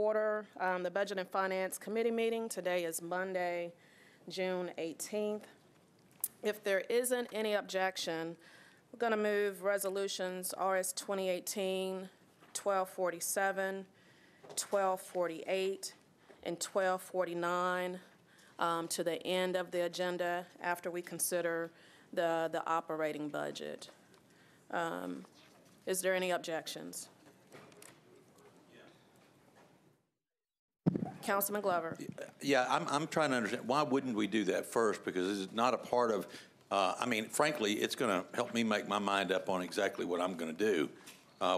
order the Budget and Finance Committee meeting. Today is Monday, June 18th. If there isn't any objection, we're going to move resolutions RS 2018-1247, 1248, and 1249 to the end of the agenda after we consider the operating budget. Is there any objections? Councilman Glover. Yeah, I'm trying to understand, why wouldn't we do that first? Because it's not a part of, I mean, frankly, it's going to help me make my mind up on exactly what I'm going to do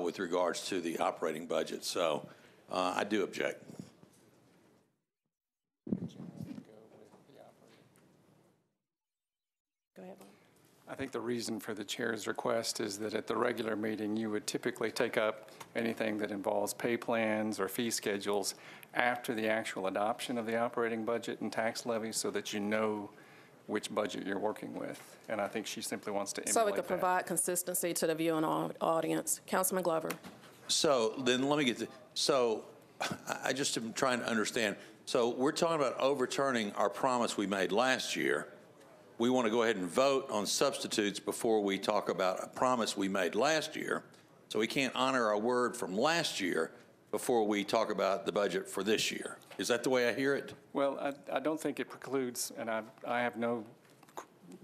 with regards to the operating budget. So I do object. Go ahead, Bob. I think the reason for the chair's request is that at the regular meeting, you would typically take up anything that involves pay plans or fee schedules after the actual adoption of the operating budget and tax levy so that you know which budget you're working with. And I think she simply wants to emulate So we could provide consistency to the viewing audience. Councilman Glover. So then let me get to, so I just am trying to understand. So we're talking about overturning our promise we made last year. We want to go ahead and vote on substitutes before we talk about a promise we made last year. So we can't honor our word from last year before we talk about the budget for this year. Is that the way I hear it? Well, I don't think it precludes, and I have no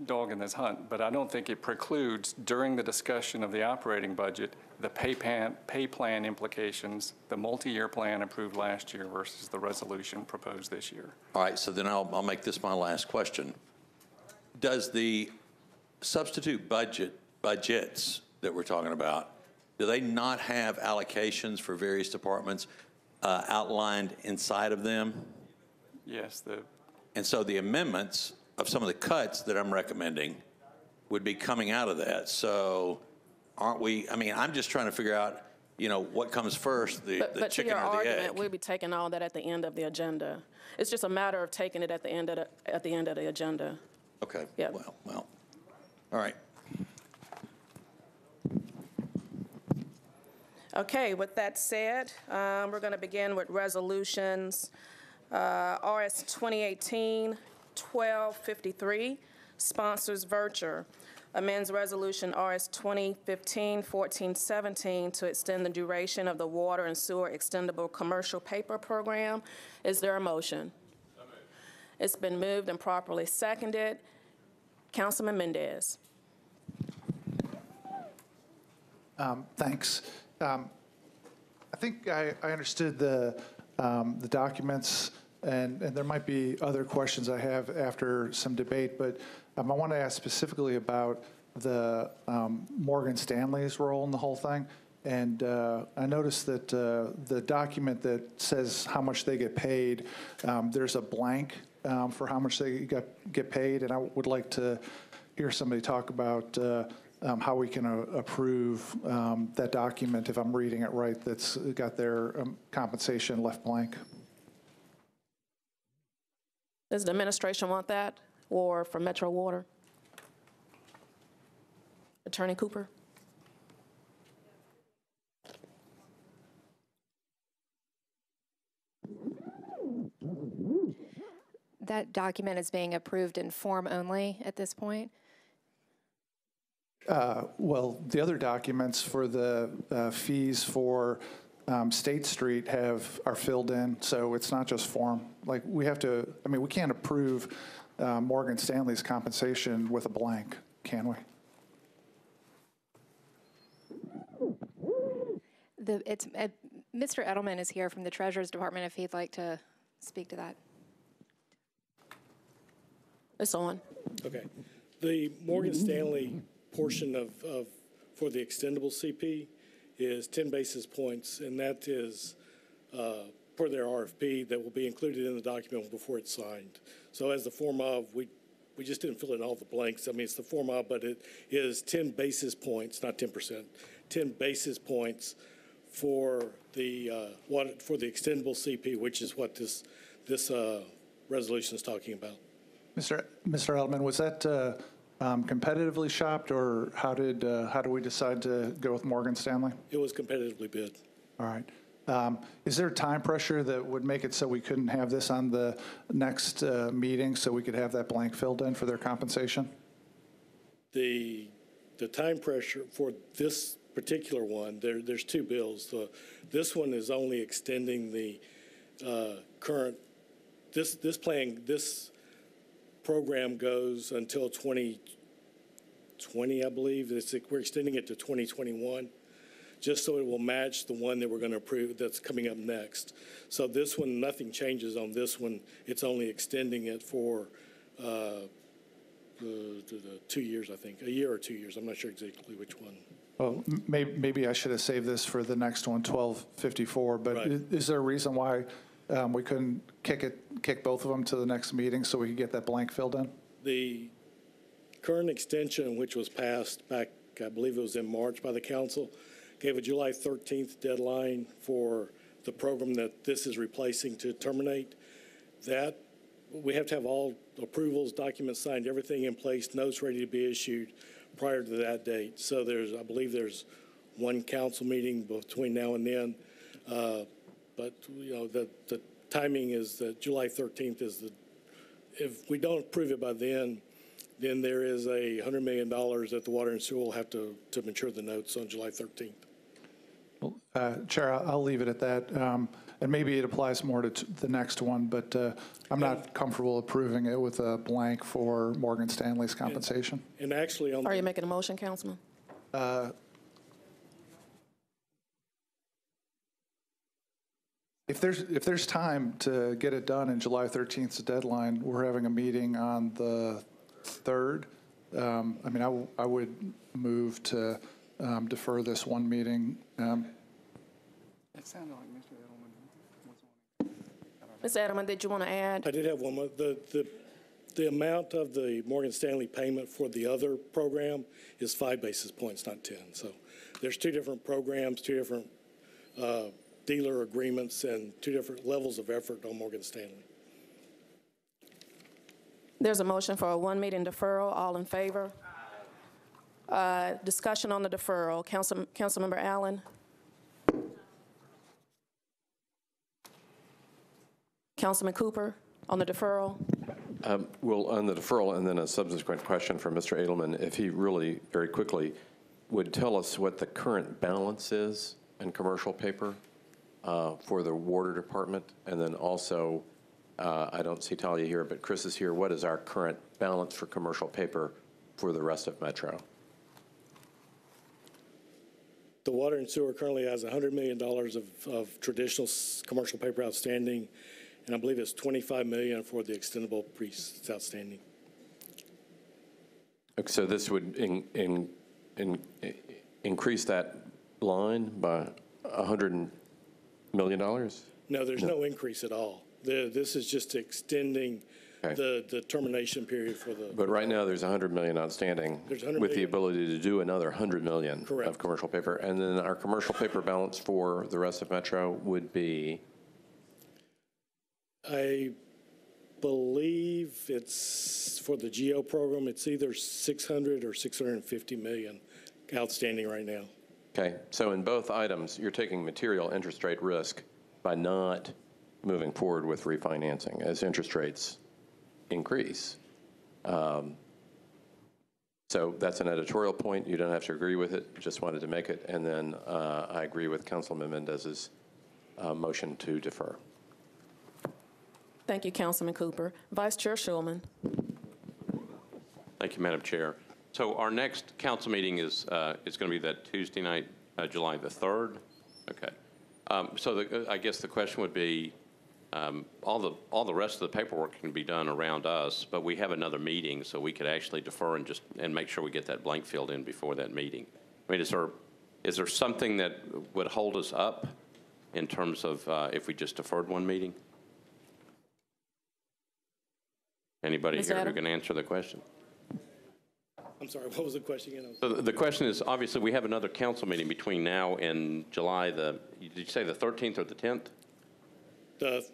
dog in this hunt, but I don't think it precludes during the discussion of the operating budget, the pay plan implications, the multi-year plan approved last year versus the resolution proposed this year. All right, so then I'll make this my last question. Does the substitute budgets that we're talking about, do they not have allocations for various departments outlined inside of them? Yes. And so the amendments of some of the cuts that I'm recommending would be coming out of that. So aren't we, I mean, I'm just trying to figure out, you know, what comes first, the chicken or the egg. But to your argument, we'll be taking all that at the end of the agenda. It's just a matter of taking it at the end of the agenda. Okay. Yep. Well, all right. Okay, with that said, we're going to begin with resolutions RS 2018-1253, sponsors Verture, amends resolution RS 2015-1417 to extend the duration of the water and sewer extendable commercial paper program. Is there a motion? It's been moved and properly seconded. Councilman Mendez. Thanks. I think I understood the documents, and there might be other questions I have after some debate, but I want to ask specifically about the Morgan Stanley's role in the whole thing. And I noticed that the document that says how much they get paid, there's a blank for how much they get paid, and I would like to hear somebody talk about how we can approve that document, if I'm reading it right, that's got their compensation left blank. Does the administration want that, or from Metro Water? Attorney Cooper. That document is being approved in form only at this point. Well, the other documents for the fees for State Street are filled in, so it's not just form. Like, we have to, I mean, we can't approve Morgan Stanley's compensation with a blank, can we? Mr. Edelman is here from the Treasurer's Department if he'd like to speak to that. It's on. Okay. The Morgan Stanley portion for the extendable CP is 10 basis points, and that is per their RFP that will be included in the document before it's signed. So as the form of, we just didn't fill in all the blanks. I mean, it's the form of, but it is 10 basis points, not 10%, 10 basis points for the extendable CP, which is what this resolution is talking about. Mr. Edelman, was that competitively shopped, or how do we decide to go with Morgan Stanley? It was competitively bid. All right. Is there time pressure that would make it so we couldn't have this on the next meeting so we could have that blank filled in for their compensation? The time pressure for this particular one, there's two bills. This one is only extending the current, this program goes until 2020, I believe. We're extending it to 2021, just so it will match the one that we're going to approve that's coming up next. So this one, nothing changes on this one. It's only extending it for 2 years, I think, a year or 2 years. I'm not sure exactly which one. Well, maybe I should have saved this for the next one, 1254, but Right. is there a reason why we couldn't kick both of them to the next meeting so we could get that blank filled in? The current extension, which was passed back, I believe it was in March by the council, gave a July 13th deadline for the program that this is replacing to terminate. That, we have to have all approvals, documents signed, everything in place, notes ready to be issued prior to that date. So I believe there's one council meeting between now and then. But, you know, the timing is that July 13th is if we don't approve it by then there is a $100 million that the Water and Sewer will have to mature the notes on July 13th. Well, Chair, I'll leave it at that. And maybe it applies more to the next one, but I'm not comfortable approving it with a blank for Morgan Stanley's compensation. And actually on Are you making a motion, Councilman? If there's time to get it done in July 13th's deadline, we're having a meeting on the 3rd. I mean, I would move to defer this one meeting. It sounded like Mr. Edelman was on. Ms. Edelman, did you want to add? I did have one more. The amount of the Morgan Stanley payment for the other program is 5 basis points, not 10. So there's 2 different programs, 2 different dealer agreements, and 2 different levels of effort on Morgan Stanley. There's a motion for a 1-meeting deferral. All in favor? Discussion on the deferral. Councilmember Allen? Councilman Cooper on the deferral? Well, on the deferral, and then a subsequent question from Mr. Edelman, if he really, very quickly, would tell us what the current balance is in commercial paper for the water department, and then also, I don't see Talia here, but Chris is here, what is our current balance for commercial paper for the rest of Metro? The Water and Sewer currently has $100 million of traditional commercial paper outstanding, and I believe it's $25 million for the extendable piece outstanding. Okay, so this would increase that line by $100 million? No, there's no increase at all. This is just extending the termination period for the. But right now, there's $100 million outstanding There's $100 with the million. ability to do another $100 million Correct. of commercial paper. And then our commercial paper balance for the rest of Metro would be? I believe it's for the GEO program, it's either 600 or 650 million outstanding right now. Okay, so in both items, you're taking material interest rate risk by not moving forward with refinancing as interest rates increase. So that's an editorial point. You don't have to agree with it. Just wanted to make it. And then I agree with Councilman Mendez's motion to defer. Thank you, Councilman Cooper. Vice Chair Schulman. Thank you, Madam Chair. So our next council meeting is going to be that Tuesday night, July the 3rd. Okay. So I guess the question would be, all the rest of the paperwork can be done around us, but we have another meeting, so we could actually defer and make sure we get that blank filled in before that meeting. I mean, is there something that would hold us up in terms of if we just deferred one meeting? Anybody Ms. here who Adam? can answer the question? I'm sorry, what was the question again? So the question is, obviously, we have another council meeting between now and July did you say the 13th or the 10th? I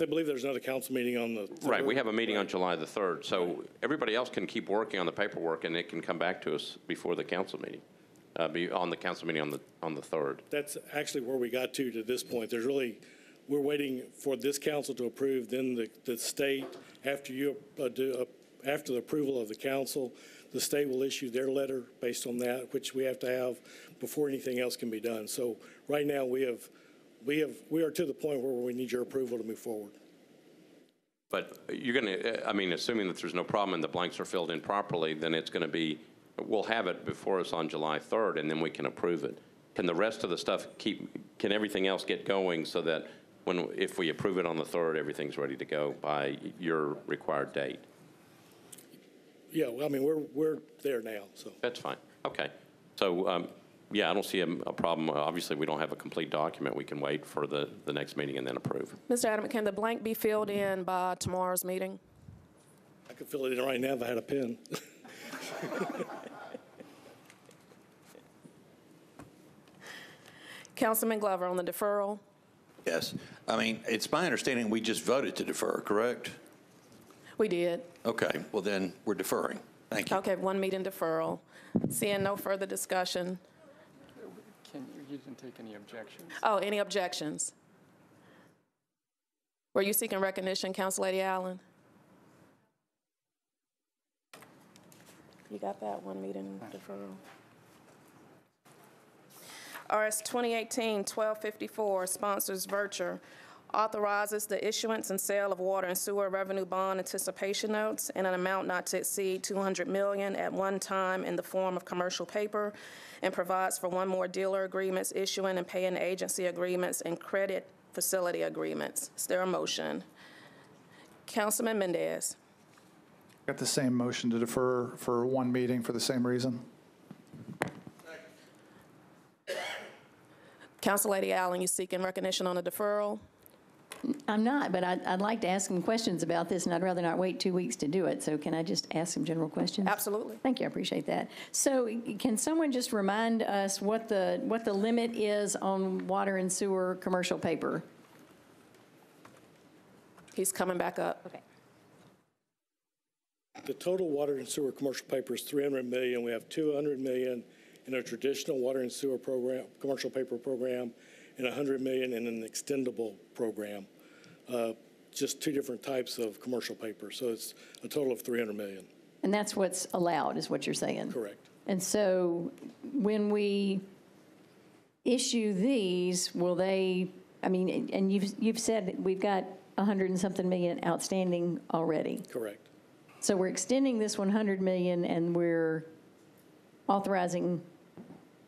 believe there's another council meeting on the 3rd. Right, we have a meeting on July the 3rd, so everybody else can keep working on the paperwork, and it can come back to us before the council meeting. be on the council meeting on the 3rd. That's actually where we got to this point. We're waiting for this council to approve, then the state, after after the approval of the council, the state will issue their letter based on that, which we have to have before anything else can be done. So right now we are to the point where we need your approval to move forward. But you're going to, I mean, assuming that there's no problem and the blanks are filled in properly, then it's going to be, we'll have it before us on July 3rd, and then we can approve it. Can the rest of the stuff can everything else get going so that if we approve it on the 3rd, everything's ready to go by your required date? Yeah, well, I mean, we're there now, so. That's fine. Okay. So, yeah, I don't see a problem. Obviously, we don't have a complete document. We can wait for the next meeting and then approve. Mr. Adam, can the blank be filled in by tomorrow's meeting? I could fill it in right now if I had a pen. Councilman Glover on the deferral. Yes. I mean, it's my understanding we just voted to defer, correct? We did. Okay. Well, then we're deferring. Thank you. Okay, 1 meeting deferral. Seeing no further discussion. You didn't take any objections? Oh, any objections? Were you seeking recognition, Council Lady Allen? You got that 1 meeting deferral. RS 2018-1254, sponsors Virture, authorizes the issuance and sale of water and sewer revenue bond anticipation notes in an amount not to exceed $200 million at one time in the form of commercial paper, and provides for 1 more dealer agreements, issuing and paying agency agreements, and credit facility agreements. Is there a motion? Councilman Mendez. Got the same motion to defer for 1 meeting for the same reason. Council Lady Allen, you seeking recognition on the deferral? I'm not, but I'd like to ask some questions about this, and I'd rather not wait 2 weeks to do it. So can I just ask some general questions? Absolutely. Thank you, I appreciate that. So can someone just remind us what the limit is on water and sewer commercial paper? He's coming back up. Okay. The total water and sewer commercial paper is $300 million. We have $200 million in a traditional water and sewer program, commercial paper program, and $100 million in an extendable program. Just 2 different types of commercial paper. So it's a total of $300 million. And that's what's allowed, is what you're saying? Correct. And so when we issue these, will they, I mean, and you've said that we've got 100 and something million outstanding already. Correct. So we're extending this 100 million, and we're authorizing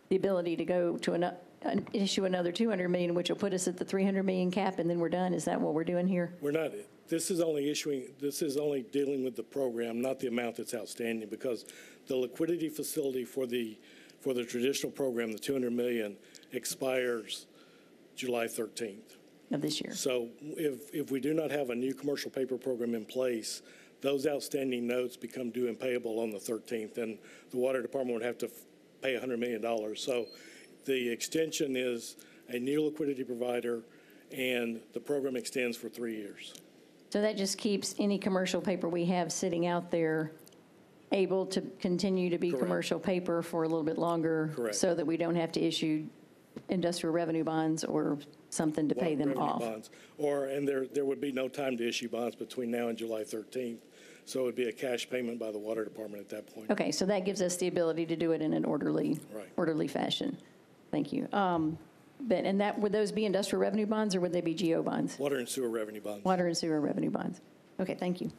the ability to go to issue another 200 million, which will put us at the 300 million cap, and then we're done. Is that what we're doing here? We're not. This is only dealing with the program, not the amount that's outstanding, because the liquidity facility for the traditional program, the 200 million, expires July 13th. Of this year. So if we do not have a new commercial paper program in place, those outstanding notes become due and payable on the 13th, and the water department would have to pay $100 million. So the extension is a new liquidity provider, and the program extends for 3 years. So that just keeps any commercial paper we have sitting out there able to continue to be Correct. commercial paper for a little bit longer. Correct. So that we don't have to issue industrial revenue bonds or something to pay them Revenue off. bonds. And there would be no time to issue bonds between now and July 13th. So it would be a cash payment by the water department at that point. Okay, so that gives us the ability to do it in an orderly fashion. Thank you. Would those be industrial revenue bonds, or would they be GO bonds? Water and sewer revenue bonds. Water and sewer revenue bonds. Okay, thank you.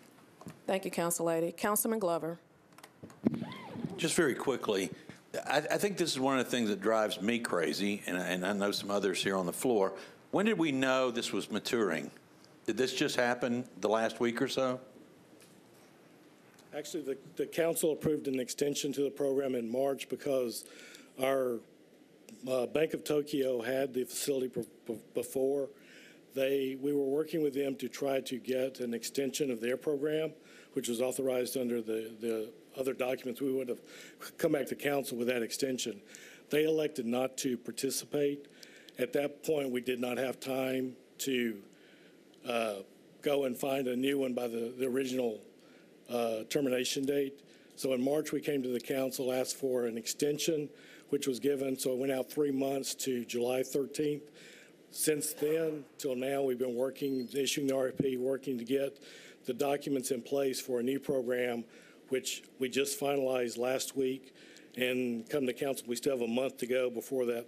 Thank you, Council Lady. Councilman Glover. Just very quickly, I think this is one of the things that drives me crazy, and I know some others here on the floor. When did we know this was maturing? Did this just happen the last week or so? Actually, the council approved an extension to the program in March because our Bank of Tokyo had the facility before. We were working with them to try to get an extension of their program, which was authorized under the other documents. We would have come back to council with that extension. They elected not to participate. At that point, we did not have time to go and find a new one by the original termination date. So in March, we came to the council, asked for an extension, which was given, so it went out 3 months to July 13th. Since then till now, we've been working, issuing the RFP, working to get the documents in place for a new program, which we just finalized last week. And come to council, we still have a month to go before that.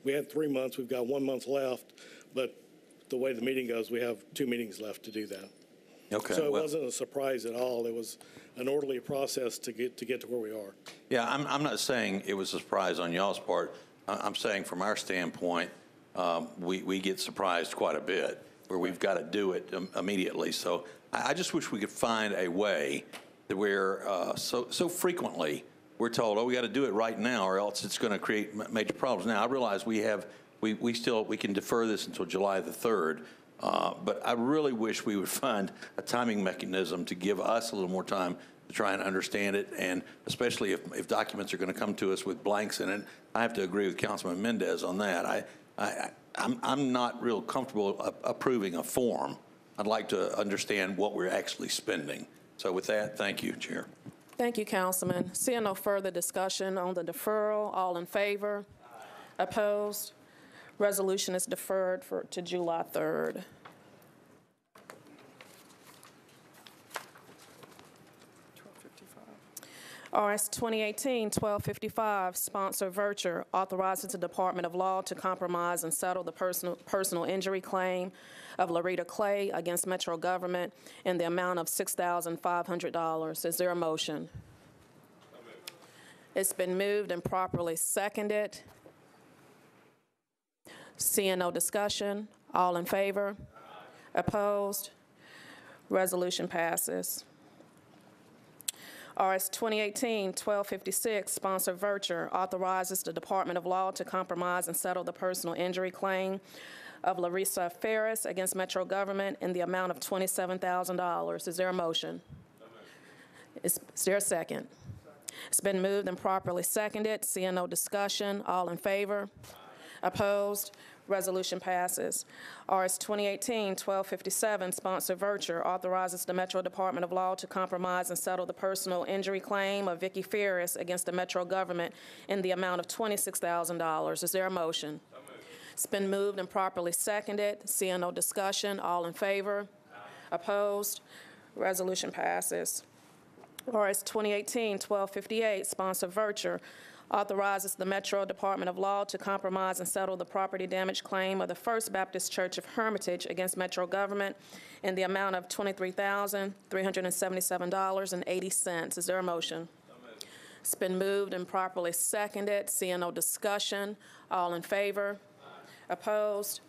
We had 3 months, we've got 1 month left, but the way the meeting goes, we have 2 meetings left to do that. Okay. So it wasn't a surprise at all. It was an orderly process to get to where we are. Yeah, I'm not saying it was a surprise on y'all's part. I'm saying from our standpoint, we get surprised quite a bit where we've got to do it immediately. So I just wish we could find a way that we're so frequently we're told, oh, we got to do it right now or else it's going to create major problems. Now, I realize we can defer this until July the 3rd. But I really wish we would find a timing mechanism to give us a little more time to try and understand it, and especially if documents are going to come to us with blanks in it. I have to agree with Councilman Mendez on that. I'm not real comfortable approving a form. I'd like to understand what we're actually spending. So with that, thank you, Chair. Thank you, Councilman. Seeing no further discussion on the deferral, all in favor? Opposed? Resolution is deferred to July 3rd. RS 2018-1255, sponsor Virture, authorizes the Department of Law to compromise and settle the personal injury claim of Larita Clay against Metro Government in the amount of $6,500. Is there a motion? It's been moved and properly seconded. Seeing no discussion, all in favor? Opposed? Resolution passes. RS 2018-1256, sponsor Virture, authorizes the Department of Law to compromise and settle the personal injury claim of Larissa Ferris against Metro Government in the amount of $27,000. Is there a motion? Is there a second? It's been moved and properly seconded. Seeing no discussion, all in favor? Opposed? Resolution passes. RS 2018-1257, sponsor Virture, authorizes the Metro Department of Law to compromise and settle the personal injury claim of Vicky Ferris against the Metro Government in the amount of $26,000. Is there a motion? It's been moved and properly seconded. Seeing no discussion, all in favor? Opposed? Resolution passes. RS 2018-1258, sponsor Virture, authorizes the Metro Department of Law to compromise and settle the property damage claim of the First Baptist Church of Hermitage against Metro Government in the amount of $23,377.80. Is there a motion? It's been moved and properly seconded. Seeing no discussion, all in favor? Opposed?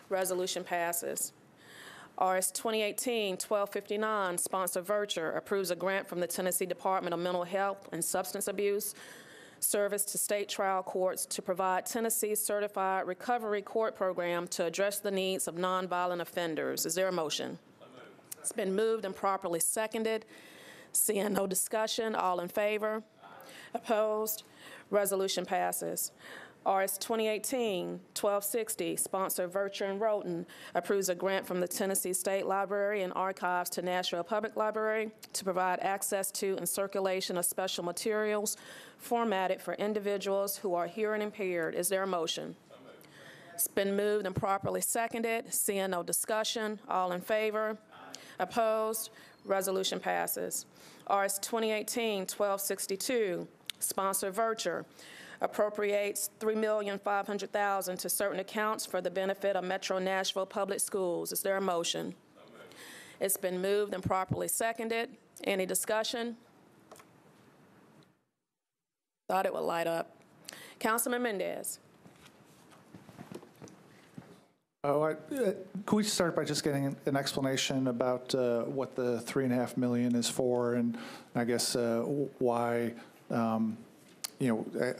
Resolution passes. RS 2018-1259, sponsor Virture, approves a grant from the Tennessee Department of Mental Health and Substance Abuse Service to state trial courts to provide Tennessee's certified recovery court program to address the needs of nonviolent offenders. Is there a motion? It's been moved and properly seconded. Seeing no discussion, all in favor? Opposed? Resolution passes. RS 2018-1260, sponsor Virture and Roten, approves a grant from the Tennessee State Library and Archives to Nashville Public Library to provide access to and circulation of special materials formatted for individuals who are hearing impaired. Is there a motion? It's been moved and properly seconded. Seeing no discussion, all in favor? Opposed? Resolution passes. RS 2018-1262, sponsor Virture, appropriates $3,500,000 to certain accounts for the benefit of Metro Nashville Public Schools. Is there a motion? It's been moved and properly seconded. Any discussion? Thought it would light up. Councilman Mendez. Could we start by just getting an explanation about what the $3.5 million is for, and I guess why?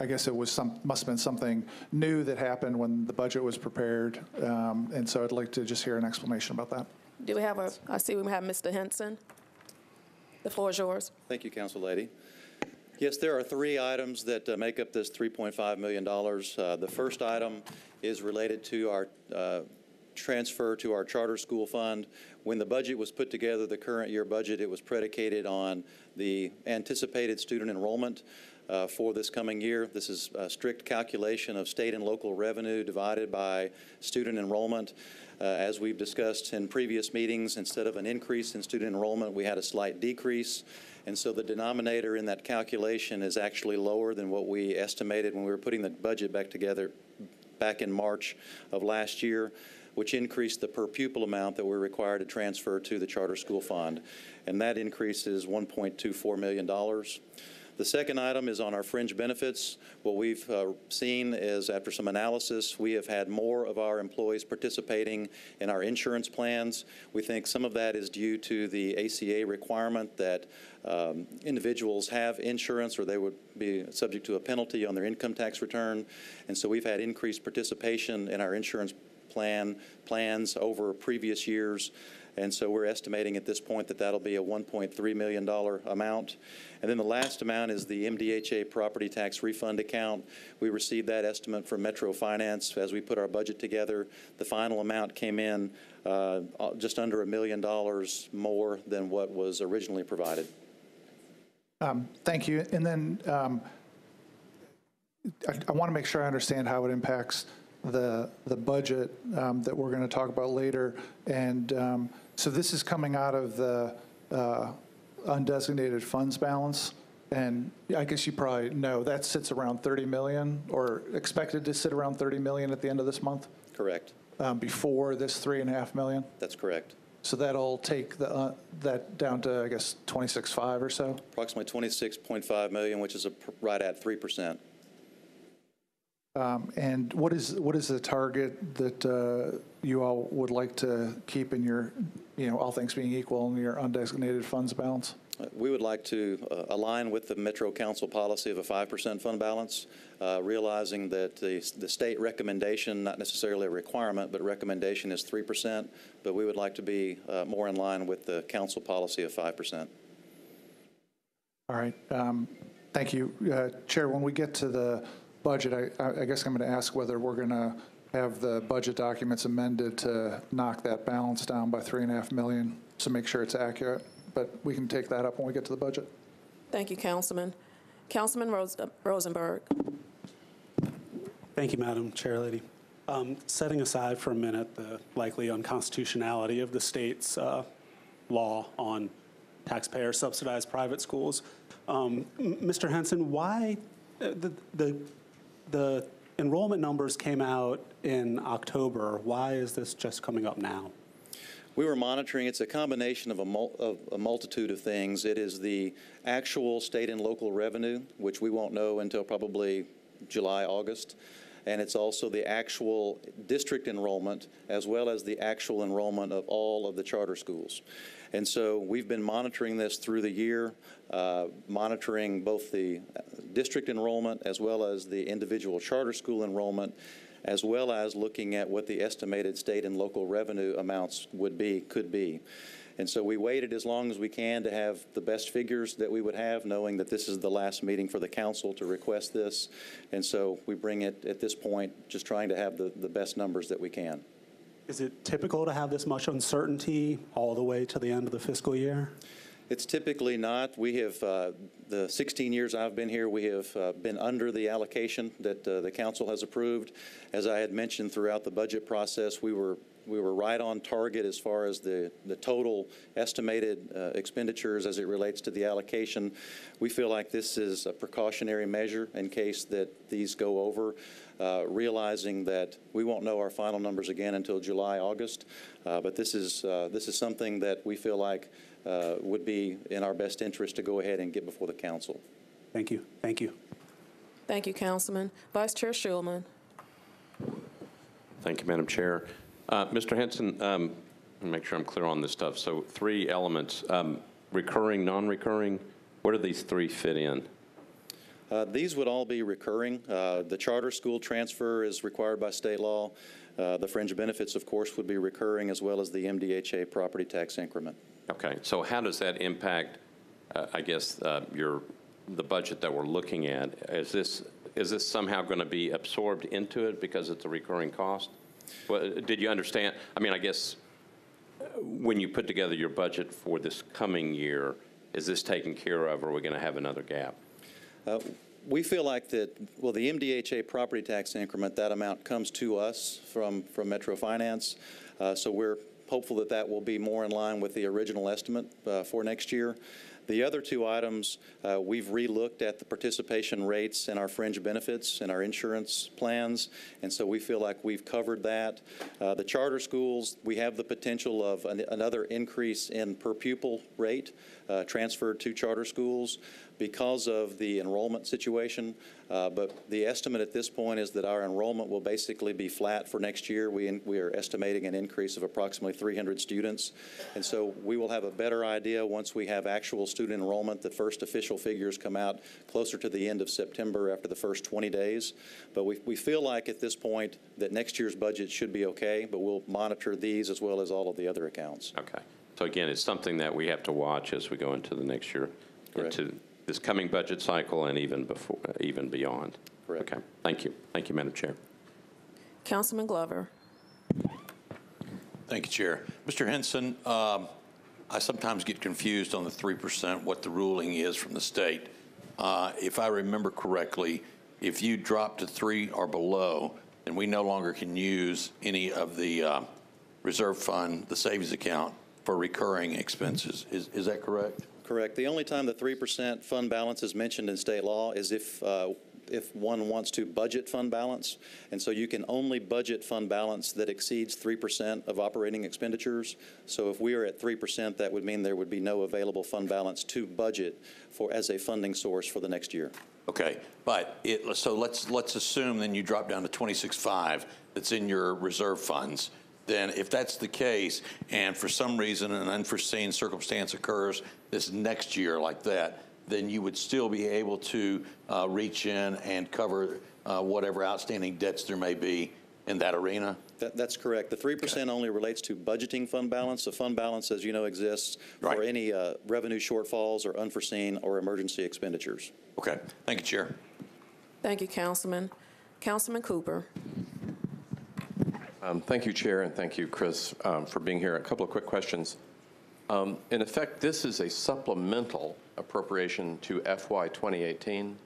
I guess it was must have been something new that happened when the budget was prepared, and so I'd like to just hear an explanation about that. Do we have I see we have Mr. Henson. The floor is yours. Thank you, Council Lady. Yes, there are 3 items that make up this $3.5 million. The first item is related to our transfer to our charter school fund. When the budget was put together, the current year budget, it was predicated on the anticipated student enrollment. for this coming year. This is a strict calculation of state and local revenue divided by student enrollment. As we've discussed in previous meetings, instead of an increase in student enrollment, we had a slight decrease. And so the denominator in that calculation is actually lower than what we estimated when we were putting the budget back together back in March of last year, which increased the per pupil amount that we're required to transfer to the charter school fund. And that increase is $1.24 million. The second item is on our fringe benefits. What we've seen is, after some analysis, we have had more of our employees participating in our insurance plans. We think some of that is due to the ACA requirement that individuals have insurance or they would be subject to a penalty on their income tax return. And so we've had increased participation in our insurance plans over previous years. And so we're estimating at this point that that'll be a $1.3 million amount. And then the last amount is the MDHA property tax refund account. We received that estimate from Metro Finance as we put our budget together. The final amount came in just under $1 million more than what was originally provided. Thank you. And then I want to make sure I understand how it impacts the budget that we're going to talk about later. And so this is coming out of the undesignated funds balance. And I guess you probably know that sits around 30 million or expected to sit around 30 million at the end of this month? Correct. Before this $3.5 million? That's correct. So that'll take that down to, I guess, 26.5 or so? Approximately 26.5 million, which is right at 3%. And what is the target that you all would like to keep in your, all things being equal, in your undesignated funds balance? We would like to align with the Metro Council policy of a 5% fund balance, realizing that the state recommendation, not necessarily a requirement, but recommendation is 3%, but we would like to be more in line with the council policy of 5%. All right. Thank you. Chair, when we get to the budget, I guess I'm going to ask whether we're going to have the budget documents amended to knock that balance down by $3.5 million to make sure it's accurate. But we can take that up when we get to the budget. Thank you, Councilman. Councilman Rosenberg. Thank you, Madam Chair Lady. Setting aside for a minute the likely unconstitutionality of the state's law on taxpayer-subsidized private schools, Mr. Henson, why the enrollment numbers came out in October? Why is this just coming up now? We were monitoring. It's a combination of a multitude of things. It is the actual state and local revenue, which we won't know until probably July, August. And it's also the actual district enrollment as well as the actual enrollment of all of the charter schools. And so we've been monitoring this through the year, monitoring both the district enrollment as well as the individual charter school enrollment, as well as looking at what the estimated state and local revenue amounts could be. And so we waited as long as we can to have the best figures that we would have, knowing that this is the last meeting for the council to request this. And so we bring it at this point, just trying to have the best numbers that we can. Is it typical to have this much uncertainty all the way to the end of the fiscal year? It's typically not. We have, the 16 years I've been here, we have been under the allocation that the council has approved. As I had mentioned throughout the budget process, we were right on target as far as the total estimated expenditures as it relates to the allocation. We feel like this is a precautionary measure in case that these go over, realizing that we won't know our final numbers again until July, August. But this is something that we feel like would be in our best interest to go ahead and get before the council. Thank you. Thank you. Thank you, Councilman. Vice Chair Schulman. Thank you, Madam Chair. Mr. Henson, make sure I'm clear on this stuff. So 3 elements, recurring, non-recurring, where do these 3 fit in? These would all be recurring. The charter school transfer is required by state law. The fringe benefits, of course, would be recurring, as well as the MDHA property tax increment. Okay, so how does that impact, I guess, the budget that we're looking at? Is this somehow going to be absorbed into it because it's a recurring cost? Well, did you understand? I mean, I guess when you put together your budget for this coming year, is this taken care of, or are we going to have another gap? We feel like that, well, the MDHA property tax increment, that amount comes to us from Metro Finance. So we're hopeful that that will be more in line with the original estimate for next year. The other two items, we've relooked at the participation rates and our fringe benefits and our insurance plans, and so we feel like we've covered that. The charter schools, we have the potential of another increase in per pupil rate transferred to charter schools because of the enrollment situation, but the estimate at this point is that our enrollment will basically be flat for next year. We are estimating an increase of approximately 300 students, and so we will have a better idea once we have actual student enrollment. The first official figures come out closer to the end of September after the first 20 days, but we feel like at this point that next year's budget should be okay, but we'll monitor these as well as all of the other accounts. Okay. So again, it's something that we have to watch as we go into the next year, Correct. into this coming budget cycle and even before, even beyond. Correct. Okay. Thank you. Thank you, Madam Chair. Councilman Glover. Thank you, Chair. Mr. Henson, I sometimes get confused on the 3%, what the ruling is from the state. If I remember correctly, if you drop to 3 or below, then we no longer can use any of the reserve fund, the savings account, for recurring expenses. Is that correct? Correct. The only time the 3% fund balance is mentioned in state law is if one wants to budget fund balance. And so you can only budget fund balance that exceeds 3% of operating expenditures. So if we are at 3%, that would mean there would be no available fund balance to budget for as a funding source for the next year. Okay, but so let's assume then you drop down to 26.5 that's in your reserve funds. Then if that's the case, and for some reason an unforeseen circumstance occurs this next year like that, then you would still be able to reach in and cover whatever outstanding debts there may be in that arena? That's correct. The 3% only relates to budgeting fund balance. The fund balance, as you know, exists for any revenue shortfalls or unforeseen or emergency expenditures. Okay. Thank you, Chair. Thank you, Councilman. Councilman Cooper. Thank you, Chair, and thank you, Chris, for being here. A couple of quick questions. In effect, this is a supplemental appropriation to FY 2018?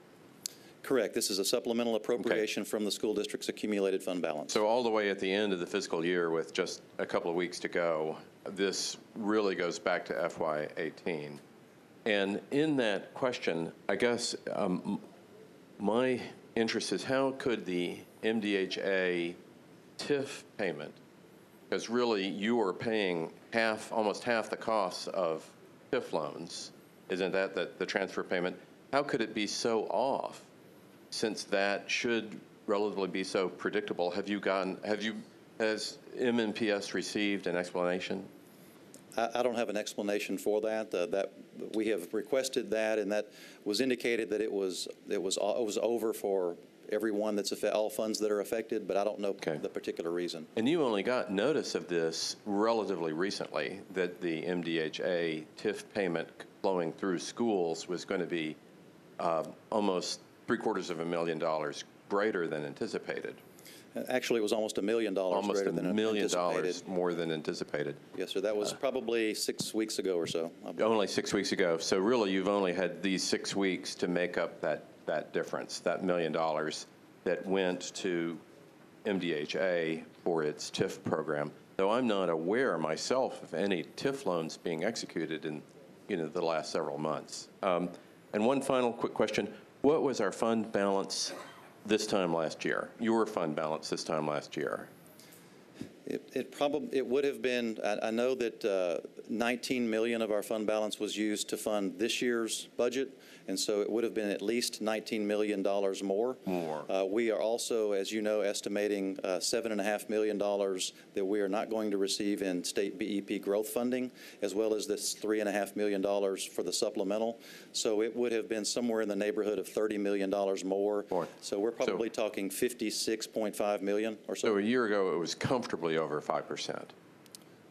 Correct. This is a supplemental appropriation from the school district's accumulated fund balance. So all the way at the end of the fiscal year with just a couple of weeks to go, this really goes back to FY 18. And in that question, I guess my interest is how could the MDHA TIF payment, because really you are paying almost half the costs of TIF loans, isn't that the transfer payment? How could it be so off, since that should relatively be so predictable? Has MNPS received an explanation? I don't have an explanation for that. That we have requested that, and that was indicated that it was over for everyone that's all funds that are affected, but I don't know the particular reason. And you only got notice of this relatively recently, that the MDHA TIF payment flowing through schools was going to be almost $750,000 greater than anticipated. Actually, it was almost $1 million greater than anticipated. Almost $1 million more than anticipated. Yes, sir. That was probably 6 weeks ago or so. Only 6 weeks ago. So really, you've only had these 6 weeks to make up that difference, that $1 million that went to MDHA for its TIF program. Though I'm not aware myself of any TIF loans being executed in the last several months. And one final quick question: what was our fund balance this time last year? Your fund balance this time last year? It would have been. I know that 19 million of our fund balance was used to fund this year's budget, and so it would have been at least $19 million more. We are also, as you know, estimating $7.5 million that we are not going to receive in state BEP growth funding, as well as this $3.5 million for the supplemental. So it would have been somewhere in the neighborhood of $30 million more. So we're probably talking $56.5 million or so. So a year ago, it was comfortably over 5%.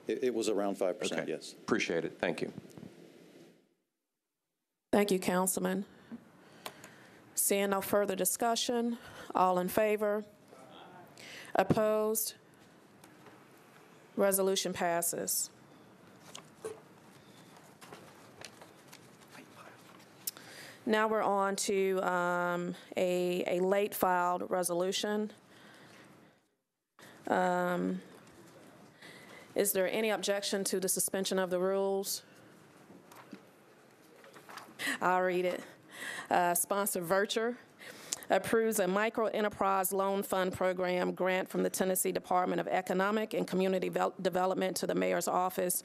It was around 5%, yes. Appreciate it. Thank you. Thank you, Councilman. Seeing no further discussion, all in favor? Opposed? Resolution passes. Now we're on to a late filed resolution. Is there any objection to the suspension of the rules? I'll read it. Sponsor Vercher approves a microenterprise loan fund program grant from the Tennessee Department of Economic and Community Development to the mayor's office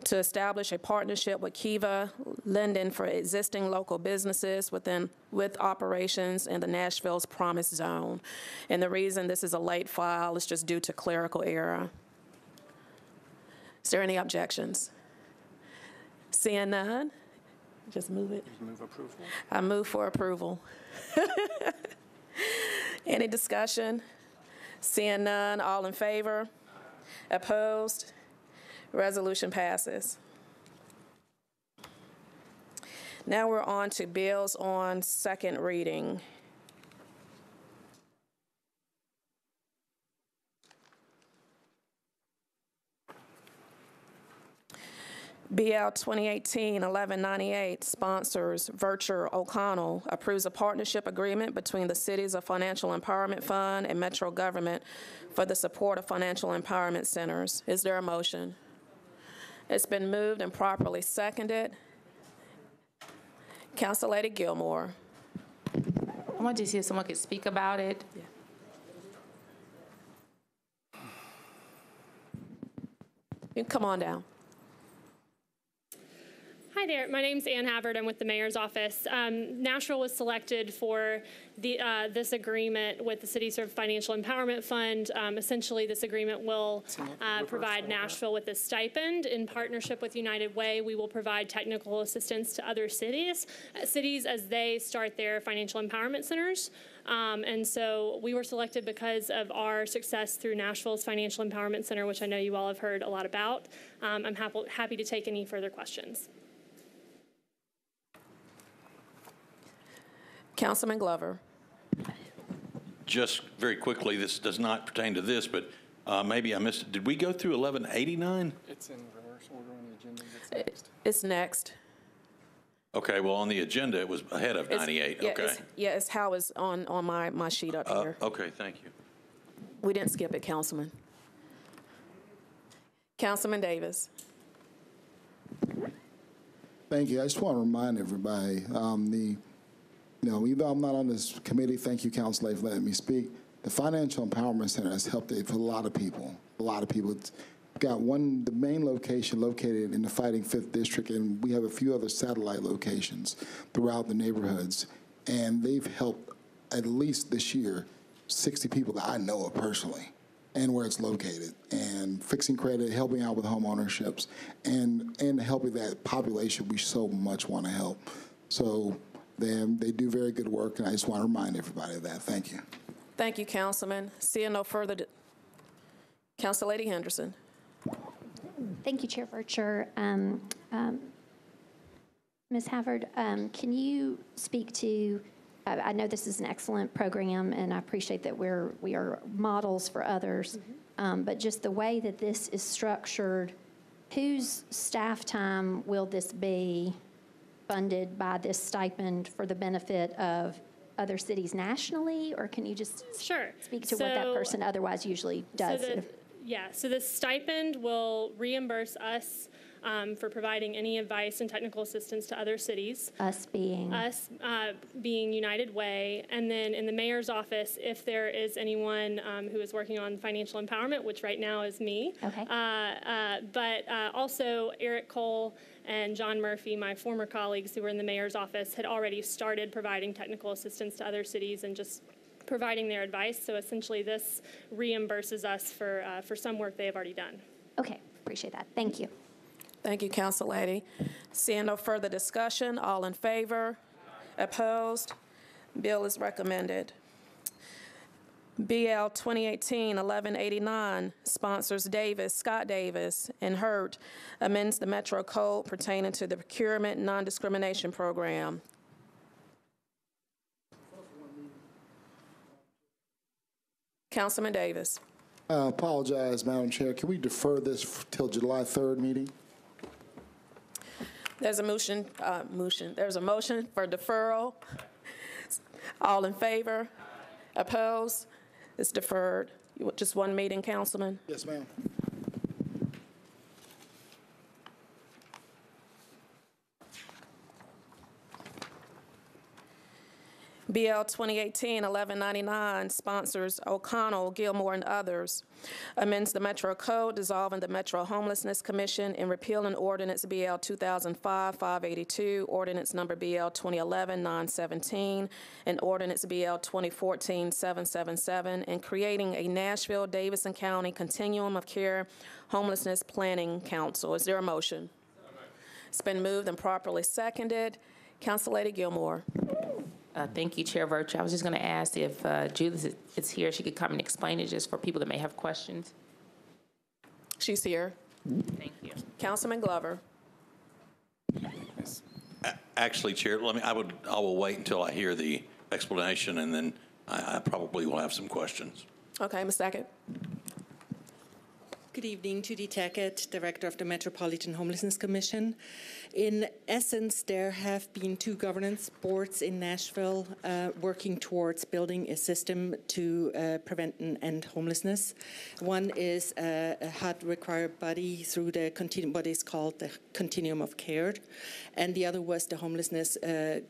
to establish a partnership with Kiva Linden for existing local businesses with operations in the Nashville's Promise Zone. And the reason this is a late file is just due to clerical error. Is there any objections? Seeing none, just move it. Move approval. I move for approval. Any discussion? Seeing none, all in favor? Opposed? Resolution passes. Now we're on to bills on second reading. BL 2018-1198 sponsors Vercher O'Connell approves a partnership agreement between the Cities of Financial Empowerment Fund and Metro Government for the support of financial empowerment centers. Is there a motion? It's been moved and properly seconded. Council Lady Gilmore. I wanted to see if someone could speak about it. You can come on down. Hi there, my name's Ann Havard. I'm with the mayor's office. Nashville was selected for this agreement with the Cities of Financial Empowerment Fund. Essentially, this agreement will provide Nashville with a stipend. In partnership with United Way, we will provide technical assistance to other cities as they start their financial empowerment centers. And so we were selected because of our success through Nashville's Financial Empowerment Center, which I know you all have heard a lot about. I'm happy to take any further questions. Councilman Glover. Just very quickly, this does not pertain to this, but maybe I missed it. Did we go through 1189? It's in reverse order on the agenda. It's next. It's next. Okay, well, on the agenda, it was ahead of 98. Yeah, Okay. It's how it's on my sheet up here. Okay, thank you. We didn't skip it, Councilman. Councilman Davis. Thank you. I just want to remind everybody, even though I'm not on this committee, thank you, Councilor, for letting me speak. The Financial Empowerment Center has helped for a lot of people. It's got the main location located in the Fighting Fifth District, and we have a few other satellite locations throughout the neighborhoods. And they've helped, at least this year, 60 people that I know of personally, and where it's located, and fixing credit, helping out with home ownerships, and helping that population we so much want to help. So they do very good work, and I just want to remind everybody of that. Thank you. Thank you, Councilman. Seeing no further, Council Lady Henderson. Thank you, Chair Vercher. Ms. Havard, can you speak to, I know this is an excellent program, and I appreciate that we are models for others, but just the way that this is structured, whose staff time will this be funded by this stipend for the benefit of other cities nationally, or can you just speak to what that person otherwise usually does? So the stipend will reimburse us for providing any advice and technical assistance to other cities. Us being? Us being United Way. And then in the mayor's office, if there is anyone who is working on financial empowerment, which right now is me. Okay. But also Eric Cole and John Murphy, my former colleagues who were in the mayor's office, had already started providing technical assistance to other cities and just providing their advice. So essentially this reimburses us for some work they have already done. Okay, appreciate that. Thank you. Thank you, Council Lady. Seeing no further discussion, all in favor? Opposed? Bill is recommended. BL 2018-1189 sponsors Scott Davis, and Hurt amends the Metro Code pertaining to the Procurement Non-Discrimination Program. Councilman Davis. I apologize, Madam Chair. Can we defer this till July 3rd meeting? There's a there's a motion for deferral. All in favor? Opposed? It's deferred. You want just one meeting, Councilman? Yes, ma'am. BL 2018-1199, sponsors O'Connell, Gilmore, and others, amends the Metro Code, dissolving the Metro Homelessness Commission, and repealing Ordinance BL 2005-582, Ordinance Number BL 2011-917, and Ordinance BL 2014-777, and creating a Nashville-Davidson County Continuum of Care Homelessness Planning Council. Is there a motion? It's been moved and properly seconded. Council Lady Gilmore. Thank you, Chair Virtue. I was just going to ask if Judith is here, she could come and explain it just for people that may have questions. She's here. Thank you. Councilman Glover. Actually, Chair, I will wait until I hear the explanation, and then I probably will have some questions. Okay, Ms. Sackett. Good evening, Judy Tackett, Director of the Metropolitan Homelessness Commission. In essence, there have been two governance boards in Nashville working towards building a system to prevent and end homelessness. One is a HUD-required body through the what is called the Continuum of Care, and the other was the Homelessness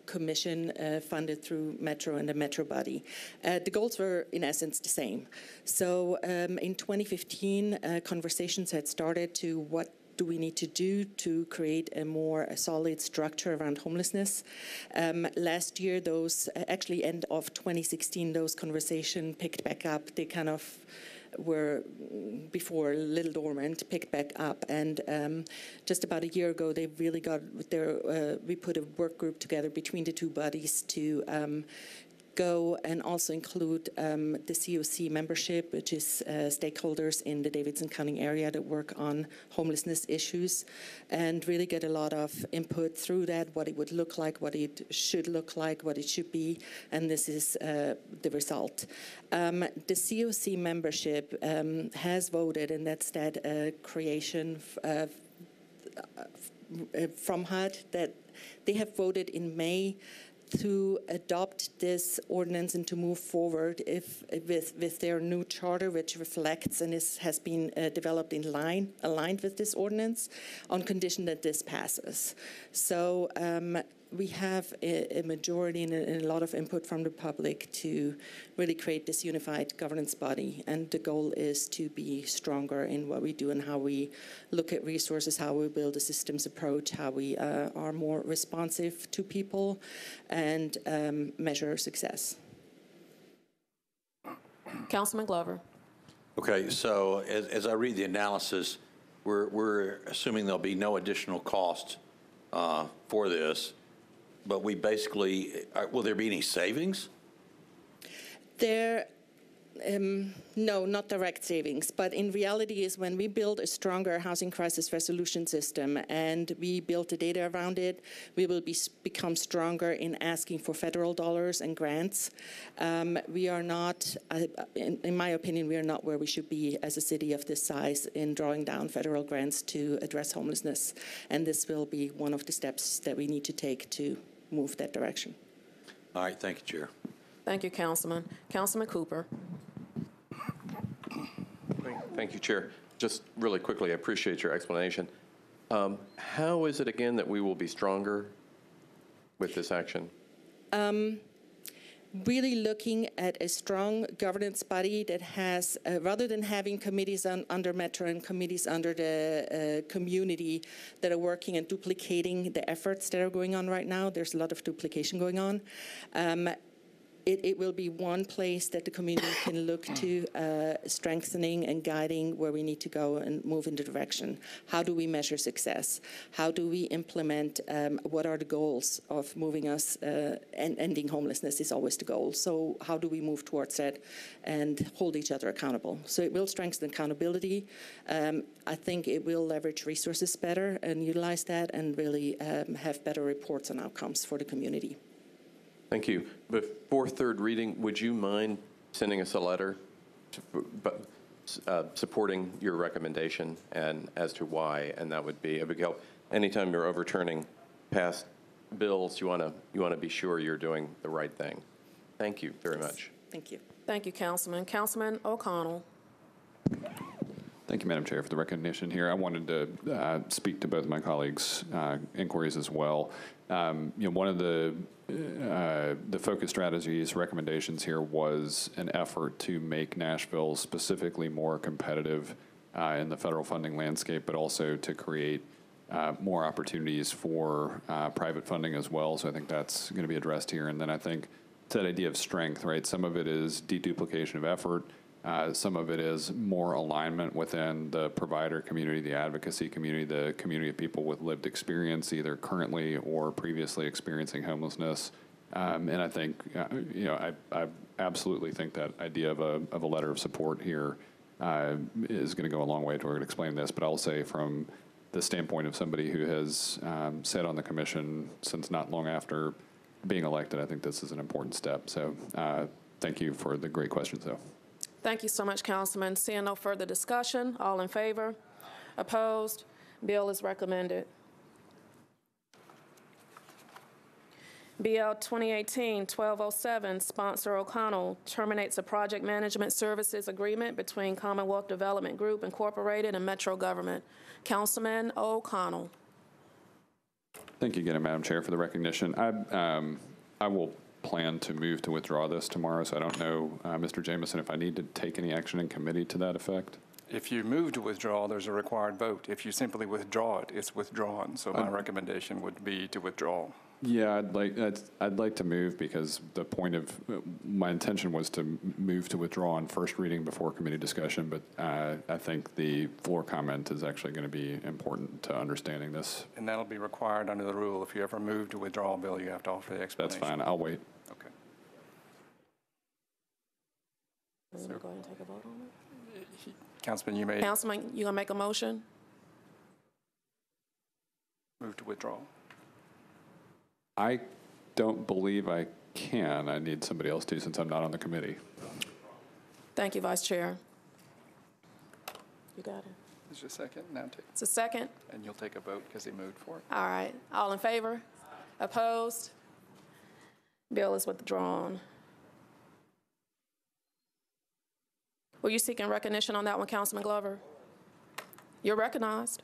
Commission funded through Metro and the Metro body. The goals were, in essence, the same. So in 2015, conversations had started to what do we need to do to create a more solid structure around homelessness. Last year, actually end of 2016, those conversations picked back up. They kind of were before a little dormant, picked back up, and just about a year ago, they really got their, we put a work group together between the two bodies to go and also include the COC membership, which is stakeholders in the Davidson County area that work on homelessness issues, and really get a lot of input through that, what it would look like, what it should look like, what it should be, and this is the result. The COC membership has voted, and that's that creation from HUD, that they have voted in May to adopt this ordinance and to move forward with their new charter, which reflects and has been developed aligned with this ordinance, on condition that this passes. So we have a majority and a lot of input from the public to really create this unified governance body, and the goal is to be stronger in what we do and how we look at resources, how we build a systems approach, how we are more responsive to people, and measure success. Councilman Glover. Okay, so as I read the analysis, we're assuming there'll be no additional cost for this. But we basically, will there be any savings? No, not direct savings, but in reality is when we build a stronger housing crisis resolution system and we build the data around it, we will become stronger in asking for federal dollars and grants. We are not, in my opinion, we are not where we should be as a city of this size in drawing down federal grants to address homelessness. And this will be one of the steps that we need to take to move that direction. All right, thank you, Chair. Thank you, Councilman. Councilman Cooper. Thank you, Chair. Just really quickly, I appreciate your explanation. How is it again that we will be stronger with this action? Really looking at a strong governance body that has, rather than having committees under Metro and committees under the community that are working and duplicating the efforts that are going on right now, there's a lot of duplication going on. It will be one place that the community can look to, strengthening and guiding where we need to go and move in the direction. How do we measure success? How do we implement, what are the goals of moving us, and ending homelessness is always the goal. So how do we move towards that and hold each other accountable? So it will strengthen accountability. I think it will leverage resources better and utilize that and really have better reports on outcomes for the community. Thank you. Before third reading, would you mind sending us a letter supporting your recommendation and as to why, and that would be a big help. Anytime you're overturning past bills, you want to be sure you're doing the right thing. Thank you very much. Thank you. Thank you, Councilman. Councilman O'Connell. Thank you, Madam Chair, for the recognition here. I wanted to speak to both of my colleagues' inquiries as well. One of the focus strategies recommendations here was an effort to make Nashville specifically more competitive in the federal funding landscape, but also to create more opportunities for private funding as well. So I think that's going to be addressed here. And then I think it's that idea of strength, right? Some of it is deduplication of effort. Some of it is more alignment within the provider community, the advocacy community, the community of people with lived experience, either currently or previously experiencing homelessness. And I think, I absolutely think that idea of a letter of support here is going to go a long way toward explaining this. But I'll say from the standpoint of somebody who has sat on the commission since not long after being elected, I think this is an important step. So thank you for the great questions, though. Thank you so much, Councilman. Seeing no further discussion, all in favor? Opposed? Bill is recommended. BL 2018-1207, sponsor O'Connell, terminates a project management services agreement between Commonwealth Development Group Incorporated and Metro Government. Councilman O'Connell. Thank you again, Madam Chair, for the recognition. I will plan to move to withdraw this tomorrow, so I don't know, Mr. Jameson, if I need to take any action in committee to that effect. If you move to withdraw, there's a required vote. If you simply withdraw it, it's withdrawn. So my recommendation would be to withdraw. Yeah, I'd like to move because the point of my intention was to move to withdraw on first reading before committee discussion, but I think the floor comment is actually going to be important to understanding this. And that'll be required under the rule. If you ever move to withdraw a bill, you have to offer the explanation. That's fine. I'll wait. Okay. Are we going to go ahead and take a vote on it? Councilman, you may Councilman, you going to make a motion? move to withdraw. I don't believe I can. I need somebody else to, since I'm not on the committee. Thank you, Vice Chair. You got it. Is your second? Now take. It's a second. And you'll take a vote because he moved for it. All right. All in favor? Opposed? Bill is withdrawn. Were you seeking recognition on that one, Councilman Glover? You're recognized.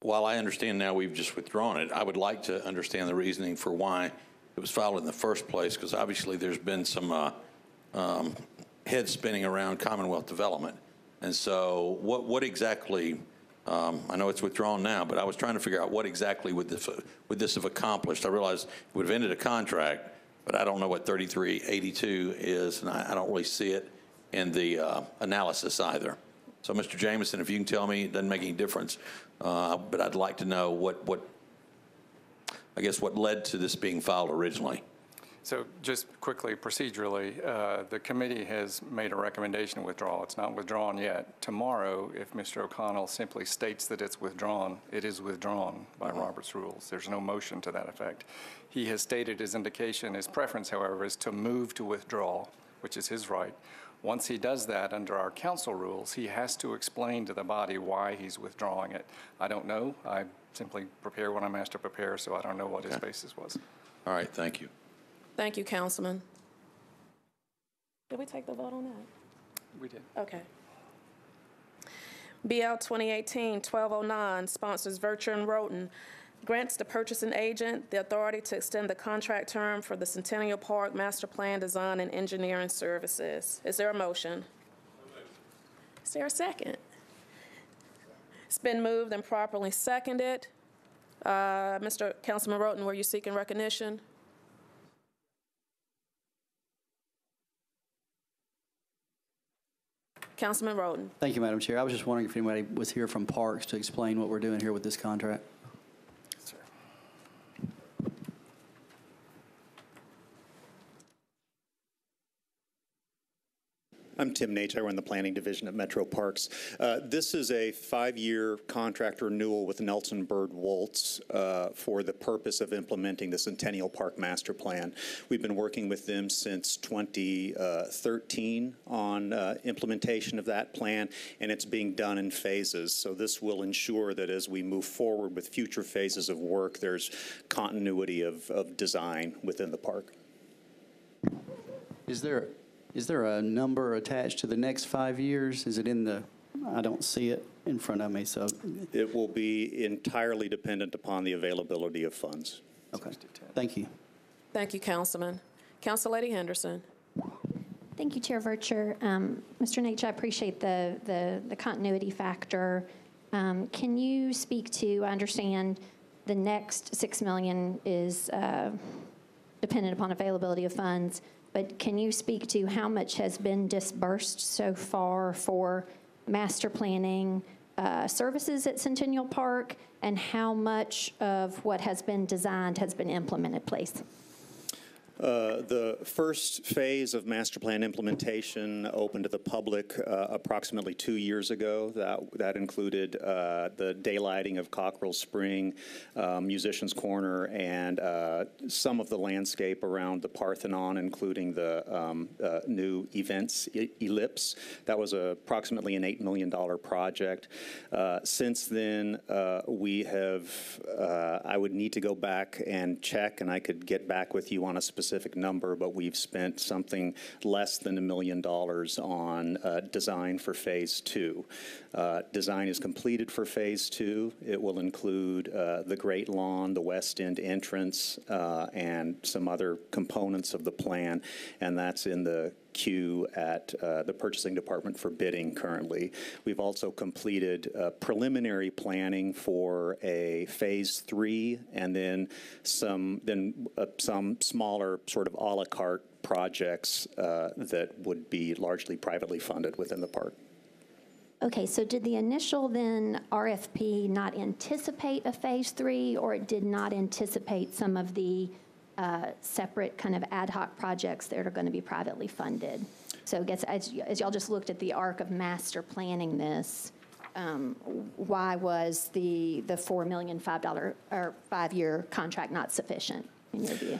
While I understand now we've just withdrawn it, I would like to understand the reasoning for why it was filed in the first place, because obviously there's been some head spinning around Commonwealth Development. And so what exactly, I know it's withdrawn now, but I was trying to figure out what exactly would this have accomplished. I realized it would have ended a contract, but I don't know what 3382 is, and I don't really see it in the analysis either. So, Mr. Jameson, if you can tell me, it doesn't make any difference, but I'd like to know what led to this being filed originally. So just quickly, procedurally, the committee has made a recommendation to withdraw. It's not withdrawn yet. Tomorrow, if Mr. O'Connell simply states that it's withdrawn, it is withdrawn by Robert's rules. There's no motion to that effect. He has stated his indication, his preference, however, is to move to withdraw, which is his right. Once he does that under our council rules, he has to explain to the body why he's withdrawing it. I don't know. I simply prepare when I'm asked to prepare, so I don't know what his basis was. All right, thank you. Thank you, Councilman. Did we take the vote on that? We did. Okay. BL 2018-1209, sponsors Virtue and Roten, grants the purchasing agent the authority to extend the contract term for the Centennial Park Master Plan Design and Engineering Services. Is there a motion? Is there a second? It's been moved and properly seconded. Mr. Councilman Roten, were you seeking recognition? Councilman Roten. Thank you, Madam Chair. I was just wondering if anybody was here from Parks to explain what we're doing here with this contract. I'm Tim Nate. I run the planning division at Metro Parks. This is a 5-year contract renewal with Nelson Bird Waltz for the purpose of implementing the Centennial Park Master Plan. We've been working with them since 2013 on implementation of that plan, and it's being done in phases. So this will ensure that as we move forward with future phases of work, there's continuity of design within the park. Is there a number attached to the next 5 years? Is it in the, I don't see it in front of me, so. It will be entirely dependent upon the availability of funds. Okay, thank you. Thank you, Councilman. Council Lady Henderson. Thank you, Chair Vercher. Mr. Nate, I appreciate the continuity factor. Can you speak to, I understand the next $6 million is dependent upon availability of funds, but can you speak to how much has been disbursed so far for master planning services at Centennial Park, and how much of what has been designed has been implemented, please? The first phase of master plan implementation opened to the public approximately 2 years ago. That included the daylighting of Cockrell Spring, Musicians Corner, and some of the landscape around the Parthenon, including the new events ellipse. That was approximately an $8 million project. Since then, we have, I would need to go back and check, and I could get back with you on a specific number, but we've spent something less than $1 million on design for phase 2. Design is completed for phase 2. It will include the Great Lawn, the West End entrance, and some other components of the plan, and that's in the queue at the purchasing department for bidding currently. We've also completed preliminary planning for a phase 3, and then some smaller sort of a la carte projects that would be largely privately funded within the park. Okay, so did the initial then RFP not anticipate a phase 3, or it did not anticipate some of the separate kind of ad hoc projects that are going to be privately funded? So I guess as y'all just looked at the arc of master planning this, why was the $4 million five-year contract not sufficient in your view?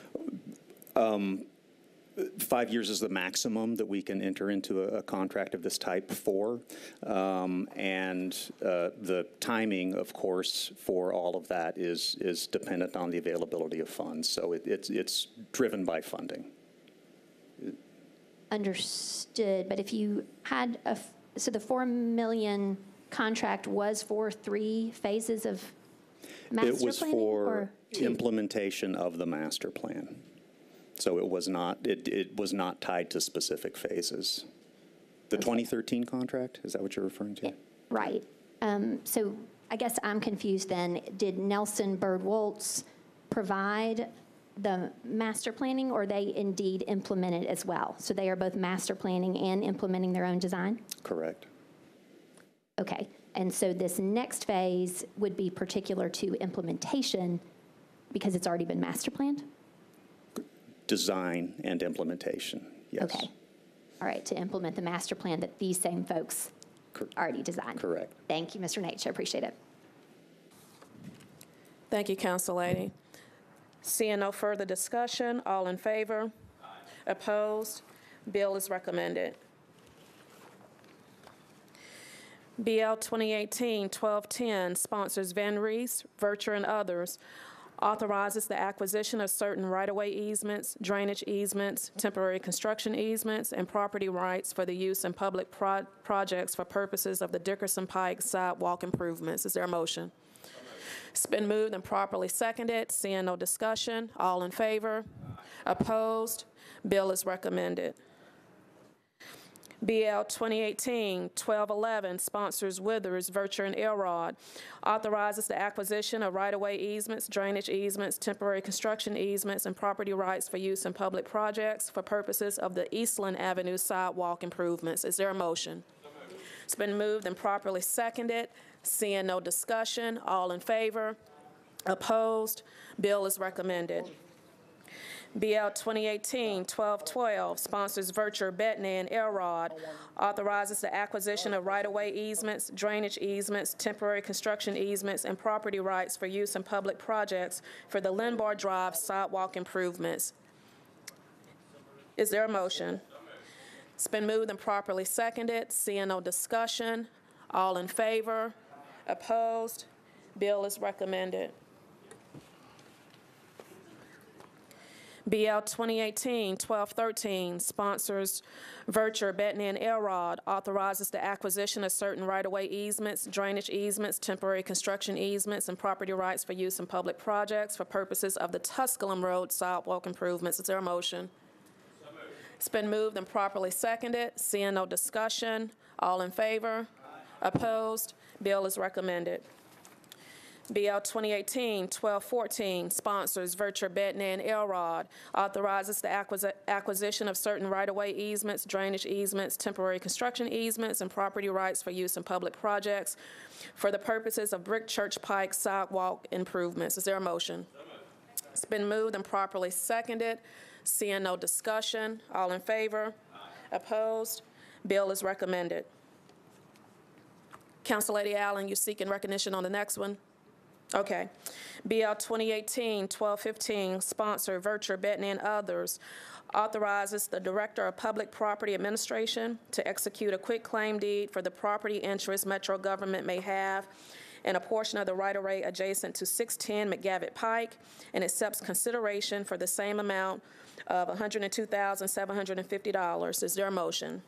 5 years is the maximum that we can enter into a contract of this type for. And the timing, of course, for all of that is dependent on the availability of funds. So it's driven by funding. Understood. But if you had so the $4 million contract was for 3 phases of master planning? It was for implementation of the master plan. So it was not, it was not tied to specific phases. The 2013 contract, is that what you're referring to? Right. So I guess I'm confused then. Did Nelson Bird Waltz provide the master planning, or they indeed implement it as well? So they are both master planning and implementing their own design? Correct. Okay. And so this next phase would be particular to implementation because it's already been master planned? Design and implementation, yes. Okay. All right, to implement the master plan that these same folks already designed. Correct. Thank you, Mr. Nate. I appreciate it. Thank you, Council Lady. Seeing no further discussion, all in favor? Aye. Opposed? Bill is recommended. BL 2018-1210 sponsors Van Rees, Vercher, and others. Authorizes the acquisition of certain right-of-way easements, drainage easements, temporary construction easements, and property rights for the use in public projects for purposes of the Dickerson Pike sidewalk improvements. Is there a motion? It's been moved and properly seconded. Seeing no discussion, all in favor? Opposed? Bill is recommended. BL 2018-1211 sponsors Withers, Vercher, and Elrod. Authorizes the acquisition of right-of-way easements, drainage easements, temporary construction easements, and property rights for use in public projects for purposes of the Eastland Avenue sidewalk improvements. Is there a motion? It's been moved and properly seconded. Seeing no discussion, all in favor? Opposed? Bill is recommended. BL 2018-1212, sponsors Vircher, Bettany, and Elrod, authorizes the acquisition of right-of-way easements, drainage easements, temporary construction easements, and property rights for use in public projects for the Linbar Drive sidewalk improvements. Is there a motion? It's been moved and properly seconded. Seeing no discussion, all in favor? Opposed? Bill is recommended. BL 2018-1213, sponsors Vircher, Bettany, and Elrod, authorizes the acquisition of certain right-of-way easements, drainage easements, temporary construction easements, and property rights for use in public projects for purposes of the Tusculum Road sidewalk improvements. Is there a motion? It's been moved and properly seconded. Seeing no discussion, all in favor? Opposed? Bill is recommended. BL 2018-1214, sponsors Vircher, Bettany, and Elrod, authorizes the acquisition of certain right-of-way easements, drainage easements, temporary construction easements, and property rights for use in public projects for the purposes of Brick Church Pike sidewalk improvements. Is there a motion? It's been moved and properly seconded. Seeing no discussion, all in favor? Opposed? Bill is recommended. Council Lady Allen, you seeking recognition on the next one? Okay. BL 2018-1215, sponsor Vircher, Bettany, and others, authorizes the Director of Public Property Administration to execute a quitclaim deed for the property interest Metro government may have in a portion of the right-of-way adjacent to 610 McGavitt Pike, and accepts consideration for the same amount of $102,750. Is there a motion?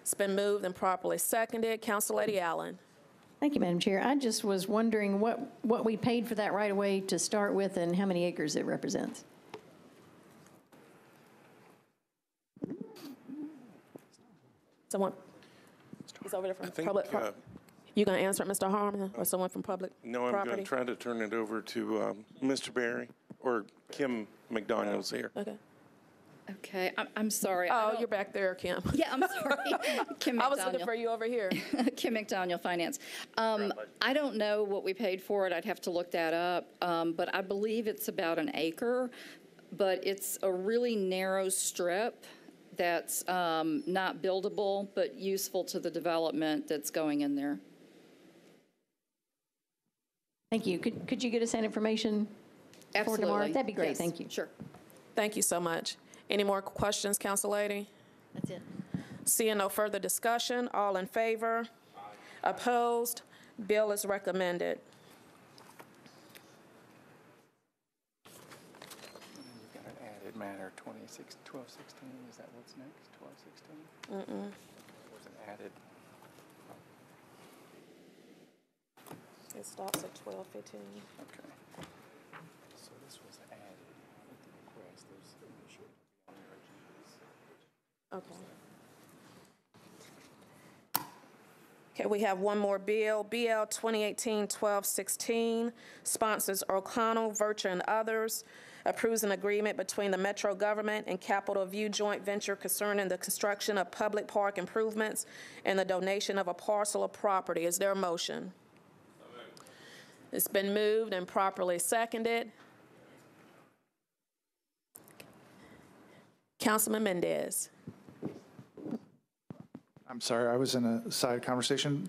It's been moved and properly seconded. Council Lady Allen. Thank you, Madam Chair. I just was wondering what we paid for that right-of-way to start with and how many acres it represents. Someone? He's over there from public property. You going to answer it, Mr. Harmon, or someone from public No, I'm property? going to try to turn it over to Mr. Barry, or Kim McDonald's here. Okay. Okay, I'm sorry. Oh, you're back there, Kim. Yeah, I'm sorry. Kim McDaniel. I was looking for you over here. Kim McDaniel, Finance. I don't know what we paid for it. I'd have to look that up. But I believe it's about an acre, but it's a really narrow strip that's not buildable, but useful to the development that's going in there. Thank you. Could you get us that information for tomorrow? That'd be great. Yes. Thank you. Sure. Thank you so much. Any more questions, Council Lady? That's it. Seeing no further discussion, all in favor? Opposed? Bill is recommended. You've got an added matter, 1216. Is that what's next, 1216? Mm-mm. Was it added? It stops at 12:15. Okay. So this was added with the request. There's an issue on your agendas. Okay. Okay, we have one more bill. BL 2018-1216, sponsors O'Connell, Vircher, and others, approves an agreement between the Metro government and Capitol View joint venture concerning the construction of public park improvements and the donation of a parcel of property. Is there a motion? It's been moved and properly seconded. Councilman Mendez. I'm sorry, I was in a side conversation.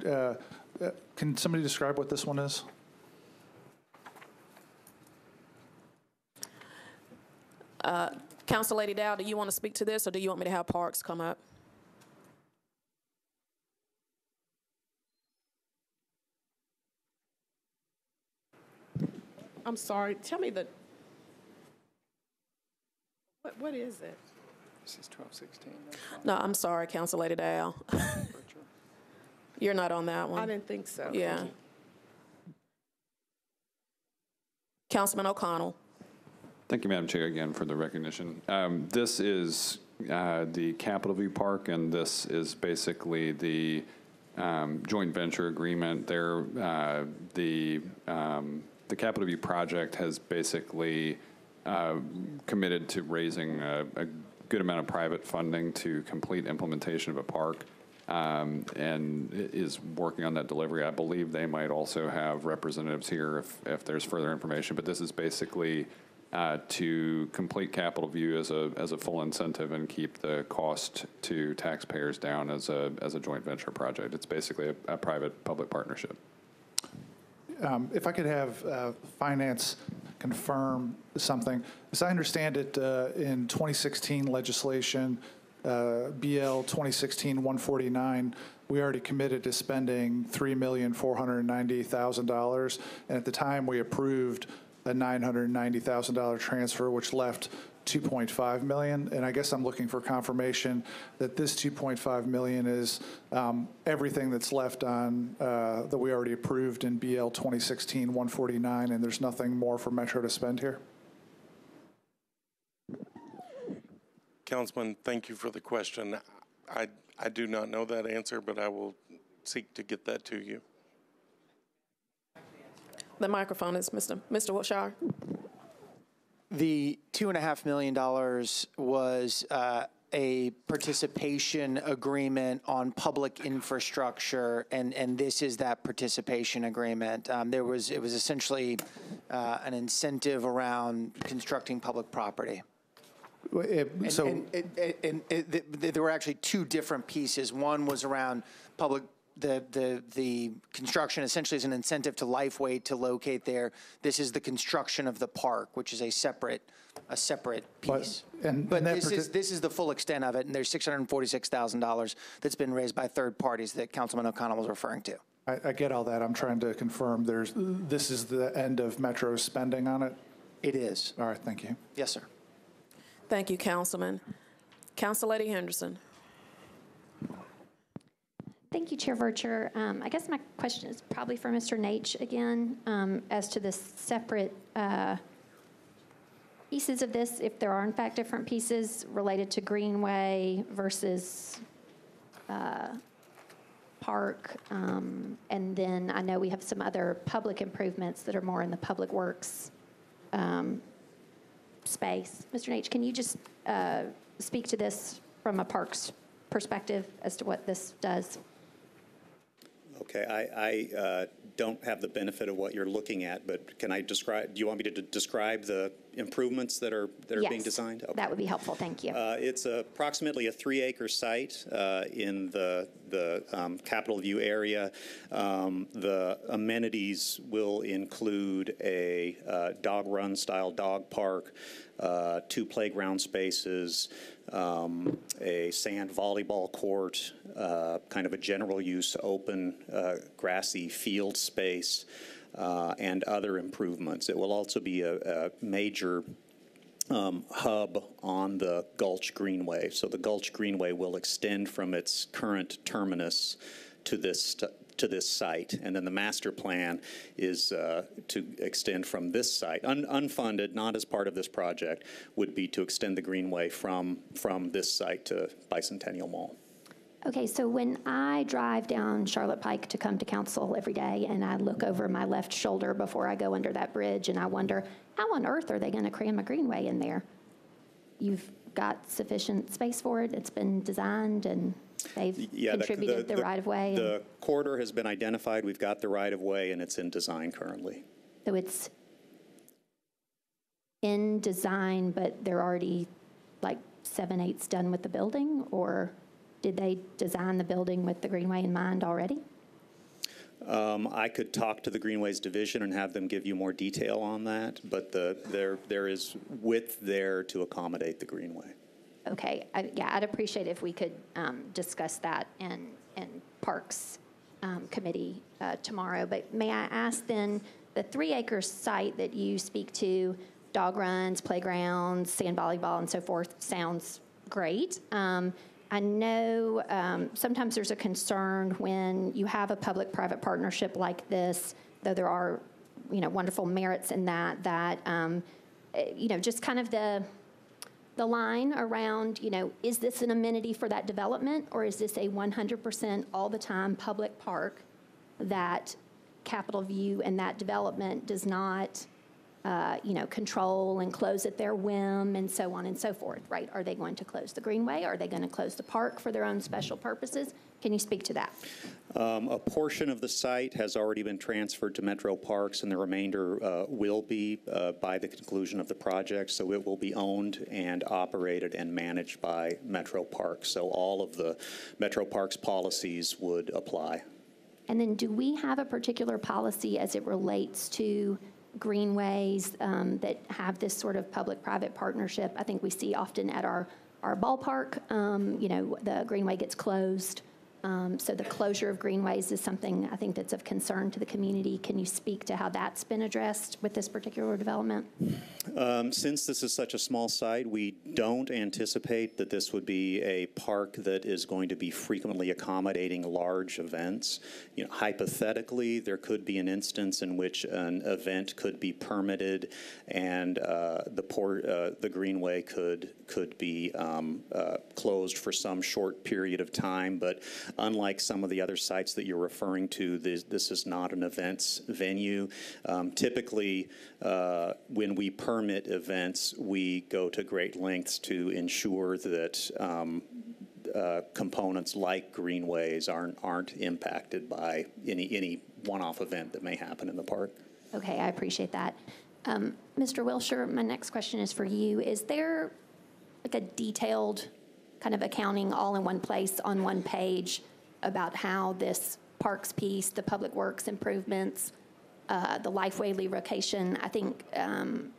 Can somebody describe what this one is? Council Lady Dow, do you want to speak to this, or do you want me to have Parks come up? I'm sorry, tell me what is it? This is 1216. No, I'm sorry, Council Lady Dow. You're not on that one. I didn't think so. Yeah. Councilman O'Connell. Thank you, Madam Chair, again for the recognition. This is the Capitol View Park, and this is basically the joint venture agreement. There, the Capitol View project has basically committed to raising a good amount of private funding to complete implementation of a park, and is working on that delivery. I believe they might also have representatives here if there's further information, but this is basically to complete Capital View as a full incentive and keep the cost to taxpayers down as a joint venture project. It's basically a private-public partnership. If I could have finance confirm something. As I understand it, in 2016 legislation, BL 2016-149, we already committed to spending $3,490,000, and at the time we approved a $990,000 transfer, which left $2.5 million. And I guess I'm looking for confirmation that this $2.5 million is everything that's left on that we already approved in BL 2016-149, and there's nothing more for Metro to spend here. Councilman, thank you for the question. I do not know that answer, but I will seek to get that to you. The microphone is Mr. Wilshire. The $2.5 million was a participation agreement on public infrastructure, and this is that participation agreement. It was essentially an incentive around constructing public property. There were actually two different pieces. One was around public. The construction essentially is an incentive to Lifeway to locate there. This is the construction of the park, which is a separate piece. But this is the full extent of it, and there's $646,000 that's been raised by third parties that Councilman O'Connell was referring to. I get all that. I'm trying to confirm this is the end of Metro's spending on it? It is. All right, thank you. Yes, sir. Thank you, Councilman. Councilor Henderson. Thank you, Chair Vercher. I guess my question is probably for Mr. Naich again, as to the separate pieces of this, if there are in fact different pieces related to Greenway versus Park. And then I know we have some other public improvements that are more in the public works space. Mr. Naich, can you just speak to this from a parks perspective as to what this does? Okay, I don't have the benefit of what you're looking at, but can I describe? Do you want me to describe the improvements that are being designed? Okay. That would be helpful. Thank you. It's approximately a 3-acre site in the Capital View area. The amenities will include a dog run style dog park, 2 playground spaces, a sand volleyball court, kind of a general use open grassy field space, and other improvements. It will also be a major hub on the Gulch Greenway. So the Gulch Greenway will extend from its current terminus to this site, and then the master plan is to extend from this site. Unfunded, not as part of this project, would be to extend the Greenway from this site to Bicentennial Mall. Okay, so when I drive down Charlotte Pike to come to council every day and I look over my left shoulder before I go under that bridge and I wonder, how on earth are they going to cram a Greenway in there? You've got sufficient space for it. It's been designed and they've contributed the right-of-way. The corridor has been identified. We've got the right-of-way, and it's in design currently. So it's in design, but they're already like 7/8 done with the building? Or did they design the building with the Greenway in mind already? I could talk to the Greenways division and have them give you more detail on that, but there is width there to accommodate the Greenway. Okay, I'd appreciate if we could discuss that in Parks Committee tomorrow. But may I ask then, the 3-acre site that you speak to, dog runs, playgrounds, sand volleyball, and so forth, sounds great. I know sometimes there's a concern when you have a public-private partnership like this, though there are, wonderful merits in that, just kind of the line around, is this an amenity for that development, or is this a 100% all the time public park that Capital View and that development does not control and close at their whim and so on and so forth, right? Are they going to close the Greenway? Are they going to close the park for their own special purposes? Can you speak to that? A portion of the site has already been transferred to Metro Parks, and the remainder will be by the conclusion of the project. So it will be owned and operated and managed by Metro Parks. So all of the Metro Parks policies would apply. And then do we have a particular policy as it relates to greenways that have this sort of public-private partnership? I think we see often at our ballpark, the greenway gets closed. So the closure of greenways is something I think that's of concern to the community. Can you speak to how that's been addressed with this particular development? Since this is such a small site, we don't anticipate that this would be a park that is going to be frequently accommodating large events. Hypothetically, there could be an instance in which an event could be permitted and the greenway could be closed for some short period of time, but unlike some of the other sites that you're referring to, this is not an events venue. Typically, when we permit events, we go to great lengths to ensure that components like greenways aren't impacted by any one-off event that may happen in the park. Okay, I appreciate that. Mr. Wilshire, my next question is for you. Is there like a detailed kind of accounting all in one place on one page about how this parks piece, the public works improvements, the Lifeway relocation? I think,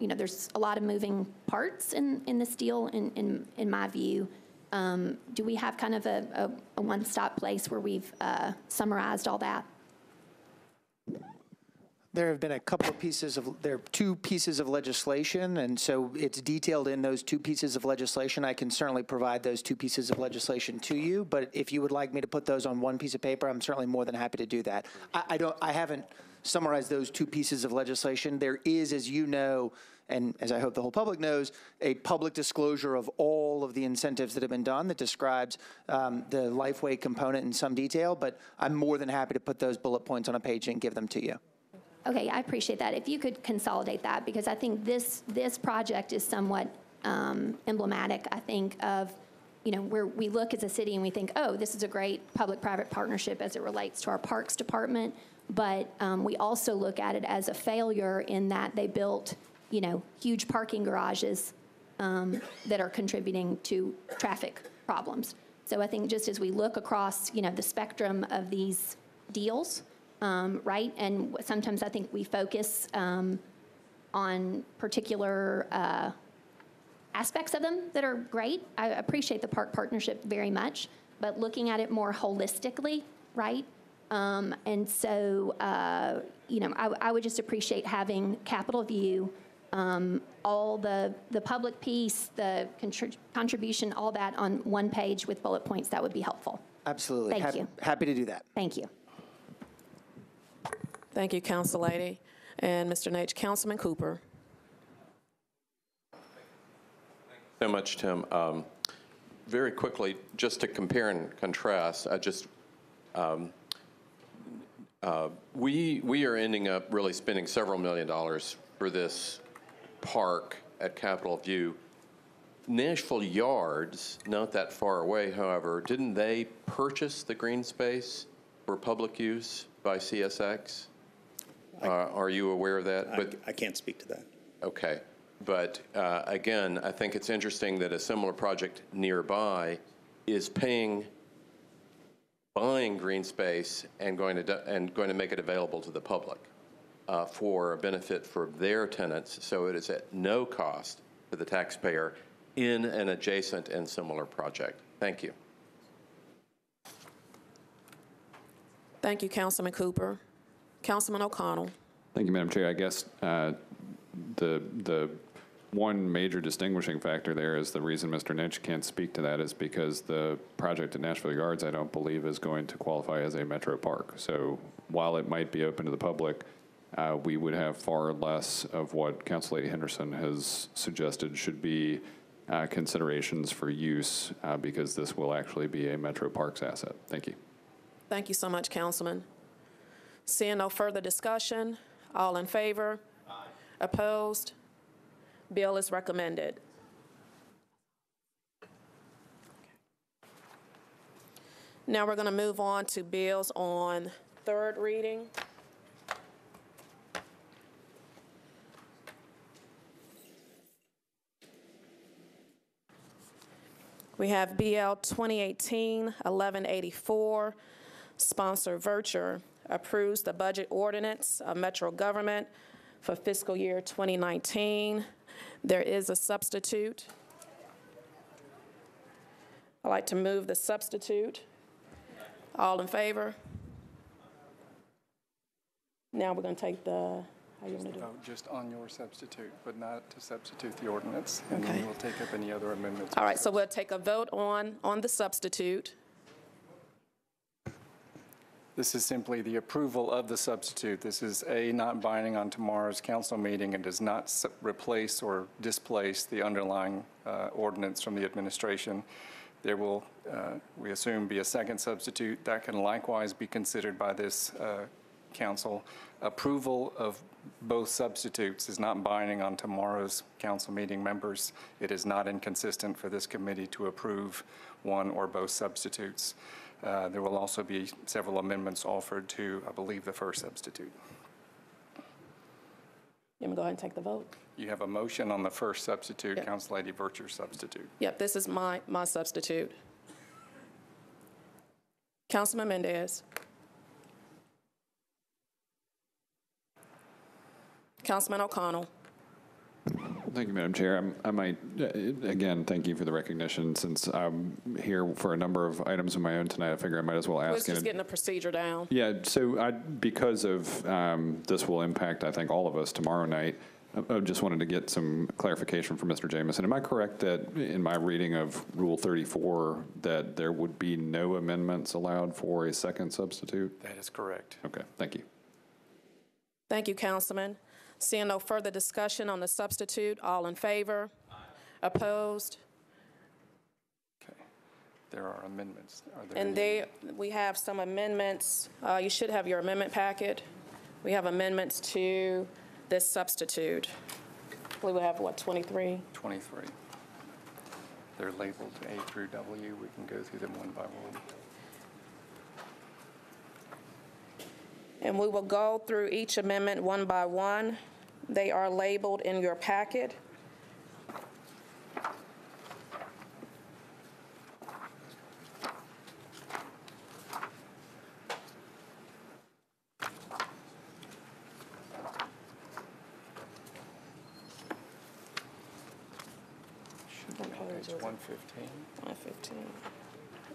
there's a lot of moving parts in this deal in my view. Do we have kind of a one-stop place where we've summarized all that? There have been there are two pieces of legislation, and so it's detailed in those two pieces of legislation. I can certainly provide those two pieces of legislation to you, but if you would like me to put those on one piece of paper, I'm certainly more than happy to do that. I haven't summarized those two pieces of legislation. There is, as you know, and as I hope the whole public knows, a public disclosure of all of the incentives that have been done that describes the Lifeway component in some detail, but I'm more than happy to put those bullet points on a page and give them to you. Okay, I appreciate that. If you could consolidate that, because I think this project is somewhat emblematic, I think, of, where we look as a city and we think, oh, this is a great public-private partnership as it relates to our parks department, but we also look at it as a failure in that they built, huge parking garages that are contributing to traffic problems. So I think just as we look across, the spectrum of these deals, right? And sometimes I think we focus on particular aspects of them that are great. I appreciate the park partnership very much, but looking at it more holistically, right? And so, I would just appreciate having Capitol View, all the public piece, the contribution, all that on one page with bullet points. That would be helpful. Absolutely. Thank you. Happy to do that. Thank you. Thank you, Council Lady. And Mr. Nate, Councilman Cooper. So much, Tim. Very quickly, just to compare and contrast, we are ending up really spending several $1 million for this park at Capitol View. Nashville Yards, not that far away, however, didn't they purchase the green space for public use by CSX? Are you aware of that? I can't speak to that. Okay. But again, I think it's interesting that a similar project nearby is buying green space and going to make it available to the public for a benefit for their tenants. So it is at no cost to the taxpayer in an adjacent and similar project. Thank you. Thank you, Councilman Cooper. Councilman O'Connell. Thank you, Madam Chair. I guess the one major distinguishing factor there is the reason Mr. Nitsch can't speak to that is because the project at Nashville Yards, I don't believe, is going to qualify as a metro park. So while it might be open to the public, we would have far less of what Council Lady Henderson has suggested should be considerations for use because this will actually be a Metro Parks asset. Thank you. Thank you so much, Councilman. Seeing no further discussion, all in favor? Aye. Opposed? Bill is recommended. Now we're going to move on to bills on third reading. We have BL 2018-1184, sponsor Vercher, approves the budget ordinance of Metro Government for fiscal year 2019. There is a substitute. I'd like to move the substitute. All in favor? Now we're going to take the, how you want to do it? Vote just on your substitute, but not to substitute the ordinance. And then we'll take up any other amendments. All right, so we'll take a vote on the substitute. This is simply the approval of the substitute. This is not binding on tomorrow's council meeting and does not replace or displace the underlying ordinance from the administration. There will, we assume, be a second substitute. That can likewise be considered by this council. Approval of both substitutes is not binding on tomorrow's council meeting members. It is not inconsistent for this committee to approve one or both substitutes. There will also be several amendments offered to, I believe, the first substitute. You want me to go ahead and take the vote? You have a motion on the first substitute, yep. Council Lady Vercher's substitute. Yep, this is my substitute. Councilman Mendez. Councilman O'Connell. Thank you, Madam Chair. I might, again, thank you for the recognition. Since I'm here for a number of items of my own tonight, I figure I might as well ask. We're just getting the procedure down. Yeah, so because of this will impact, I think, all of us tomorrow night, I just wanted to get some clarification from Mr. Jamison. Am I correct that in my reading of Rule 34 that there would be no amendments allowed for a second substitute? That is correct. Okay, thank you. Thank you, Councilman. Seeing no further discussion on the substitute, all in favor? Aye. Opposed? Okay. There are amendments. Are there And we have some amendments. You should have your amendment packet. We have amendments to this substitute. I believe we have, what, 23? 23. They're labeled A through W. We can go through them one by one. And we will go through each amendment one by one. They are labeled in your packet. Should be on page 115. 115.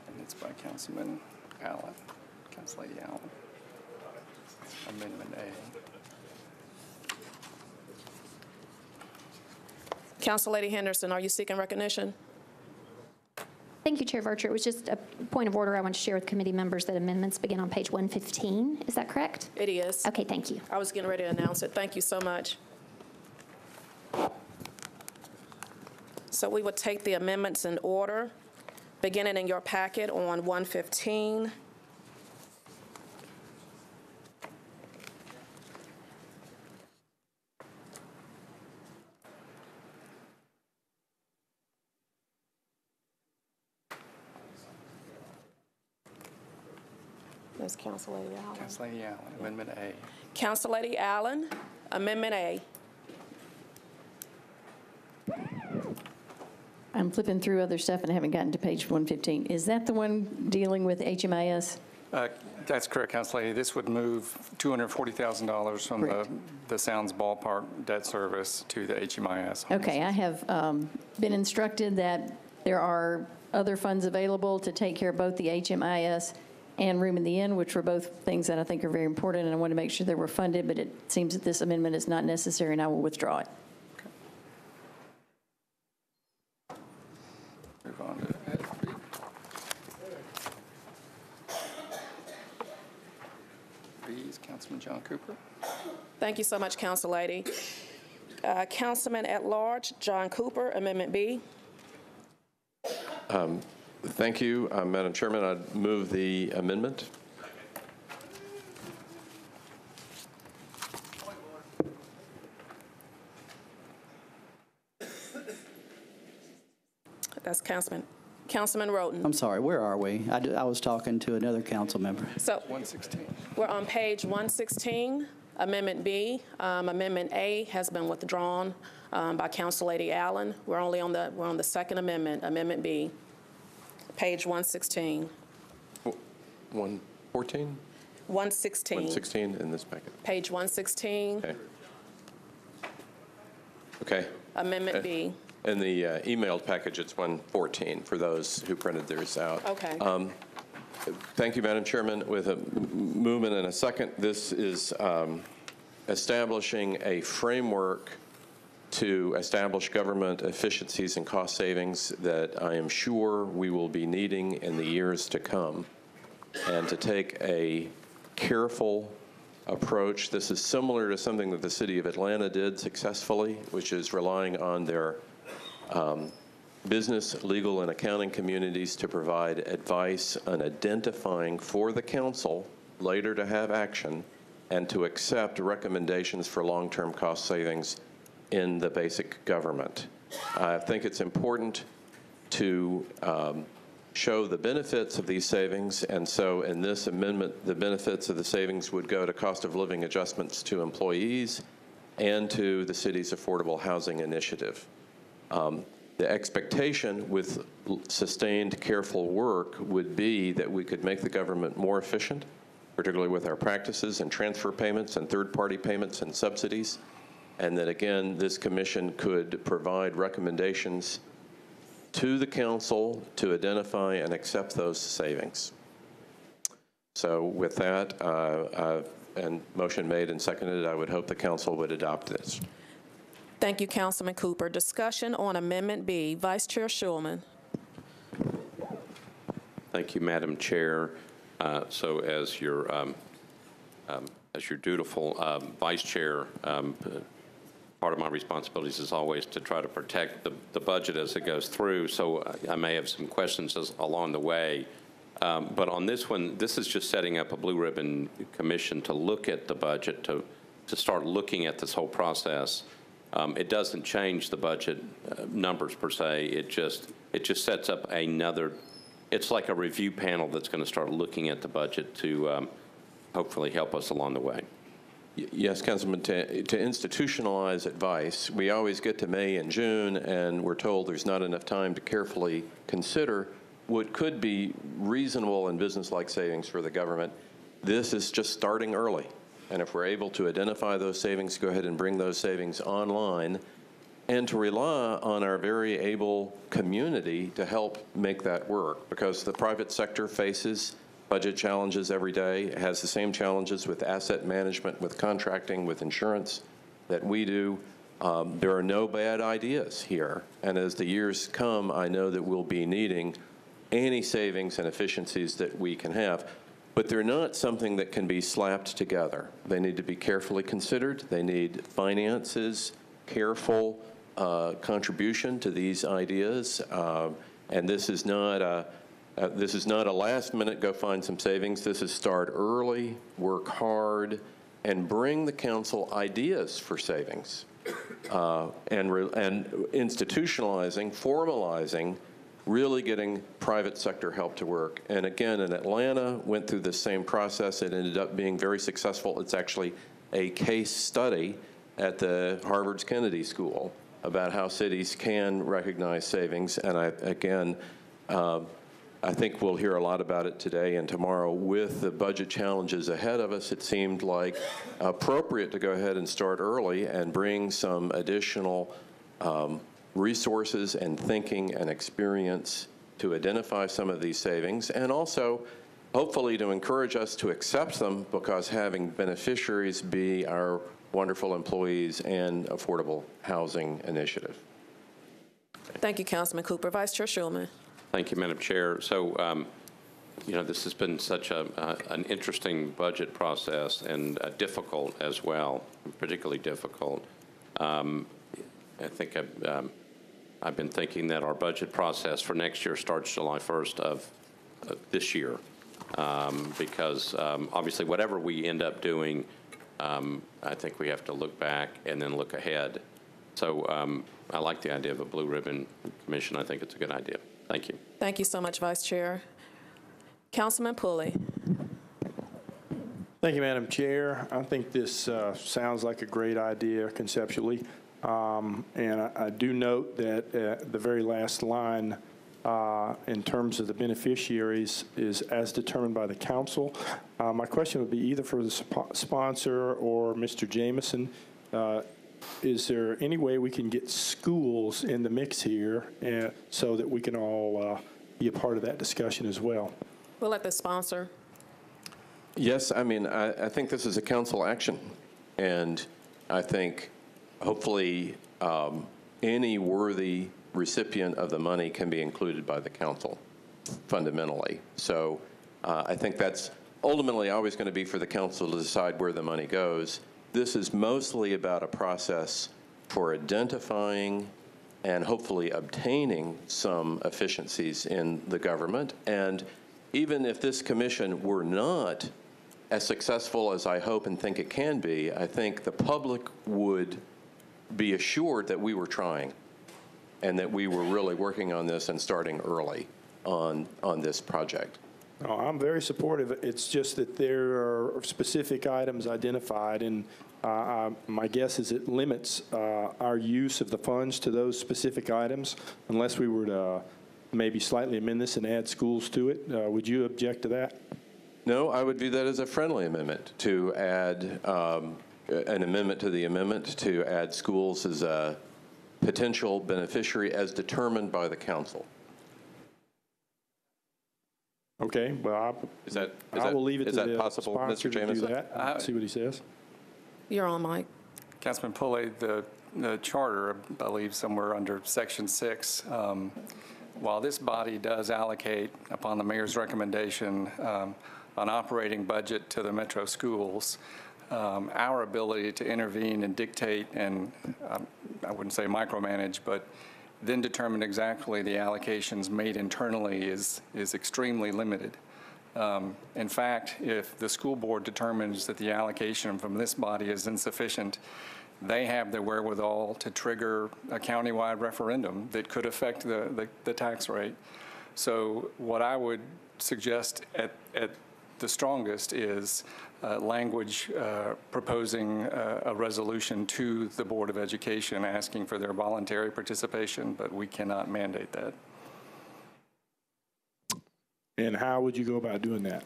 And it's by Councilman Allen, Council Lady Allen. Amendment A. Council Lady Henderson, are you seeking recognition? Thank you, Chair Vercher. It was just a point of order I want to share with committee members that amendments begin on page 115. Is that correct? It is. Okay, thank you. I was getting ready to announce it. Thank you so much. So we will take the amendments in order, beginning in your packet on 115. Ms. Council Lady Allen. Council Lady Allen, Amendment A. Council Lady Allen, Amendment A. I'm flipping through other stuff and haven't gotten to page 115. Is that the one dealing with HMIS? That's correct, Council Lady. This would move $240,000 from the Sounds Ballpark debt service to the HMIS. Okay, I have been instructed that there are other funds available to take care of both the HMIS and Room in the Inn, which were both things that I think are very important, and I want to make sure they were funded, but it seems that this amendment is not necessary, and I will withdraw it. Move on to B's, Councilman John Cooper. Thank you so much, Council Lady. Councilman at Large, John Cooper, Amendment B. Thank you, Madam Chairman. I'd move the amendment. That's Councilman Roten. I'm sorry, where are we? I was talking to another council member. So 116. we're on page 116, Amendment B. Amendment A has been withdrawn by Council Lady Allen. We're on the second amendment, Amendment B, page 116. 114? 116. 116 in this packet. Page 116, Okay. Okay. Amendment B. In the emailed package, it's 114 for those who printed theirs out. Okay. Thank you, Madam Chairman. With a movement and a second, this is establishing a framework to establish government efficiencies and cost savings that I am sure we will be needing in the years to come, and to take a careful approach. This is similar to something that the City of Atlanta did successfully, which is relying on their business, legal, and accounting communities to provide advice on identifying for the council later to have action and to accept recommendations for long-term cost savings in the basic government. I think it's important to show the benefits of these savings, and so in this amendment, the benefits of the savings would go to cost of living adjustments to employees and to the city's affordable housing initiative. The expectation with sustained, careful work would be that we could make the government more efficient, particularly with our practices and transfer payments and third-party payments and subsidies, and that, again, this commission could provide recommendations to the council to identify and accept those savings. So with that, and motion made and seconded, I would hope the council would adopt this. Thank you, Councilman Cooper. Discussion on Amendment B. Vice Chair Schulman. Thank you, Madam Chair. So as your dutiful Vice Chair, part of my responsibilities is always to try to protect the budget as it goes through, so I may have some questions along the way. But on this one, this is just setting up a blue ribbon commission to look at the budget, to start looking at this whole process. It doesn't change the budget numbers per se. It just sets up another, it's like a review panel that's going to start looking at the budget to hopefully help us along the way. Yes, Councilman, to institutionalize advice, we always get to May and June, and we're told there's not enough time to carefully consider what could be reasonable and business-like savings for the government. This is just starting early. And if we're able to identify those savings, go ahead and bring those savings online, and to rely on our very able community to help make that work, because the private sector faces budget challenges every day. It has the same challenges with asset management, with contracting, with insurance that we do. There are no bad ideas here. And as the years come, I know that we'll be needing any savings and efficiencies that we can have. But they're not something that can be slapped together. They need to be carefully considered. They need finances, careful contribution to these ideas. And this is not a last minute go find some savings. This is start early, work hard, and bring the council ideas for savings. And institutionalizing, formalizing, really getting private sector help to work. And again, in Atlanta, went through the same process. It ended up being very successful. It's actually a case study at the Harvard's Kennedy School about how cities can recognize savings. And I think we'll hear a lot about it today and tomorrow. With the budget challenges ahead of us, it seemed like appropriate to go ahead and start early and bring some additional resources and thinking and experience to identify some of these savings, and also hopefully to encourage us to accept them, because having beneficiaries be our wonderful employees and affordable housing initiative. Thank you, Councilman Cooper. Vice Chair Schulman. Thank you, Madam Chair. So, this has been such an interesting budget process, and difficult as well, particularly difficult. I think I've been thinking that our budget process for next year starts July 1st of this year, because obviously whatever we end up doing, I think we have to look back and then look ahead. So I like the idea of a blue ribbon commission. I think it's a good idea. Thank you. Thank you so much, Vice Chair. Councilman Pulley. Thank you, Madam Chair. I think this sounds like a great idea conceptually. And I do note that the very last line in terms of the beneficiaries is as determined by the council. My question would be either for the sponsor or Mr. Jameson. Is there any way we can get schools in the mix here so that we can all be a part of that discussion as well? We'll let the sponsor. Yes, I mean, I think this is a council action, and I think hopefully any worthy recipient of the money can be included by the council, fundamentally. So I think that's ultimately always going to be for the council to decide where the money goes. This is mostly about a process for identifying and hopefully obtaining some efficiencies in the government. And even if this commission were not as successful as I hope and think it can be, I think the public would be assured that we were trying and that we were really working on this and starting early on this project. Oh, I'm very supportive. It's just that there are specific items identified, and my guess is it limits our use of the funds to those specific items unless we were to maybe slightly amend this and add schools to it. Would you object to that? No, I would view that as a friendly amendment to add an amendment to the amendment to add schools as a potential beneficiary as determined by the council. Okay, well, I will leave it to the possible, sponsor Mr. to do Jameson? that. See what he says. You're on, Mike. Councilman Pulley, the charter, I believe somewhere under Section 6, while this body does allocate, upon the mayor's recommendation, an operating budget to the metro schools, our ability to intervene and dictate and, I wouldn't say micromanage, but then determine exactly the allocations made internally is extremely limited. In fact, if the school board determines that the allocation from this body is insufficient, they have the wherewithal to trigger a countywide referendum that could affect the tax rate. So what I would suggest at the strongest is language proposing a resolution to the Board of Education asking for their voluntary participation, but we cannot mandate that. And how would you go about doing that?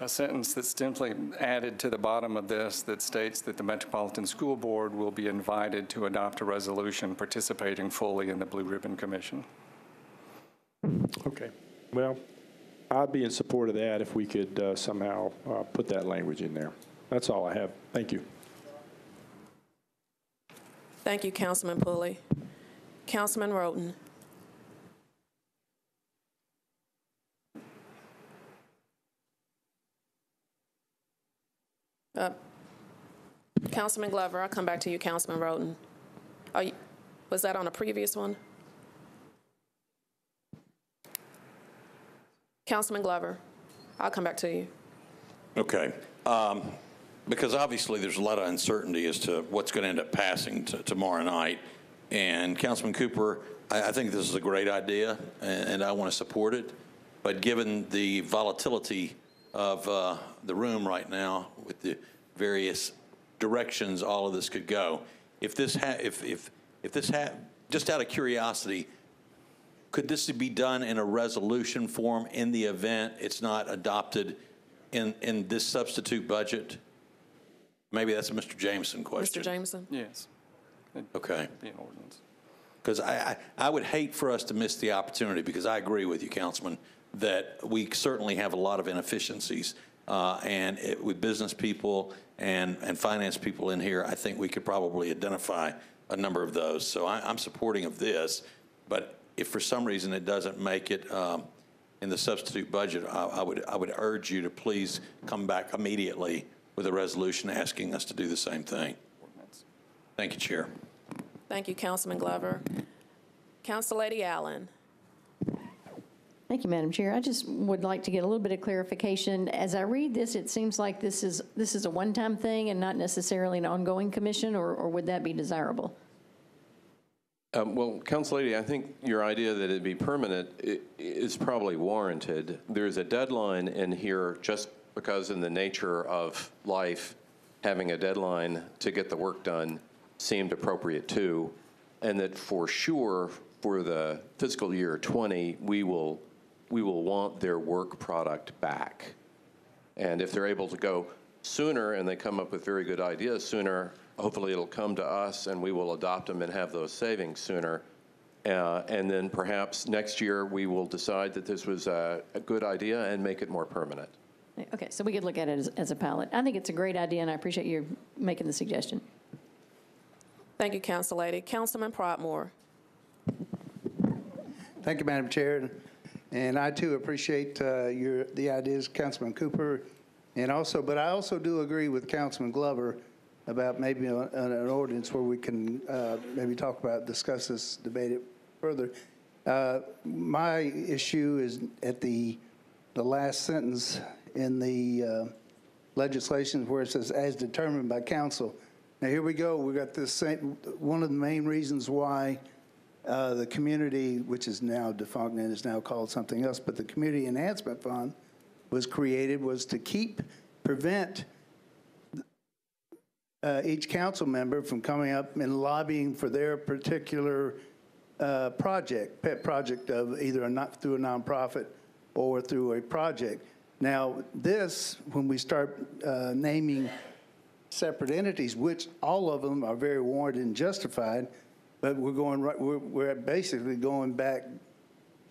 A sentence that's simply added to the bottom of this that states that the Metropolitan School Board will be invited to adopt a resolution participating fully in the Blue Ribbon Commission. Okay. Well, I'd be in support of that if we could somehow put that language in there. That's all I have. Thank you. Thank you, Councilman Pulley. Councilman Roten. Councilman Glover, I'll come back to you, Councilman Roten. Was that on a previous one? Councilman Glover, I'll come back to you. Okay. Because obviously there's a lot of uncertainty as to what's going to end up passing tomorrow night. And Councilman Cooper, I think this is a great idea, and I want to support it. But given the volatility of the room right now with the various directions all of this could go, if this just out of curiosity, could this be done in a resolution form in the event it's not adopted in this substitute budget? Maybe that's a Mr. Jameson question. Mr. Jameson? Yes. Okay. Be an ordinance. Because I would hate for us to miss the opportunity, because I agree with you, Councilman, that we certainly have a lot of inefficiencies. With business people and finance people in here, I think we could probably identify a number of those. So I'm supporting of this, but if for some reason it doesn't make it in the substitute budget, I would urge you to please come back immediately with a resolution asking us to do the same thing. Thank you, Chair. Thank you, Councilman Glover. Councilor Allen. Thank you, Madam Chair. I just would like to get a little bit of clarification. As I read this, it seems like this is a one-time thing and not necessarily an ongoing commission, or would that be desirable? Well, Council Lady, I think your idea that it'd be permanent is probably warranted. There's a deadline in here just because in the nature of life, having a deadline to get the work done seemed appropriate too, and that for sure for the fiscal year 20, we will want their work product back. And if they're able to go sooner and they come up with very good ideas sooner, hopefully it'll come to us and we will adopt them and have those savings sooner. And then perhaps next year we will decide that this was a good idea and make it more permanent. Okay, so we could look at it as a pilot. I think it's a great idea, and I appreciate you making the suggestion. Thank you, Council Lady. Councilman Prodmore. Thank you, Madam Chair. And I, too, appreciate the ideas, Councilman Cooper, but I also do agree with Councilman Glover about maybe an ordinance where we can maybe discuss this, debate it further. My issue is at the last sentence in the legislation where it says, as determined by council. Now, here we go. We got this one of the main reasons why the community, which is now defunct and is now called something else, but the Community Enhancement Fund was created was to prevent each council member from coming up and lobbying for their particular pet project of either through a nonprofit or through a project. Now, when we start naming separate entities, which all of them are very warranted and justified, but we're basically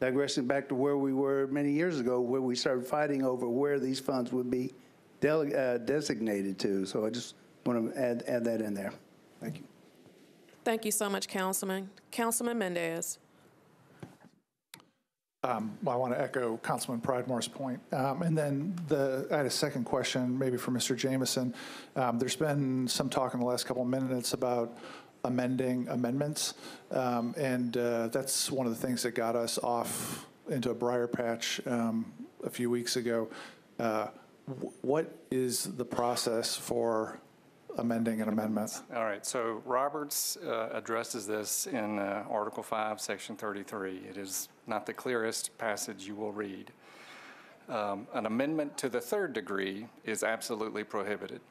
digressing back to where we were many years ago, where we started fighting over where these funds would be designated to. So I just want to add that in there. Thank you. Thank you so much, Councilman. Councilman Mendez. Well, I want to echo Councilman Prodmore's point. And then I had a second question, maybe for Mr. Jameson. There's been some talk in the last couple of minutes about amending amendments, and that's one of the things that got us off into a briar patch a few weeks ago. What is the process for amending an amendment? All right, so Roberts addresses this in Article 5, Section 33. It is not the clearest passage you will read. An amendment to the third degree is absolutely prohibited,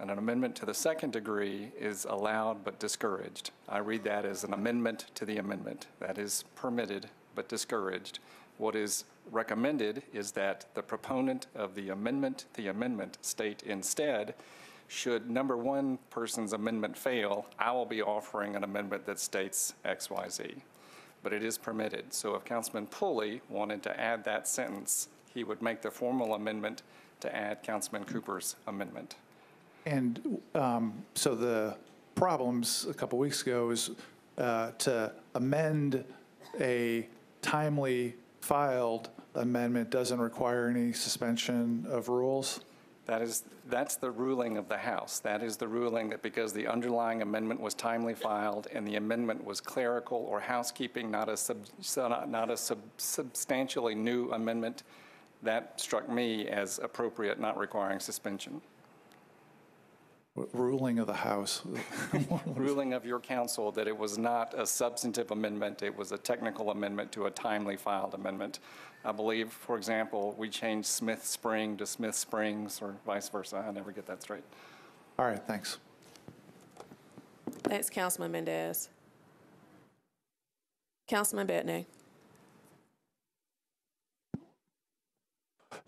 and an amendment to the second degree is allowed but discouraged. I read that as an amendment to the amendment. That is permitted but discouraged. What is recommended is that the proponent of the amendment state instead, should number one person's amendment fail, I will be offering an amendment that states X, Y, Z. But it is permitted. So if Councilman Pulley wanted to add that sentence, he would make the formal amendment to add Councilman Cooper's amendment. And so the problems a couple weeks ago is to amend a timely filed amendment doesn't require any suspension of rules? That's the ruling of the House. That is the ruling that because the underlying amendment was timely filed and the amendment was clerical or housekeeping, not a substantially new amendment, that struck me as appropriate, not requiring suspension. Ruling of the House. Ruling of your council that it was not a substantive amendment, it was a technical amendment to a timely filed amendment. I believe, for example, we changed Smith Spring to Smith Springs or vice versa. I never get that straight. All right, thanks. Thanks, Councilman Mendez. Councilman Bettany.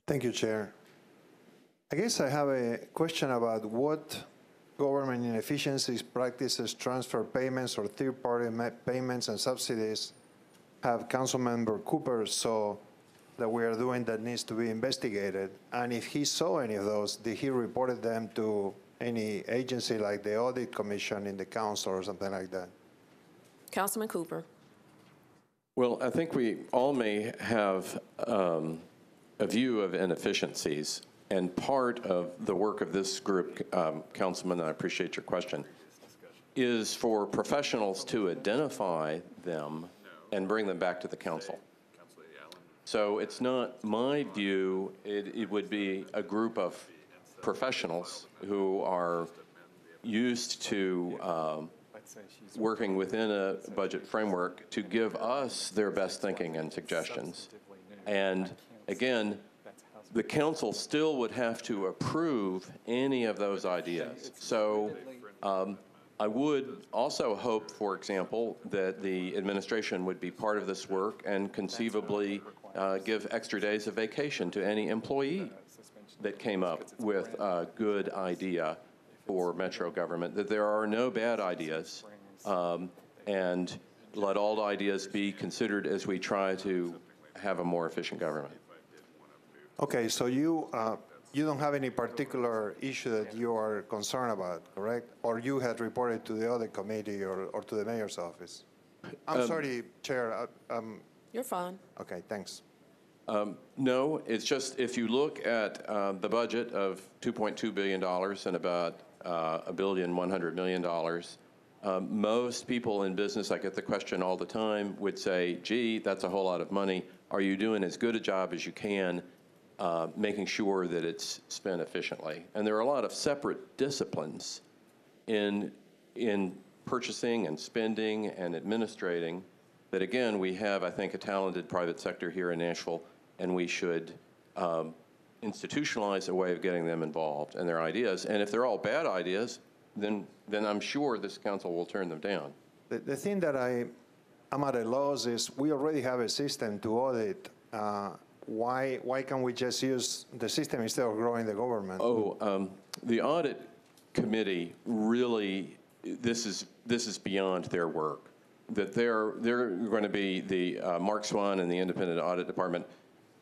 Thank you, Chair. I guess I have a question about what government inefficiencies, practices, transfer payments, or third-party payments and subsidies have Councilmember Cooper saw that we are doing that needs to be investigated? And if he saw any of those, did he report them to any agency like the Audit Commission in the council or something like that? Councilman Cooper. Well, I think we all may have a view of inefficiencies. And part of the work of this group, Councilman, and I appreciate your question, is for professionals to identify them and bring them back to the council. So it's not my view, it would be a group of professionals who are used to working within a budget framework to give us their best thinking and suggestions. And again, the council still would have to approve any of those ideas. So I would also hope, for example, that the administration would be part of this work and conceivably give extra days of vacation to any employee that came up with a good idea for Metro government, that there are no bad ideas, and let all the ideas be considered as we try to have a more efficient government. Okay, so you don't have any particular issue that you are concerned about, correct? Or you had reported to the other committee or to the mayor's office? I'm sorry, Chair. You're fine. Okay, thanks. No, it's just if you look at the budget of $2.2 billion and about $1.1 billion, most people in business, I get the question all the time, would say, gee, that's a whole lot of money. Are you doing as good a job as you can making sure that it's spent efficiently? And there are a lot of separate disciplines in purchasing and spending and administrating that, again, we have, I think, a talented private sector here in Nashville, and we should institutionalize a way of getting them involved and their ideas. And if they're all bad ideas, then I'm sure this council will turn them down. The thing that I'm at a loss is we already have a system to audit. Why can't we just use the system instead of growing the government? The audit committee really, this is beyond their work. That they're going to be the Mark Swan and the independent audit department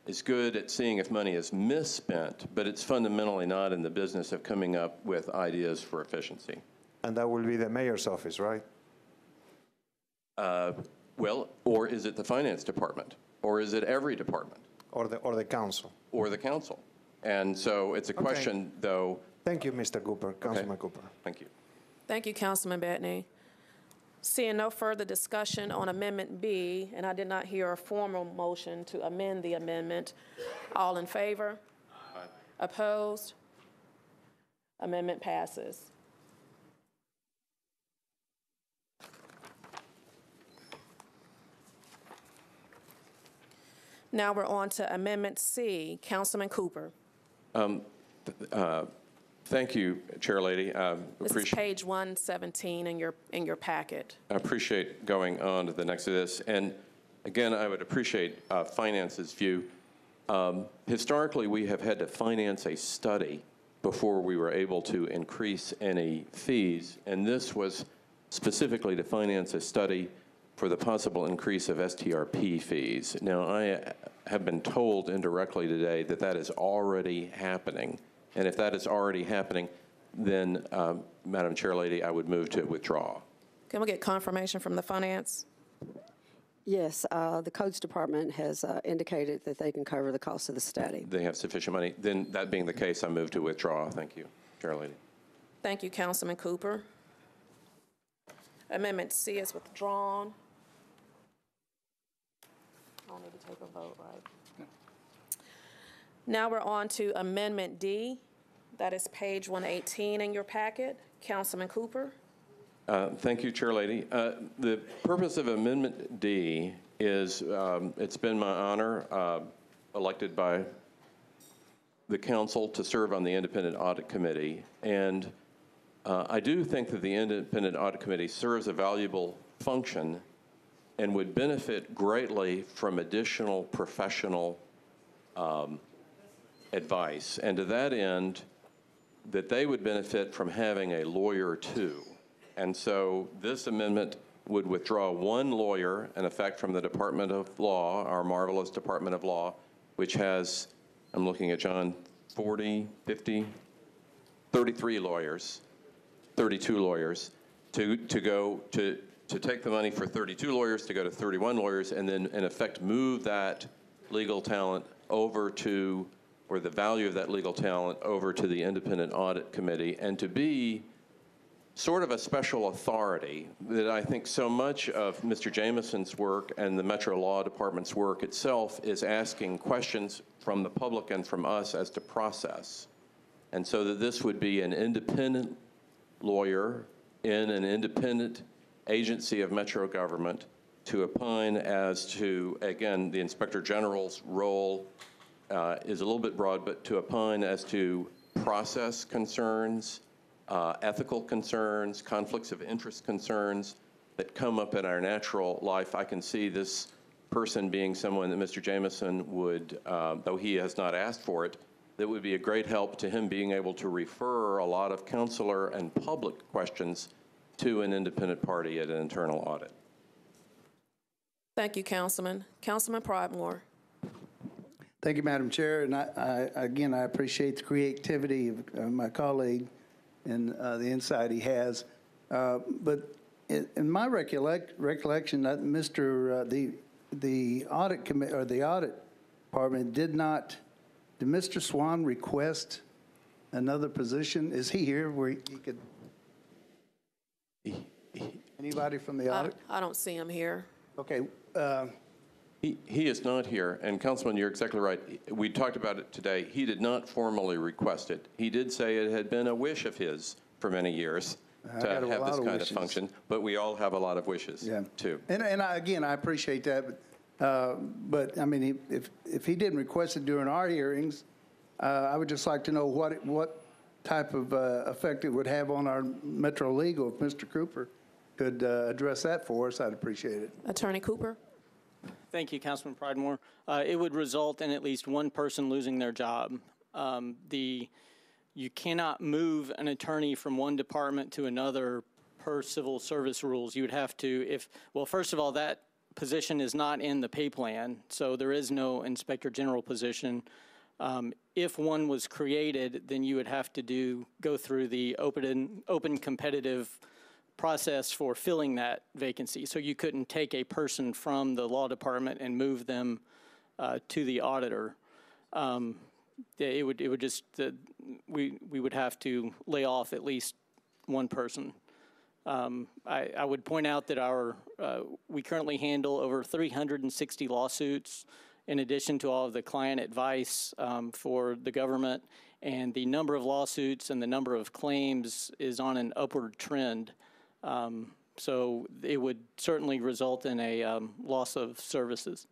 is good at seeing if money is misspent, but it's fundamentally not in the business of coming up with ideas for efficiency. And that will be the mayor's office, right? Well, or is it the finance department? Or is it every department? Or the council? Or the council. And so it's a question, though. Thank you, Mr. Cooper, Councilman Cooper. Thank you. Thank you, Councilman Bettany. Seeing no further discussion on Amendment B, and I did not hear a formal motion to amend the amendment, all in favor? Aye. Opposed? Amendment passes. Now we're on to Amendment C. Councilman Cooper. Thank you, Chair Lady. This is page 117 in your packet. I appreciate going on to the next of this. And again, I would appreciate Finance's view. Historically, we have had to finance a study before we were able to increase any fees. And this was specifically to finance a study for the possible increase of STRP fees. Now, I have been told indirectly today that that is already happening. And if that is already happening, then, Madam Chair Lady, I would move to withdraw. Can we get confirmation from the Finance? Yes, the Codes Department has indicated that they can cover the cost of the study. They have sufficient money. Then, that being the case, I move to withdraw. Thank you, Chair Lady. Thank you, Councilman Cooper. Amendment C is withdrawn. I need to take a vote, right? Now we're on to Amendment D. That is page 118 in your packet. Councilman Cooper. Thank you, Chair Lady. The purpose of Amendment D is, it's been my honor, elected by the council to serve on the Independent Audit Committee. And I do think that the Independent Audit Committee serves a valuable function and would benefit greatly from additional professional advice. And to that end, that they would benefit from having a lawyer too. And so this amendment would withdraw one lawyer, in effect, from the Department of Law, our marvelous Department of Law, which has, I'm looking at John, 40, 50, 33 lawyers, 32 lawyers, to take the money for 32 lawyers to go to 31 lawyers, and then, in effect, move that legal talent over to, or the value of that legal talent over to the Independent Audit Committee, and to be sort of a special authority that I think so much of Mr. Jameson's work and the Metro Law Department's work itself is asking questions from the public and from us as to process. And so that this would be an independent lawyer in an independent agency of metro government to opine as to, again, the Inspector General's role is a little bit broad, but to opine as to process concerns, ethical concerns, conflicts of interest concerns that come up in our natural life. I can see this person being someone that Mr. Jameson would, though he has not asked for it, that would be a great help to him being able to refer a lot of counselor and public questions to an independent party at an internal audit. Thank you, Councilman. Councilman Pridemore. Thank you, Madam Chair. And again, I appreciate the creativity of my colleague and the insight he has. But in my recollection, that the audit committee or the audit department did Mr. Swan request another position? Is he here where he could? Anybody from the audit? I don't see him here. Okay. He is not here, and Councilman, you're exactly right. We talked about it today. He did not formally request it. He did say it had been a wish of his for many years to have this kind of function, but we all have a lot of wishes, too. And again, I appreciate that, but I mean, if he didn't request it during our hearings, I would just like to know what type of effect it would have on our Metro Legal. If Mr. Cooper could address that for us, I'd appreciate it. Attorney Cooper. Thank you, Councilman Pridemore. It would result in at least one person losing their job. You cannot move an attorney from one department to another per civil service rules. You would have to, well, first of all, that position is not in the pay plan, so there is no Inspector General position. If one was created, then you would have to go through the open competitive process for filling that vacancy. So you couldn't take a person from the law department and move them to the auditor. It would just, we would have to lay off at least one person. I would point out that we currently handle over 360 lawsuits in addition to all of the client advice for the government, and the number of lawsuits and the number of claims is on an upward trend. So it would certainly result in a loss of services.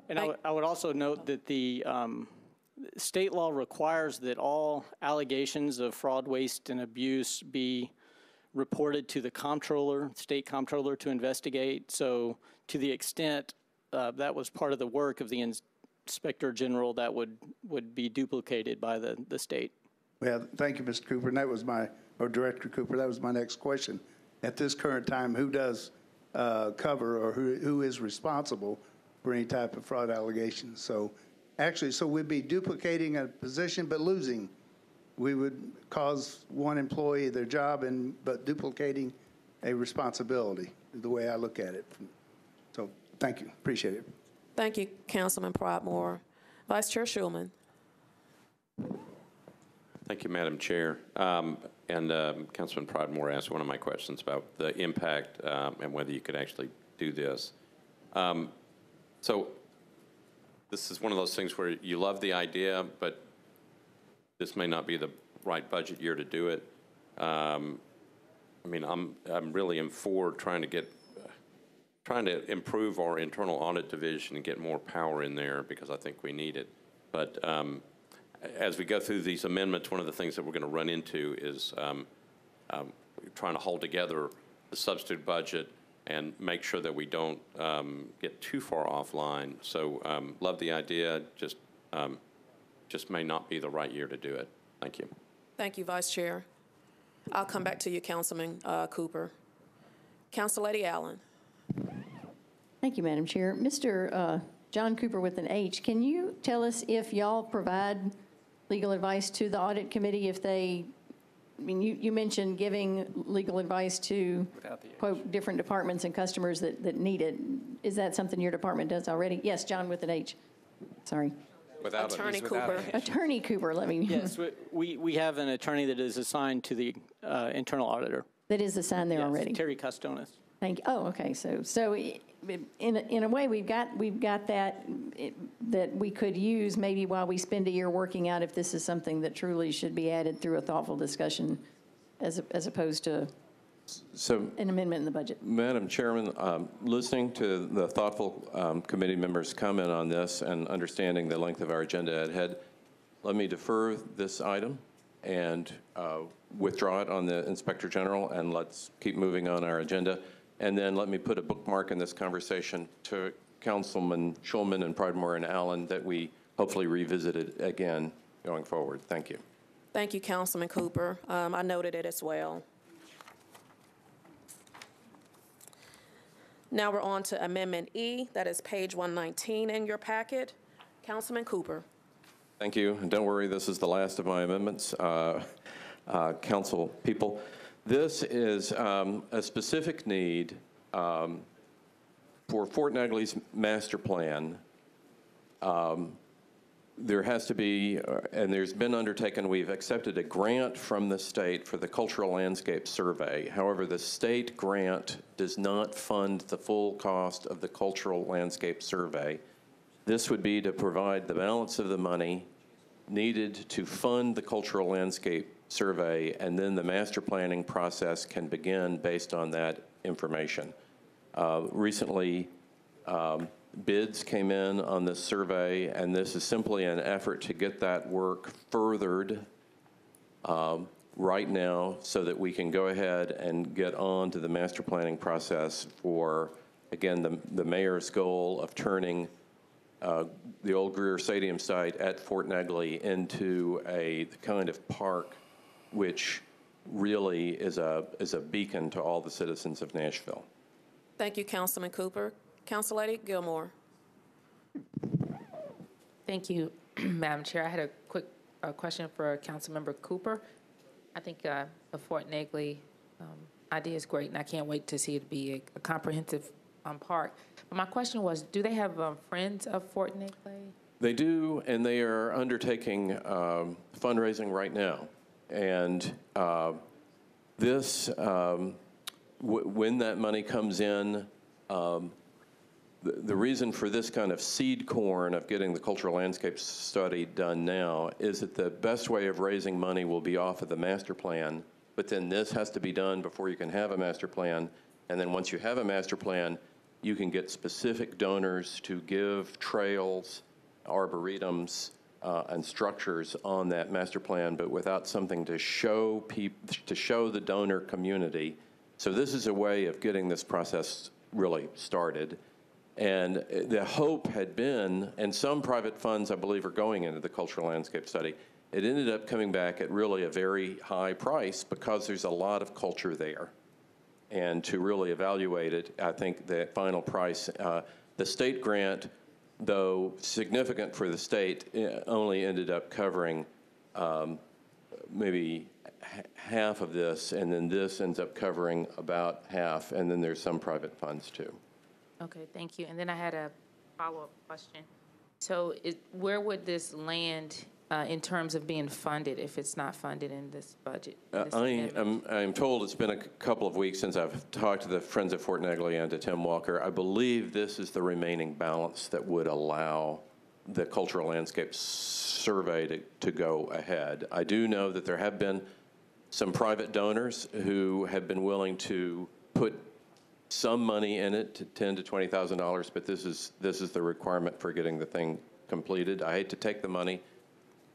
And I would also note that the state law requires that all allegations of fraud, waste, and abuse be reported to the comptroller, state comptroller, to investigate. So to the extent that was part of the work of the Inspector General, that would be duplicated by the state. Well, thank you, Mr. Cooper. And that was or Director Cooper, that was my next question. At this current time, who does cover or who is responsible for any type of fraud allegations? So actually, we'd be duplicating a position but losing. We would cause one employee their job but duplicating a responsibility, the way I look at it. So thank you. Appreciate it. Thank you, Councilman Pridemore. Vice Chair Schulman. Thank you, Madam Chair. Councilman Pridemore asked one of my questions about the impact and whether you could actually do this. So this is one of those things where you love the idea, but this may not be the right budget year to do it. I mean, I'm really for trying to improve our internal audit division and get more power in there because I think we need it. But as we go through these amendments, one of the things that we're going to run into is trying to hold together the substitute budget and make sure that we don't get too far offline. So love the idea, just may not be the right year to do it. Thank you. Thank you, Vice Chair. I'll come back to you, Councilman Cooper. Council Lady Allen. Thank you, Madam Chair. Mr. John Cooper with an H, can you tell us if y'all provide legal advice to the audit committee if they, I mean, you mentioned giving legal advice to, quote, different departments and customers that need it. Is that something your department does already? Yes, John with an H. Sorry. Without Attorney Cooper. Attorney Cooper, let me. Yes, we have an attorney that is assigned to the internal auditor. That is assigned there yes, already. Terry Custonis. Thank you. Oh, okay. So in a way, we've got that we could use maybe while we spend a year working out if this is something that truly should be added through a thoughtful discussion as opposed to So, an amendment in the budget. Madam Chairman, listening to the thoughtful committee members' comment on this and understanding the length of our agenda ahead, let me defer this item and withdraw it on the Inspector General, and let's keep moving on our agenda. And then let me put a bookmark in this conversation to Councilman Schulman and Pridemore and Allen that we hopefully revisit it again going forward. Thank you. Thank you, Councilman Cooper. I noted it as well. Now we're on to Amendment E. That is page 119 in your packet. Councilman Cooper. Thank you. And don't worry, this is the last of my amendments, council people. This is a specific need for Fort Negley's master plan. There has to be, and there's been undertaken, we've accepted a grant from the state for the cultural landscape survey. However, the state grant does not fund the full cost of the cultural landscape survey. This would be to provide the balance of the money needed to fund the cultural landscape survey, and then the master planning process can begin based on that information. Recently, bids came in on this survey, and this is simply an effort to get that work furthered right now so that we can go ahead and get on to the master planning process for, again, the mayor's goal of turning the old Greer Stadium site at Fort Negley into the kind of park which really is a beacon to all the citizens of Nashville. Thank you, Councilman Cooper. Councilor Gilmore. Thank you, Madam Chair. I had a quick question for Councilmember Cooper. I think the Fort Negley idea is great, and I can't wait to see it be a comprehensive park. But my question was, do they have Friends of Fort Negley? They do, and they are undertaking fundraising right now. And this, when that money comes in, the reason for this kind of seed corn of getting the cultural landscape study done now is that the best way of raising money will be off of the master plan, but then this has to be done before you can have a master plan. And then once you have a master plan, you can get specific donors to give trails, arboretums, and structures on that master plan, but without something to show the donor community. So this is a way of getting this process really started. And the hope had been, and some private funds, I believe, are going into the cultural landscape study. It ended up coming back at really a very high price because there's a lot of culture there. And to really evaluate it, I think the final price, the state grant, though significant for the state, only ended up covering maybe half of this, and then this ends up covering about half, and then there's some private funds too. Okay, thank you. And then I had a follow-up question. So where would this land in terms of being funded if it's not funded in this budget? I'm told it's been a couple of weeks since I've talked to the Friends of Fort Negley and to Tim Walker. I believe this is the remaining balance that would allow the cultural landscape survey to go ahead. I do know that there have been some private donors who have been willing to put some money in it, to $10,000 to $20,000, but this is the requirement for getting the thing completed. I hate to take the money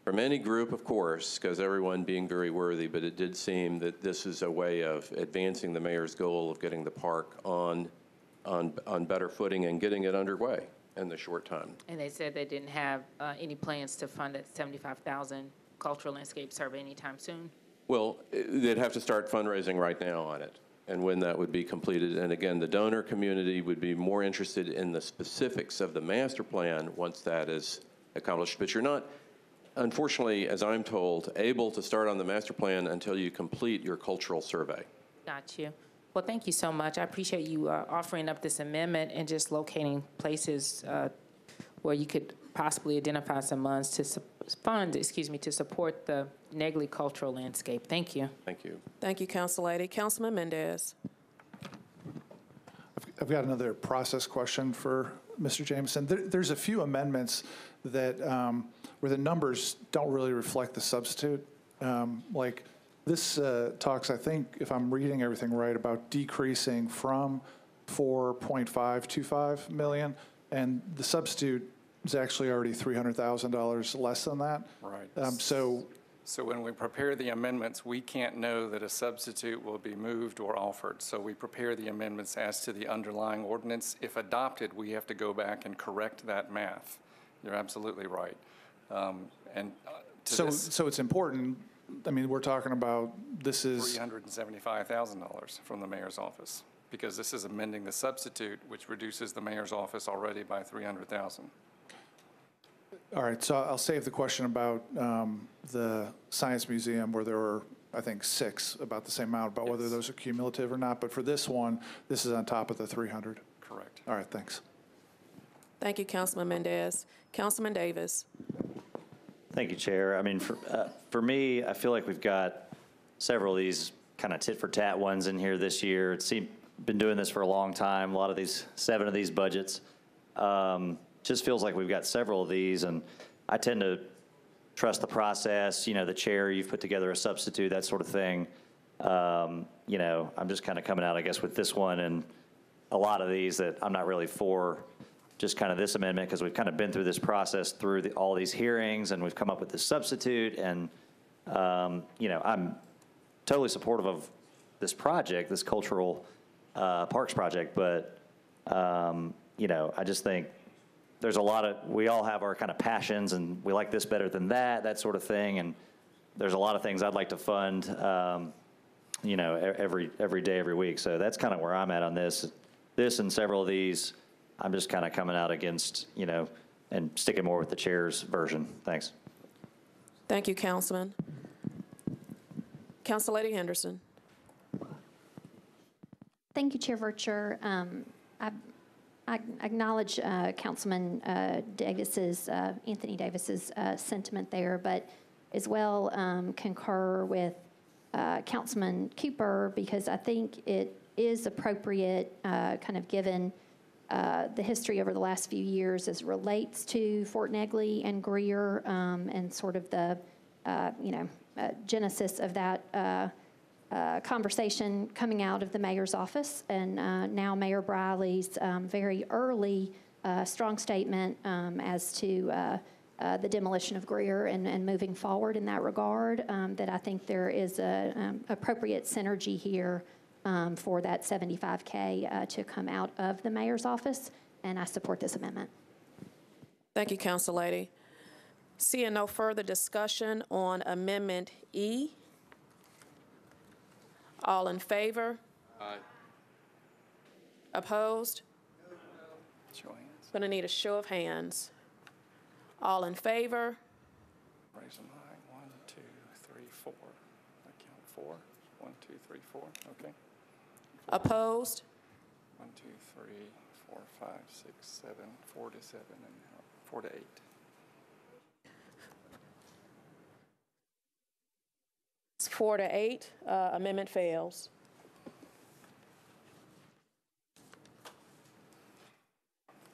from any group, of course, because everyone being very worthy, but it did seem that this is a way of advancing the mayor's goal of getting the park on better footing and getting it underway in the short time. And they said they didn't have any plans to fund that $75,000 cultural landscape survey anytime soon? Well, they'd have to start fundraising right now on it, and when that would be completed. And again, the donor community would be more interested in the specifics of the master plan once that is accomplished. But you're not, unfortunately, as I'm told, able to start on the master plan until you complete your cultural survey. Got you. Well, thank you so much. I appreciate you offering up this amendment and just locating places where you could possibly identify some funds to support the Negley cultural landscape. Thank you. Thank you. Thank you, Council Lady. Councilman Mendez. I've got another process question for Mr. Jameson. There's a few amendments that where the numbers don't really reflect the substitute. Like this talks, I think, if I'm reading everything right, about decreasing from 4.525 million, and the substitute is actually already $300,000 less than that. Right. So when we prepare the amendments, we can't know that a substitute will be moved or offered. So we prepare the amendments as to the underlying ordinance. If adopted, we have to go back and correct that math. You're absolutely right. So it's important. I mean, we're talking about, this is $375,000 from the mayor's office, because this is amending the substitute, which reduces the mayor's office already by $300,000. All right, so I'll save the question about the Science Museum, where there were, I think, 6, about the same amount, about whether those are cumulative or not. But for this one, this is on top of the 300. Correct. All right, thanks. Thank you, Councilman Mendez. Councilman Davis. Thank you, Chair. I mean, for me, I feel like we've got several of these kind of tit-for-tat ones in here this year. It's been doing this for a long time, a lot of these, 7 of these budgets. Just feels like we've got several of these, and I tend to trust the process. You know, the chair, you've put together a substitute, that sort of thing. You know, I'm just kind of coming out, I guess, with this one and a lot of these that I'm not really for just kind of this amendment, because we've kind of been through this process through all these hearings, and we've come up with this substitute. And, you know, I'm totally supportive of this project, this cultural parks project, but, you know, I just think there's a lot of, we all have our kind of passions, and we like this better than that sort of thing. And there's a lot of things I'd like to fund, you know, every day, every week. So that's kind of where I'm at on this. This and several of these, I'm just kind of coming out against, you know, and sticking more with the chair's version. Thanks. Thank you, Councilman. Councilor Lady Henderson. Thank you, Chair Vercher. I acknowledge Councilman Davis's, Anthony Davis's sentiment there, but as well concur with Councilman Cooper, because I think it is appropriate, kind of given the history over the last few years as it relates to Fort Negley and Greer, and sort of the, you know, genesis of that conversation coming out of the mayor's office, and now Mayor Briley's very early strong statement as to the demolition of Greer and moving forward in that regard, that I think there is a appropriate synergy here for that $75K to come out of the mayor's office, and I support this amendment. Thank you, Council Lady. Seeing no further discussion on Amendment E. All in favor? Aye. Opposed? Show of hands. Going to need a show of hands. All in favor? Raise them high. 1, 2, 3, 4. I count 4. 1, 2, 3, 4. Okay. Opposed? 1, 2, 3, 4, 5, 6, 7, 4 to 7, and 4 to 8. It's 4 to 8. Amendment fails.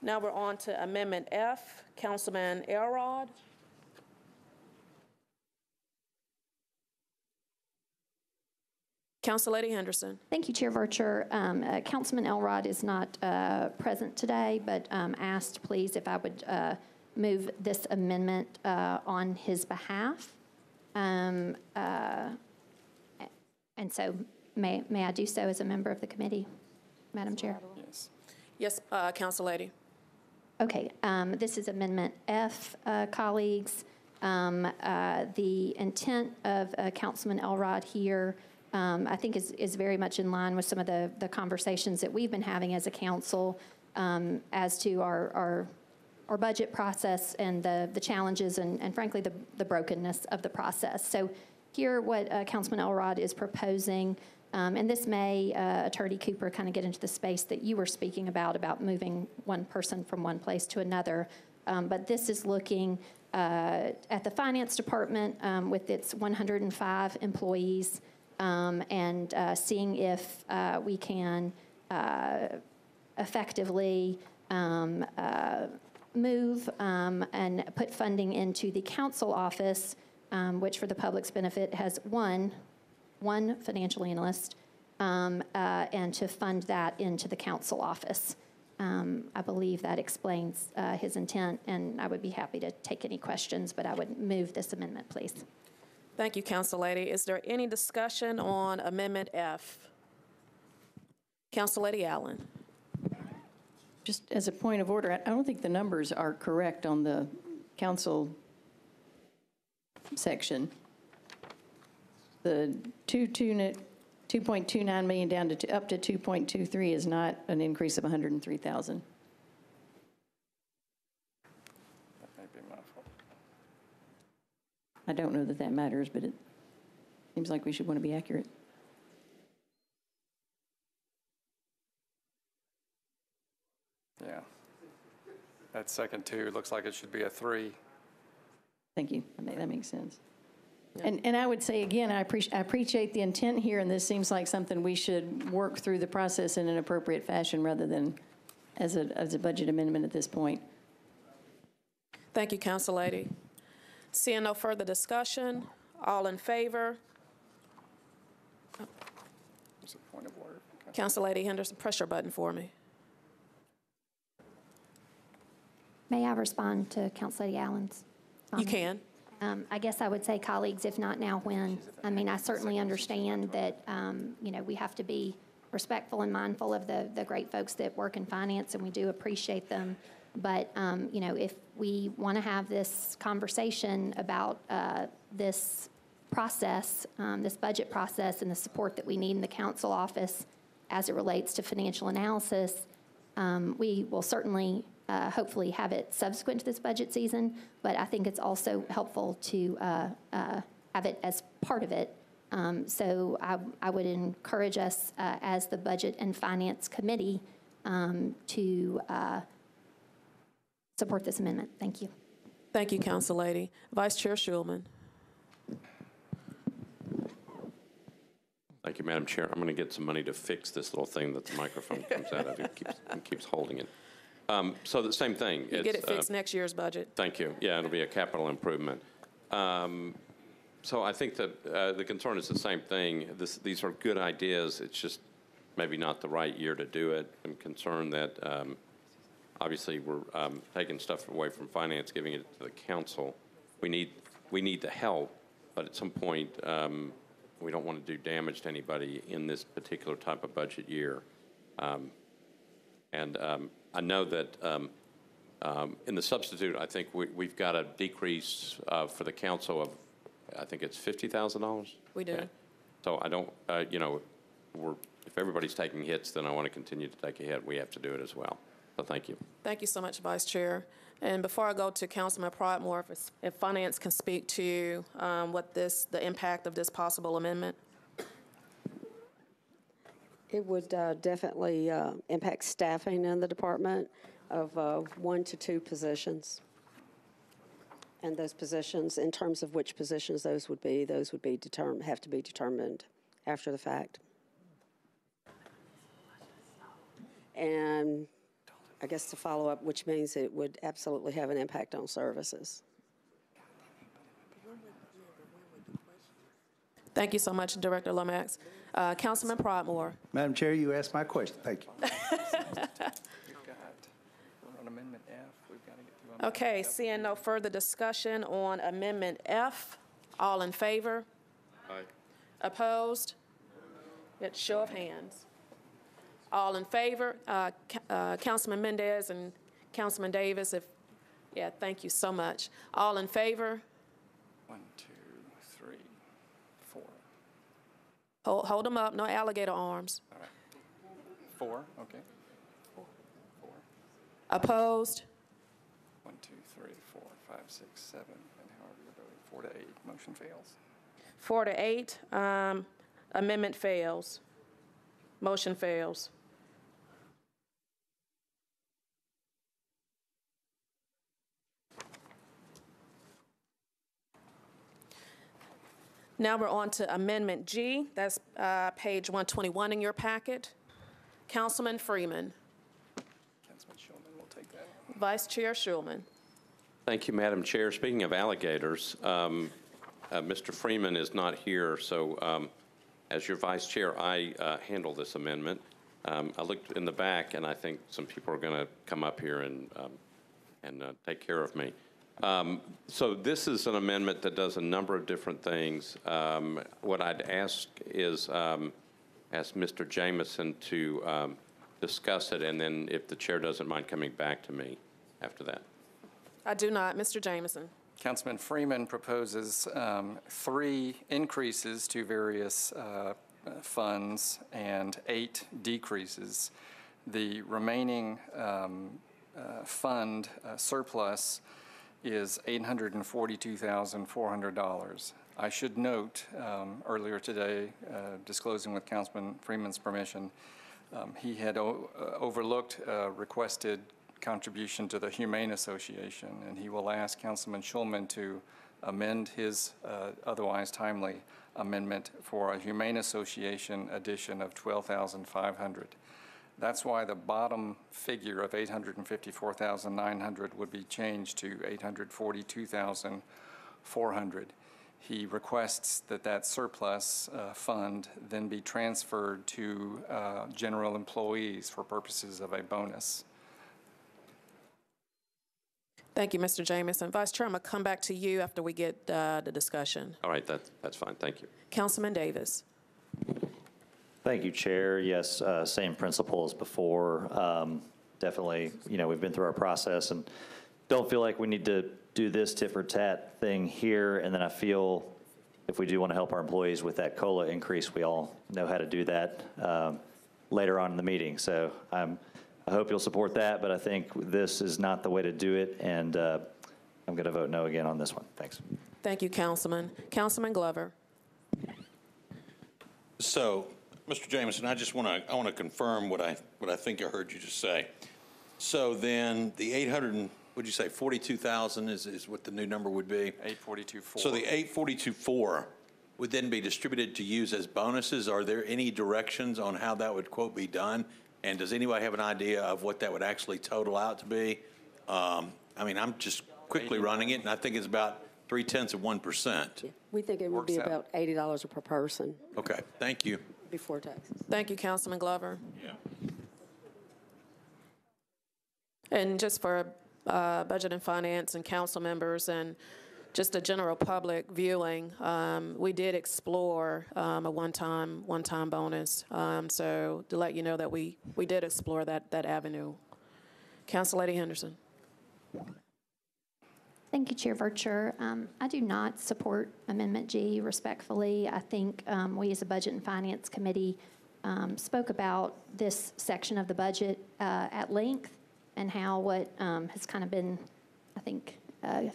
Now we're on to Amendment F. Councilman Elrod. Council Lady Henderson. Thank you, Chair Vercher. Councilman Elrod is not present today, but asked, please, if I would move this amendment on his behalf. And so may I do so as a member of the committee, Madam Chair? Yes. Yes, Council Lady. Okay, this is Amendment F, colleagues. The intent of Councilman Elrod here, I think is very much in line with some of the conversations that we've been having as a council as to our budget process and the challenges and frankly the brokenness of the process. So here what Councilman Elrod is proposing, and this may, Attorney Cooper, kind of get into the space that you were speaking about moving one person from one place to another. But this is looking at the Finance Department with its 105 employees and seeing if we can effectively move and put funding into the council office, which for the public's benefit has one one financial analyst, and to fund that into the council office. I believe that explains his intent, and I would be happy to take any questions, but I would move this amendment, please. Thank you, Council Lady. Is there any discussion on Amendment F? Council Lady Allen. Just as a point of order, I don't think the numbers are correct on the council section. The 2.29 million down to up to 2.23 is not an increase of 103,000. That may be my fault. I don't know that that matters, but it seems like we should want to be accurate. Yeah. That second 2 looks like it should be a 3. Thank you. That makes sense. And I would say, again, I appreciate the intent here, and this seems like something we should work through the process in an appropriate fashion rather than as a budget amendment at this point. Thank you, Council Lady. Seeing no further discussion, all in favor? There's a point of order. Council Lady Henderson, press your button for me. May I respond to Council Lady Allen's comment? You can. I guess I would say, colleagues, if not now, when? I mean, I certainly understand that, we have to be respectful and mindful of the great folks that work in finance, and we do appreciate them. But, if we want to have this conversation about this process, this budget process, and the support that we need in the council office as it relates to financial analysis, we will certainly hopefully have it subsequent to this budget season, but I think it's also helpful to have it as part of it. So I would encourage us as the Budget and Finance Committee to support this amendment. Thank you. Thank you, Council Lady. Vice Chair Schulman. Thank you, Madam Chair. I'm going to get some money to fix this little thing that the microphone comes out of. It keeps holding it. So the same thing. You get it fixed next year's budget. Thank you. Yeah, it'll be a capital improvement. So I think that the concern is the same thing. These are good ideas. It's just maybe not the right year to do it. I'm concerned that obviously we're taking stuff away from finance, giving it to the council. We need the help, but at some point we don't want to do damage to anybody in this particular type of budget year. I know that in the substitute, I think we've got a decrease for the council of, I think it's $50,000. We do. Okay. So I don't, if everybody's taking hits, then I want to continue to take a hit. We have to do it as well. So thank you. Thank you so much, Vice Chair. And before I go to Councilman Pridemore, if Finance can speak to the impact of this possible amendment. It would definitely impact staffing in the department of 1 to 2 positions. And those positions, in terms of which positions those would be have to be determined after the fact. And I guess to follow up, which means it would absolutely have an impact on services. Thank you so much, Director Lomax. Councilman Pridemore. Madam Chair, you asked my question. Thank you. On Amendment F, we've got to get to Okay, seeing no further discussion on Amendment F, all in favor? Aye. Opposed? It's show of hands. All in favor? Councilman Mendez and Councilman Davis, thank you so much. All in favor? 1, 2, 3, 4. Hold them up, no alligator arms. All right. 4, okay. 4. Opposed? 1, 2, 3, 4, 5, 6, 7, and however you're voting, 4 to 8. Motion fails. 4 to 8. Amendment fails. Motion fails. Now we're on to Amendment G. That's page 121 in your packet. Councilman Freeman. Councilman Schulman will take that. Vice Chair Schulman. Thank you, Madam Chair. Speaking of alligators, Mr. Freeman is not here, so as your vice chair, I handle this amendment. I looked in the back, and I think some people are going to come up here and take care of me. So this is an amendment that does a number of different things. What I'd ask is ask Mr. Jameson to discuss it, and then if the chair doesn't mind coming back to me after that. I do not. Mr. Jameson. Councilman Freeman proposes 3 increases to various funds and 8 decreases. The remaining fund surplus is $842,400. I should note, earlier today, disclosing with Councilman Freeman's permission, he had overlooked requested contribution to the Humane Association, and he will ask Councilman Schulman to amend his otherwise timely amendment for a Humane Association addition of $12,500. That's why the bottom figure of $854,900 would be changed to $842,400. He requests that that surplus fund then be transferred to general employees for purposes of a bonus. Thank you, Mr. Jameson. Vice Chair, I'm going to come back to you after we get the discussion. All right, that's fine. Thank you. Councilman Davis. Thank you, Chair. Yes, same principle as before. Definitely, we've been through our process and don't feel like we need to do this tit for tat thing here. And then I feel if we do want to help our employees with that COLA increase, we all know how to do that later on in the meeting. So I hope you'll support that, but I think this is not the way to do it, and I'm going to vote no again on this one. Thanks. Thank you, Councilman. Councilman Glover. So, Mr. Jameson, I want to confirm what I think I heard you just say. So then the 42,000 is what the new number would be? 842,400. So the 842,400 would then be distributed to use as bonuses. Are there any directions on how that would, quote, be done? And does anybody have an idea of what that would actually total out to be? I mean, I'm just quickly running it, and I think it's about 0.3%. We think it would be about $80 per person. Okay, thank you. Before taxes. Thank you, Councilman Glover. Yeah. And just for Budget and Finance and council members and just a general public viewing, we did explore a one-time bonus. So to let you know that we did explore that avenue. Council Lady Henderson. Thank you, Chair Vercher. I do not support Amendment G, respectfully. I think we as a Budget and Finance Committee spoke about this section of the budget at length and how what has kind of been, I think,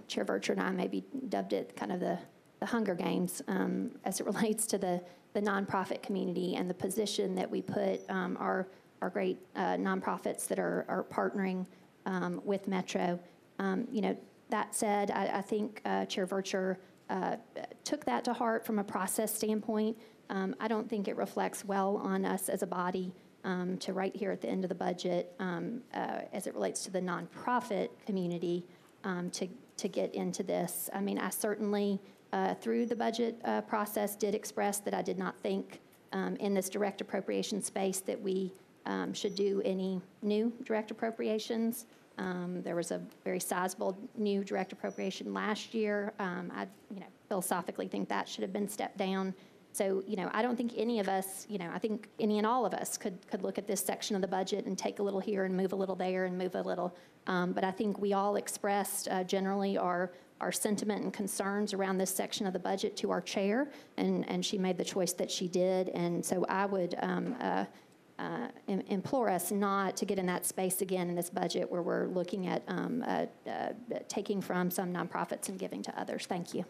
Chair Vercher and I maybe dubbed it kind of the Hunger Games as it relates to the nonprofit community and the position that we put our great nonprofits that are partnering with Metro. That said, I think Chair Vercher took that to heart from a process standpoint. I don't think it reflects well on us as a body to right here at the end of the budget as it relates to the nonprofit community to get into this. I mean, I certainly, through the budget process, did express that I did not think in this direct appropriation space that we should do any new direct appropriations. There was a very sizable new direct appropriation last year. I, philosophically think that should have been stepped down. So, I don't think any of us, I think any and all of us could look at this section of the budget and take a little here and move a little there and move a little. But I think we all expressed generally our sentiment and concerns around this section of the budget to our chair, and she made the choice that she did. And so I would implore us not to get in that space again in this budget where we're looking at taking from some nonprofits and giving to others. Thank you.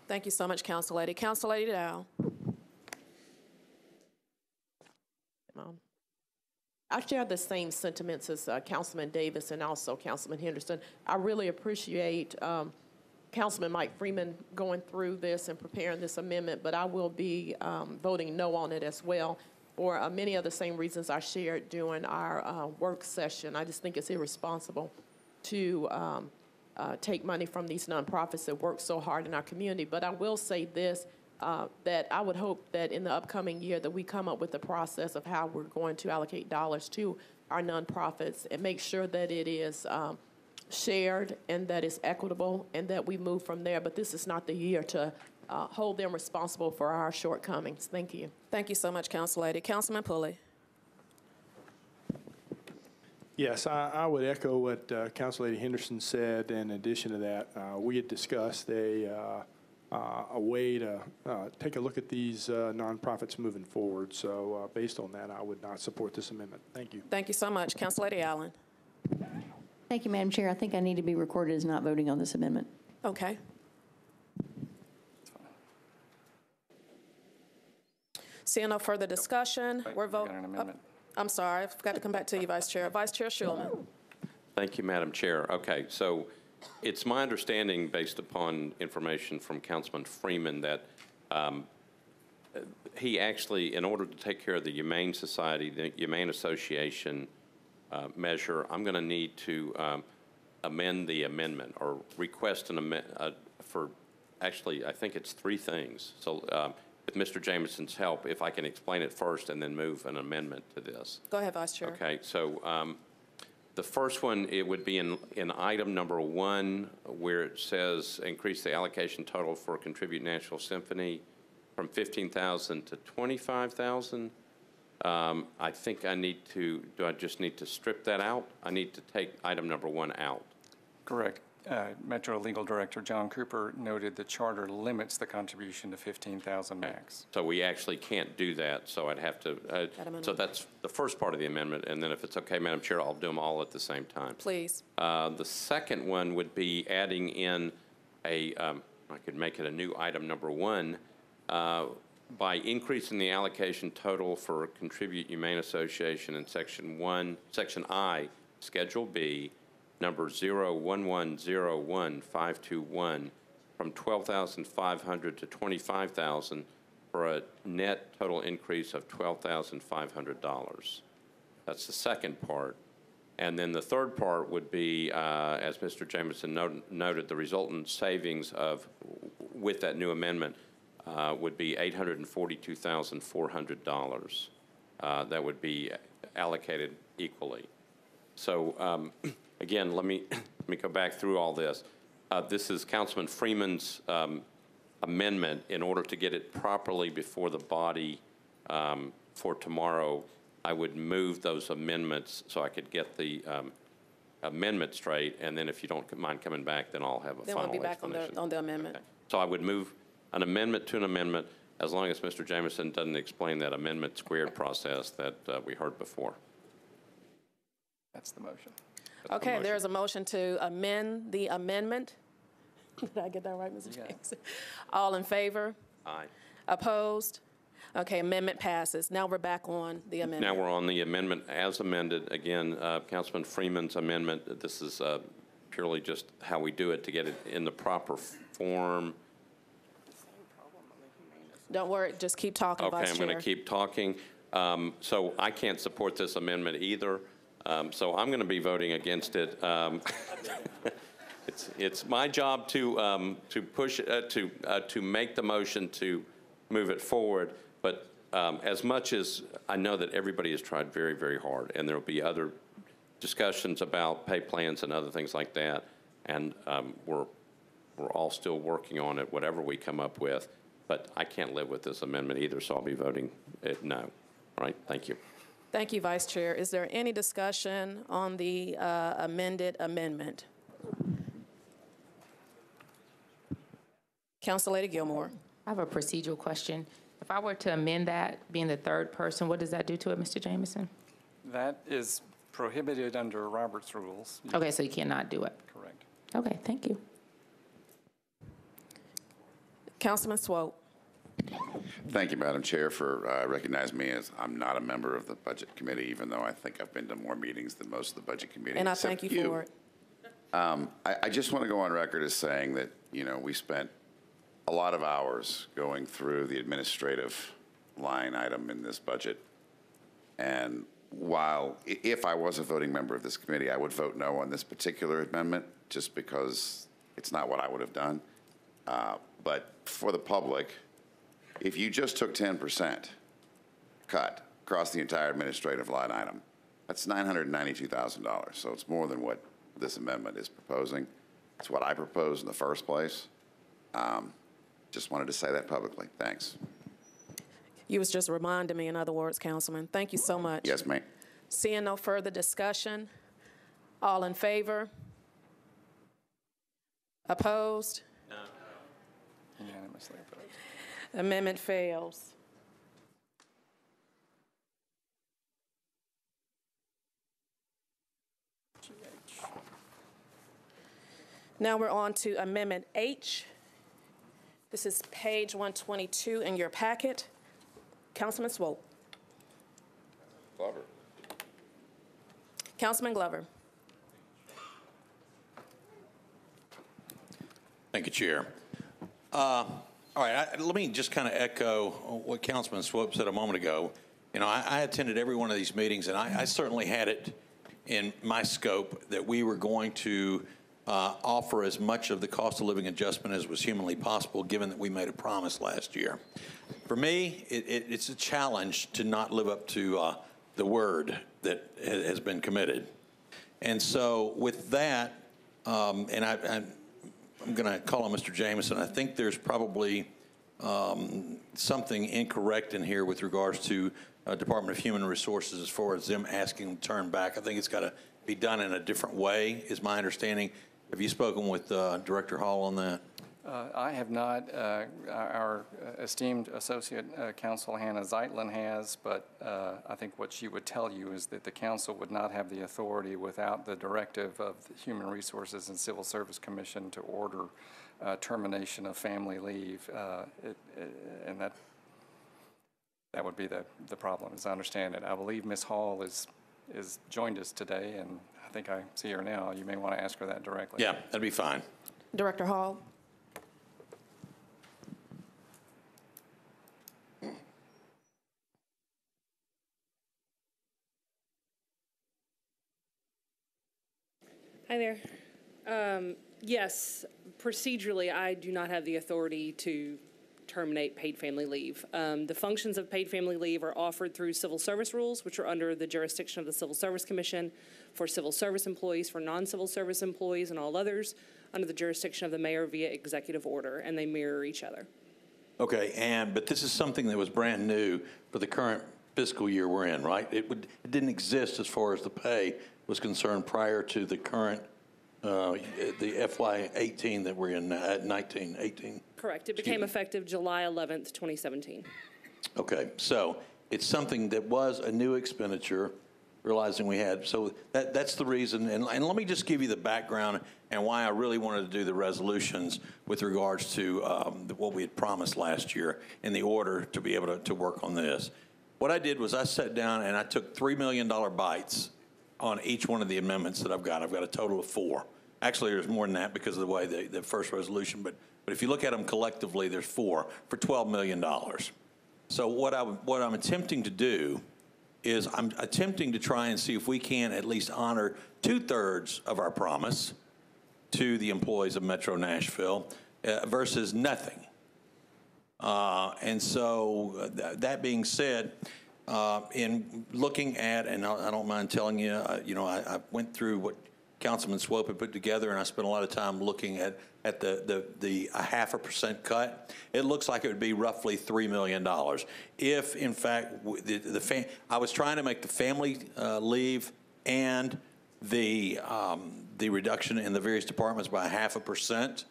Thank you so much, Council Lady. Council Lady Dow. I share the same sentiments as Councilman Davis and also Councilman Henderson. I really appreciate Councilman Mike Freeman going through this and preparing this amendment, but I will be voting no on it as well for many of the same reasons I shared during our work session. I just think it's irresponsible to take money from these nonprofits that work so hard in our community. But I will say this, that I would hope that in the upcoming year that we come up with a process of how we're going to allocate dollars to our nonprofits and make sure that it is shared and that it's equitable and that we move from there. But this is not the year to hold them responsible for our shortcomings. Thank you. Thank you so much, Council Lady. Councilman Pulley. Yes, I would echo what Council Lady Henderson said. In addition to that, we had discussed a way to take a look at these nonprofits moving forward. So based on that, I would not support this amendment. Thank you. Thank you so much. Council Lady Allen. Thank you, Madam Chair. I think I need to be recorded as not voting on this amendment. Okay. Seeing no further discussion, we're voting. I'm sorry, I forgot to come back to you, Vice Chair. Vice Chair Schulman. Thank you, Madam Chair. Okay, so it's my understanding, based upon information from Councilman Freeman, that he actually, in order to take care of the Humane Society, the Humane Association measure, I'm going to need to amend the amendment or request an amendment for, actually, I think it's 3 things. So with Mr. Jameson's help, if I can explain it first and then move an amendment to this. Go ahead, Vice Chair. Okay, so the first one, it would be in item number 1, where it says increase the allocation total for Contribute National Symphony from $15,000 to $25,000. I think I need to, do I just need to strip that out? I need to take item number 1 out. Correct. Metro Legal Director John Cooper noted the charter limits the contribution to $15,000 max. So we actually can't do that, so I'd have to, so that's the first part of the amendment, and then if it's okay, Madam Chair, I'll do them all at the same time. Please. The second one would be adding in I could make it a new item number 1, by increasing the allocation total for Contribute Humane Association in Section I, Schedule B, number 01101-521, from $12,500 to $25,000 for a net total increase of $12,500. That's the second part. And then the third part would be, as Mr. Jameson noted, the resultant savings with that new amendment would be $842,400. That would be allocated equally. So again, let me go back through all this. This is Councilman Freeman's amendment. In order to get it properly before the body for tomorrow, I would move those amendments so I could get the amendment straight, and then if you don't mind coming back, then I'll have a final Then we'll be back on the amendment. Okay. So I would move an amendment to an amendment as long as Mr. Jameson doesn't explain that amendment squared process that we heard before. That's the motion. Okay, there is a motion to amend the amendment. Did I get that right, Mr. James? All in favor? Aye. Opposed? Okay, amendment passes. Now we're back on the amendment. Now we're on the amendment as amended. Again, Councilman Freeman's amendment. This is purely just how we do it to get it in the proper form. Don't worry, just keep talking, Okay, Vice Chair. I'm going to keep talking. So I can't support this amendment either. So I'm going to be voting against it. It's my job to push to make the motion to move it forward. But as much as I know that everybody has tried very, very hard, and there will be other discussions about pay plans and other things like that, and we're all still working on it, whatever we come up with. But I can't live with this amendment either, so I'll be voting no. All right, thank you. Thank you, Vice Chair. Is there any discussion on the amended amendment? Council Lady Gilmore. I have a procedural question. If I were to amend that, being the third person, what does that do to it, Mr. Jameson? That is prohibited under Robert's rules. Okay, so you cannot do it. Correct. Okay, thank you. Councilman Swope. Thank you, Madam Chair, for recognizing me as I'm not a member of the Budget Committee, even though I think I've been to more meetings than most of the Budget Committee. And I thank you for it. I just want to go on record as saying that, we spent a lot of hours going through the administrative line item in this budget. And while, if I was a voting member of this committee, I would vote no on this particular amendment, just because it's not what I would have done. But for the public, if you just took 10% cut across the entire administrative line item, that's $992,000. So it's more than what this amendment is proposing. It's what I proposed in the first place. Just wanted to say that publicly. Thanks. You was just reminding me, in other words, Councilman. Thank you so much. Yes, ma'am. Seeing no further discussion, all in favor? Opposed? No. Unanimously opposed. Amendment fails. Now we're on to Amendment H. This is page 122 in your packet. Councilman Swope. Glover. Councilman Glover. Thank you, Chair. All right, let me just kind of echo what Councilman Swope said a moment ago. You know, I attended every one of these meetings, and I certainly had it in my scope that we were going to offer as much of the cost of living adjustment as was humanly possible, given that we made a promise last year. For me, it's a challenge to not live up to the word that has been committed. And so with that, and I'm going to call on Mr. Jameson. I think there's probably something incorrect in here with regards to Department of Human Resources as far as them asking to turn back. I think it's got to be done in a different way, is my understanding. Have you spoken with Director Hall on that? I have not. Our esteemed Associate Counsel Hannah Zeitlin has, but I think what she would tell you is that the council would not have the authority without the directive of the Human Resources and Civil Service Commission to order termination of family leave, and that would be the problem, as I understand it. I believe Ms. Hall is joined us today, and I think I see her now. You may want to ask her that directly. Yeah, that'd be fine. Director Hall. Hi there. Yes, procedurally, I do not have the authority to terminate paid family leave. The functions of paid family leave are offered through civil service rules, which are under the jurisdiction of the Civil Service Commission for civil service employees, for non-civil service employees, and all others under the jurisdiction of the mayor via executive order, and they mirror each other. Okay, but this is something that was brand new for the current fiscal year we're in, right? It didn't exist as far as the pay was concerned prior to the current, the FY 18 that we're in, 18. Correct. It became effective July 11th, 2017. Okay, so it's something that was a new expenditure, realizing we had, so that's the reason. And let me just give you the background and why I really wanted to do the resolutions with regards to what we had promised last year in the order to be able to work on this. What I did was I sat down and I took $3 million bites on each one of the amendments that I've got. I've got a total of 4. Actually, there's more than that because of the way the first resolution, but if you look at them collectively, there's 4 for $12 million. So what I'm attempting to do is I'm attempting to try and see if we can at least honor 2/3 of our promise to the employees of Metro Nashville versus nothing. And so that being said, in looking at, and I don't mind telling you, I went through what Councilman Swope had put together, and I spent a lot of time looking at the 0.5% cut. It looks like it would be roughly $3 million. If, in fact, I was trying to make the family leave and the reduction in the various departments by 0.5%.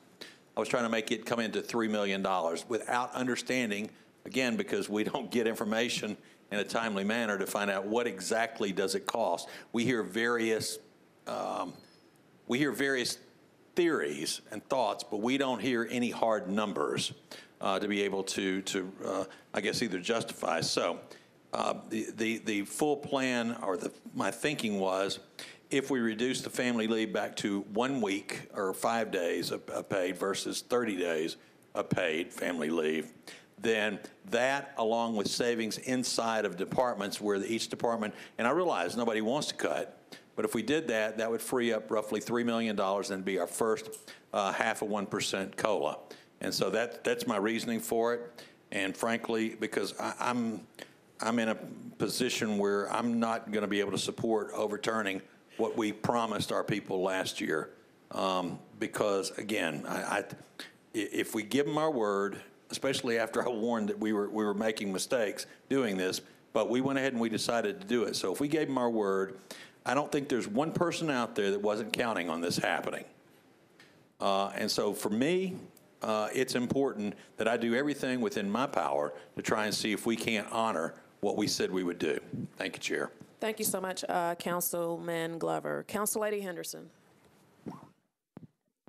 I was trying to make it come into $3 million without understanding, again, because we don't get information in a timely manner to find out what exactly does it cost. We hear various theories and thoughts, but we don't hear any hard numbers to be able to I guess, either justify. So the full plan, or my thinking was, if we reduce the family leave back to 1 week or 5 days of paid versus 30 days of paid family leave, then that, along with savings inside of departments where each department, and I realize nobody wants to cut, but if we did that, that would free up roughly $3 million and be our first 0.5% COLA. And so that's my reasoning for it. And frankly, because I'm in a position where I'm not going to be able to support overturning what we promised our people last year. Because again, if we give them our word, especially after I warned that we were making mistakes doing this, but we went ahead and we decided to do it. So if we gave them our word, I don't think there's one person out there that wasn't counting on this happening. And so for me, it's important that I do everything within my power to try and see if we can't honor what we said we would do. Thank you, Chair. Thank you so much, Councilman Glover. Councilwoman Henderson.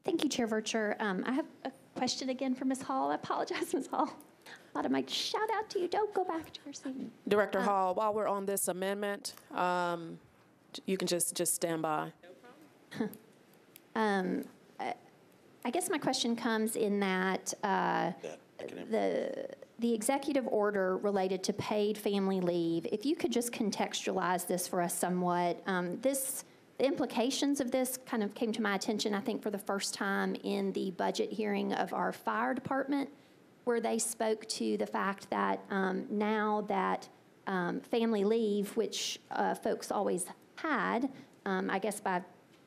Thank you, Chair Vercher. I have a question again for Ms. Hall. I apologize, Ms. Hall. Thought I might shout out to you. Don't go back to your seat. Director Hall, while we're on this amendment, you can just stand by. I guess my question comes in that the executive order related to paid family leave, if you could just contextualize this for us somewhat. The implications of this kind of came to my attention, I think, for the first time in the budget hearing of our fire department, where they spoke to the fact that now that family leave, which folks always had, I guess by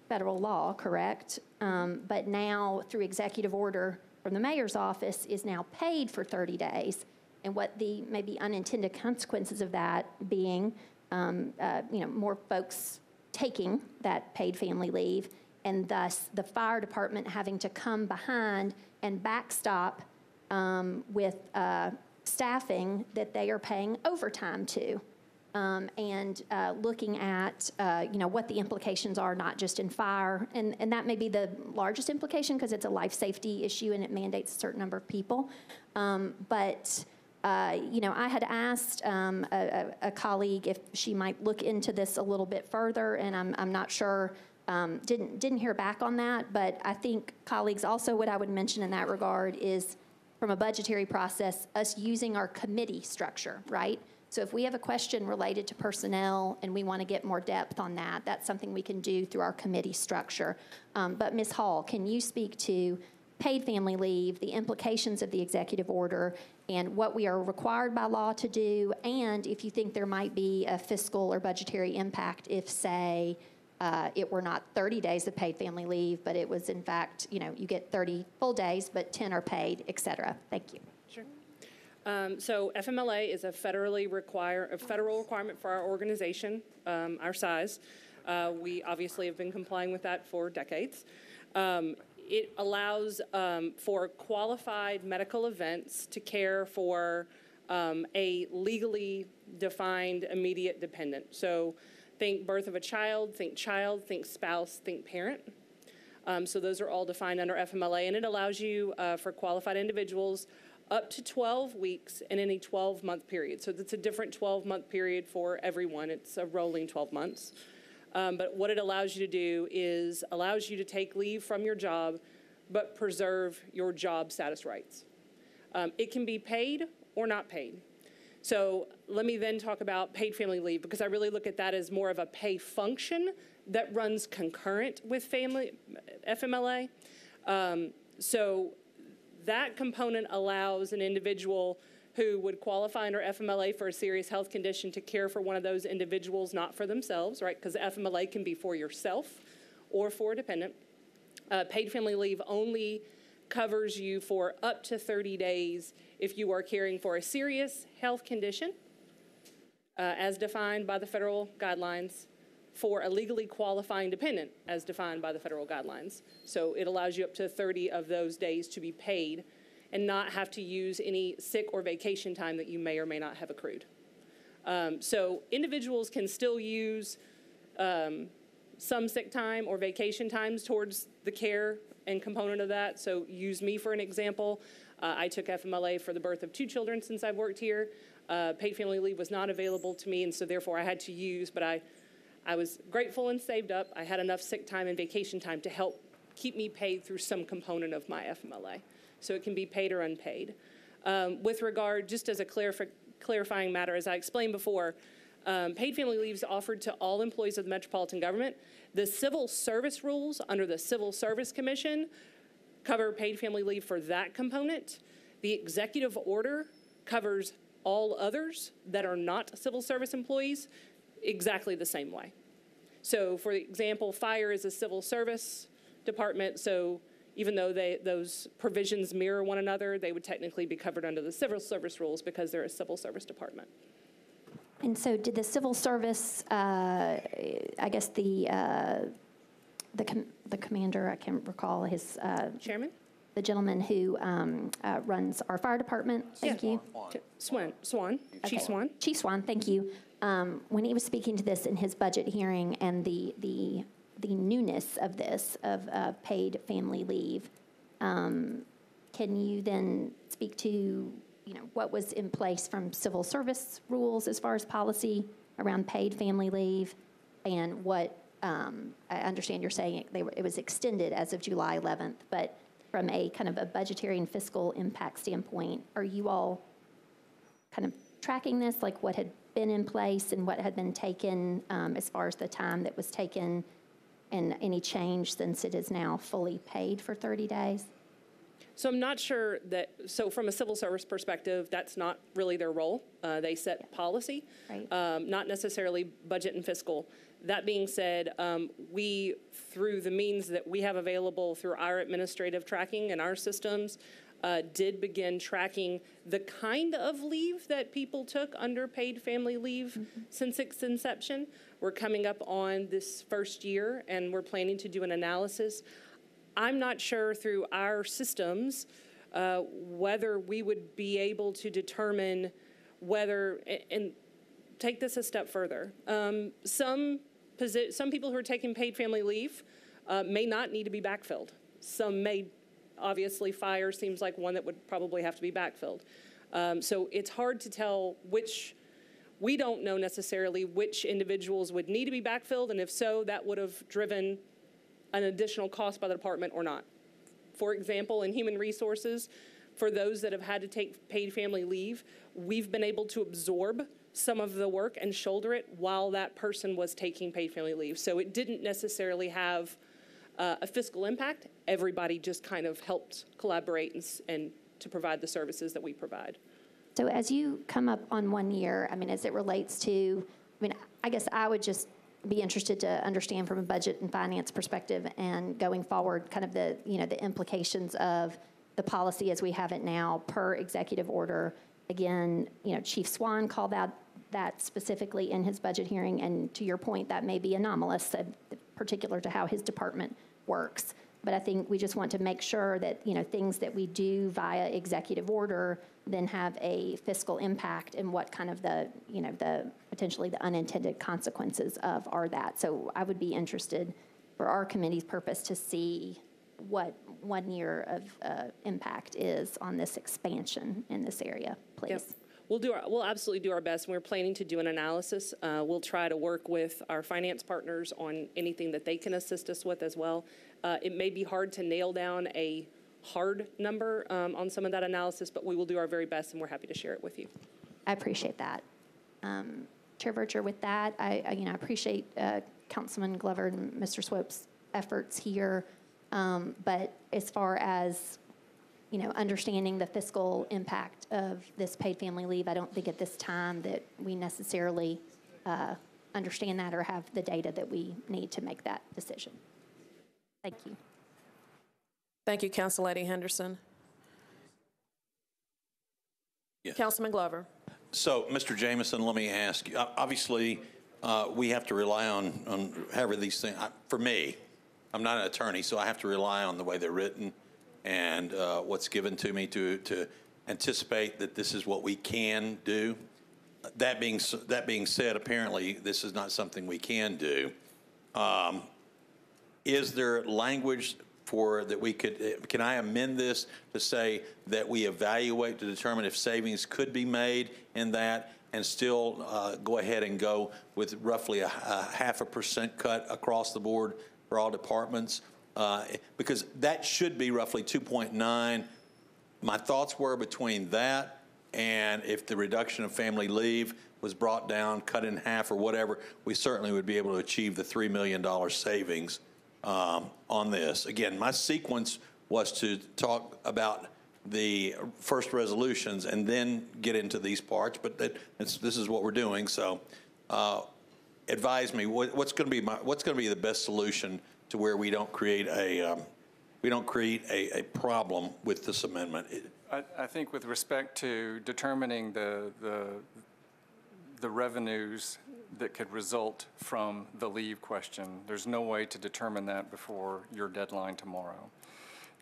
federal law, correct? But now through executive order from the mayor's office is now paid for 30 days. And what the maybe unintended consequences of that being, more folks taking that paid family leave, and thus the fire department having to come behind and backstop with staffing that they are paying overtime to. And looking at, what the implications are, not just in fire. And that may be the largest implication because it's a life safety issue and it mandates a certain number of people. But I had asked a colleague if she might look into this a little bit further, and I'm not sure, didn't hear back on that. But I think colleagues also, what I would mention in that regard is from a budgetary process, us using our committee structure, right? So if we have a question related to personnel and we want to get more depth on that, that's something we can do through our committee structure. But Ms. Hall, can you speak to paid family leave, the implications of the executive order, and what we are required by law to do, and if you think there might be a fiscal or budgetary impact if, say, it were not 30 days of paid family leave, but it was, in fact, you get 30 full days, but 10 are paid, et cetera. Thank you. Sure. So FMLA is a federal requirement for our organization, our size. We obviously have been complying with that for decades. It allows for qualified medical events to care for a legally defined immediate dependent. So think birth of a child, think spouse, think parent. So those are all defined under FMLA, and it allows you for qualified individuals up to 12 weeks in any 12-month period. So that's a different 12-month period for everyone. It's a rolling 12 months. But what it allows you to do is allows you to take leave from your job, but preserve your job status rights. It can be paid or not paid. So let me then talk about paid family leave, because I really look at that as more of a pay function that runs concurrent with FMLA. So that component allows an individual who would qualify under FMLA for a serious health condition to care for one of those individuals, not for themselves, right? Because FMLA can be for yourself or for a dependent. Paid family leave only covers you for up to 30 days if you are caring for a serious health condition, as defined by the federal guidelines, for a legally qualifying dependent, as defined by the federal guidelines. So it allows you up to 30 of those days to be paid and not have to use any sick or vacation time that you may or may not have accrued. So individuals can still use some sick time or vacation times towards the care and component of that. So use me for an example. I took FMLA for the birth of 2 children since I've worked here. Paid family leave was not available to me, and so therefore I had to use, but I was grateful and saved up. I had enough sick time and vacation time to help keep me paid through some component of my FMLA. So it can be paid or unpaid. With regard, just as a clarifying matter, as I explained before, paid family leave is offered to all employees of the metropolitan government. The civil service rules under the Civil Service Commission cover paid family leave for that component. The executive order covers all others that are not civil service employees exactly the same way. So for example, fire is a civil service department, so even though those provisions mirror one another, they would technically be covered under the civil service rules because they're a civil service department. And so did the civil service, I guess the commander, I can't recall his. Chairman? The gentleman who runs our fire department, thank you. Swan, Okay. Chief Swan. Chief Swan, thank you. When he was speaking to this in his budget hearing and the newness of this, of paid family leave, can you then speak to, what was in place from civil service rules as far as policy around paid family leave, and what, I understand you're saying it was extended as of July 11th, but from a kind of a budgetary and fiscal impact standpoint, are you all kind of tracking this, like what had been in place and what had been taken as far as the time that was taken, and any change since it is now fully paid for 30 days? So I'm not sure that, so from a civil service perspective, that's not really their role. They set policy, not necessarily budget and fiscal. That being said, we, through the means that we have available through our administrative tracking and our systems, did begin tracking the kind of leave that people took under paid family leave since its inception. We're coming up on this first year, and we're planning to do an analysis. I'm not sure through our systems whether we would be able to determine whether, and take this a step further, some people who are taking paid family leave may not need to be backfilled. Some may. Obviously, fire seems like one that would probably have to be backfilled. So it's hard to tell which, we don't know necessarily which individuals would need to be backfilled, and if so, that would have driven an additional cost by the department or not. For example, in human resources, for those that have had to take paid family leave, we've been able to absorb some of the work and shoulder it while that person was taking paid family leave. So it didn't necessarily have a fiscal impact. Everybody just kind of helped collaborate and to provide the services that we provide. So as you come up on 1 year, as it relates to, I guess I would just be interested to understand from a budget and finance perspective, and going forward, kind of the, the implications of the policy as we have it now per executive order. Again, Chief Swan called out that specifically in his budget hearing, and to your point, that may be anomalous, particular to how his department works. But I think we just want to make sure that, things that we do via executive order then have a fiscal impact, and what kind of the potentially the unintended consequences of are that. So I would be interested for our committee's purpose to see what 1 year of impact is on this expansion in this area, please. Yep. We'll absolutely do our best. We're planning to do an analysis. We'll try to work with our finance partners on anything that they can assist us with as well. It may be hard to nail down a hard number on some of that analysis, but we will do our very best, and we're happy to share it with you. I appreciate that. Chair Vercher, with that, I appreciate Councilman Glover and Mr. Swope's efforts here, but as far as understanding the fiscal impact of this paid family leave, I don't think at this time that we necessarily understand that or have the data that we need to make that decision. Thank you. Thank you, Councilwoman Henderson. Yes. Councilman Glover. So, Mr. Jameson, let me ask you, obviously, we have to rely on however these things, for me, I'm not an attorney, so I have to rely on the way they're written and what's given to me to anticipate that this is what we can do. That being said, apparently this is not something we can do. Is there language for that we could? Can I amend this to say that we evaluate to determine if savings could be made in that, and still go ahead and go with roughly a 0.5% cut across the board for all departments? Because that should be roughly 2.9. My thoughts were between that and if the reduction of family leave was brought down, cut in half or whatever, we certainly would be able to achieve the $3 million savings on this. Again, my sequence was to talk about the first resolutions and then get into these parts, but this is what we're doing. So advise me, what's going to be the best solution to where we don't create a problem with this amendment? I think with respect to determining the revenues that could result from the leave question, there's no way to determine that before your deadline tomorrow.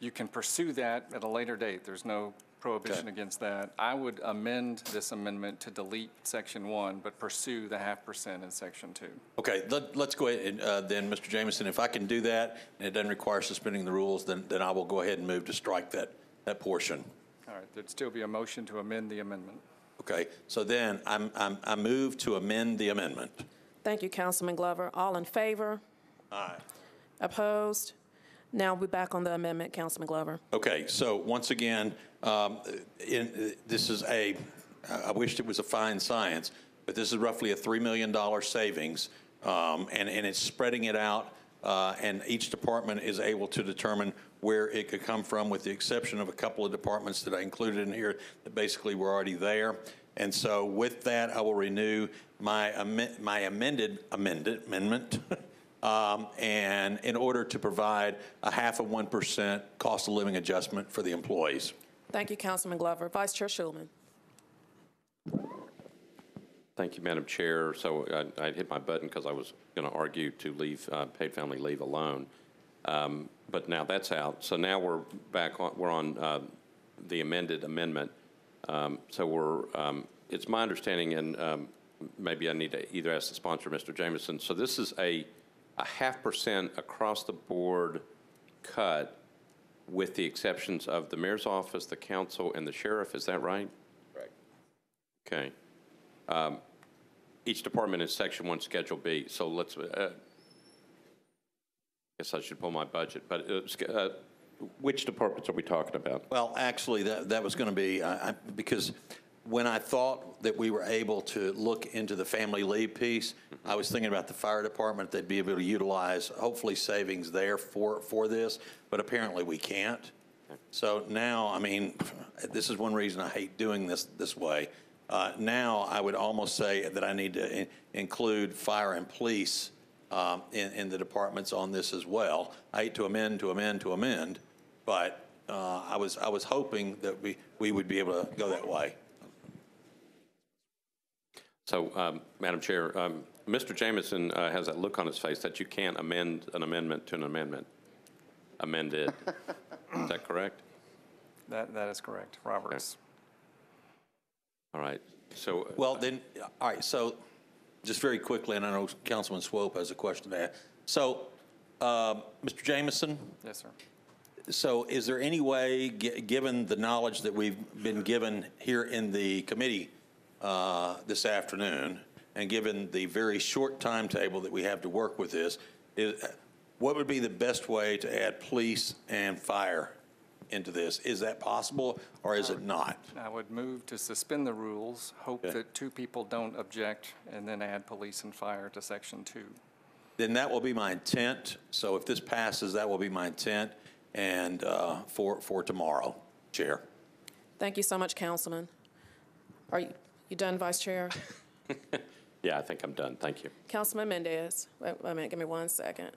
You can pursue that at a later date. There's no prohibition against that. I would amend this amendment to delete Section 1, but pursue the 0.5% in Section 2. Okay, let's go ahead and then, Mr. Jameson, if I can do that and it doesn't require suspending the rules, then I will go ahead and move to strike that portion. All right, there'd still be a motion to amend the amendment. Okay, so then I move to amend the amendment. Thank you, Councilman Glover. All in favor? Aye. Opposed? Now we're back on the amendment, Councilman Glover. Okay, so once again, this is I wished it was a fine science, but this is roughly a $3 million savings, and it's spreading it out, and each department is able to determine where it could come from, with the exception of a couple of departments that I included in here that basically were already there. And so with that, I will renew my amendment, and in order to provide a 0.5% cost of living adjustment for the employees. Thank you, Councilman Glover. Vice Chair Schulman. Thank you, Madam Chair. So I hit my button because I was going to argue to leave paid family leave alone. But now that's out. So now we're back on, the amended amendment. It's my understanding, and maybe I need to either ask the sponsor, Mr. Jameson. So this is a 0.5% across the board cut with the exceptions of the mayor's office, the council, and the sheriff. Is that right? Right. Okay. Each department is Section 1, Schedule B. So let's, guess I should pull my budget, but which departments are we talking about? Well, actually, that was going to be, because when I thought that we were able to look into the family leave piece, I was thinking about the fire department. They'd be able to utilize, hopefully, savings there for this, but apparently we can't. So now, I mean, this is one reason I hate doing this way. Now, I would almost say that I need to include fire and police in the departments on this as well. I hate to amend, but I was hoping that we would be able to go that way. So, Madam Chair, Mr. Jameson has that look on his face that you can't amend an amendment to an amendment. Amended. Is that correct? That is correct. Roberts. Okay. All right. So. Well, then, all right. So, just very quickly, and I know Councilman Swope has a question to ask. So, Mr. Jameson? Yes, sir. So is there any way, given the knowledge that we've been given here in the committee this afternoon, and given the very short timetable that we have to work with this, what would be the best way to add police and fire into this? Is that possible, or is it not? I would move to suspend the rules, hope that 2 people don't object, and then add police and fire to Section 2. Then that will be my intent. So if this passes, that will be my intent, and for tomorrow, Chair. Thank you so much, Councilman. Are you done, Vice Chair? Yeah, I think I'm done. Thank you. Councilman Mendez. Wait a minute. Give me 1 second.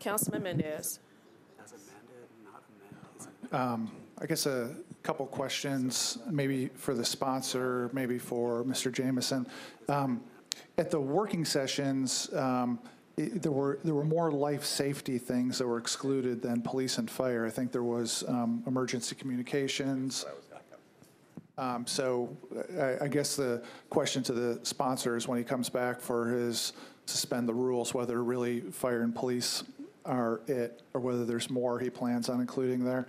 Councilman Mendez. I guess a couple questions, maybe for the sponsor, maybe for Mr. Jameson. At the working sessions, there were more life safety things that were excluded than police and fire. I think there was emergency communications. So I guess the question to the sponsor is when he comes back for his suspend the rules, whether really fire and police are it, or whether there's more he plans on including there,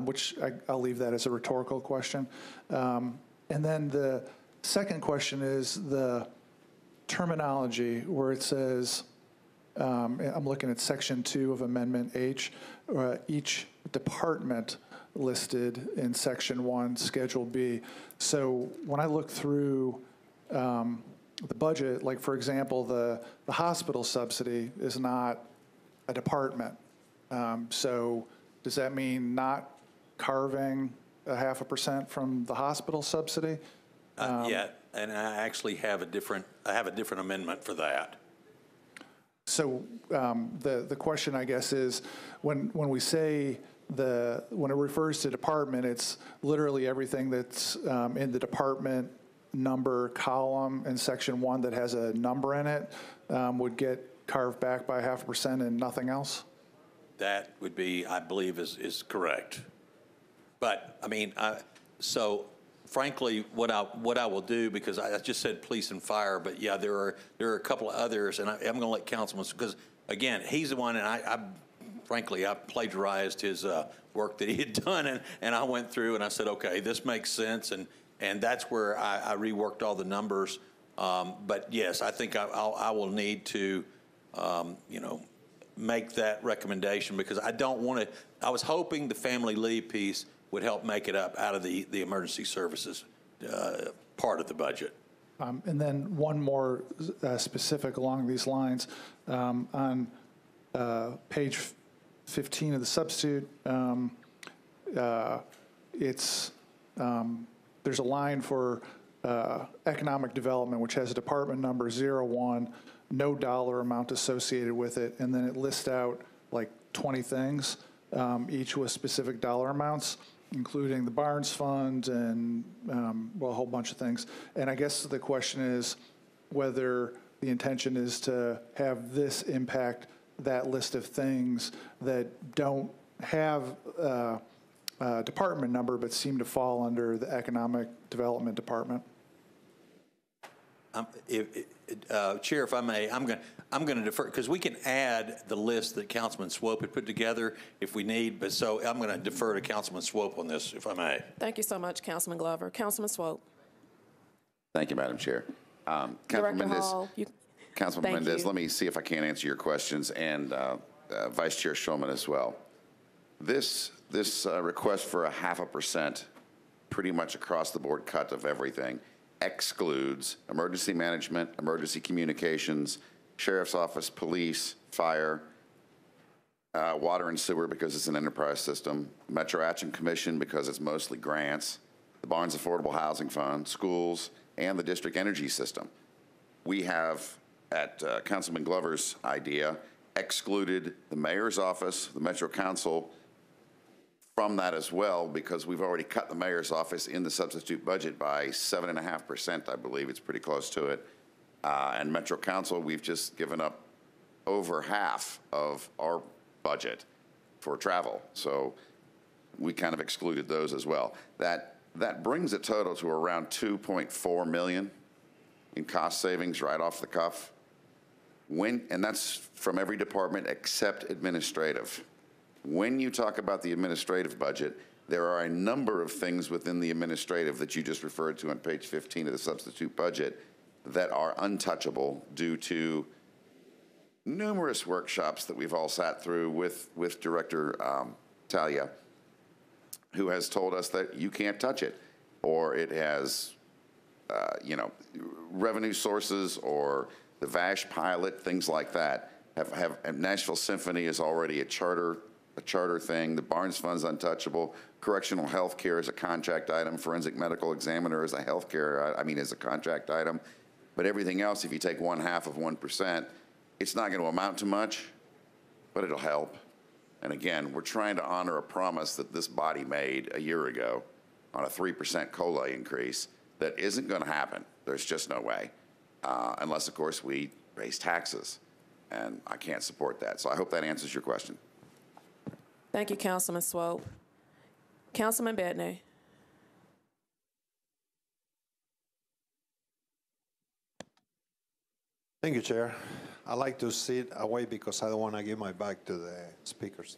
which I'll leave that as a rhetorical question. And then the second question is the terminology where it says, I'm looking at Section 2 of Amendment H, each department listed in Section 1, Schedule B. So when I look through the budget, like for example, the hospital subsidy is not a department. So does that mean not carving a 0.5% from the hospital subsidy. Yeah, and I actually have a different amendment for that. So the question, I guess, is when we say when it refers to department, it's literally everything that's in the department number column in section 1 that has a number in it would get carved back by 0.5% and nothing else? That would be, I believe, is correct. But I mean, so frankly, what I will do, because I just said police and fire, but yeah, there are a couple of others, and I'm going to let Councilman, because again, he's the one, and I frankly, I plagiarized his work that he had done, and I went through and I said, okay, this makes sense, and that's where I reworked all the numbers. But yes, I think I will need to, make that recommendation, because I don't want to. I was hoping the family leave piece would help make it up out of the emergency services part of the budget. And then one more specific along these lines. On page 15 of the substitute, there's a line for economic development, which has a department number 01, no dollar amount associated with it, and then it lists out like 20 things, each with specific dollar amounts, including the Barnes Fund and, well, a whole bunch of things. And I guess the question is whether the intention is to have this impact that list of things that don't have a department number but seem to fall under the Economic Development Department. Chair, if I may, I'm going to defer, because we can add the list that Councilman Swope had put together if we need, but so I'm going to defer to Councilman Swope on this, if I may. Thank you so much, Councilman Glover. Councilman Swope. Thank you, Madam Chair. Director Hall. Councilman Thank Mendez, you. let me see if I can answer your questions, and Vice Chair Schulman as well. This request for a 0.5%, pretty much across the board cut of everything, excludes emergency management, emergency communications, sheriff's office, police, fire, water and sewer because it's an enterprise system, Metro Action Commission because it's mostly grants, the Barnes Affordable Housing Fund, schools, and the district energy system. We have, at Councilman Glover's idea, excluded the mayor's office, the Metro Council, from that as well, because we've already cut the mayor's office in the substitute budget by 7.5%, I believe. It's pretty close to it. And Metro Council, we've just given up over half of our budget for travel. So we kind of excluded those as well. That brings the total to around $2.4 million in cost savings right off the cuff. And that's from every department except administrative. When you talk about the administrative budget, there are a number of things within the administrative that you just referred to on page 15 of the substitute budget that are untouchable due to numerous workshops that we've all sat through with Director Talia, who has told us that you can't touch it, or it has, revenue sources, or the VASH pilot, things like that. Nashville Symphony is already a charter thing. The Barnes Fund's untouchable. Correctional health care is a contract item. Forensic medical examiner is a is a contract item. But everything else, if you take 1/2 of 1%, it's not going to amount to much, but it'll help. And again, we're trying to honor a promise that this body made a year ago on a 3% COLA increase that isn't going to happen. There's just no way, unless, of course, we raise taxes. And I can't support that. So I hope that answers your question. Thank you, Councilman Swope. Councilman Bedney. Thank you, Chair. I like to sit away because I don't want to give my back to the speakers.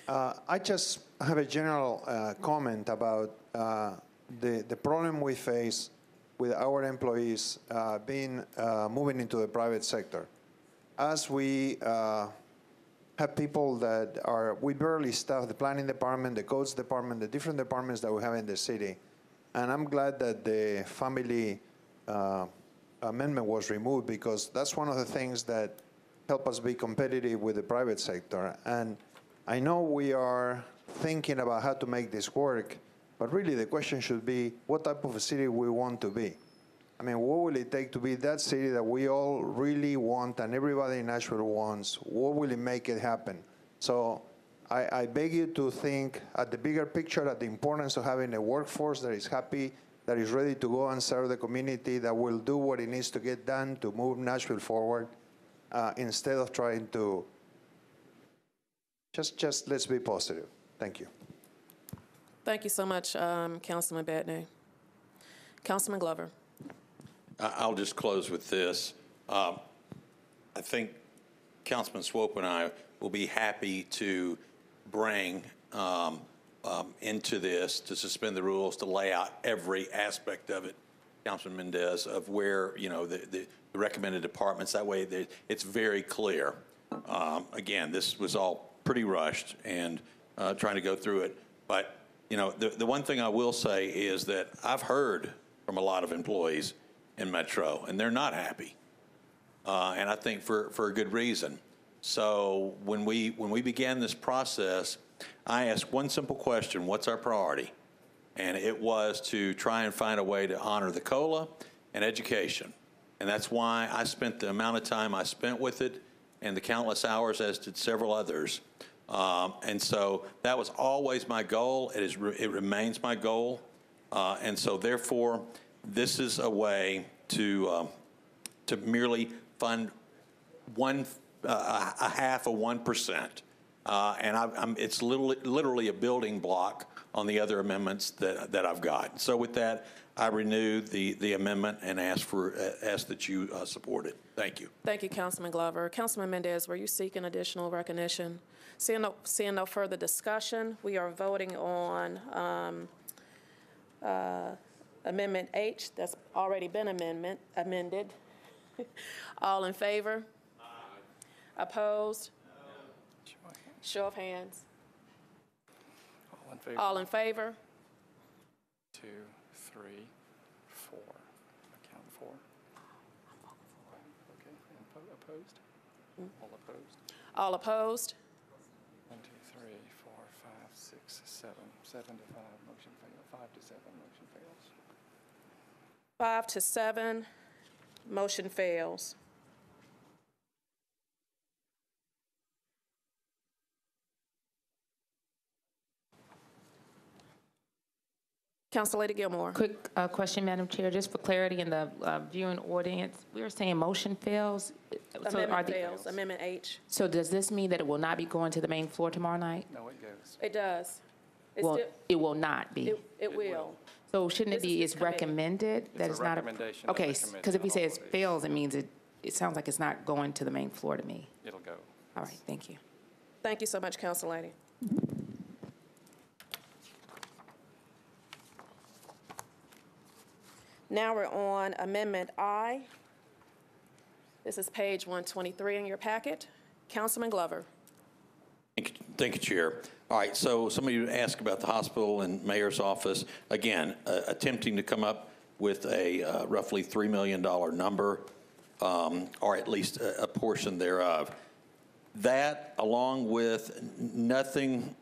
I just have a general comment about the problem we face with our employees moving into the private sector. As we have people that we barely staff the planning department, the codes department, the different departments that we have in the city. And I'm glad that the family amendment was removed, because that's one of the things that help us be competitive with the private sector. And I know we are thinking about how to make this work, but really the question should be what type of a city we want to be. I mean, what will it take to be that city that we all really want and everybody in Nashville wants? What will it make it happen? So I beg you to think at the bigger picture, at the importance of having a workforce that is happy, that is ready to go and serve the community, that will do what it needs to get done to move Nashville forward, instead of trying to just let's be positive. Thank you. Thank you so much, Councilman Batney. Councilman Glover. I'll just close with this. I think Councilman Swope and I will be happy to bring into this, to suspend the rules, to lay out every aspect of it, Councilman Mendez, of where, you know, the recommended departments. That way it's very clear. Again, this was all pretty rushed and trying to go through it. But, you know, the one thing I will say is that I've heard from a lot of employees in Metro, and they're not happy. And I think for a good reason. So when we began this process, I asked one simple question: what's our priority? And it was to try and find a way to honor the COLA and education. And that's why I spent the amount of time I spent with it and the countless hours, as did several others. And so that was always my goal. It remains my goal. And so therefore, this is a way to merely fund a half of 1%. And it's literally a building block on the other amendments that I've got. So with that, I renew the amendment and ask that you support it. Thank you. Thank you, Councilman Glover. Councilman Mendez, were you seeking additional recognition? Seeing no further discussion, we are voting on Amendment H. That's already been amended. All in favor? Aye. Opposed? No. Show of hands. All in favor? All in favor? 2, 3, 4. I count 4. Okay. And opposed? All opposed? All opposed? 1, 2, 3, 4, 5, 6, 7. 7 to 5. Motion fails. 5 to 7. Motion fails. 5 to 7. Motion fails. Council Lady Gilmore. Quick question, Madam Chair, just for clarity in the viewing audience. We were saying motion fails. Amendment fails. Amendment H. So does this mean that it will not be going to the main floor tomorrow night? No, it goes. It does. Well, it will not be. It will. So shouldn't it be, This is it's recommended that it's not a? recommendation. Okay, Recommended because if he on says all of these. fails, it means it sounds like it's not going to the main floor to me. It'll go. All right, thank you. Thank you so much, Council Lady. Now we're on Amendment I. This is page 123 in your packet. Councilman Glover. Thank you, Chair. All right, so somebody asked about the hospital and mayor's office. Again, attempting to come up with a roughly $3 million number, or at least a portion thereof. That, along with nothing,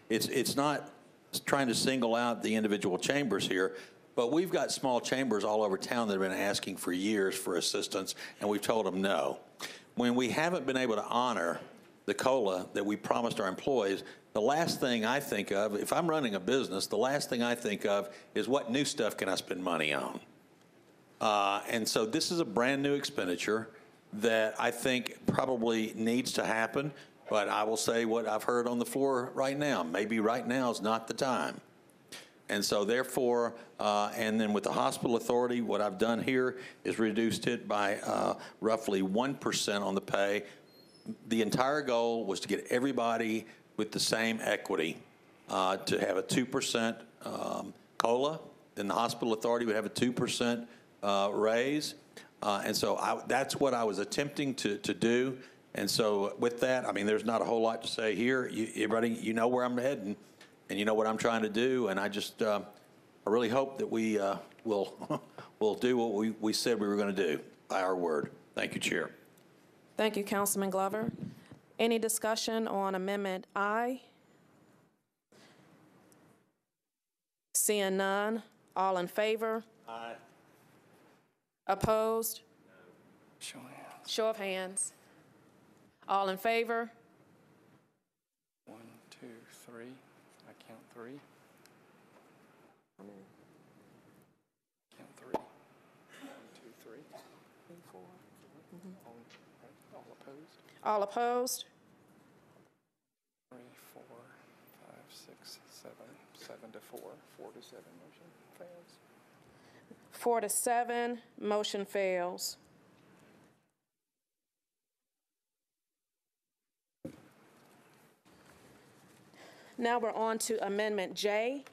it's not trying to single out the individual chambers here, but we've got small chambers all over town that have been asking for years for assistance, and we've told them no. When we haven't been able to honor the COLA that we promised our employees, the last thing I think of, if I'm running a business, the last thing I think of is what new stuff can I spend money on? And so this is a brand new expenditure that I think probably needs to happen, but I will say what I've heard on the floor right now. Maybe right now is not the time. And so therefore, and then with the hospital authority, what I've done here is reduced it by roughly 1% on the pay. The entire goal was to get everybody with the same equity, to have a 2% COLA. Then the hospital authority would have a 2% raise. And so that's what I was attempting to do. And so with that, I mean, there's not a whole lot to say here. Everybody, you know where I'm heading, and you know what I'm trying to do. And I just, I really hope that we will do what we said we were going to do by our word. Thank you, Chair. Thank you, Councilman Glover. Any discussion on Amendment I? Seeing none, all in favor? Aye. Opposed? Show of hands. Show of hands. All in favor? 1, 2, 3. I count 3. Count 3. 1, 2, 3. 4. All opposed? All opposed? 3, 4, 5, 6, 7. 7 to 4. 4 to 7. Motion fails. 4 to 7, motion fails. Now we're on to Amendment J.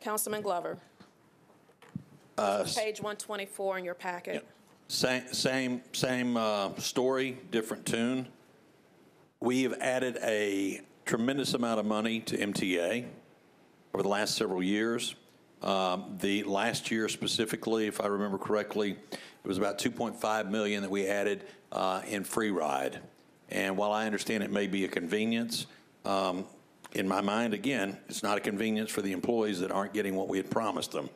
Councilman Glover. Page 124 in your packet. Same story, different tune. We have added a tremendous amount of money to MTA over the last several years. The last year specifically, if I remember correctly, it was about $2.5 million that we added in free ride. And while I understand it may be a convenience, in my mind, again, it's not a convenience for the employees that aren't getting what we had promised them.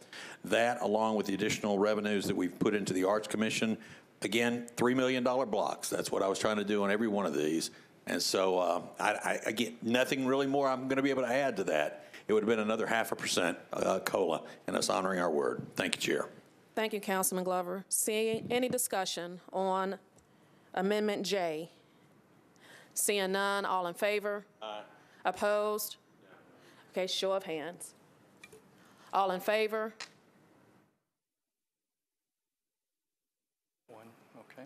That, along with the additional revenues that we've put into the Arts Commission, again, $3 million blocks. That's what I was trying to do on every one of these. And so I get nothing really more I'm going to be able to add to that. It would have been another 0.5% COLA, and us honoring our word. Thank you, Chair. Thank you, Councilman Glover. Seeing any discussion on Amendment J? Seeing none, all in favor? Aye. Opposed? No. Okay, show of hands. All in favor? 1, okay.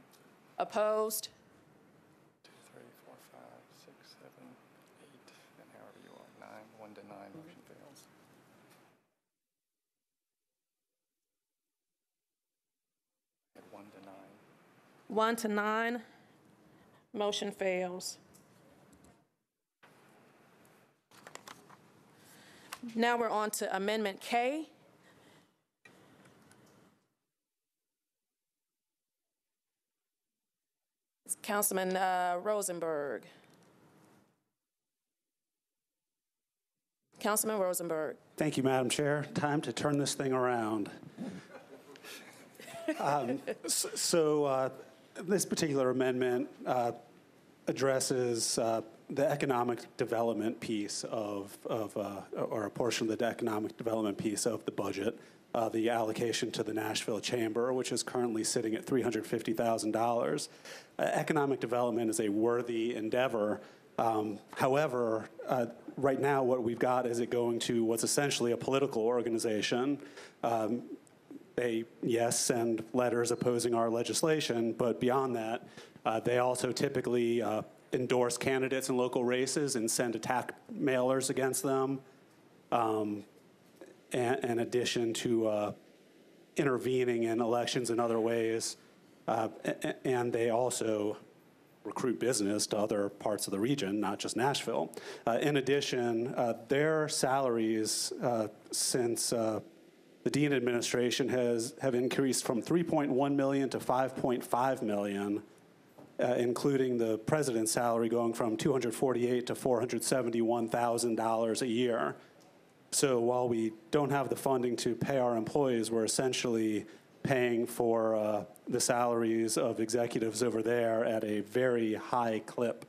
Opposed? 2, 3, 4, 5, 6, 7, 8, and however you are, 9. 1 to 9, motion fails. At 1 to 9. 1 to 9, motion fails. Now we're on to Amendment K. It's Councilman Rosenberg. Councilman Rosenberg. Thank you, Madam Chair. Time to turn this thing around. This particular amendment addresses the economic development piece or a portion of the economic development piece of the budget, the allocation to the Nashville Chamber, which is currently sitting at $350,000. Economic development is a worthy endeavor. However, right now what we've got is it going to what's essentially a political organization. They, yes, send letters opposing our legislation, but beyond that, they also typically endorse candidates in local races and send attack mailers against them, in addition to intervening in elections in other ways. And they also recruit business to other parts of the region, not just Nashville. In addition, their salaries since the Dean administration have increased from $3.1 million to $5.5 million, including the president's salary going from $248,000 to $471,000 a year. So while we don't have the funding to pay our employees, we're essentially paying for the salaries of executives over there at a very high clip.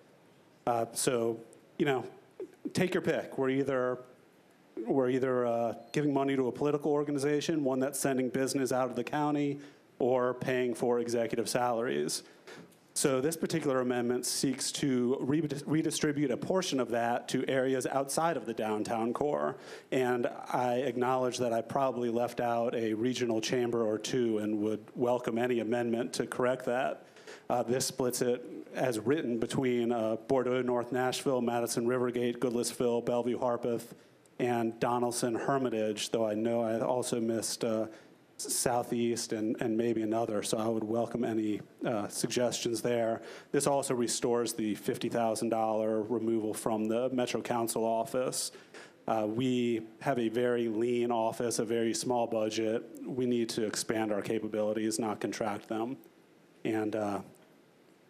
So, you know, take your pick. We're either giving money to a political organization, one that's sending business out of the county, or paying for executive salaries. So this particular amendment seeks to redistribute a portion of that to areas outside of the downtown core. And I acknowledge that I probably left out a regional chamber or two and would welcome any amendment to correct that. This splits it as written between Bordeaux, North Nashville, Madison Rivergate, Goodlettsville, Bellevue, Harpeth, and Donaldson Hermitage, though I know I also missed Southeast and maybe another, so I would welcome any suggestions there. This also restores the $50,000 removal from the Metro Council office. We have a very lean office, a very small budget. We need to expand our capabilities, not contract them. And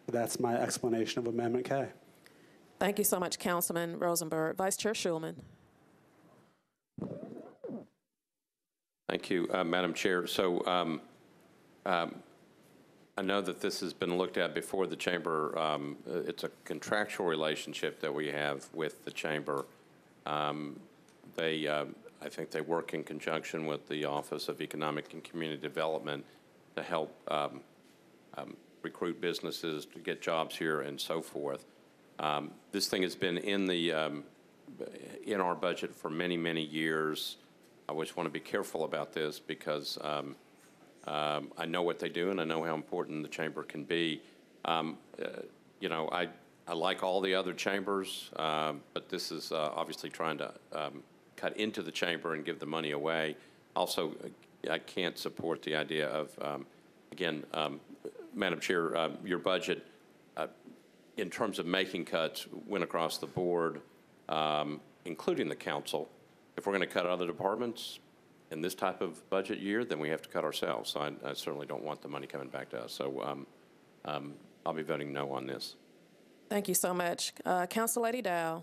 That's my explanation of Amendment K. Thank you so much, Councilman Rosenberg. Vice Chair Schulman. Thank you, Madam Chair. So I know that this has been looked at before the Chamber. It's a contractual relationship that we have with the Chamber. I think they work in conjunction with the Office of Economic and Community Development to help recruit businesses to get jobs here and so forth. This thing has been in our budget for many, many years. I always want to be careful about this because I know what they do and I know how important the Chamber can be. You know, I like all the other chambers, but this is obviously trying to cut into the Chamber and give the money away. Also, I can't support the idea of, again, Madam Chair, your budget, in terms of making cuts, went across the board, including the council. If we're going to cut other departments in this type of budget year, then we have to cut ourselves. So I certainly don't want the money coming back to us. So I'll be voting no on this. Thank you so much. Council Lady Dow.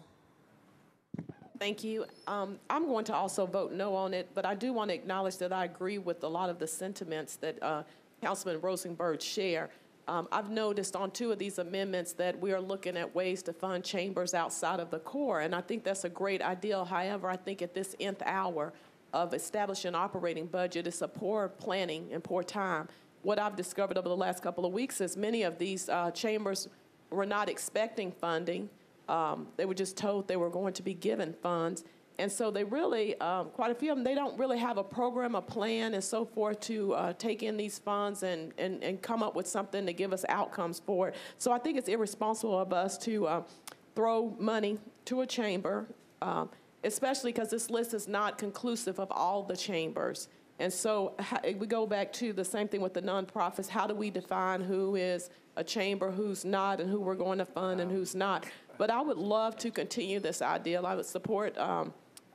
Thank you. I'm going to also vote no on it, but I do want to acknowledge that I agree with a lot of the sentiments that Councilman Rosenberg share. I've noticed on 2 of these amendments that we are looking at ways to fund chambers outside of the core, and I think that's a great idea. However, I think at this nth hour of establishing an operating budget, it's a poor planning and poor time. What I've discovered over the last couple of weeks is many of these chambers were not expecting funding. They were just told they were going to be given funds. And so they really, quite a few of them, they don't really have a program, a plan, and so forth to take in these funds and come up with something to give us outcomes for it. So I think it's irresponsible of us to throw money to a chamber, especially because this list is not conclusive of all the chambers. And so we go back to the same thing with the nonprofits. How do we define who is a chamber, who's not, and who we're going to fund and who's not? But I would love to continue this ideal. I would support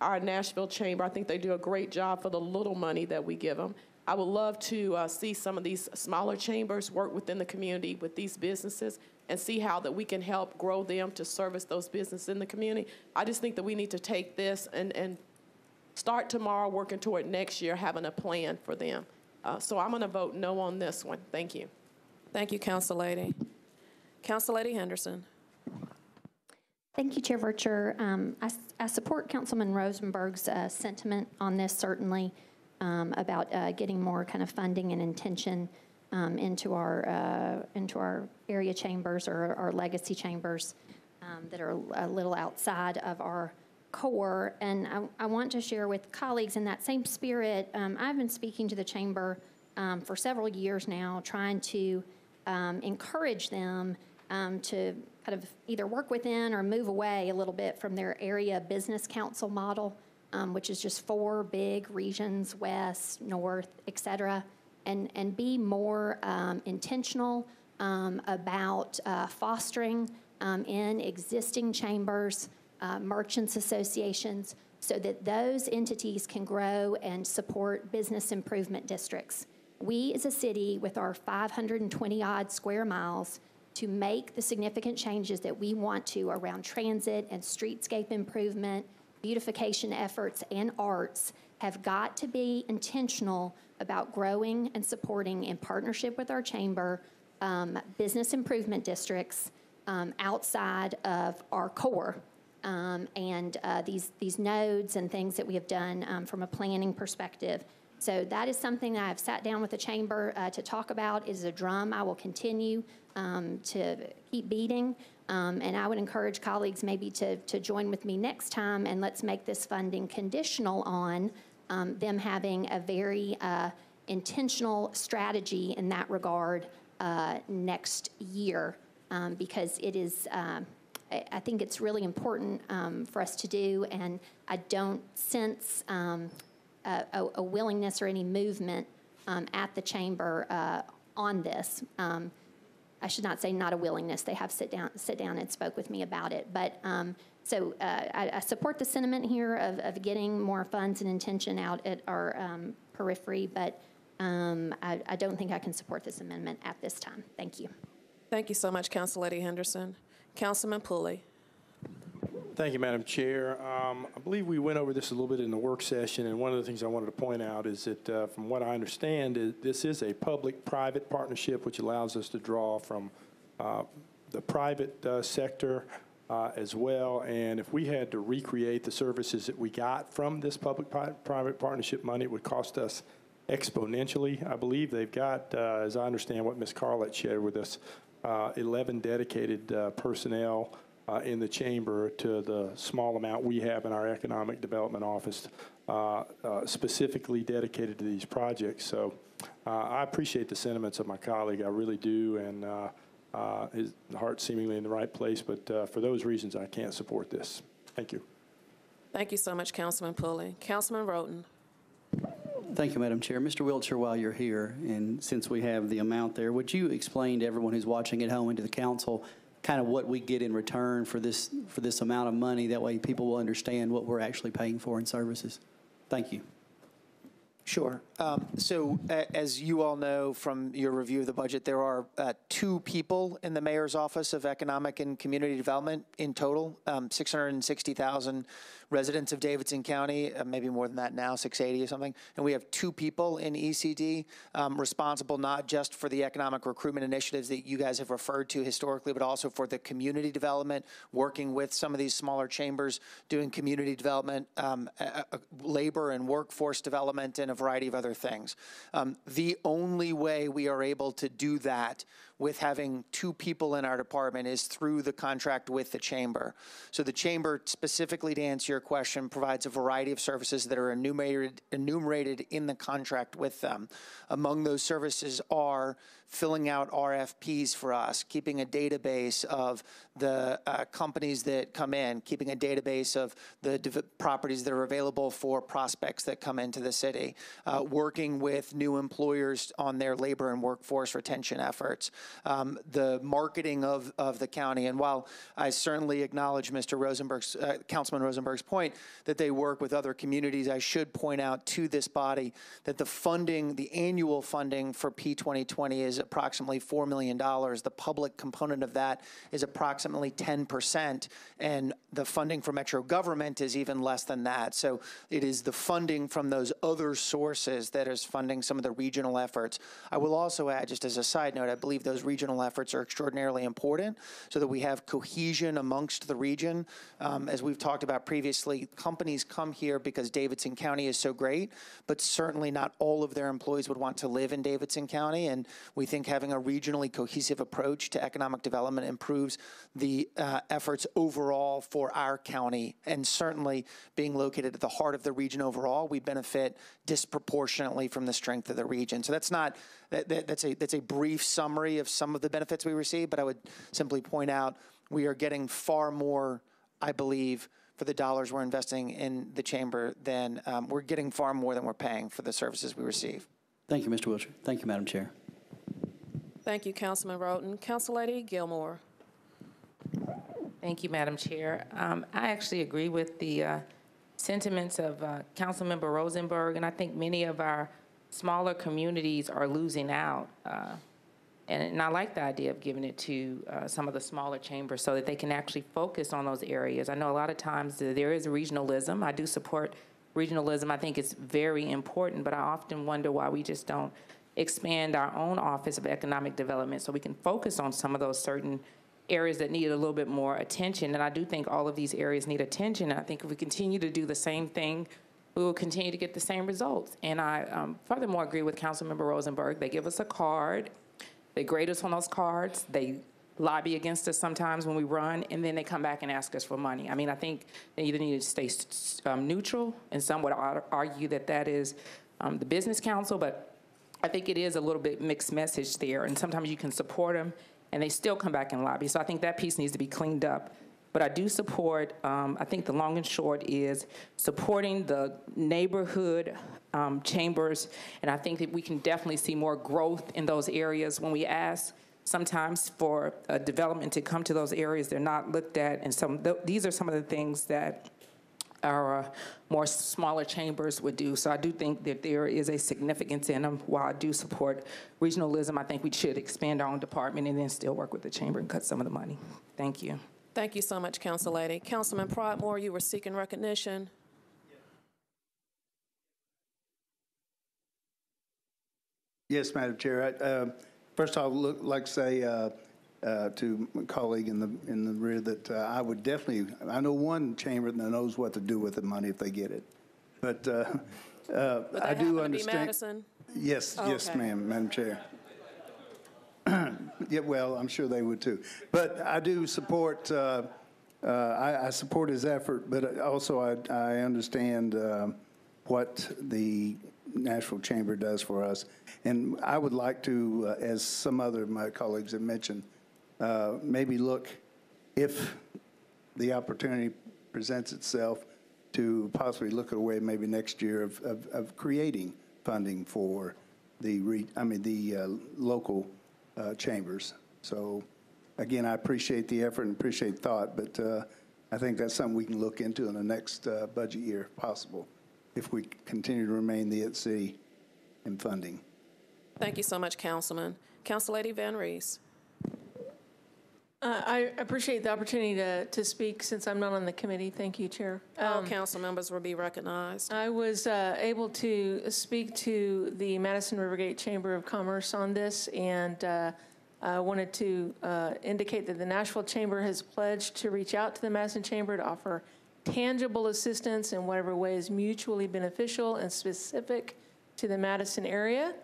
our Nashville Chamber. I think they do a great job for the little money that we give them. I would love to see some of these smaller chambers work within the community with these businesses and see how that we can help grow them to service those businesses in the community. I just think that we need to take this and start tomorrow working toward next year having a plan for them. So I'm going to vote no on this one. Thank you. Thank you, Council Lady. Council Lady Henderson. Thank you, Chair Vercher. I support Councilman Rosenberg's sentiment on this, certainly, about getting more kind of funding and intention into our area chambers or our legacy chambers that are a little outside of our core. And I want to share with colleagues in that same spirit. I've been speaking to the chamber for several years now, trying to encourage them to kind of either work within or move away a little bit from their area business council model, which is just 4 big regions, west, north, et cetera, and be more intentional about fostering in existing chambers, merchants associations, so that those entities can grow and support business improvement districts. We as a city, with our 520-odd square miles, to make the significant changes that we want to around transit and streetscape improvement, beautification efforts, and arts, have got to be intentional about growing and supporting, in partnership with our chamber, business improvement districts outside of our core. And these nodes and things that we have done from a planning perspective. So that is something that I've sat down with the chamber to talk about. It is a drum I will continue to keep beating. And I would encourage colleagues maybe to join with me next time, and let's make this funding conditional on them having a very intentional strategy in that regard next year, because it is, I think it's really important for us to do, and I don't sense a willingness or any movement at the chamber on this. I should not say not a willingness. They have sit down and spoke with me about it. But so I support the sentiment here of getting more funds and intention out at our periphery, but I don't think I can support this amendment at this time. Thank you. Thank you so much, Council Lady Henderson. Councilman Pulley. Thank you, Madam Chair. I believe we went over this a little bit in the work session, and one of the things I wanted to point out is that from what I understand, this is a public-private partnership which allows us to draw from the private sector as well. And if we had to recreate the services that we got from this public-private partnership money, it would cost us exponentially. I believe they've got, as I understand what Ms. Carlett shared with us, 11 dedicated personnel in the chamber to the small amount we have in our economic development office specifically dedicated to these projects. So I appreciate the sentiments of my colleague. I really do. And his heart seemingly in the right place. But for those reasons, I can't support this. Thank you. Thank you so much, Councilman Pulley. Councilman Roten. Thank you, Madam Chair. Mr. Wiltshire, while you're here, and since we have the amount there, would you explain to everyone who's watching at home and to the council kind of what we get in return for this amount of money? That way people will understand what we're actually paying for in services. Thank you. Sure. So as you all know from your review of the budget, there are 2 people in the Mayor's Office of Economic and Community Development in total, 660,000 residents of Davidson County, maybe more than that now, 680 or something. And we have 2 people in ECD responsible not just for the economic recruitment initiatives that you guys have referred to historically, but also for the community development, working with some of these smaller chambers, doing community development, labor and workforce development, and a variety of other things. The only way we are able to do that with having 2 people in our department is through the contract with the chamber. So the chamber, specifically to answer your question, provides a variety of services that are enumerated in the contract with them. Among those services are filling out RFPs for us, keeping a database of the companies that come in, keeping a database of the properties that are available for prospects that come into the city, working with new employers on their labor and workforce retention efforts, the marketing of the county. And while I certainly acknowledge Mr. Rosenberg's, Councilman Rosenberg's point that they work with other communities, I should point out to this body that the funding, the annual funding for P2020 is approximately $4 million. The public component of that is approximately 10%, and the funding for Metro government is even less than that. So it is the funding from those other sources that is funding some of the regional efforts. I will also add, just as a side note, I believe those regional efforts are extraordinarily important so that we have cohesion amongst the region. As we've talked about previously, companies come here because Davidson County is so great, but certainly not all of their employees would want to live in Davidson County, and we think having a regionally cohesive approach to economic development improves the efforts overall for our county. And certainly being located at the heart of the region overall, we benefit disproportionately from the strength of the region. So that's not, that's a brief summary of some of the benefits we receive, but I would simply point out we are getting far more, I believe, for the dollars we're investing in the chamber than we're getting far more than we're paying for the services we receive. Thank you, Mr. Wiltshire. Thank you, Madam Chair. Thank you, Councilman Roten. Council Lady Gilmore. Thank you, Madam Chair. I actually agree with the sentiments of Councilmember Rosenberg, and I think many of our smaller communities are losing out. And I like the idea of giving it to some of the smaller chambers so that they can actually focus on those areas. I know a lot of times there is regionalism. I do support regionalism. I think it's very important, but I often wonder why we just don't expand our own Office of Economic Development so we can focus on some of those certain areas that need a little bit more attention. And I do think all of these areas need attention. And I think if we continue to do the same thing, we will continue to get the same results. And I furthermore agree with Councilmember Rosenberg. They give us a card. They grade us on those cards. They lobby against us sometimes when we run, and then they come back and ask us for money. I mean, I think they either need to stay neutral, and some would argue that that is the business council, but I think it is a little bit mixed message there, and sometimes you can support them, and they still come back and lobby. So I think that piece needs to be cleaned up. But I do support, I think the long and short is supporting the neighborhood chambers, and I think that we can definitely see more growth in those areas. When we ask sometimes for development to come to those areas, they're not looked at, and these are some of the things that our more smaller chambers would do. So I do think that there is a significance in them. While I do support regionalism, I think we should expand our own department and then still work with the chamber and cut some of the money. Thank you. Thank you so much, Council Lady. Councilman Pridemore, you were seeking recognition. Yes, Madam Chair. First, I would like to say to my colleague in the rear that I would definitely. I know one chamber that knows what to do with the money if they get it, but I do understand. Madison? Yes, Oh, yes, okay. ma'am, Madam Chair. Yeah, well, I'm sure they would too. But I do support. I support his effort, but also I understand what the Nashville Chamber does for us. And I would like to, as some other of my colleagues have mentioned, maybe look, if the opportunity presents itself, to possibly look at a way maybe next year of creating funding for the local chambers. So again, I appreciate the effort and appreciate thought, but I think that's something we can look into in the next budget year if possible, if we continue to remain the city in funding. Thank you so much, Councilman. Council Lady Van Rees. I appreciate the opportunity to speak since I'm not on the committee. Thank you, Chair. All council members will be recognized. I was able to speak to the Madison Rivergate Chamber of Commerce on this, and I wanted to indicate that the Nashville Chamber has pledged to reach out to the Madison Chamber to offer tangible assistance in whatever way is mutually beneficial and specific to the Madison area.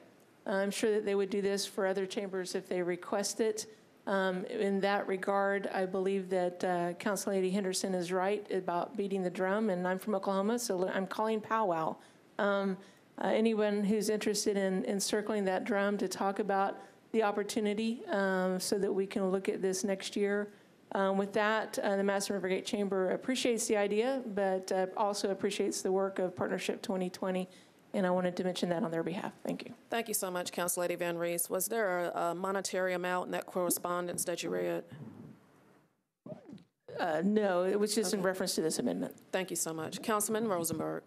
I'm sure that they would do this for other chambers if they request it. In that regard, I believe that Council Lady Henderson is right about beating the drum, and I'm from Oklahoma, so I'm calling powwow. Anyone who's interested in circling that drum to talk about the opportunity so that we can look at this next year. With that, the Madison Rivergate Chamber appreciates the idea, but also appreciates the work of Partnership 2020, and I wanted to mention that on their behalf. Thank you. Thank you so much, Council Lady Van Rees. Was there a monetary amount in that correspondence that you read? No, it was just in reference to this amendment. Thank you so much. Councilman Rosenberg.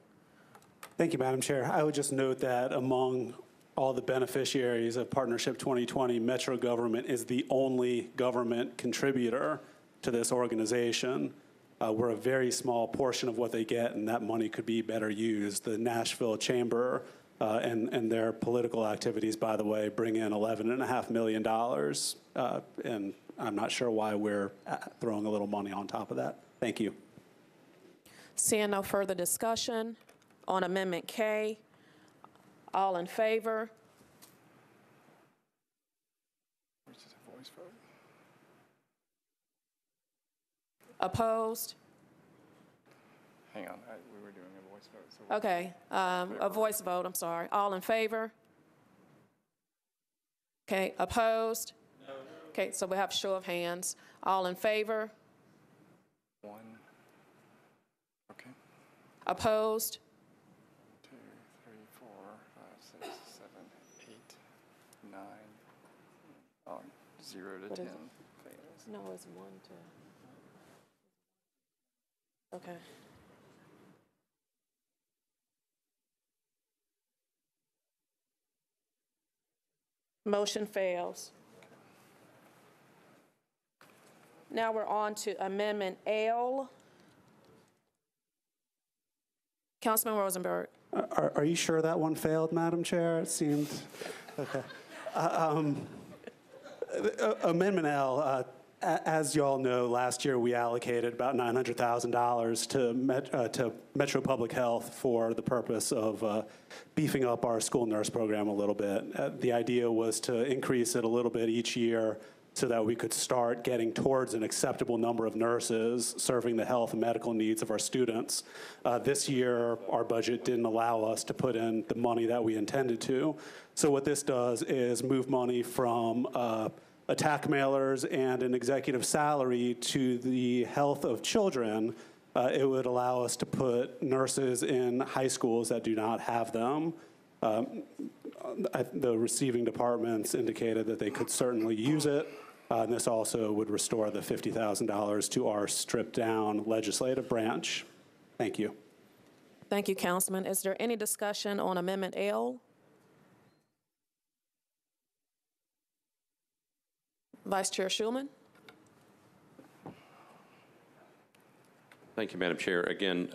Thank you, Madam Chair. I would just note that among all the beneficiaries of Partnership 2020, Metro government is the only government contributor to this organization. We're a very small portion of what they get, and that money could be better used. The Nashville Chamber and their political activities, by the way, bring in $11.5 million, and I'm not sure why we're throwing a little money on top of that. Thank you. Seeing no further discussion on Amendment K, all in favor? Opposed? Hang on, we were doing a voice vote. So Okay, a voice vote, I'm sorry. All in favor? Okay, opposed? No. Okay, so we have a show of hands. All in favor? one. Okay. Opposed? 2, 3, 4, 5, 6, 7, 8, 9. Oh, 0 to 10. No, it's 1 to. Okay. Motion fails. Now we're on to Amendment L. Councilman Rosenberg. Are you sure that one failed, Madam Chair? It seemed, okay. Amendment L, as you all know, last year we allocated about $900,000 to Metro Public Health for the purpose of beefing up our school nurse program a little bit. The idea was to increase it a little bit each year so that we could start getting towards an acceptable number of nurses serving the health and medical needs of our students. This year, our budget didn't allow us to put in the money that we intended to. So what this does is move money from attack mailers and an executive salary to the health of children. It would allow us to put nurses in high schools that do not have them. The receiving departments indicated that they could certainly use it. And this also would restore the $50,000 to our stripped-down legislative branch. Thank you. Thank you, Councilman. Is there any discussion on Amendment L? Vice Chair Schulman? Thank you, Madam Chair. Again,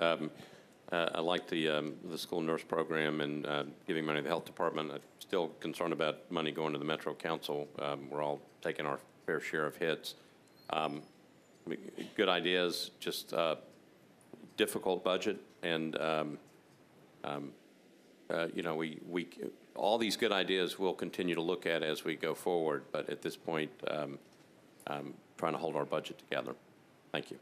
I like the school nurse program and giving money to the health department. I'm still concerned about money going to the Metro Council. We're all taking our fair share of hits. Good ideas, just difficult budget, and you know, we all these good ideas we'll continue to look at as we go forward. But at this point, trying to hold our budget together. Thank you.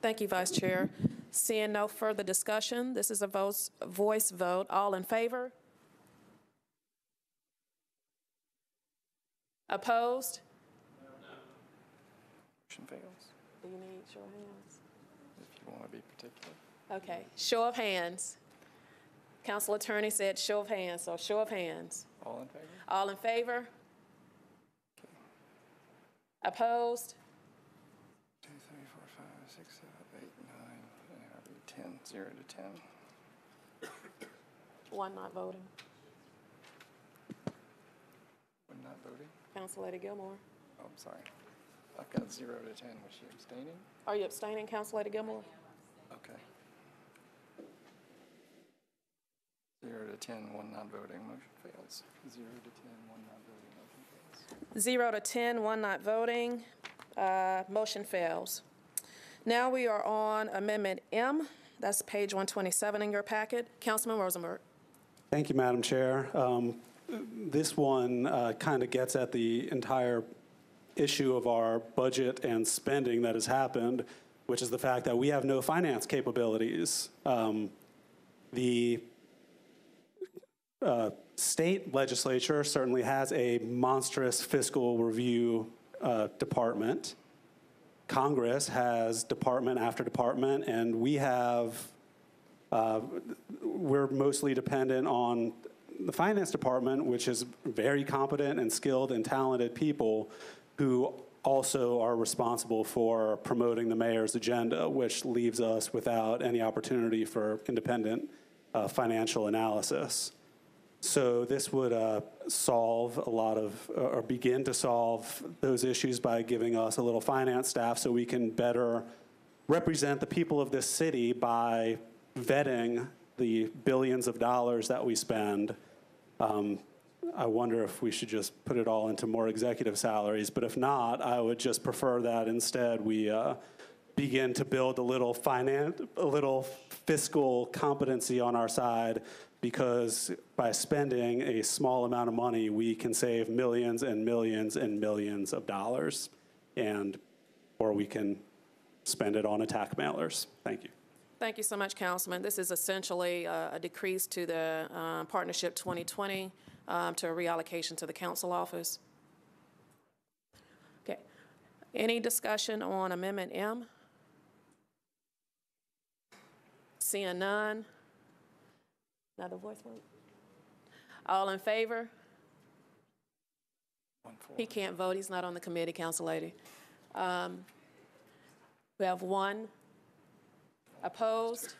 Thank you, Vice Chair. Seeing no further discussion, this is a voice vote. All in favor? Opposed? Motion fails, Do you need show of hands? if you want to be particular. Okay, show of hands. Council Attorney said show of hands, so show of hands. All in favor? All in favor? Opposed? 2, 3, 4, 5, 6, 7, 8, 9, 0 to 10. One not voting. One not voting? Council Lady Gilmore. Oh, I'm sorry. I've got 0 to 10. Was she abstaining? Are you abstaining, Council Lady Gilmore? Okay. 0 to 10, one not voting. Motion fails. 0 to 10, one not voting. Motion fails. 0 to 10, one not voting. Motion fails. Now we are on Amendment M. That's page 127 in your packet. Councilman Rosenberg. Thank you, Madam Chair. This one kind of gets at the entire issue of our budget and spending that has happened, which is the fact that we have no finance capabilities. The state legislature certainly has a monstrous fiscal review department. Congress has department after department, and we have, we're mostly dependent on the finance department, which is very competent and skilled and talented people who also are responsible for promoting the mayor's agenda, which leaves us without any opportunity for independent financial analysis. So this would solve a lot of, or begin to solve those issues by giving us a little finance staff so we can better represent the people of this city by vetting the billions of dollars that we spend. I wonder if we should just put it all into more executive salaries, but if not, I would just prefer that instead we begin to build a little fiscal competency on our side, because by spending a small amount of money, we can save millions and millions and millions of dollars, or we can spend it on attack mailers. Thank you. Thank you so much, Councilman. This is essentially a decrease to the Partnership 2020 to a reallocation to the council office. Okay. Any discussion on Amendment M? Seeing none. Another voice vote? All in favor? He can't vote. He's not on the committee, Council Lady. We have one. Opposed?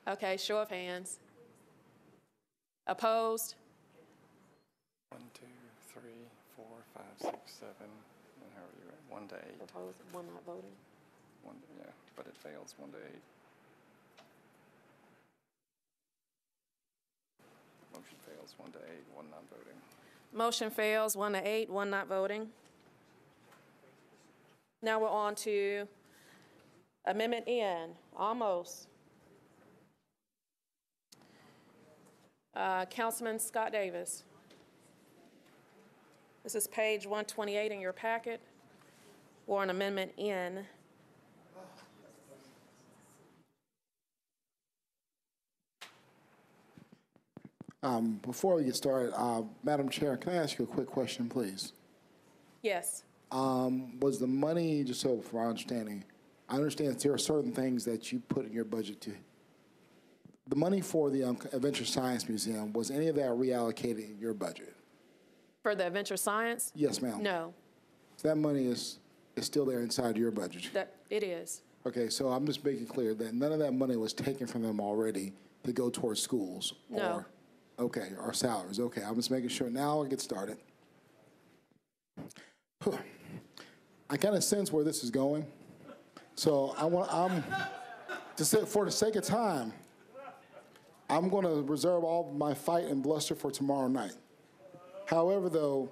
Okay, show of hands. Opposed? 1, 2, 3, 4, 5, 6, 7, and how are you at? 1 to 8. Opposed, one not voting. Yeah, but it fails 1 to 8. Motion fails 1 to 8, one not voting. Motion fails 1 to 8, one not voting. Now we're on to Amendment N, almost. Councilman Scott Davis. This is page 128 in your packet, or an Amendment N. Before we get started, Madam Chair, can I ask you a quick question, please? Yes. Was the money, just so for our understanding, I understand there are certain things that you put in your budget to. The money for the Adventure Science Museum, was any of that reallocated in your budget? For the Adventure Science? Yes, ma'am. No. So that money is still there inside your budget? That it is. Okay, so I'm just making clear that none of that money was taken from them already to go towards schools? No. Okay, or salaries. Okay, I'm just making sure. Now I'll get started. I kind of sense where this is going. So for the sake of time, I'm going to reserve all my fight and bluster for tomorrow night. However, though,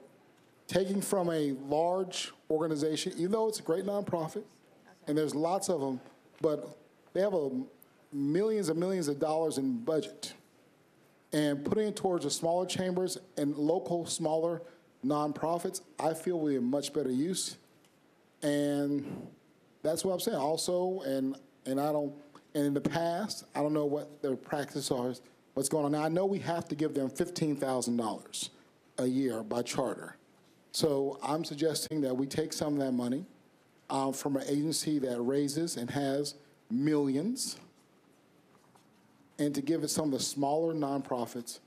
taking from a large organization, even though it's a great nonprofit, and there's lots of them, but they have millions and millions of dollars in budget, and putting it towards the smaller chambers and local smaller nonprofits, I feel we have much better use. And that's what I'm saying. Also, and in the past, I don't know what their practice are, what's going on. Now, I know we have to give them $15,000 a year by charter. So I'm suggesting that we take some of that money from an agency that raises and has millions, and to give it some of the smaller nonprofits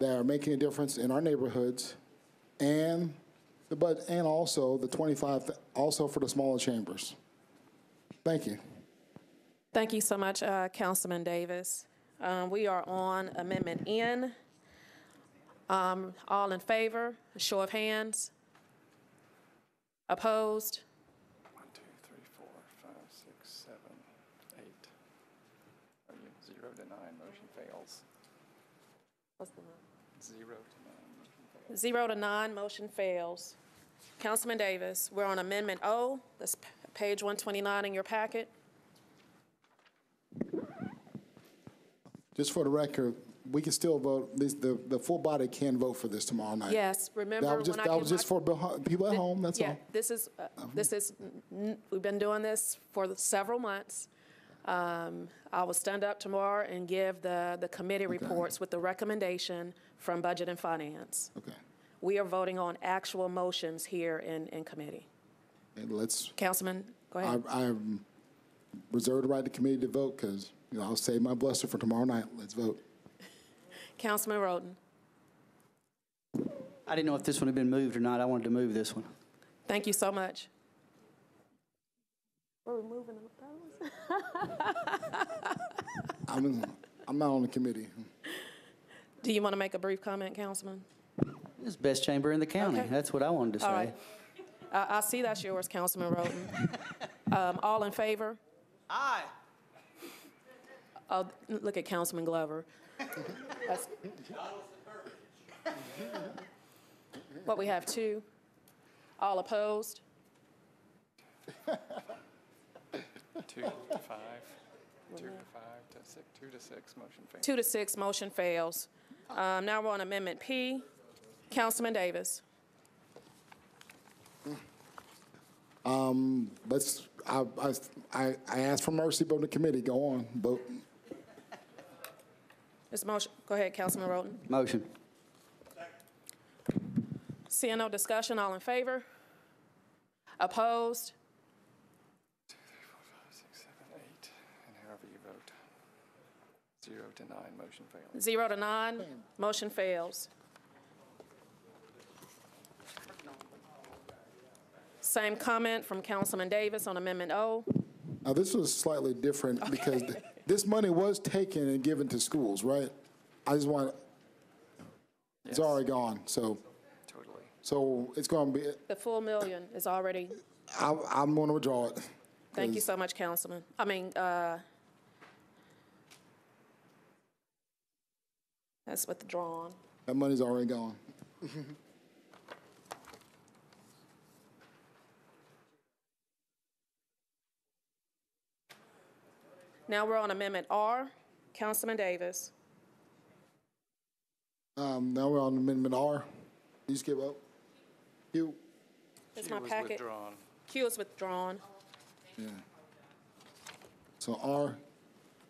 that are making a difference in our neighborhoods, and also the 25 also for the smaller chambers. Thank you. Thank you so much, Councilman Davis. We are on Amendment N. All in favor? A show of hands. Opposed? 1, 2, 3, 4, 5, 6, 7, 8. 0 to 9, motion fails. What's the number? 0 to 9, motion fails. 0 to 9, motion fails. Councilman Davis, we're on Amendment O. That's page 129 in your packet. Just for the record, we can still vote. The full body can vote for this tomorrow night. Yes, remember that was just for people at home. That's all. This is we've been doing this for several months. I will stand up tomorrow and give the committee reports with the recommendation from Budget and Finance. Okay. We are voting on actual motions here in committee. And let's. Councilman, go ahead. I reserve the right to committee to vote because I'll save my bluster for tomorrow night. Let's vote. Councilman Roden. I didn't know if this one had been moved or not. I wanted to move this one. Thank you so much. We're moving those. I'm not on the committee. Do you want to make a brief comment, Councilman? It's best chamber in the county. Okay. That's what I wanted to say. All right. I see that's yours, Councilman Roden. All in favor? Aye. Oh, look at Councilman Glover. What, we have 2? All opposed? 2 to 5. 2 to 5 to 6. 2 to 6, motion fails. 2 to 6, motion fails. Now we're on Amendment P. Councilman Davis. I asked for mercy, but the committee, go on, vote. This motion, go ahead, Councilman Roden. Motion. Seeing no discussion, all in favor? Opposed? 2, 3, 4, 5, 6, 7, 8, and however you vote. 0 to 9, motion fails. 0 to 9, motion fails. Same comment from Councilman Davis on Amendment O. Now, this was slightly different because this money was taken and given to schools, right? I just want, it's already gone, so. Totally. So it's going to be. The full $1 million is already. I'm going to withdraw it. Thank you so much, Councilman. That's withdrawn. That money's already gone. Now we're on Amendment R. Councilman Davis. Now we're on Amendment R. You just give up. Q. It's Q my was packet. withdrawn. Q is withdrawn. Yeah. So R.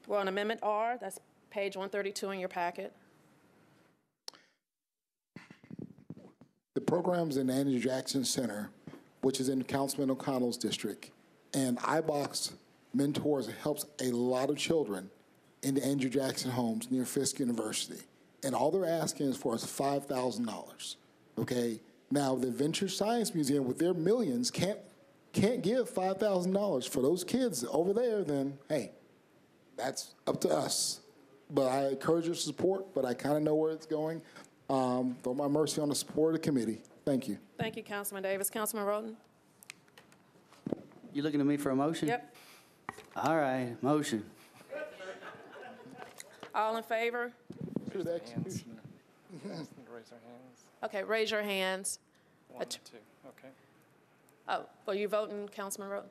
We're on Amendment R. That's page 132 in your packet. The program's in Andrew Jackson Center, which is in Councilman O'Connell's district, and iBox Mentors helps a lot of children in the Andrew Jackson homes near Fisk University. And all they're asking is for us $5,000, okay? Now, the Adventure Science Museum, with their millions, can't can't give $5,000 for those kids over there, then hey, that's up to us. But I encourage your support, but I kind of know where it's going. Throw my mercy on the support of the committee. Thank you. Thank you, Councilman Davis. Councilman Roden? You looking at me for a motion? Yep. All right, motion. All in favor? Raise our hands. Okay, raise your hands. 1 and 2, okay. Oh, are you voting, Councilman Roden?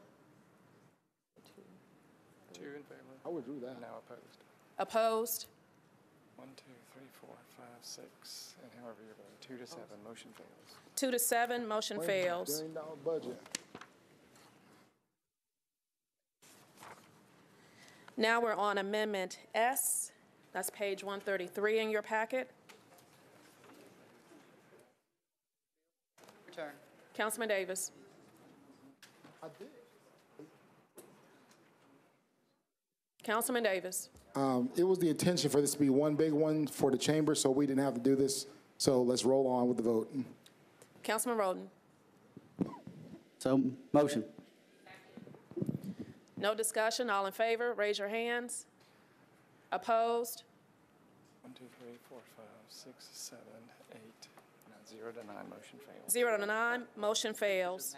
2 in favor. I would do that. Now opposed. Opposed? 1, 2, 3, 4, 5, 6, and however you're voting, 2 to 7, motion fails. 2 to 7, motion fails. $1 billion budget. Now we're on Amendment S. That's page 133 in your packet. Return. Councilman Davis. I did. Councilman Davis. It was the intention for this to be one big one for the chamber, so we didn't have to do this. So let's roll on with the vote. Councilman Roden. So, motion. No discussion. All in favor, raise your hands. Opposed? 1, 2, 3, 4, 5, 6, 7, 8, 0 to 9, motion fails. 0 to 9, motion fails.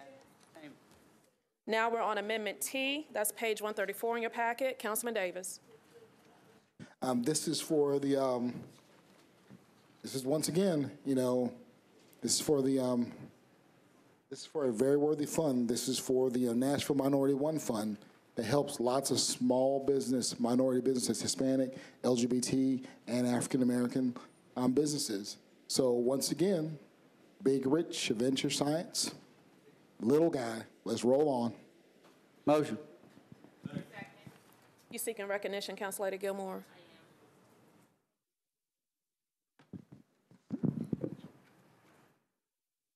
Now we're on Amendment T. That's page 134 in your packet. Councilman Davis. This is for the, this is once again, this is for the, this is for a very worthy fund. This is for the Nashville Minority One Fund that helps lots of small business, minority businesses, Hispanic, LGBT, and African American businesses. So once again, big rich adventure science, little guy. Let's roll on. Motion. You seeking recognition, Council Lady Gilmore?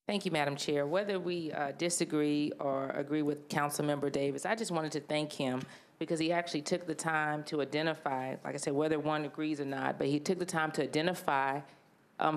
Thank you, Madam Chair. Whether we disagree or agree with Councilmember Davis, I just wanted to thank him because he actually took the time to identify, like I said, whether one agrees or not, but he took the time to identify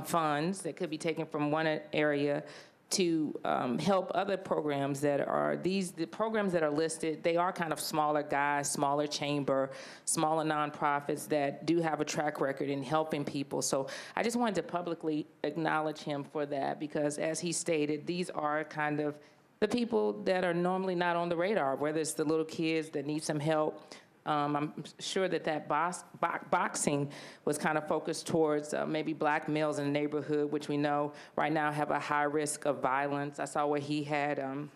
funds that could be taken from one area to help other programs that are the programs that are listed. They are kind of smaller guys, smaller chamber, smaller nonprofits that do have a track record in helping people. So I just wanted to publicly acknowledge him for that because, as he stated, these are kind of the people that are normally not on the radar, whether it's the little kids that need some help. I'm sure that boxing was kind of focused towards maybe black males in the neighborhood, which we know right now have a high risk of violence. I saw where he had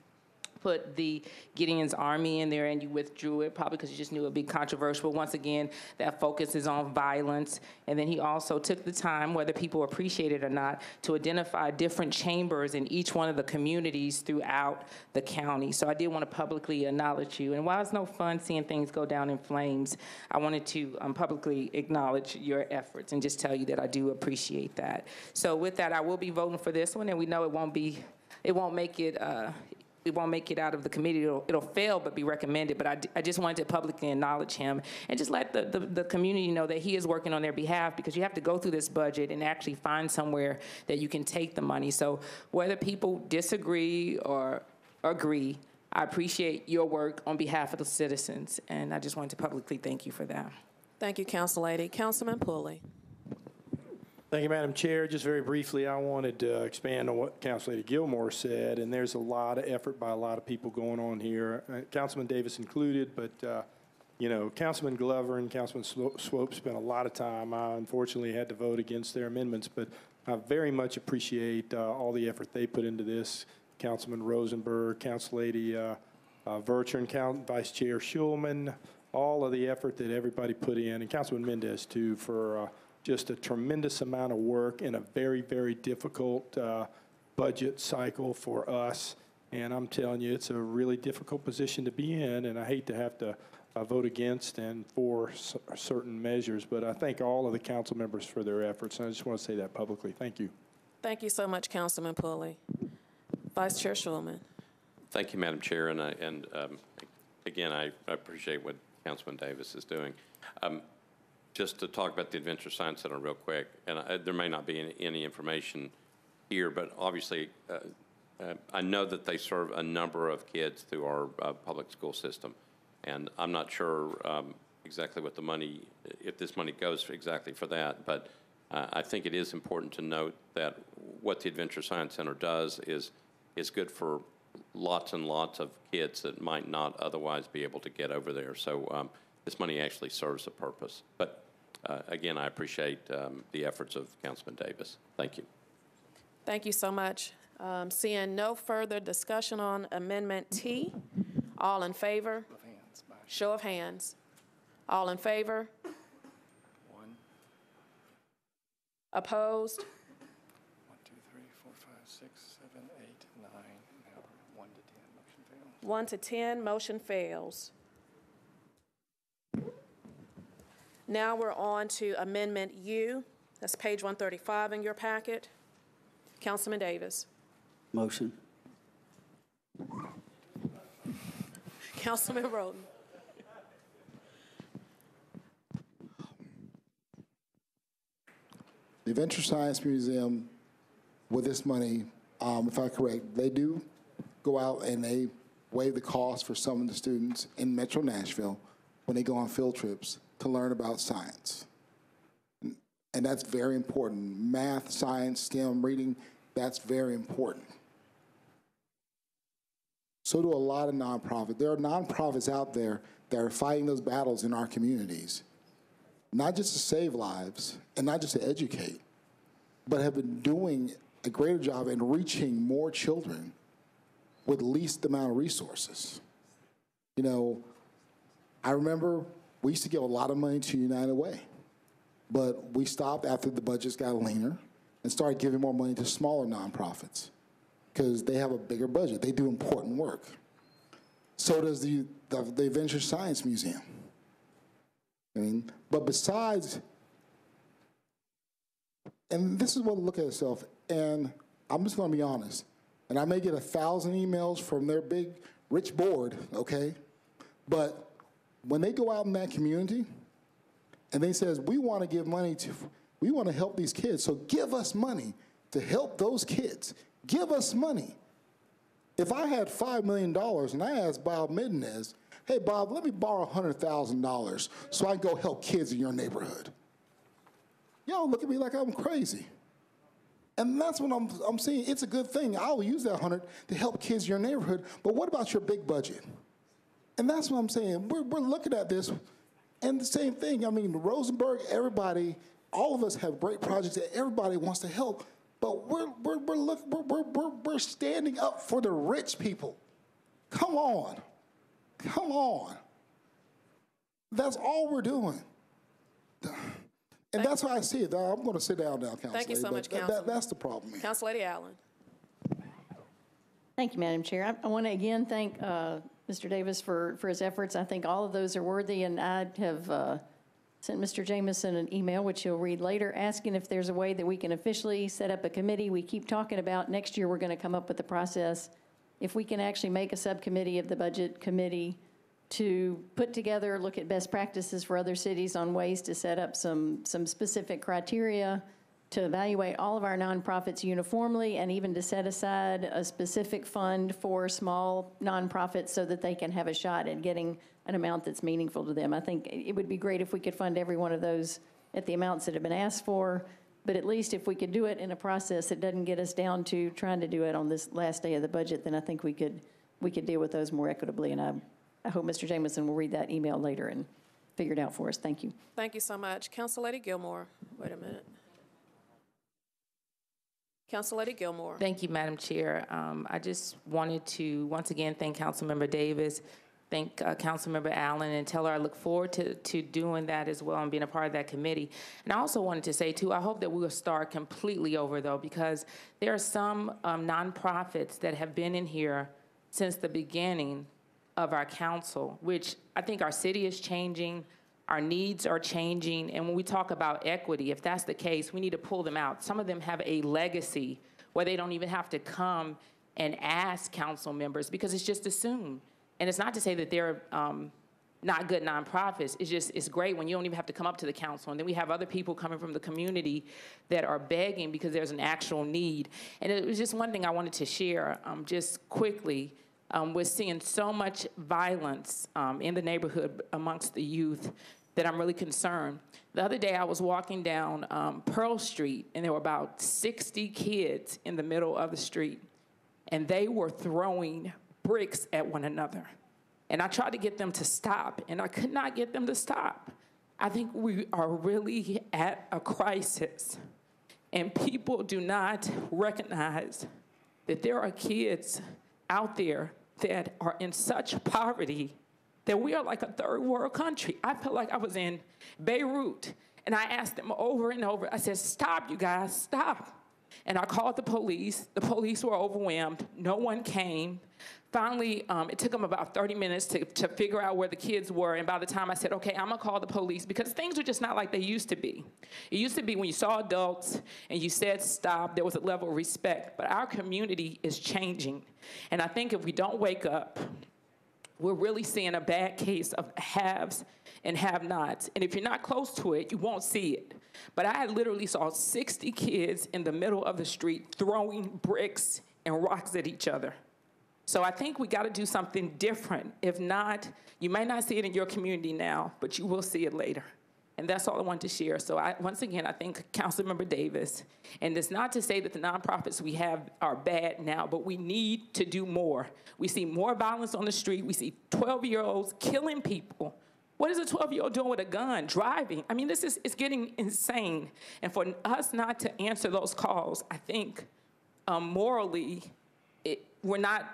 put the Gideon's Army in there and you withdrew it, probably because you just knew it would be controversial. Once again, that focus is on violence. And then he also took the time, whether people appreciate it or not, to identify different chambers in each one of the communities throughout the county. So I did want to publicly acknowledge you. And while it's no fun seeing things go down in flames, I wanted to publicly acknowledge your efforts and just tell you that I do appreciate that. So with that, I will be voting for this one, and we know it won't make it out of the committee. It'll fail but be recommended, but I just wanted to publicly acknowledge him and just let the community know that he is working on their behalf, because you have to go through this budget and actually find somewhere that you can take the money. So whether people disagree or agree, I appreciate your work on behalf of the citizens, and I just wanted to publicly thank you for that. Thank you, Council Lady. Councilman Pulley. Thank you, Madam Chair. Just very briefly, I wanted to expand on what Council Lady Gilmore said, and there's a lot of effort by a lot of people going on here, Councilman Davis included, but, Councilman Glover and Councilman Swope spent a lot of time. I unfortunately had to vote against their amendments, but I very much appreciate all the effort they put into this. Councilman Rosenberg, Council Lady Vercher, and Vice Chair Schulman, all of the effort that everybody put in, and Councilman Mendez, too, for just a tremendous amount of work in a very, very difficult budget cycle for us. And I'm telling you, it's a really difficult position to be in, and I hate to have to vote against and for certain measures, but I thank all of the council members for their efforts, and I just want to say that publicly. Thank you. Thank you so much, Councilman Pulley. Vice Chair Schulman. Thank you, Madam Chair, and again, I appreciate what Councilman Davis is doing. Just to talk about the Adventure Science Center real quick, and there may not be any information here, but obviously I know that they serve a number of kids through our public school system, and I'm not sure exactly what the money, if this money goes exactly for that, but I think it is important to note that what the Adventure Science Center does is good for lots and lots of kids that might not otherwise be able to get over there. So this money actually serves a purpose. But again, I appreciate the efforts of Councilman Davis. Thank you. Thank you so much. Seeing no further discussion on Amendment T, all in favor? Show of hands. All in favor? One. Opposed? 1, 2, 3, 4, 5, 6, 7, 8, 9. Now we're 1 to 10. Motion fails. 1 to 10, motion fails. Now we're on to Amendment U. That's page 135 in your packet. Councilman Davis. Motion. Councilman Roden. The Adventure Science Museum, with this money, if I'm correct, they do go out and they waive the cost for some of the students in Metro Nashville when they go on field trips to learn about science. And that's very important. Math, science, STEM, reading, that's very important. So do a lot of nonprofits. There are nonprofits out there that are fighting those battles in our communities, not just to save lives and not just to educate, but have been doing a greater job in reaching more children with least amount of resources. You know, I remember we used to give a lot of money to United Way, but we stopped after the budgets got leaner and started giving more money to smaller nonprofits because they have a bigger budget. They do important work. So does the Adventure Science Museum. I mean, but besides, and this is what look at itself, and I'm just going to be honest, and I may get 1,000 emails from their big, rich board, okay? But when they go out in that community and they says, we want to give money to, we want to help these kids, so give us money to help those kids. Give us money. If I had $5 million and I asked Bob Middenez, hey, Bob, let me borrow $100,000 so I can go help kids in your neighborhood. Y'all look at me like I'm crazy. And that's what I'm saying. It's a good thing. I will use that 100 to help kids in your neighborhood, but what about your big budget? And that's what I'm saying. We're looking at this, and the same thing. I mean, Rosenberg, everybody, all of us have great projects that everybody wants to help, but we're standing up for the rich people. Come on. Come on. That's all we're doing. And that's why I see it. I'm going to sit down now, Council. Thank you so much, Councilman. That's the problem. Council Lady Allen. Thank you, Madam Chair. I want to again thank Mr. Davis for his efforts. I think all of those are worthy, and I have sent Mr. Jamison an email, which he'll read later, asking if there's a way that we can officially set up a committee. We keep talking about next year we're going to come up with the process. If we can actually make a subcommittee of the Budget Committee to put together, look at best practices for other cities on ways to set up some specific criteria to evaluate all of our nonprofits uniformly, and even to set aside a specific fund for small nonprofits so that they can have a shot at getting an amount that's meaningful to them. I think it would be great if we could fund every one of those at the amounts that have been asked for, but at least if we could do it in a process that doesn't get us down to trying to do it on this last day of the budget, then I think we could deal with those more equitably. And I hope Mr. Jamison will read that email later and figure it out for us. Thank you. Thank you so much. Council Lady Gilmore. Wait a minute. Council Lady Gilmore. Thank you, Madam Chair. I just wanted to once again thank Councilmember Davis, thank Councilmember Allen, and tell her I look forward to doing that as well and being a part of that committee. And I also wanted to say, too, I hope that we will start completely over, though, because there are some nonprofits that have been in here since the beginning of our council, which I think our city is changing, our needs are changing, and when we talk about equity, if that's the case, we need to pull them out. Some of them have a legacy where they don't even have to come and ask council members because it's just assumed. And it's not to say that they're not good nonprofits. It's great when you don't even have to come up to the council. And then we have other people coming from the community that are begging because there's an actual need. And it was just one thing I wanted to share just quickly. We're seeing so much violence in the neighborhood amongst the youth that I'm really concerned. The other day I was walking down Pearl Street, and there were about 60 kids in the middle of the street, and they were throwing bricks at one another. And I tried to get them to stop, and I could not get them to stop. I think we are really at a crisis, and people do not recognize that there are kids out there that are in such poverty that we are like a third world country. I felt like I was in Beirut, and I asked them over and over, I said, stop, you guys, stop. And I called the police. The police were overwhelmed. No one came. Finally, it took them about 30 minutes to figure out where the kids were. And by the time I said, okay, I'm gonna call the police, because things are just not like they used to be. It used to be when you saw adults and you said stop, there was a level of respect. But our community is changing. And I think if we don't wake up, we're really seeing a bad case of haves and have-nots. And if you're not close to it, you won't see it. But I literally saw 60 kids in the middle of the street throwing bricks and rocks at each other. So I think we got to do something different. If not, you may not see it in your community now, but you will see it later. And that's all I want to share. So once again, I thank Councilmember Davis. And it's not to say that the nonprofits we have are bad now, but we need to do more. We see more violence on the street. We see 12-year-olds killing people. What is a 12-year-old doing with a gun, driving? I mean, it's getting insane. And for us not to answer those calls, I think morally, we're not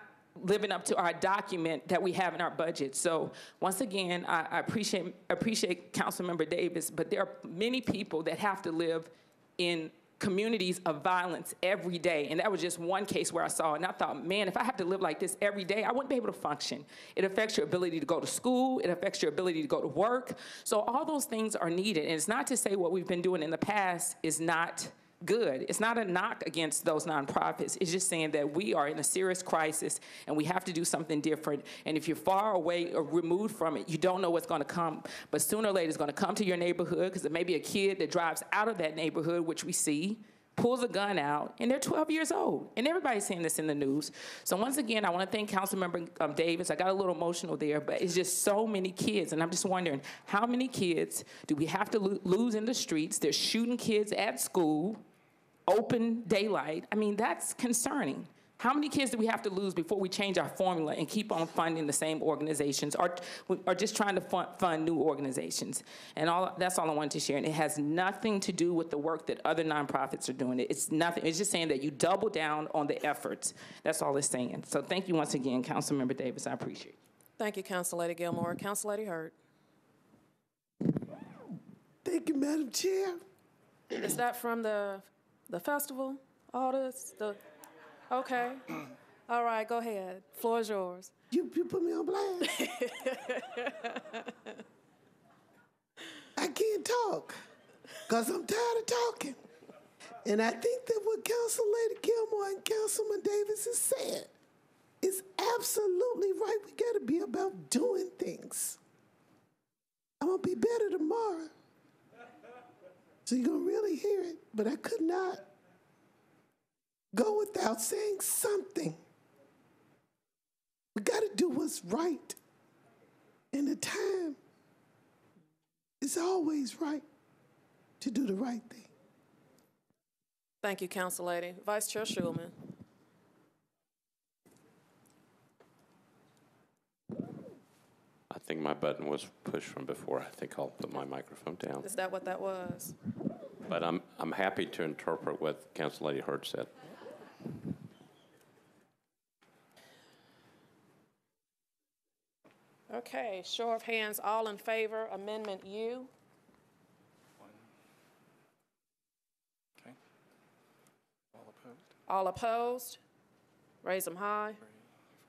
living up to our document that we have in our budget. So once again, I appreciate Councilmember Davis, but there are many people that have to live in communities of violence every day. And that was just one case where I saw it. And I thought, man, if I have to live like this every day, I wouldn't be able to function. It affects your ability to go to school. It affects your ability to go to work. So all those things are needed. And it's not to say what we've been doing in the past is not good. It's not a knock against those nonprofits. It's just saying that we are in a serious crisis and we have to do something different. And if you're far away or removed from it, you don't know what's going to come. But sooner or later, it's going to come to your neighborhood, because there may be a kid that drives out of that neighborhood, which we see, pulls a gun out, and they're 12 years old. And everybody's seeing this in the news. So once again, I want to thank Councilmember Davis. I got a little emotional there, but it's just so many kids. And I'm just wondering, how many kids do we have to lose in the streets? They're shooting kids at school, open daylight. I mean, that's concerning. How many kids do we have to lose before we change our formula and keep on funding the same organizations, or just trying to fund new organizations? And that's all I wanted to share. And it has nothing to do with the work that other nonprofits are doing. It's nothing. It's just saying that you double down on the efforts. That's all it's saying. So thank you once again, Councilmember Davis. I appreciate it. Thank you, Council Lady Gilmore. Council Lady Hurd. Thank you, Madam Chair. Is that from the festival? All this? Okay. All right, go ahead. Floor is yours. You put me on blast. I can't talk because I'm tired of talking. And I think that what Council Lady Gilmore and Councilman Davis has said is absolutely right. We got to be about doing things. I'm going to be better tomorrow. So you're going to really hear it. But I could not go without saying something. We got to do what's right. And the time is always right to do the right thing. Thank you, Council Lady. Vice Chair Schulman. I think my button was pushed from before. I think I'll put my microphone down. Is that what that was? But I'm happy to interpret what Council Lady Hurd said. Okay, show of hands, all in favor, Amendment U. Okay. All opposed? All opposed? Raise them high. 3,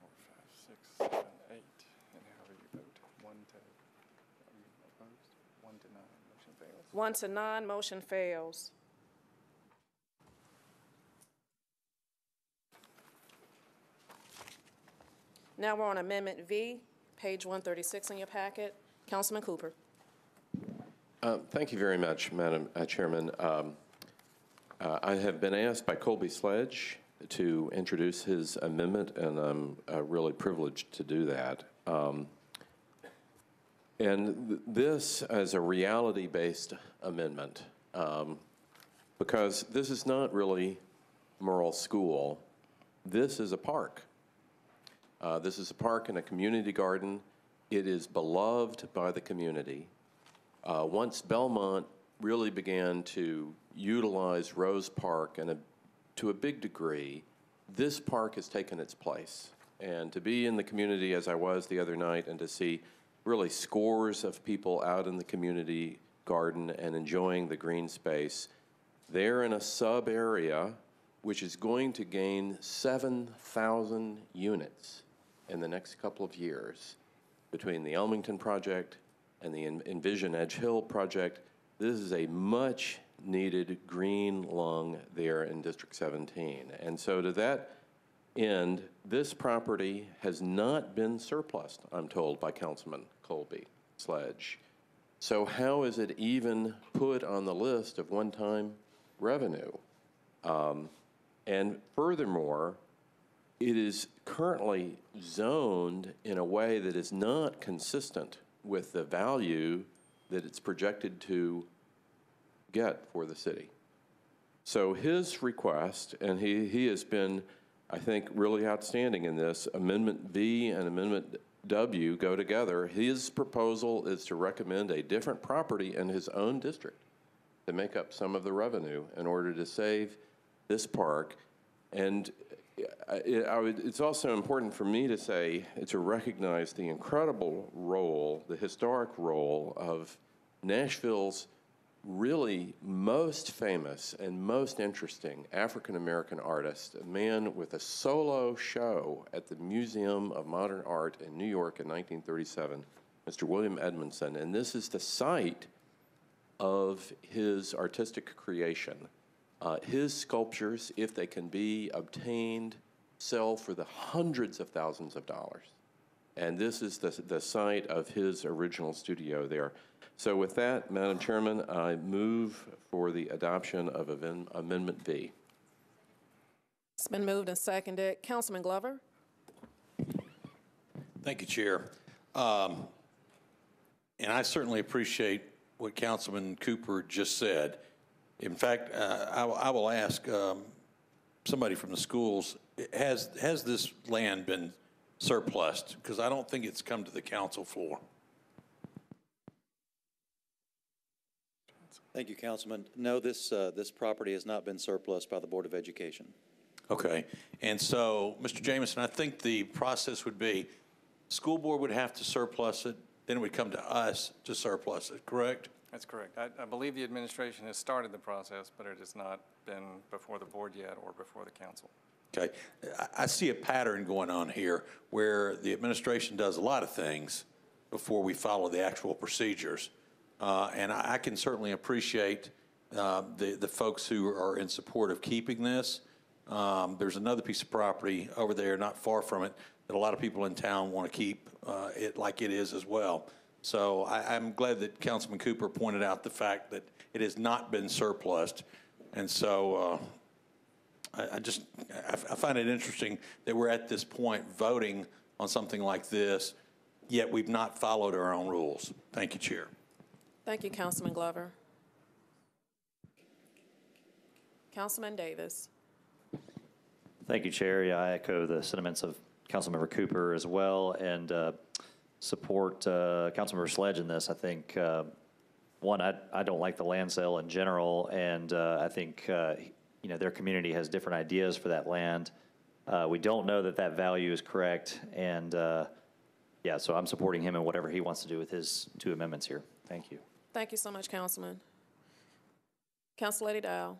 4, 5, 6, 7, 8. And how do you vote? 1 to, are you opposed? 1 to 9, motion fails. 1 to 9, motion fails. Now we're on Amendment V, page 136 in your packet. Councilman Cooper. Thank you very much, Madam Chairman. I have been asked by Colby Sledge to introduce his amendment, and I'm really privileged to do that. And this is a reality-based amendment because this is not really Murrell School. This is a park. This is a park and a community garden. It is beloved by the community. Once Belmont really began to utilize Rose Park and to a big degree, this park has taken its place. And to be in the community as I was the other night and to see really scores of people out in the community garden and enjoying the green space, they're in a sub area which is going to gain 7,000 units in the next couple of years between the Elmington project and the Envision Edge Hill project. This is a much needed green lung there in District 17. And so to that end, this property has not been surplused, I'm told, by Councilman Colby Sledge. So how is it even put on the list of one-time revenue? And furthermore, it is currently zoned in a way that is not consistent with the value that it's projected to get for the city. So his request, and he has been, I think, really outstanding in this, Amendment B and Amendment W go together. His proposal is to recommend a different property in his own district to make up some of the revenue in order to save this park. And it's also important for me to say, to recognize the incredible role, the historic role of Nashville's really most famous and most interesting African-American artist, a man with a solo show at the Museum of Modern Art in New York in 1937, Mr. William Edmondson. And this is the site of his artistic creation. His sculptures, if they can be obtained, sell for the hundreds of thousands of dollars. And this is the site of his original studio there. So with that, Madam Chairman, I move for the adoption of Amendment B. It's been moved and seconded. Councilman Glover? Thank you, Chair. And I certainly appreciate what Councilman Cooper just said. In fact, I will ask somebody from the schools, has this land been surplused? Because I don't think it's come to the council floor. Thank you, Councilman. No, this property has not been surplused by the Board of Education. Okay. And so, Mr. Jameson, I think the process would be, school board would have to surplus it, then it would come to us to surplus it, correct? That's correct. I believe the administration has started the process, but it has not been before the board yet or before the council. Okay. I see a pattern going on here where the administration does a lot of things before we follow the actual procedures. And I can certainly appreciate the folks who are in support of keeping this. There's another piece of property over there not far from it that a lot of people in town want to keep it like it is as well. So I'm glad that Councilman Cooper pointed out the fact that it has not been surplused. And so I find it interesting that we're at this point voting on something like this, yet we've not followed our own rules. Thank you, Chair. Thank you, Councilman Glover. Councilman Davis. Thank you, Chair. Yeah, I echo the sentiments of Councilmember Cooper as well, and support Councilmember Sledge in this. I think, one, I don't like the land sale in general, and I think their community has different ideas for that land. We don't know that value is correct, and yeah, so I'm supporting him in whatever he wants to do with his two amendments here. Thank you. Thank you so much, Councilman. Councilor Dow.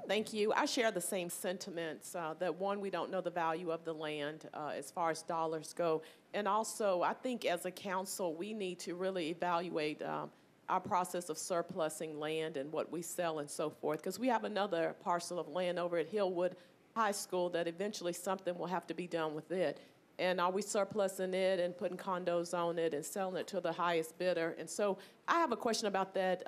Thank you. I share the same sentiments that, one, we don't know the value of the land as far as dollars go. And also, I think as a council, we need to really evaluate our process of surplusing land and what we sell and so forth, because we have another parcel of land over at Hillwood High School that eventually something will have to be done with it. And are we surplusing it and putting condos on it and selling it to the highest bidder? And so I have a question about that.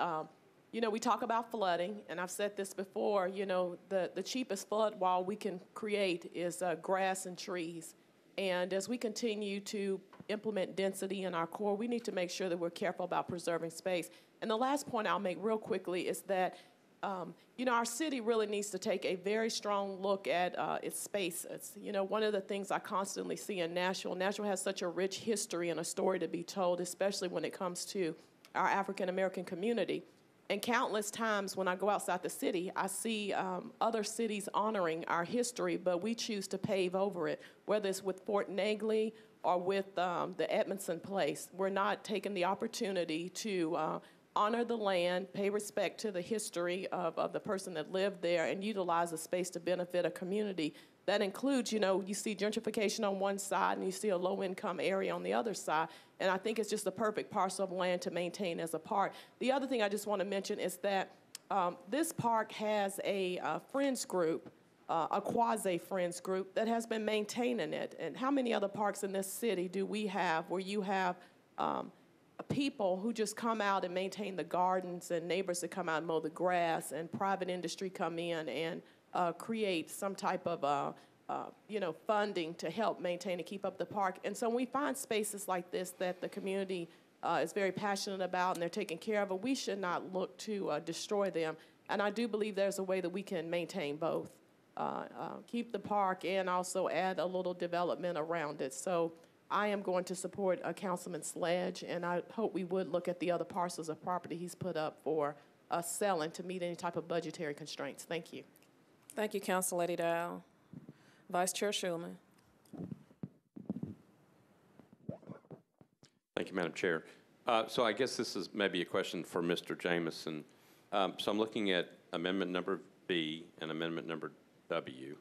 You know, we talk about flooding, and I've said this before, you know, the cheapest flood wall we can create is grass and trees. And as we continue to implement density in our core, we need to make sure that we're careful about preserving space. And the last point I'll make real quickly is that, you know, our city really needs to take a very strong look at its spaces. You know, one of the things I constantly see in Nashville has such a rich history and a story to be told, especially when it comes to our African-American community. And countless times when I go outside the city, I see other cities honoring our history, but we choose to pave over it, whether it's with Fort Negley or with the Edmondson Place. We're not taking the opportunity to honor the land, pay respect to the history of the person that lived there, and utilize the space to benefit a community. That includes, you know, you see gentrification on one side and you see a low-income area on the other side. And I think it's just the perfect parcel of land to maintain as a park. The other thing I just want to mention is that this park has a friends group, a quasi-friends group that has been maintaining it. And how many other parks in this city do we have where you have people who just come out and maintain the gardens and neighbors that come out and mow the grass and private industry come in and create some type of you know, funding to help maintain and keep up the park. And so when we find spaces like this that the community is very passionate about and they're taking care of, we should not look to destroy them. And I do believe there's a way that we can maintain both, keep the park and also add a little development around it. So I am going to support Councilman Sledge, and I hope we would look at the other parcels of property he's put up for selling to meet any type of budgetary constraints. Thank you. Thank you, Councilor Dow. Vice Chair Schulman. Thank you, Madam Chair. So I guess this is maybe a question for Mr. Jamison. So I'm looking at amendment number B and amendment number W.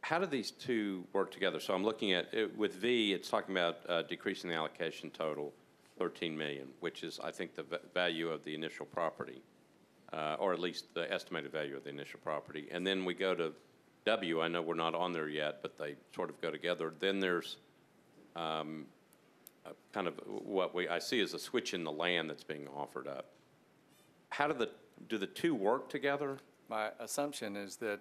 How do these two work together? So I'm looking at, with V, it's talking about decreasing the allocation total, $13 million, which is, I think, the value of the initial property, or at least the estimated value of the initial property. And then we go to W. I know we're not on there yet, but they sort of go together. Then there's kind of what I see as a switch in the land that's being offered up. How do the two work together? My assumption is that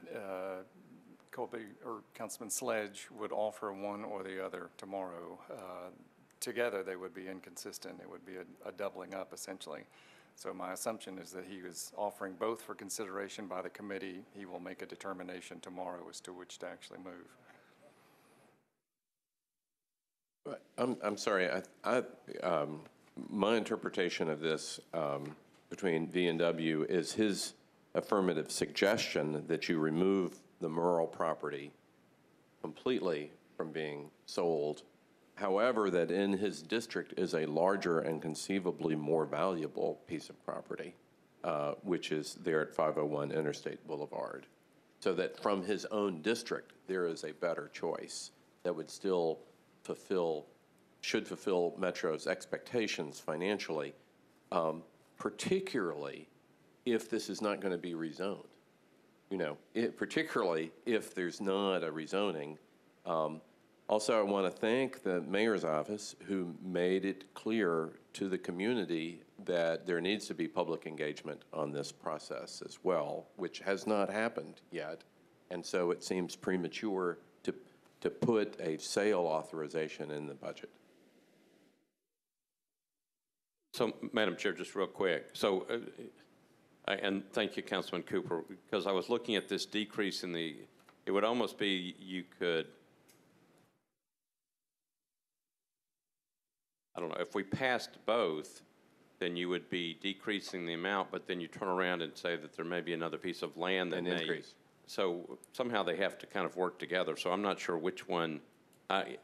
Colby or Councilman Sledge would offer one or the other tomorrow. Together, they would be inconsistent. It would be a doubling up, essentially. So my assumption is that he is offering both for consideration by the committee. He will make a determination tomorrow as to which to actually move. I'm sorry. My interpretation of this between V and W is his affirmative suggestion that you remove the Merle property completely from being sold. However, that in his district is a larger and conceivably more valuable piece of property, which is there at 501 Interstate Boulevard. So that from his own district, there is a better choice that would still should fulfill Metro's expectations financially, particularly if this is not going to be rezoned. You know, particularly if there's not a rezoning. Also, I want to thank the mayor's office who made it clear to the community that there needs to be public engagement on this process as well, which has not happened yet. And so it seems premature to put a sale authorization in the budget. So, Madam Chair, just real quick. So, and thank you, Councilman Cooper, because I was looking at this decrease in it would almost be you could, I don't know, if we passed both, then you would be decreasing the amount, but then you turn around and say that there may be another piece of land that may increase. So somehow they have to kind of work together. So I'm not sure which one. I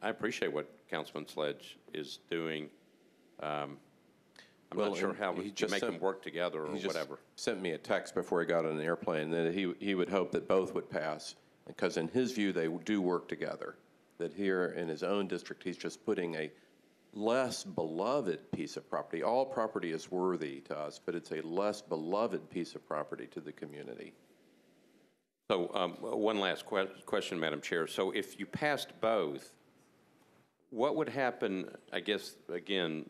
appreciate what Councilman Sledge is doing. I'm not sure how we can make them work together or whatever. He sent me a text before he got on an airplane that he would hope that both would pass, because in his view they do work together. That here in his own district he's just putting a less beloved piece of property. All property is worthy to us, but it's a less beloved piece of property to the community. So one last question, Madam Chair. So if you passed both, what would happen, I guess, again,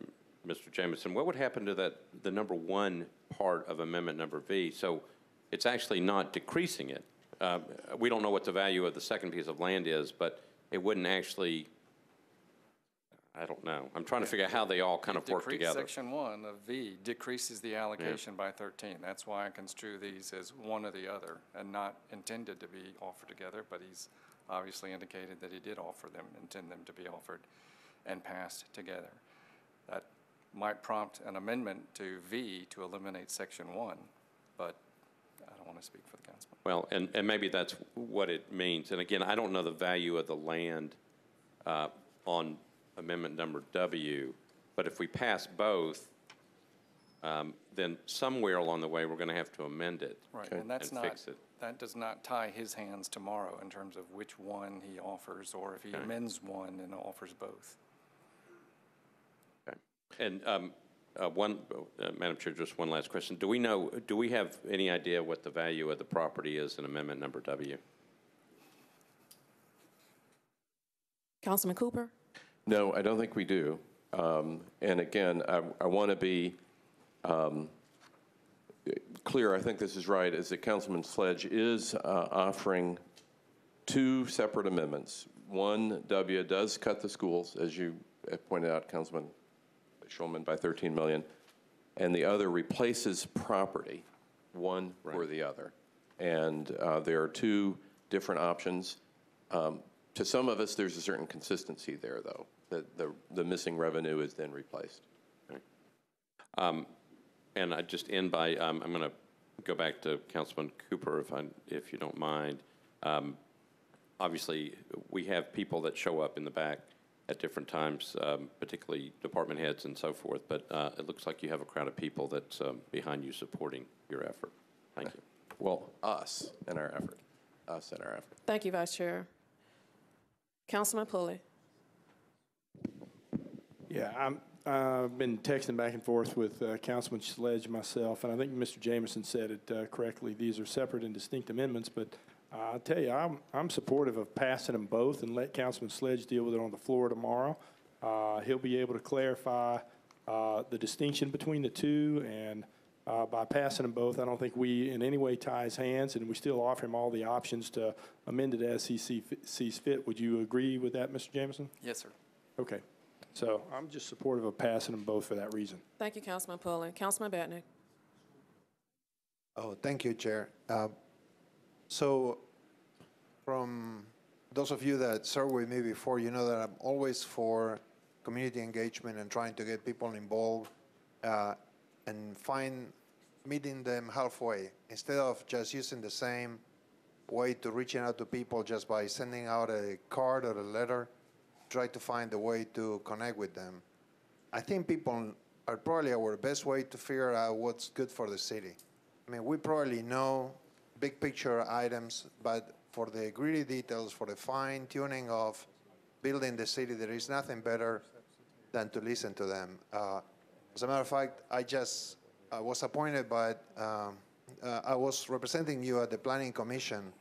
Mr. Jameson, what would happen to the number one part of amendment number V? So it's actually not decreasing it. We don't know what the value of the second piece of land is, but it wouldn't actually, I don't know. I'm trying to figure out how they all kind of work together. Section 1 of V decreases the allocation by 13. That's why I construe these as one or the other and not intended to be offered together, but he's obviously indicated that he did offer them, intend them to be offered and passed together. That might prompt an amendment to V to eliminate Section 1, but I don't want to speak for the councilman. Well, and maybe that's what it means. And again, I don't know the value of the land on amendment number W, but if we pass both, then somewhere along the way, we're going to have to amend it. Right, and that's not, fix it. that does not tie his hands tomorrow in terms of which one he offers, or if he amends one and offers both. Okay. And Madam Chair, just one last question. Do we have any idea what the value of the property is in amendment number W? Councilman Cooper? No, I don't think we do. And again, I want to be clear. I think this is right, is that Councilman Sledge is offering two separate amendments. One, W, does cut the schools, as you have pointed out, Councilman Schulman, by $13 million, and the other replaces property, one or the other. And there are two different options. To some of us, there's a certain consistency there, though, that the missing revenue is then replaced. Okay. And I just end by, I'm going to go back to Councilman Cooper, if you don't mind. Obviously, we have people that show up in the back at different times, particularly department heads and so forth, but it looks like you have a crowd of people that's behind you supporting your effort. Thank you. Well, us and our effort. Thank you, Vice Chair. Councilman Pulley. Yeah, I've been texting back and forth with Councilman Sledge and myself, and I think Mr. Jameson said it correctly. These are separate and distinct amendments, but I'll tell you, I'm supportive of passing them both and let Councilman Sledge deal with it on the floor tomorrow. He'll be able to clarify the distinction between the two, and by passing them both, I don't think we in any way tie his hands, and we still offer him all the options to amend it as he sees fit. Would you agree with that, Mr. Jameson? Yes, sir. Okay. So I'm just supportive of passing them both for that reason. Thank you, Councilman Pulley. Councilman Batnick. Oh, thank you, Chair. So from those of you that served with me before, you know that I'm always for community engagement and trying to get people involved and meeting them halfway instead of just using the same way to reaching out to people just by sending out a card or a letter. Try to find a way to connect with them. I think people are probably our best way to figure out what's good for the city. I mean, we probably know big picture items, but for the gritty details, for the fine tuning of building the city, there is nothing better than to listen to them. As a matter of fact, I was appointed by, I was representing you at the Planning Commission,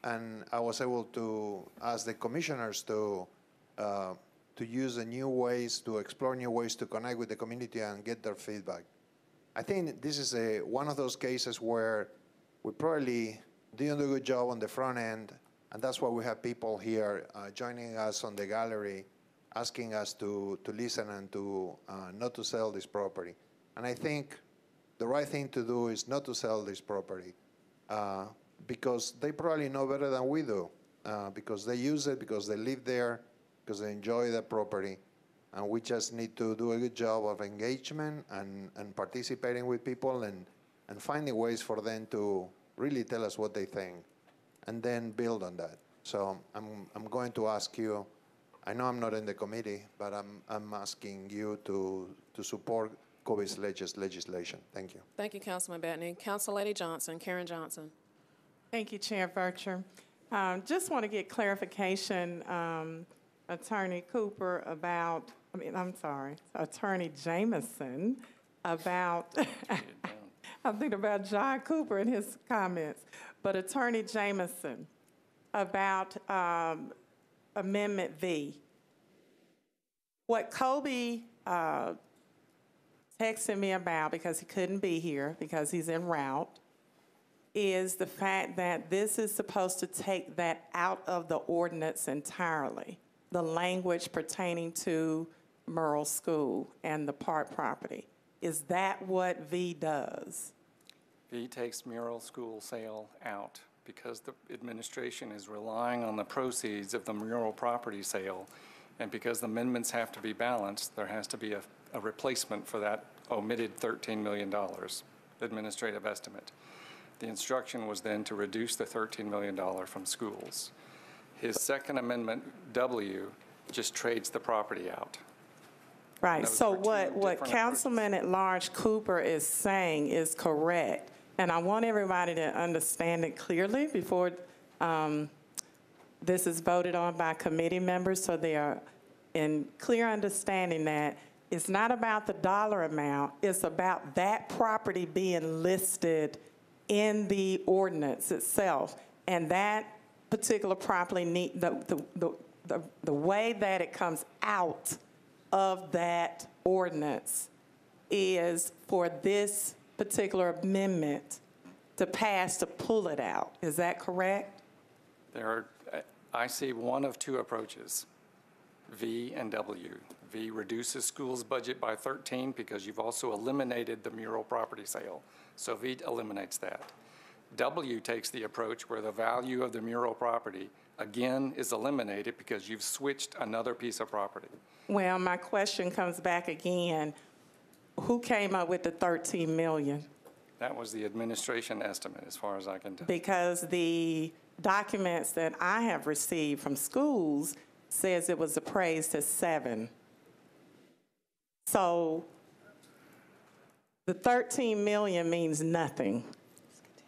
and I was able to ask the commissioners to use new ways, to explore new ways to connect with the community and get their feedback. I think this is one of those cases where we probably didn't do a good job on the front end, and that's why we have people here joining us on the gallery, asking us to listen and to not to sell this property. And I think the right thing to do is not to sell this property because they probably know better than we do, because they use it, because they live there, because they enjoy the property, and we just need to do a good job of engagement and participating with people and finding ways for them to really tell us what they think, and then build on that. So I'm going to ask you, I know I'm not in the committee, but I'm asking you to support Kobe's legislation. Thank you. Thank you, Councilman Batnick. Council Lady Johnson, Karen Johnson. Thank you, Chair Vercher. Just want to get clarification, Attorney Cooper, about, Attorney Jameson, about, I'm thinking about John Cooper and his comments, but Attorney Jameson, about Amendment V. What Kobe texted me about, because he couldn't be here because he's en route, is the fact that this is supposed to take that out of the ordinance entirely, the language pertaining to Merle School and the park property. Is that what V does? V takes mural school sale out because the administration is relying on the proceeds of the mural property sale. And because the amendments have to be balanced, there has to be a replacement for that omitted $13 million administrative estimate. The instruction was then to reduce the $13 million from schools. His second amendment, W, just trades the property out. Right, so what Councilman at Large Cooper is saying is correct. And I want everybody to understand it clearly before this is voted on by committee members, so they are in clear understanding that it's not about the dollar amount, it's about that property being listed in the ordinance itself. And that particular property, the way that it comes out of that ordinance is for this particular amendment to pass to pull it out. Is that correct? I see one of two approaches, V and W. V reduces schools' budget by 13 because you've also eliminated the mural property sale. So V eliminates that. W takes the approach where the value of the mural property, again, is eliminated because you've switched another piece of property. Well, my question comes back again. Who came up with the 13 million? That was the administration estimate, as far as I can tell. Because the documents that I have received from schools says it was appraised to 7. So the 13 million means nothing.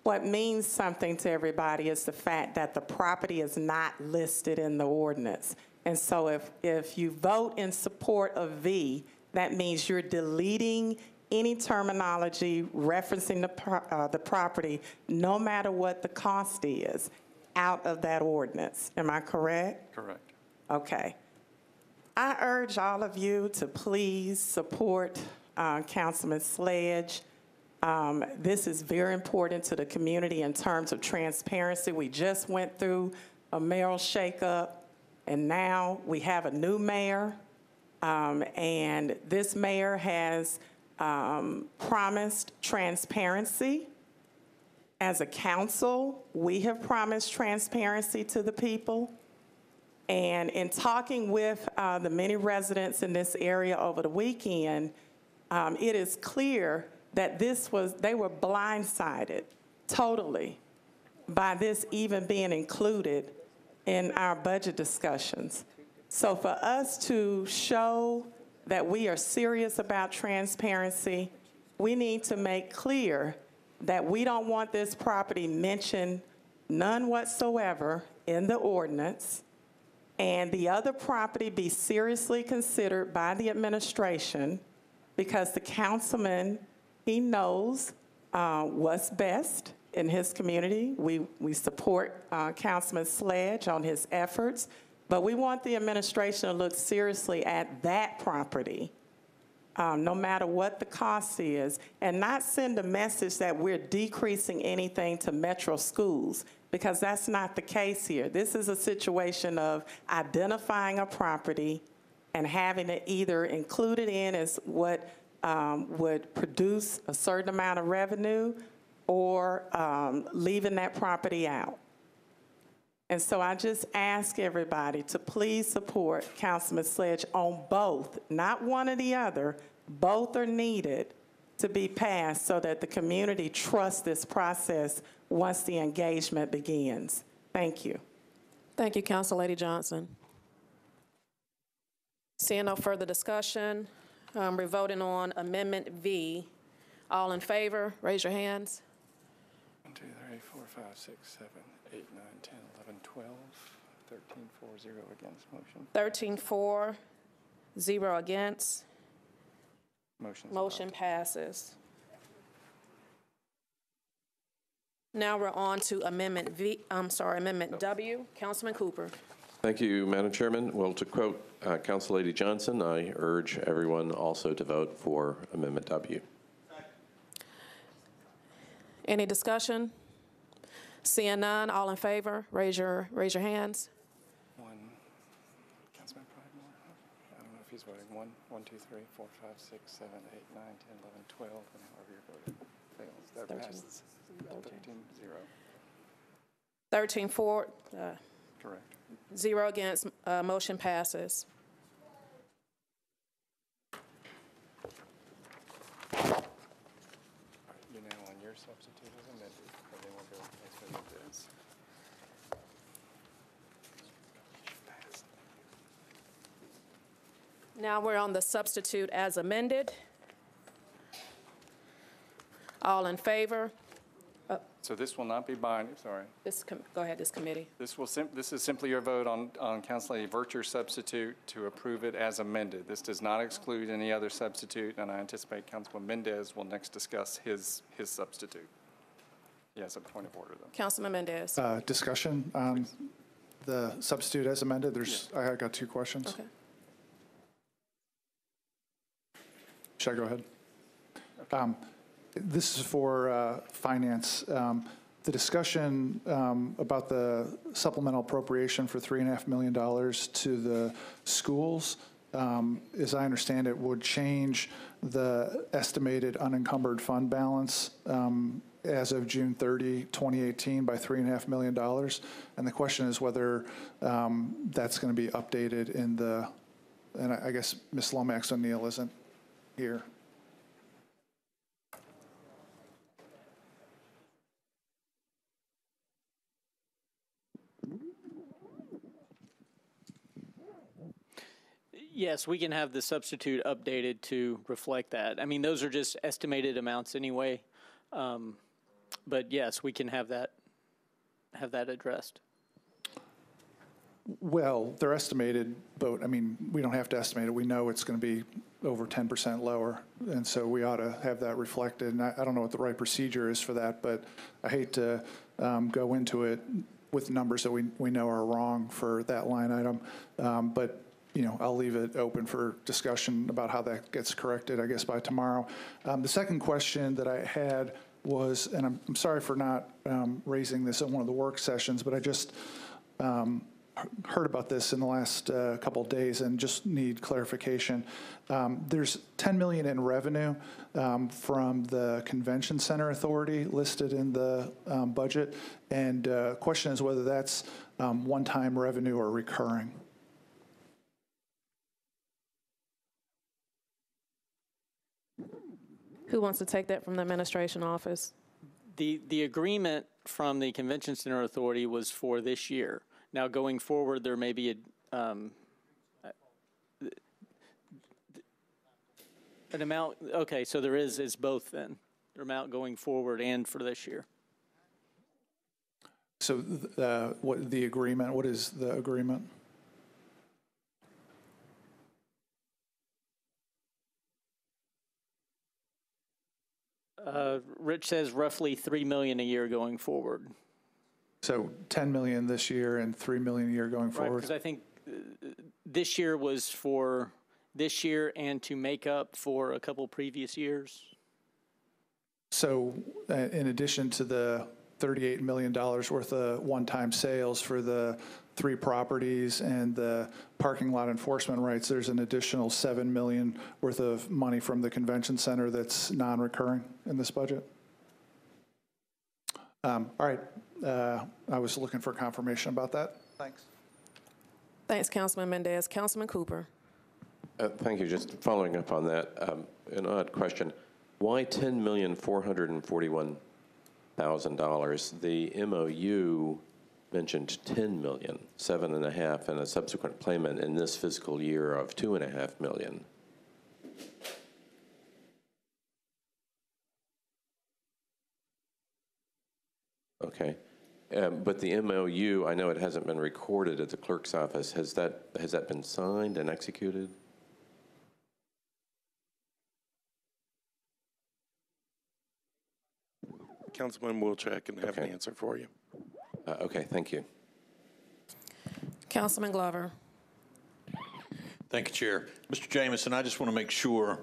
What means something to everybody is the fact that the property is not listed in the ordinance. And so if you vote in support of V, that means you're deleting any terminology referencing the property, no matter what the cost is, out of that ordinance. Am I correct? Correct. Okay. I urge all of you to please support Councilman Sledge. This is very important to the community in terms of transparency. We just went through a mayoral shakeup, and now we have a new mayor. And this mayor has promised transparency. As a council, we have promised transparency to the people. And in talking with the many residents in this area over the weekend, it is clear that they were blindsided totally by this even being included in our budget discussions. So for us to show that we are serious about transparency, we need to make clear that we don't want this property mentioned none whatsoever in the ordinance, and the other property be seriously considered by the administration, because the councilman, he knows what's best in his community. We support Councilman Sledge on his efforts, but we want the administration to look seriously at that property, no matter what the cost is, and not send a message that we're decreasing anything to Metro schools, because that's not the case here. This is a situation of identifying a property and having it either included in as what would produce a certain amount of revenue, or leaving that property out. And so I just ask everybody to please support Councilman Sledge on both, not one or the other. Both are needed to be passed so that the community trusts this process once the engagement begins. Thank you. Thank you, Council Lady Johnson. Seeing no further discussion, we're voting on Amendment V. All in favor, raise your hands. 1, 2, 3, 4, 5, 6, 7, 8, 9, 10, 11, 12, 13, 4, 0 against motion. 13, 4, 0 against. Motion passes. Now we're on to Amendment Amendment W. Councilman Cooper. Thank you, Madam Chairman. Well, to quote Council Lady Johnson, I urge everyone also to vote for Amendment W. Any discussion? Seeing none, all in favor, raise your hands. Councilman Pridemore, I don't know if he's voting 1, 2, 3, 4, 5, 6, 7, 8, 9, 10, 11, 12, and however you're voting fails. That 13. passes 13-0. 13 for, Correct. 0 against, motion passes. You now on your substitute as amended, and then we'll go as amended is. Now we're on the substitute as amended. All in favor? So this will not be binding, sorry. Go ahead, this committee. This is simply your vote on Council Lady Vercher's substitute to approve it as amended. This does not exclude any other substitute, and I anticipate Councilman Mendez will next discuss his substitute. Yes, a point of order, though. Councilman Mendez. Discussion on the substitute as amended. I got 2 questions. Okay. Should I go ahead? This is for finance. The discussion about the supplemental appropriation for $3.5 million to the schools, as I understand it, would change the estimated unencumbered fund balance as of June 30, 2018 by $3.5 million. And the question is whether that's going to be updated in the, and I guess Ms. Lomax O'Neill isn't here. Yes, we can have the substitute updated to reflect that. I mean, those are just estimated amounts anyway. But yes, we can have that addressed. Well, they're estimated, but I mean, we don't have to estimate it. We know it's going to be over 10% lower, and so we ought to have that reflected. And I don't know what the right procedure is for that, but I hate to go into it with numbers that we know are wrong for that line item. But you know, I'll leave it open for discussion about how that gets corrected, I guess, by tomorrow. The second question that I had was, and I'm sorry for not raising this at one of the work sessions, but I just heard about this in the last couple of days and just need clarification. There's $10 million in revenue from the Convention Center Authority listed in the budget, and question is whether that's one-time revenue or recurring. Who wants to take that from the administration office? The agreement from the Convention Center Authority was for this year. Now, going forward, there may be an amount. Okay, so there is both then, the amount going forward and for this year. So what the agreement? What is the agreement? Rich says roughly $3 million a year going forward. So 10 million this year and 3 million a year going forward? Right, because I think this year was for this year and to make up for a couple previous years. So in addition to the $38 million worth of one-time sales for the 3 properties and the parking lot enforcement rights, there's an additional $7 million worth of money from the convention center that's non-recurring in this budget? All right. I was looking for confirmation about that. Thanks. Thanks, Councilman Mendez. Councilman Cooper. Thank you. Just following up on that, an odd question. Why $10,441,000? The MOU mentioned $10 million, 7.5, and a subsequent payment in this fiscal year of $2.5 million. Okay. But the MOU, I know it hasn't been recorded at the clerk's office. Has that been signed and executed? Councilman will check and have an answer for you. Okay, thank you. Councilman Glover. Thank you, Chair. Mr. Jameson, I just want to make sure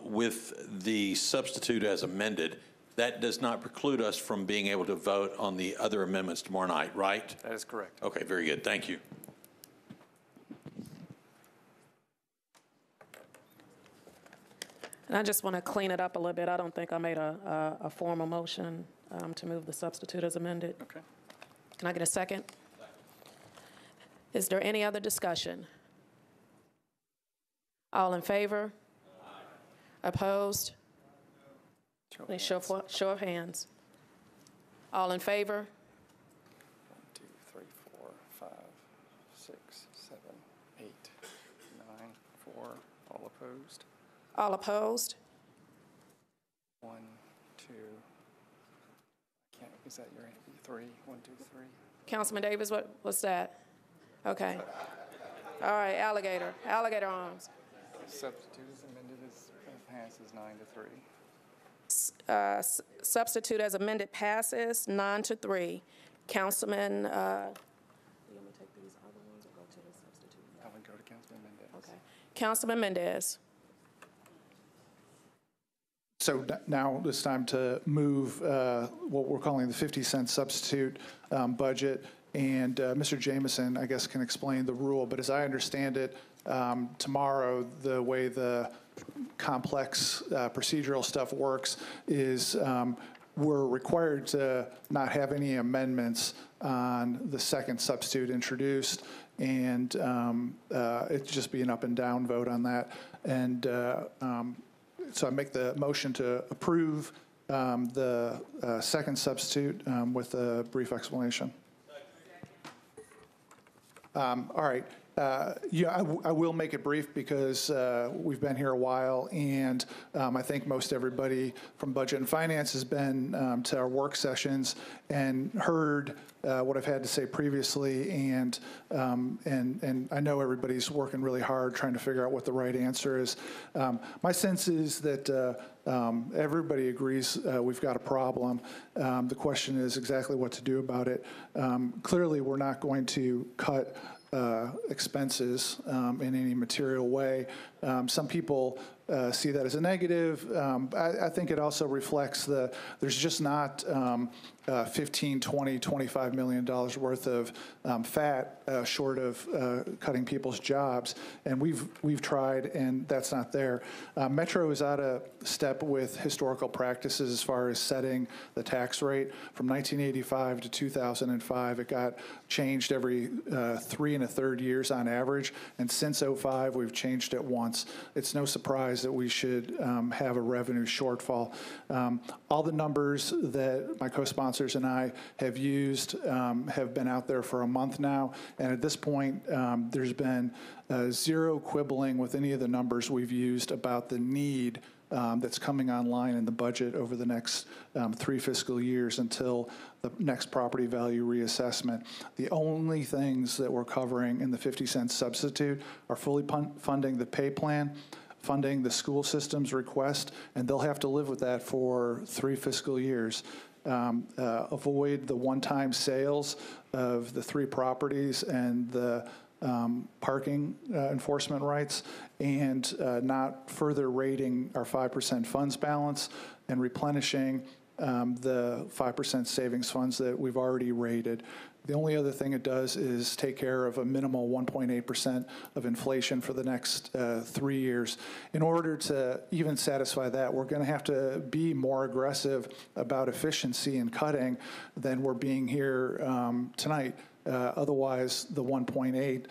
with the substitute as amended, that does not preclude us from being able to vote on the other amendments tomorrow night, right? That is correct. Okay, very good. Thank you. And I just want to clean it up a little bit. I don't think I made a formal motion to move the substitute as amended. Okay. Can I get a second? Is there any other discussion? All in favor? Opposed? Please show of hands. All in favor? 1, 2, 3, 4, 5, 6, 7, 8, 9, 4. All opposed? All opposed? 1, 2. Is that your 3? 1, 2, 3. Councilman Davis, what's that? Okay. All right, alligator arms. Substitute as amended passes 9-3. Substitute as amended passes 9-3. Councilman, you want me to take these other ones or go to the substitute? I would go to Councilman Mendez. Okay. Councilman Mendez. So now it's time to move what we're calling the 50-cent substitute budget. And Mr. Jameson, I guess, can explain the rule. But as I understand it, tomorrow, the way the complex procedural stuff works is we're required to not have any amendments on the second substitute introduced, and it'd just be an up and down vote on that. And so I make the motion to approve the second substitute with a brief explanation. All right. Yeah, I will make it brief because we've been here a while, and I think most everybody from Budget and Finance has been to our work sessions and heard what I've had to say previously, and I know everybody's working really hard trying to figure out what the right answer is. My sense is that everybody agrees we've got a problem. The question is exactly what to do about it. Clearly, we're not going to cut expenses in any material way. Some people see that as a negative. I think it also reflects there's just not $15, $20, $25 million worth of fat short of cutting people's jobs, and we've tried, and that's not there. Metro is out of step with historical practices as far as setting the tax rate. From 1985 to 2005, it got changed every 3 1/3 years on average, and since 2005, we've changed it once. It's no surprise that we should have a revenue shortfall. All the numbers that my co-sponsors and I have used have been out there for a month now, and at this point, there's been zero quibbling with any of the numbers we've used about the need that's coming online in the budget over the next 3 fiscal years until the next property value reassessment. The only things that we're covering in the 50-cent substitute are fully funding the pay plan, funding the school system's request, and they'll have to live with that for 3 fiscal years. Avoid the one-time sales of the 3 properties and the parking enforcement rights, and not further rating our 5% funds balance and replenishing the 5% savings funds that we've already rated. The only other thing it does is take care of a minimal 1.8% of inflation for the next 3 years. In order to even satisfy that, we're going to have to be more aggressive about efficiency and cutting than we're being here tonight. Otherwise, the 1.8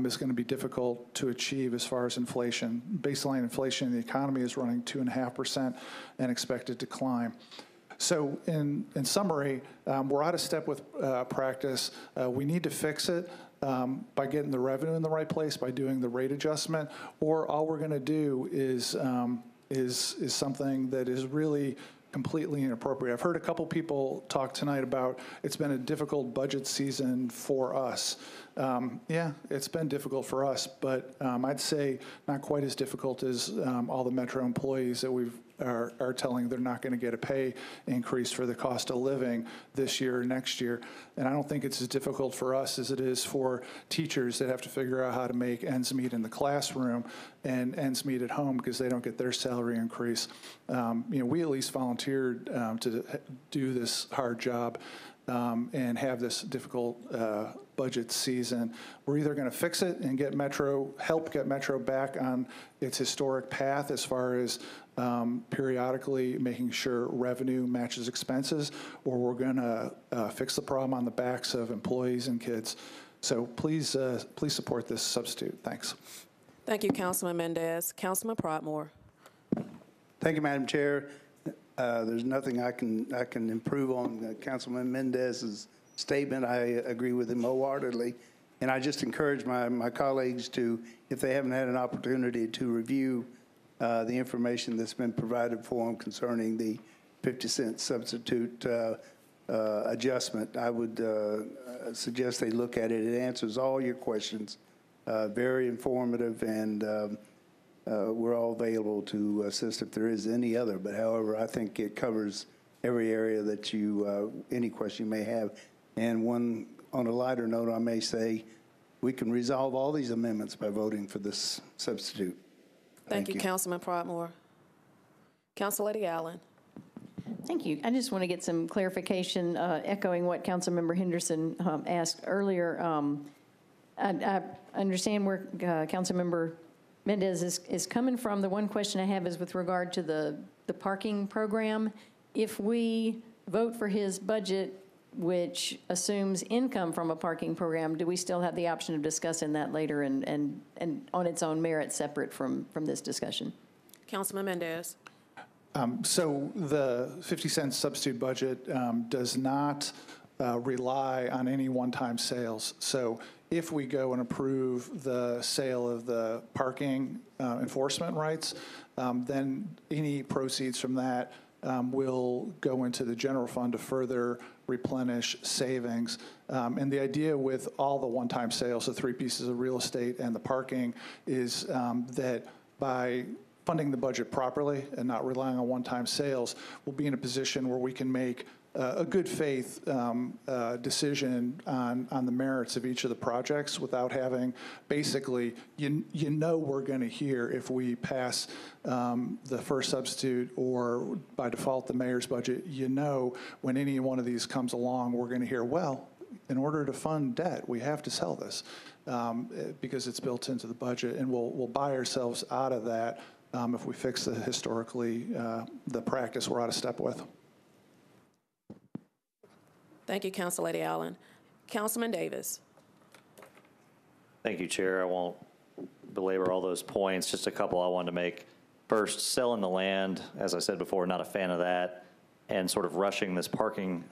is going to be difficult to achieve as far as inflation. Baseline inflation in the economy is running 2.5% and expected to climb. So in summary, we're out of step with practice. We need to fix it by getting the revenue in the right place, by doing the rate adjustment, or all we're going to do is something that is really completely inappropriate. I've heard a couple people talk tonight about it's been a difficult budget season for us. Yeah, it's been difficult for us, but I'd say not quite as difficult as all the Metro employees that are telling they're not going to get a pay increase for the cost of living this year or next year. And I don't think it's as difficult for us as it is for teachers that have to figure out how to make ends meet in the classroom and ends meet at home because they don't get their salary increase. We at least volunteered to do this hard job and have this difficult budget season. We're either going to fix it and help get Metro back on its historic path as far as periodically making sure revenue matches expenses, or we're going to fix the problem on the backs of employees and kids. So please support this substitute. Thanks. Thank you, Councilman Mendez. Councilman Prodmore. Thank you, Madam Chair. There's nothing I can improve on Councilman Mendez's statement. I agree with him wholeheartedly. And I just encourage my colleagues to, if they haven't had an opportunity to review the information that's been provided for them concerning the 50-cent substitute adjustment, I would suggest they look at it. It answers all your questions, very informative, and we're all available to assist if there is any other. But however, I think it covers every area that any question you may have. And one, on a lighter note, I may say, we can resolve all these amendments by voting for this substitute. Thank you, Councilman Prodmore. Councilwoman Allen. Thank you. I just want to get some clarification, echoing what Councilmember Henderson asked earlier. I understand where Councilmember Mendez is coming from. The one question I have is with regard to the parking program. If we vote for his budget, which assumes income from a parking program, do we still have the option of discussing that later and on its own merit separate from this discussion? Councilman Mendez. So the 50-cent substitute budget does not rely on any one-time sales. So if we go and approve the sale of the parking enforcement rights, then any proceeds from that will go into the general fund to further replenish savings. And the idea with all the one-time sales, the three pieces of real estate and the parking, is that by funding the budget properly and not relying on one-time sales, we'll be in a position where we can make a good faith decision on the merits of each of the projects without having, basically, we're going to hear if we pass the first substitute or by default the mayor's budget, when any one of these comes along, we're going to hear, well, in order to fund debt, we have to sell this because it's built into the budget, and we'll buy ourselves out of that if we fix the practice we're out of step with. Thank you, Councilwoman Allen. Councilman Davis. Thank you, Chair. I won't belabor all those points. Just a couple I wanted to make. First, selling the land, as I said before, not a fan of that. And sort of rushing this parking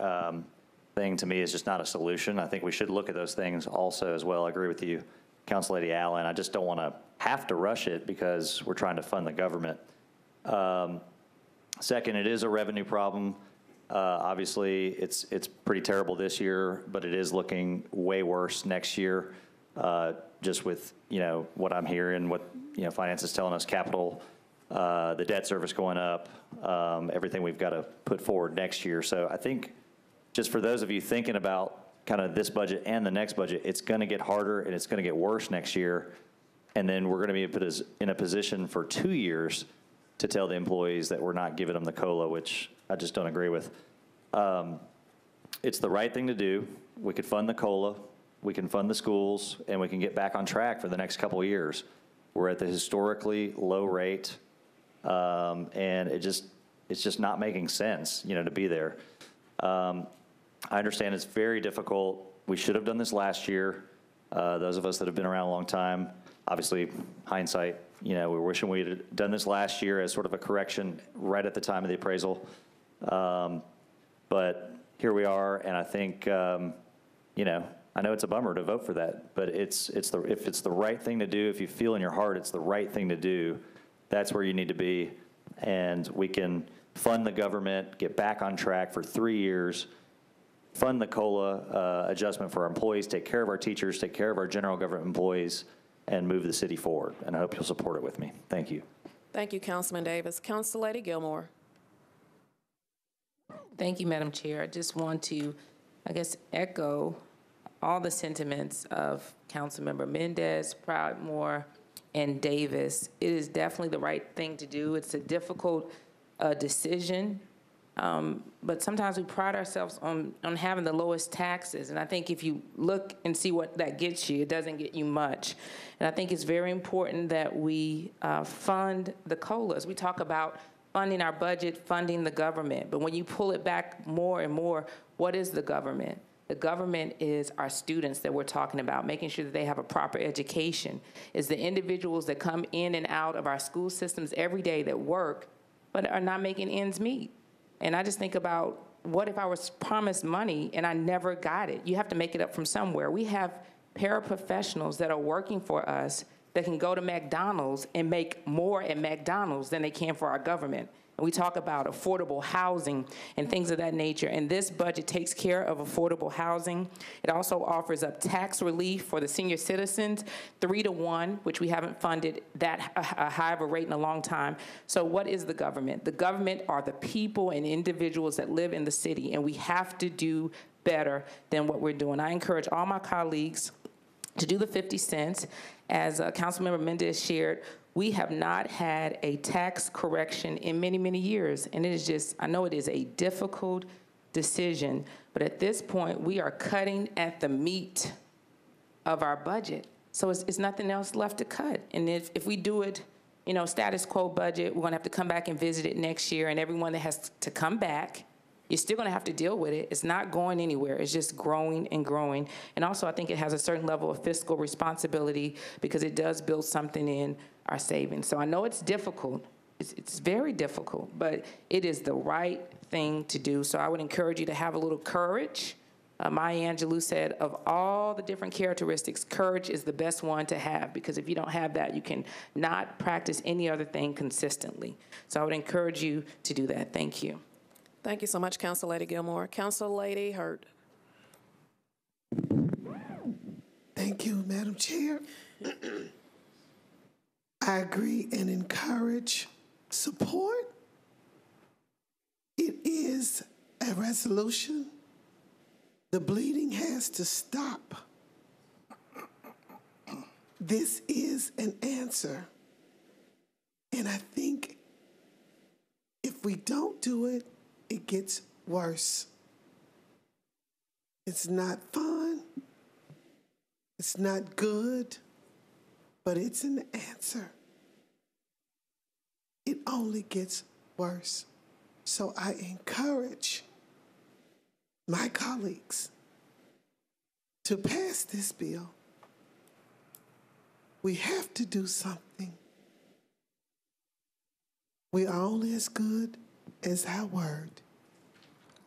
thing to me is just not a solution. I think we should look at those things also as well. I agree with you, Councilwoman Allen. I just don't want to have to rush it because we're trying to fund the government. Second, it is a revenue problem. Obviously, it's pretty terrible this year, but it is looking way worse next year. Just with what I'm hearing, what finance is telling us, capital, the debt service going up, everything we've got to put forward next year. So I think just for those of you thinking about kind of this budget and the next budget, it's going to get harder and it's going to get worse next year, and then we're going to be in a position for 2 years to tell the employees that we're not giving them the COLA, which I just don't agree with. It's the right thing to do. We could fund the COLA, we can fund the schools, and we can get back on track for the next couple of years. We're at the historically low rate, and it's just not making sense, to be there. I understand it's very difficult. We should have done this last year. Those of us that have been around a long time, obviously, hindsight, we're wishing we had done this last year as sort of a correction right at the time of the appraisal. But here we are, and I think, I know it's a bummer to vote for that, but if it's the right thing to do, if you feel in your heart it's the right thing to do, that's where you need to be. And we can fund the government, get back on track for 3 years, fund the COLA adjustment for our employees, take care of our teachers, take care of our general government employees, and move the city forward. And I hope you'll support it with me. Thank you. Thank you, Councilman Davis. Council Lady Gilmore. Thank you, Madam Chair. I just want to, I guess, echo all the sentiments of Councilmember Mendez, Proudmoore, and Davis. It is definitely the right thing to do. It's a difficult decision, but sometimes we pride ourselves on having the lowest taxes. And I think if you look and see what that gets you, it doesn't get you much. And I think it's very important that we fund the COLAs. We talk about funding our budget, funding the government. But when you pull it back more and more, what is the government? The government is our students that we're talking about, making sure that they have a proper education. It's the individuals that come in and out of our school systems every day that work, but are not making ends meet. And I just think about, what if I was promised money and I never got it? You have to make it up from somewhere. We have paraprofessionals that are working for us that can go to McDonald's and make more at McDonald's than they can for our government. And we talk about affordable housing and things of that nature. And this budget takes care of affordable housing. It also offers up tax relief for the senior citizens, 3-to-1, which we haven't funded that high of a rate in a long time. So what is the government? The government are the people and individuals that live in the city, and we have to do better than what we're doing. I encourage all my colleagues to do the 50 cents. As Councilmember Mendez shared, we have not had a tax correction in many, many years. And it is just, I know it is a difficult decision, but at this point, we are cutting at the meat of our budget. So it's nothing else left to cut. And if we do it, you know, status quo budget, we're gonna have to come back and visit it next year, and everyone that has to come back, you're still gonna have to deal with it. It's not going anywhere. It's just growing and growing. And also, I think it has a certain level of fiscal responsibility because it does build something in our savings. So I know it's difficult. It's very difficult, but it is the right thing to do. So I would encourage you to have a little courage. Maya Angelou said, of all the different characteristics, courage is the best one to have, because if you don't have that, you can not practice any other thing consistently. So I would encourage you to do that. Thank you. Thank you so much, Council Lady Gilmore. Council Lady Hurt. Thank you, Madam Chair. I agree and encourage support. It is a resolution. The bleeding has to stop. This is an answer. And I think if we don't do it, it gets worse. It's not fun. It's not good, but it's an answer. It only gets worse. So I encourage my colleagues to pass this bill. We have to do something. We are only as good as our word.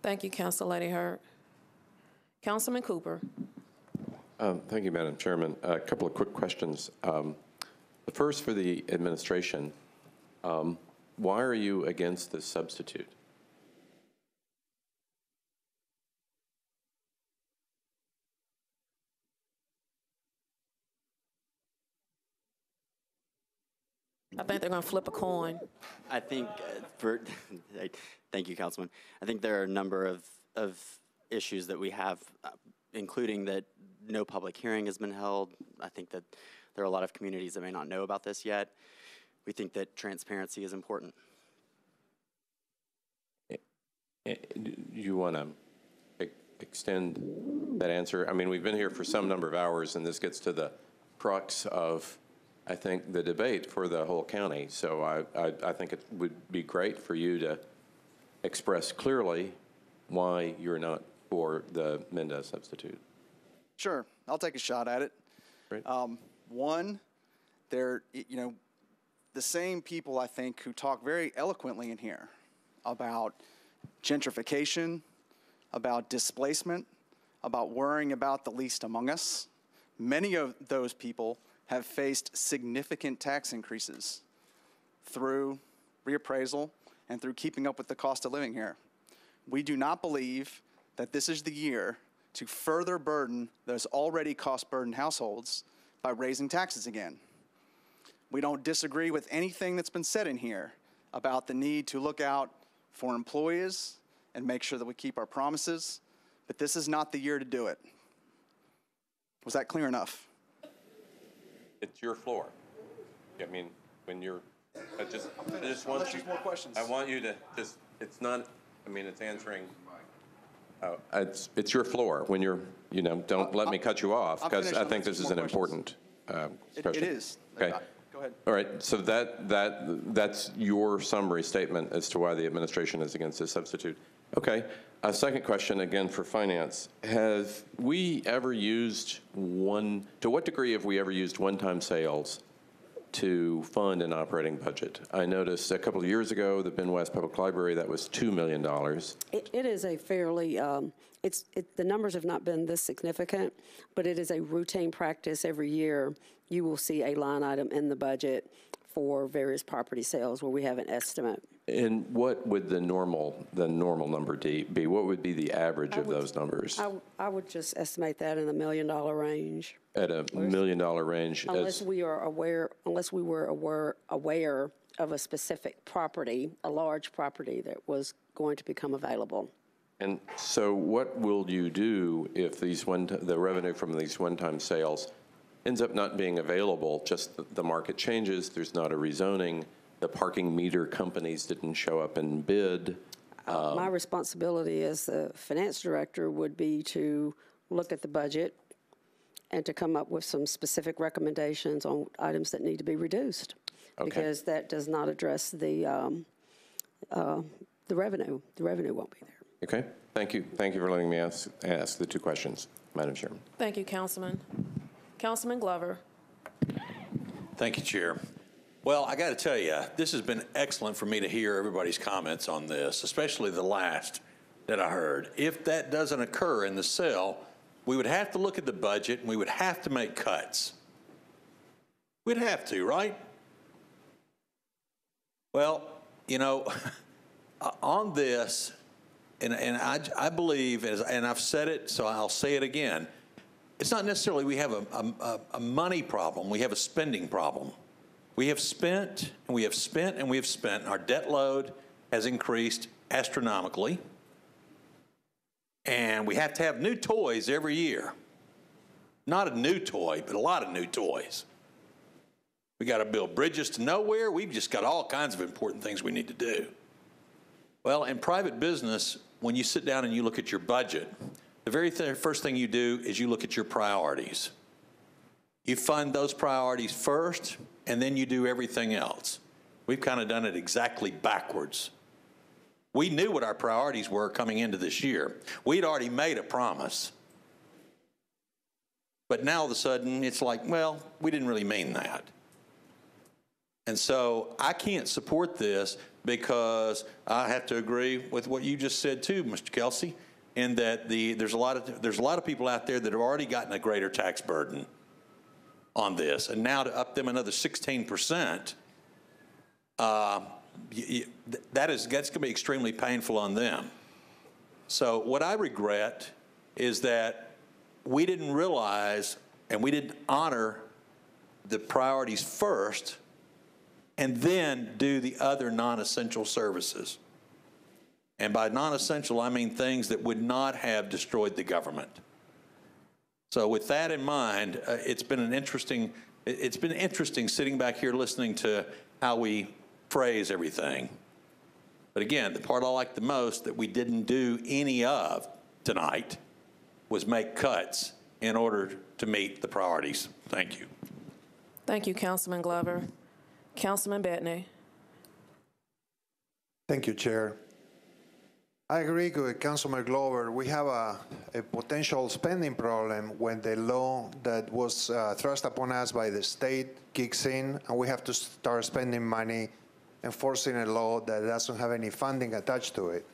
Thank you, Council Lady Hurt. Councilman Cooper. Thank you, Madam Chairman. A couple of quick questions. The first for the administration. Why are you against this substitute? I think they're going to flip a coin. I think, thank you, Councilman. I think there are a number of issues that we have, including that no public hearing has been held. I think that there are a lot of communities that may not know about this yet. We think that transparency is important. Do you want to extend that answer? I mean, we've been here for some number of hours, and this gets to the crux of, I think, the debate for the whole county. So I think it would be great for you to express clearly why you're not for the Mendez substitute. Sure, I'll take a shot at it. Great. One, the same people, I think, who talk very eloquently in here about gentrification, about displacement, about worrying about the least among us. Many of those people have faced significant tax increases through reappraisal and through keeping up with the cost of living here. We do not believe that this is the year to further burden those already cost-burdened households by raising taxes again. We don't disagree with anything that's been said in here about the need to look out for employees and make sure that we keep our promises, but this is not the year to do it. Was that clear enough? It's your floor. I mean, when you're, I just want you, more questions. I want you to just, it's not, I mean, it's answering, it's your floor. When you're, you know, don't let me cut you off, because I think this is an important question. It is. Okay. Go ahead. All right, so that's your summary statement as to why the administration is against this substitute. Okay, a second question, again for finance. Have we ever used to what degree have we ever used one-time sales to fund an operating budget? I noticed a couple of years ago, the Ben West Public Library, that was $2 million. It is a fairly, the numbers have not been this significant, but it is a routine practice every year. You will see a line item in the budget for various property sales where we have an estimate. And what would the normal number be? What would be the average of those numbers? I would just estimate that in the $1 million range. At a $1 million range? Unless we were aware of a specific property, a large property that was going to become available. And so what will you do if the revenue from these one-time sales ends up not being available, just the market changes, there's not a rezoning, the parking meter companies didn't show up and bid? My responsibility as the finance director would be to look at the budget and to come up with some specific recommendations on items that need to be reduced. Okay. Because that does not address the revenue. The revenue won't be there. Okay, thank you. Thank you for letting me ask the two questions, Madam Chairman. Thank you, Councilman. Councilman Glover. Thank you, Chair. Well, I got to tell you, this has been excellent for me to hear everybody's comments on this, especially the last that I heard. If that doesn't occur in the sale, we would have to look at the budget and we would have to make cuts. We'd have to, right? Well, you know, on this, and I believe, and I've said it, so I'll say it again, it's not necessarily we have a money problem, we have a spending problem. We have spent, and we have spent, and we have spent. Our debt load has increased astronomically. And we have to have new toys every year. Not a new toy, but a lot of new toys. We got to build bridges to nowhere. We've just got all kinds of important things we need to do. Well, in private business, when you sit down and you look at your budget, the very first thing you do is you look at your priorities. You fund those priorities first, and then you do everything else. We've kind of done it exactly backwards. We knew what our priorities were coming into this year. We'd already made a promise. But now all of a sudden, it's like, well, we didn't really mean that. And so I can't support this because I have to agree with what you just said too, Mr. Kelsey, in that there's a lot of people out there that have already gotten a greater tax burden on this, and now to up them another 16%, that's going to be extremely painful on them. So what I regret is that we didn't realize and we didn't honor the priorities first and then do the other non-essential services. And by non-essential, I mean things that would not have destroyed the government. So with that in mind, it's been interesting sitting back here listening to how we phrase everything. But again, the part I like the most that we didn't do any of tonight was make cuts in order to meet the priorities. Thank you. Thank you, Councilman Glover. Councilman Bettany. Thank you, Chair. I agree with Councilman Glover. We have a potential spending problem when the law that was thrust upon us by the state kicks in, and we have to start spending money enforcing a law that doesn't have any funding attached to it.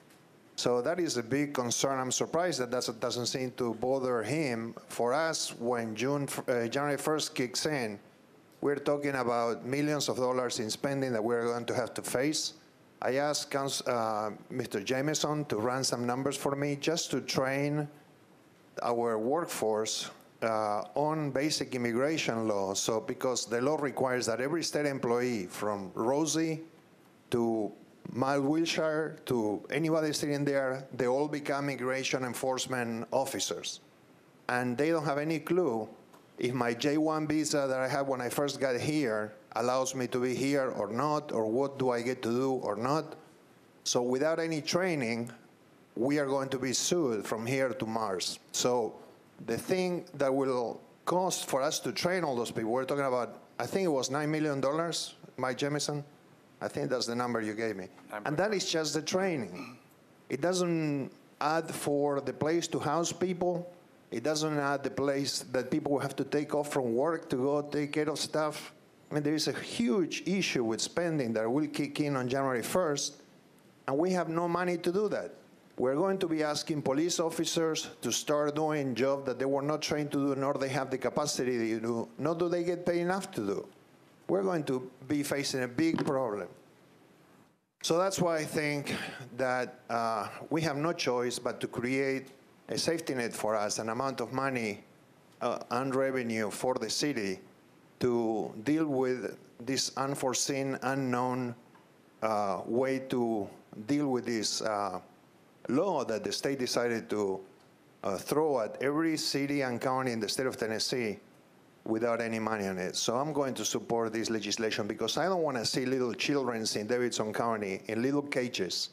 So that is a big concern. I'm surprised that doesn't seem to bother him. For us, when January 1st kicks in, we're talking about millions of dollars in spending that we're going to have to face. I asked Mr. Jameson to run some numbers for me just to train our workforce on basic immigration law. So because the law requires that every state employee from Rosie to Mild Wilshire to anybody sitting there, they all become immigration enforcement officers. And they don't have any clue if my J-1 visa that I had when I first got here allows me to be here or not, or what do I get to do or not. So without any training, we are going to be sued from here to Mars. So the thing that will cost for us to train all those people, we're talking about, I think it was $9 million, Mike Jemison. I think that's the number you gave me. And that is just the training. It doesn't add for the place to house people. It doesn't add the place that people will have to take off from work to go take care of stuff. I mean, there is a huge issue with spending that will kick in on January 1st, and we have no money to do that. We're going to be asking police officers to start doing jobs that they were not trained to do, nor they have the capacity to do, nor do they get paid enough to do. We're going to be facing a big problem. So that's why I think that we have no choice but to create a safety net for us, an amount of money and revenue for the city to deal with this unforeseen, unknown way to deal with this law that the state decided to throw at every city and county in the state of Tennessee without any money on it. So I'm going to support this legislation because I don't want to see little children in Davidson County in little cages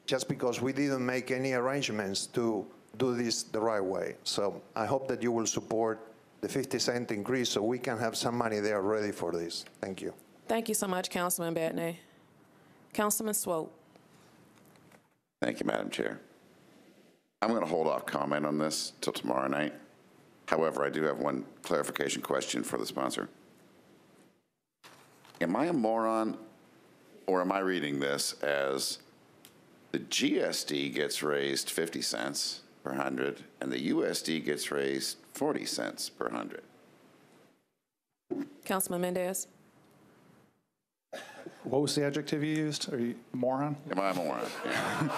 just because we didn't make any arrangements to do this the right way. So I hope that you will support the 50-cent increase so we can have some money there ready for this. Thank you. Thank you so much, Councilman Batney. Councilman Swope. Thank you, Madam Chair. I'm going to hold off comment on this till tomorrow night. However, I do have one clarification question for the sponsor. Am I a moron, or am I reading this as the GSD gets raised 50 cents per 100 and the USD gets raised 40 cents per 100? Councilman Mendez. What was the adjective you used? Are you moron? Am I a moron? Yeah.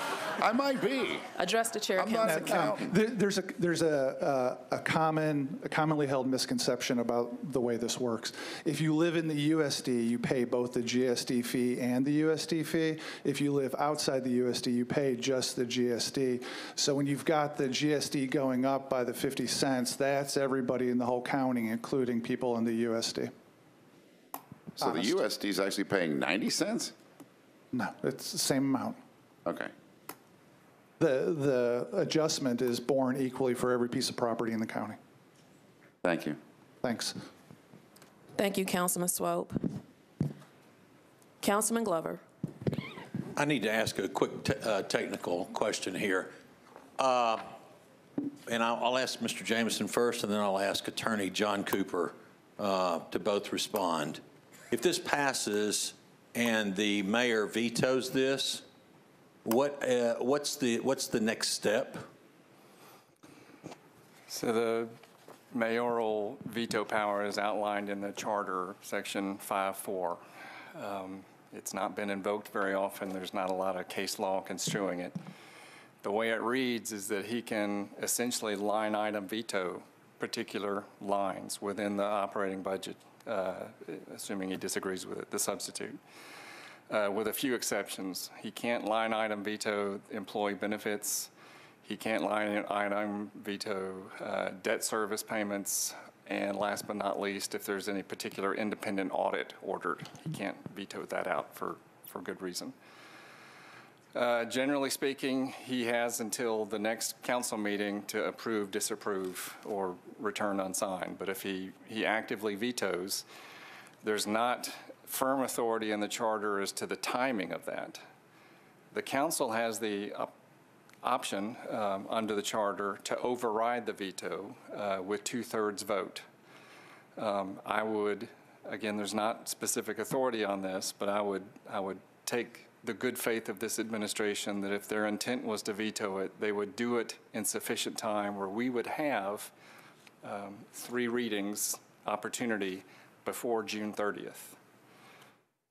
I might be. Address the chair, Councilman. There's a commonly held misconception about the way this works. If you live in the USD, you pay both the GSD fee and the USD fee. If you live outside the USD, you pay just the GSD. So when you've got the GSD going up by the 50 cents, that's everybody in the whole county, including people in the USD. So the USD is actually paying 90 cents? No, it's the same amount. Okay. The adjustment is borne equally for every piece of property in the county. Thank you. Thanks. Thank you, Councilman Swope. Councilman Glover. I need to ask a quick technical question here. And I'll ask Mr. Jameson first, and then I'll ask Attorney John Cooper to both respond. If this passes and the mayor vetoes this, what's the next step? So the mayoral veto power is outlined in the charter, section 5.4. It's not been invoked very often. There's not a lot of case law construing it. The way it reads is that he can essentially line item veto particular lines within the operating budget, assuming he disagrees with it, the substitute. With a few exceptions. He can't line item veto employee benefits. He can't line item veto debt service payments. And last but not least, if there's any particular independent audit ordered, he can't veto that out for good reason. Generally speaking, he has until the next council meeting to approve, disapprove, or return unsigned. But if he actively vetoes, there's not firm authority in the charter as to the timing of that. The council has the option under the charter to override the veto with 2/3 vote. I would, again, there's not specific authority on this, but I would take the good faith of this administration that if their intent was to veto it, they would do it in sufficient time where we would have 3 readings opportunity before June 30th.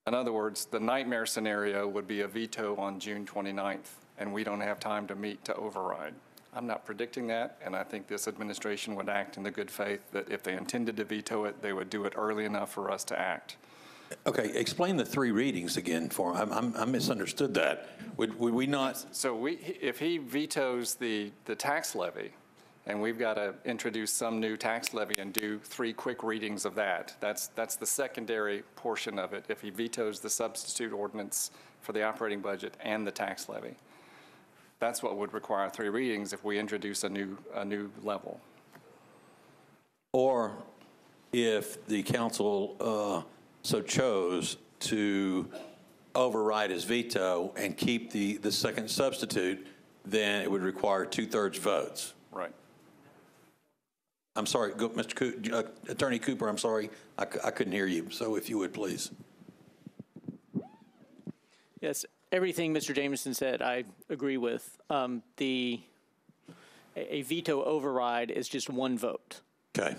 In other words, the nightmare scenario would be a veto on June 29th, and we don't have time to meet to override. I'm not predicting that, and I think this administration would act in the good faith that if they intended to veto it, they would do it early enough for us to act. Okay, explain the 3 readings again for him. I misunderstood that. Would we not? So if he vetoes the tax levy, and we've got to introduce some new tax levy and do 3 quick readings of that, that's the secondary portion of it, if he vetoes the substitute ordinance for the operating budget and the tax levy. That's what would require 3 readings if we introduce a new level. Or if the council so chose to override his veto and keep the second substitute, then it would require 2/3 votes. Right. I'm sorry, Attorney Cooper, I'm sorry, I couldn't hear you. So if you would, please. Yes, everything Mr. Jameson said, I agree with. A veto override is just 1 vote. Okay.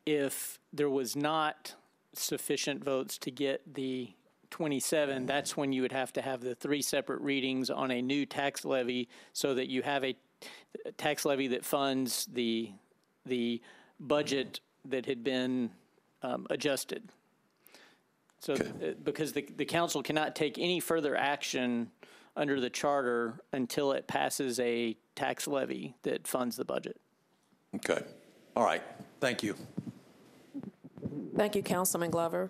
If there was not sufficient votes to get the 27, that's when you would have to have the 3 separate readings on a new tax levy so that you have a tax levy that funds the budget that had been adjusted. So because the council cannot take any further action under the charter until it passes a tax levy that funds the budget. Okay. All right. Thank you. Thank you, Councilman Glover.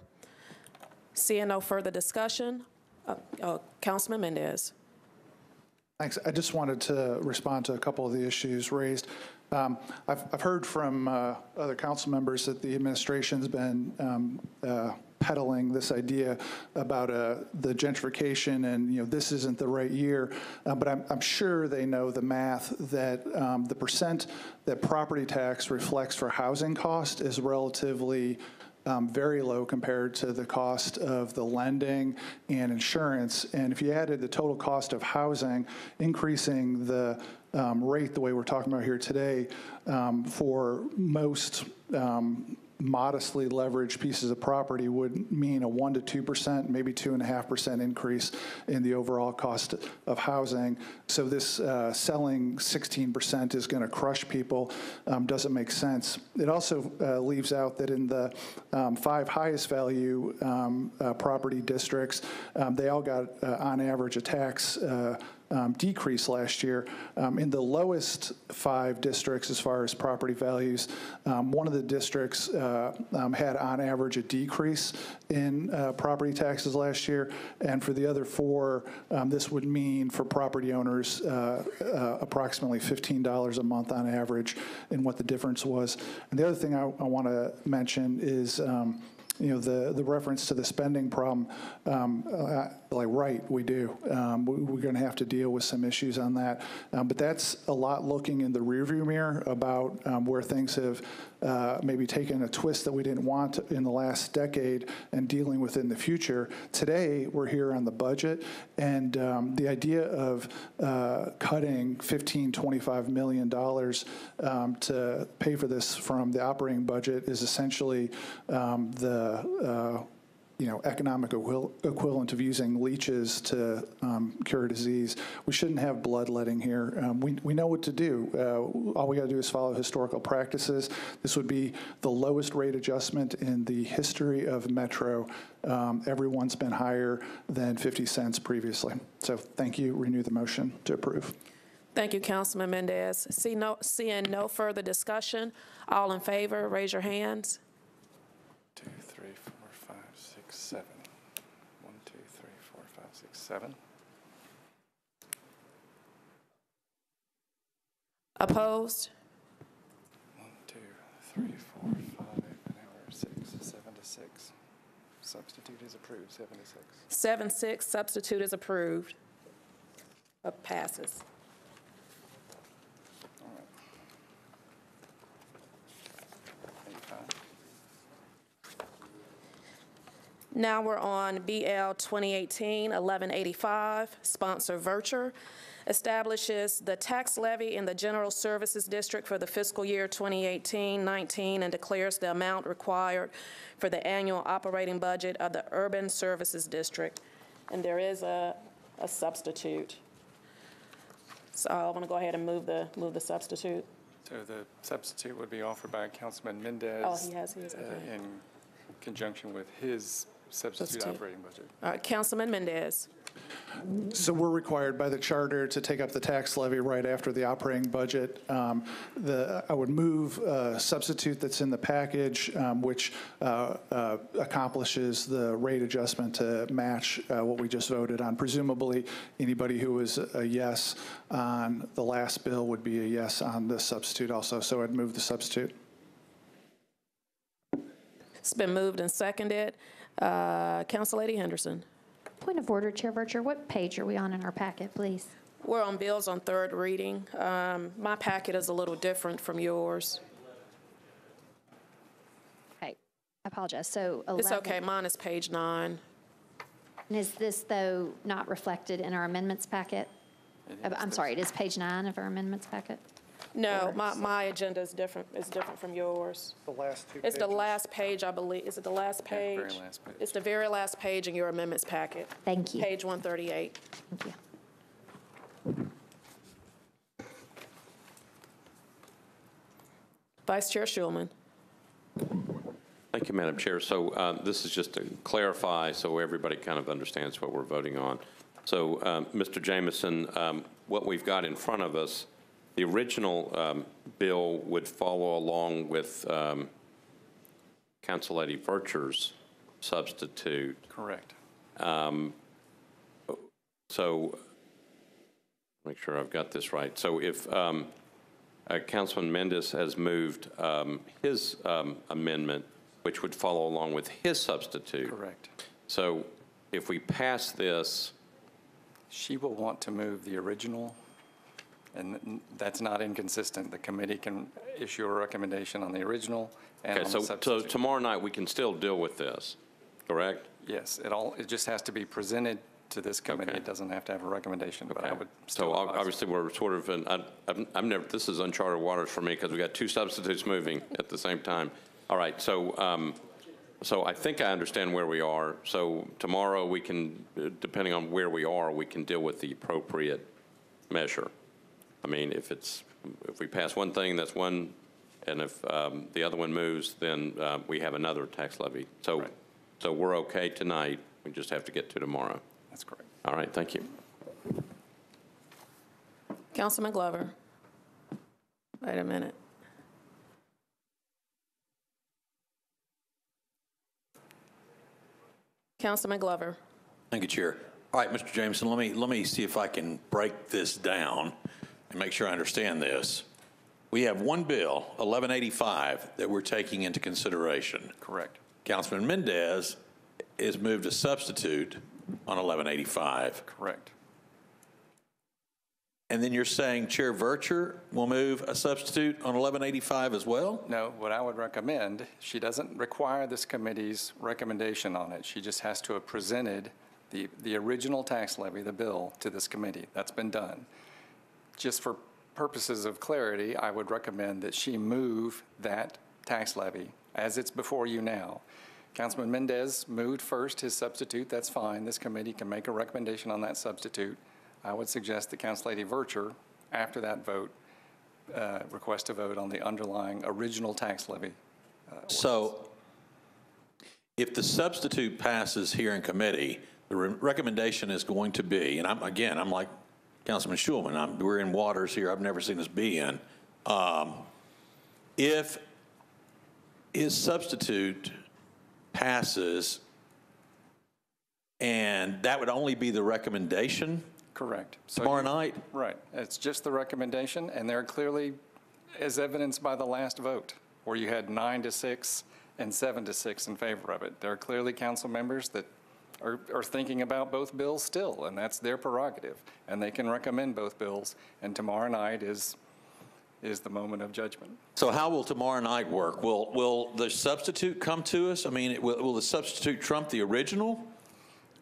Seeing no further discussion, Councilman Mendez. Thanks. I just wanted to respond to a couple of the issues raised. I've heard from other council members that the administration's been peddling this idea about the gentrification and, this isn't the right year. But I'm sure they know the math that the percent that property tax reflects for housing cost is relatively very low compared to the cost of the lending and insurance. And if you added the total cost of housing, increasing the rate the way we're talking about here today for most modestly leveraged pieces of property would mean a 1% to 2%, maybe 2.5% increase in the overall cost of housing. So this selling 16% is going to crush people doesn't make sense. It also leaves out that in the 5 highest value property districts, they all got on average a tax decrease last year. In the lowest 5 districts as far as property values, one of the districts had on average a decrease in property taxes last year, and for the other 4, this would mean for property owners approximately $15 a month on average in what the difference was. And the other thing I want to mention is the reference to the spending problem, right, we do. We're going to have to deal with some issues on that. But that's a lot looking in the rearview mirror about where things have maybe taken a twist that we didn't want in the last decade and dealing with in the future. Today, we're here on the budget, and the idea of cutting $25 million to pay for this from the operating budget is essentially the economic equivalent of using leeches to cure disease. We shouldn't have bloodletting here. We know what to do. All we got to do is follow historical practices. This would be the lowest rate adjustment in the history of Metro. Everyone's been higher than 50 cents previously. So thank you. Renew the motion to approve. Thank you, Councilman Mendez. Seeing no further discussion, all in favor, raise your hands. 2, 3, 4, 5, 6, 7. 1, 2, 3, 4, 5, 6, 7. Opposed? 1, 2, 3, 4, 5, and now we're 6, 7 to 6. Substitute is approved, 7 to 6. 7-6, substitute is approved. Passes. All right. 85. Now we're on BL 2018-1185, sponsor Virture. establishes the tax levy in the General Services District for the fiscal year 2018-19 and declares the amount required for the annual operating budget of the Urban Services District. And there is a substitute. So I want to go ahead and move the substitute. So the substitute would be offered by Councilman Mendez. Oh, he is, okay. In conjunction with his substitute operating budget. All right, Councilman Mendez. So we're required by the charter to take up the tax levy right after the operating budget. I would move a substitute that's in the package, which accomplishes the rate adjustment to match what we just voted on. Presumably, anybody who was a yes on the last bill would be a yes on this substitute also. So I'd move the substitute. It's been moved and seconded. Councilwoman Henderson. Point of order, Chair Vercher. What page are we on in our packet, please? We're on bills on third reading. My packet is a little different from yours. Okay, I apologize. So 11. It's okay. Mine is page 9. And is this, though, not reflected in our amendments packet? I'm sorry, it is page 9 of our amendments packet? No, my agenda is different from yours. The last two It's the last page, I believe. Is it the last page? very last page. It's the very last page in your amendments packet. Thank you. Page 138. Thank you. Vice Chair Schulman. Thank you, Madam Chair. So this is just to clarify so everybody kind of understands what we're voting on. So, Mr. Jameson, what we've got in front of us, the original bill would follow along with Council Lady Vercher's substitute. Correct. So, make sure I've got this right. So if Councilman Mendez has moved his amendment, which would follow along with his substitute. Correct. So if we pass this. She will want to move the original, and that's not inconsistent. The committee can issue a recommendation on the original and on the substitute. So tomorrow night we can still deal with this, correct? Yes, it just has to be presented to this committee. Okay. It doesn't have to have a recommendation, but I would still So obviously we're sort of in, I've never, this is uncharted waters for me because we got two substitutes moving at the same time. All right, so so I think I understand where we are. So tomorrow we can, depending on where we are, we can deal with the appropriate measure. I mean, if we pass one thing, that's one, and if the other one moves, then we have another tax levy. So, right. So we're okay tonight. We just have to get to tomorrow. That's correct. All right, thank you. Councilman Glover. Wait a minute. Councilman Glover. Thank you, Chair. All right, Mr. Jameson, let me see if I can break this down and make sure I understand this. We have one bill, 1185, that we're taking into consideration. Correct. Councilman Mendez has moved a substitute on 1185. Correct. And then you're saying Chair Vercher will move a substitute on 1185 as well? No, what I would recommend, she doesn't require this committee's recommendation on it. She just has to have presented the original tax levy, the bill, to this committee. That's been done. Just for purposes of clarity, I would recommend that she move that tax levy as it's before you now. Councilman Mendez moved first his substitute. That's fine. This committee can make a recommendation on that substitute. I would suggest that Councilwoman Vercher, after that vote, request a vote on the underlying original tax levy. So if the substitute passes here in committee, the recommendation is going to be, and I'm like Councilman Schulman, we're in waters here I've never seen us be in. If his substitute passes, and that would only be the recommendation? Correct. Tomorrow night? Right. It's just the recommendation, and they're clearly, as evidenced by the last vote, where you had 9-6 and 7-6 in favor of it. There are clearly council members that are thinking about both bills still, and that's their prerogative, and they can recommend both bills, and tomorrow night is the moment of judgment. So how will tomorrow night work? Will the substitute come to us? I mean, will the substitute trump the original?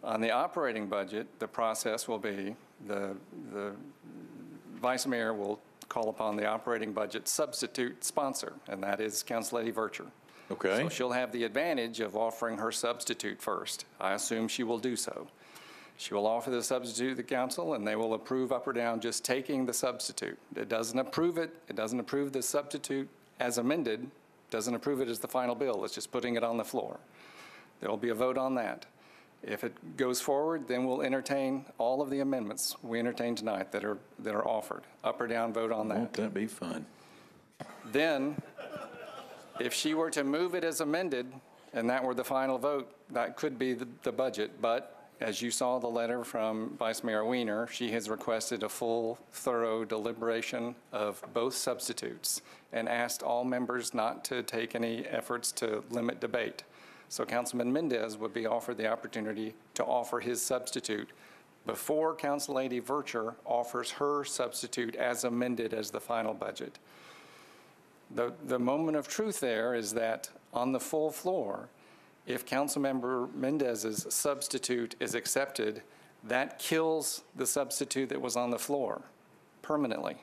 On the operating budget, the process will be the vice mayor will call upon the operating budget substitute sponsor, and that is Councilor Vercher. Okay. So she'll have the advantage of offering her substitute first. I assume she will do so. She will offer the substitute to the council, and they will approve up or down just taking the substitute. It doesn't approve it. It doesn't approve the substitute as amended. Doesn't approve it as the final bill. It's just putting it on the floor. There will be a vote on that. If it goes forward, then we'll entertain all of the amendments we entertained tonight that are offered. Up or down vote on that. Won't that be fun? Then, if she were to move it as amended, and that were the final vote, that could be the budget. But as you saw the letter from Vice Mayor Wiener, she has requested a full, thorough deliberation of both substitutes and asked all members not to take any efforts to limit debate. So Councilman Mendez would be offered the opportunity to offer his substitute before Councilor Vercher offers her substitute as amended as the final budget. The moment of truth there is that on the full floor, if Councilmember Mendez's substitute is accepted, that kills the substitute that was on the floor permanently.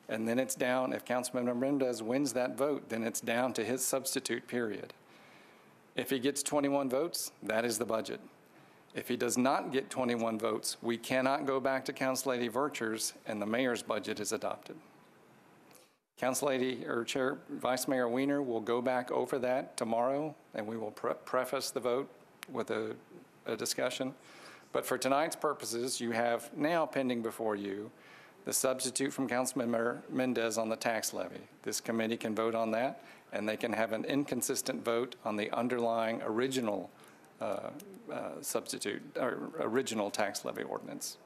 And then it's down, if Councilmember Mendez wins that vote, then it's down to his substitute, period. If he gets 21 votes, that is the budget. If he does not get 21 votes, we cannot go back to Councilor Vercher's, and the mayor's budget is adopted. Vice Mayor Wiener will go back over that tomorrow, and we will preface the vote with a discussion. But for tonight's purposes, you have now pending before you the substitute from Councilmember Mendez on the tax levy. This committee can vote on that, and they can have an inconsistent vote on the underlying original original tax levy ordinance.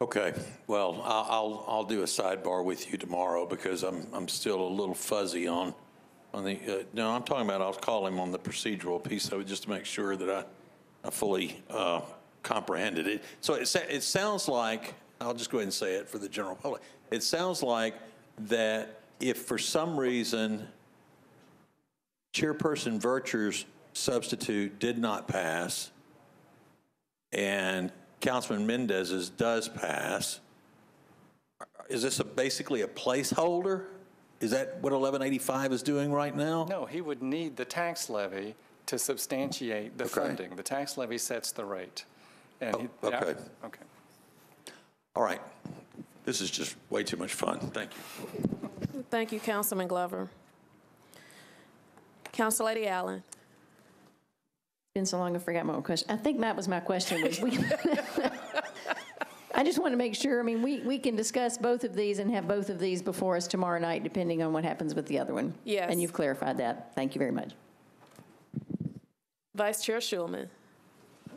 Okay, well, I'll do a sidebar with you tomorrow because I'm still a little fuzzy on the, no, I'm talking about, I'll call him on the procedural piece of it just to make sure that I fully comprehended it. So it sounds like, I'll just go ahead and say it for the general public. It sounds like that if for some reason Chairperson Vercher's substitute did not pass and Councilman Mendez's does pass, is this basically a placeholder? Is that what 1185 is doing right now? No, he would need the tax levy to substantiate the funding. The tax levy sets the rate. And okay. Okay. All right. This is just way too much fun. Thank you. Thank you, Councilman Glover. Councilor Allen. Been so long I forgot my own question. I think that was my question. I just want to make sure, I mean, we can discuss both of these and have both of these before us tomorrow night, depending on what happens with the other one. Yes. And you've clarified that. Thank you very much. Vice Chair Schulman.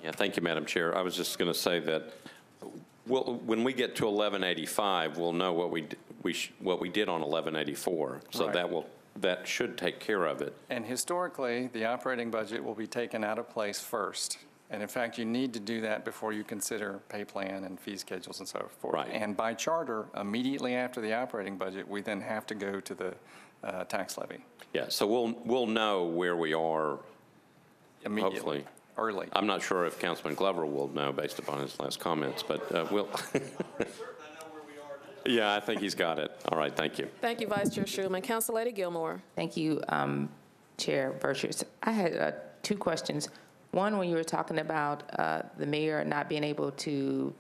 Yeah, thank you, Madam Chair. I was just going to say that when we get to 1185, we'll know what we did on 1184. So Right. that should take care of it. And historically, the operating budget will be taken out of place first. And in fact, you need to do that before you consider pay plan and fee schedules and so forth. Right. And by charter, immediately after the operating budget, we then have to go to the tax levy. Yeah, so we'll know where we are Immediately. hopefully. Early. I'm not sure if Councilman Glover will know based upon his last comments, but we'll. Yeah, I think he's got it. All right, thank you. Thank you, Vice Chair Schulman. Councilor Gilmore. Thank you, Chair Vercher. I had 2 questions. One, when you were talking about the mayor not being able to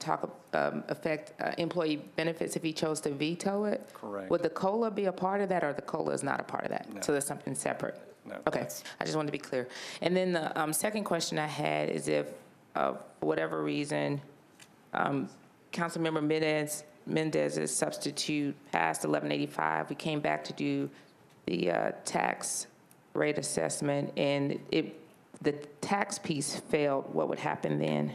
affect employee benefits if he chose to veto it. Correct. Would the COLA be a part of that, or the COLA is not a part of that? No. So there's something separate? No. Okay, I just wanted to be clear. And then the second question I had is if, for whatever reason, Councilmember Mendez's substitute passed 1185, we came back to do the tax rate assessment, and the tax piece failed, what would happen then?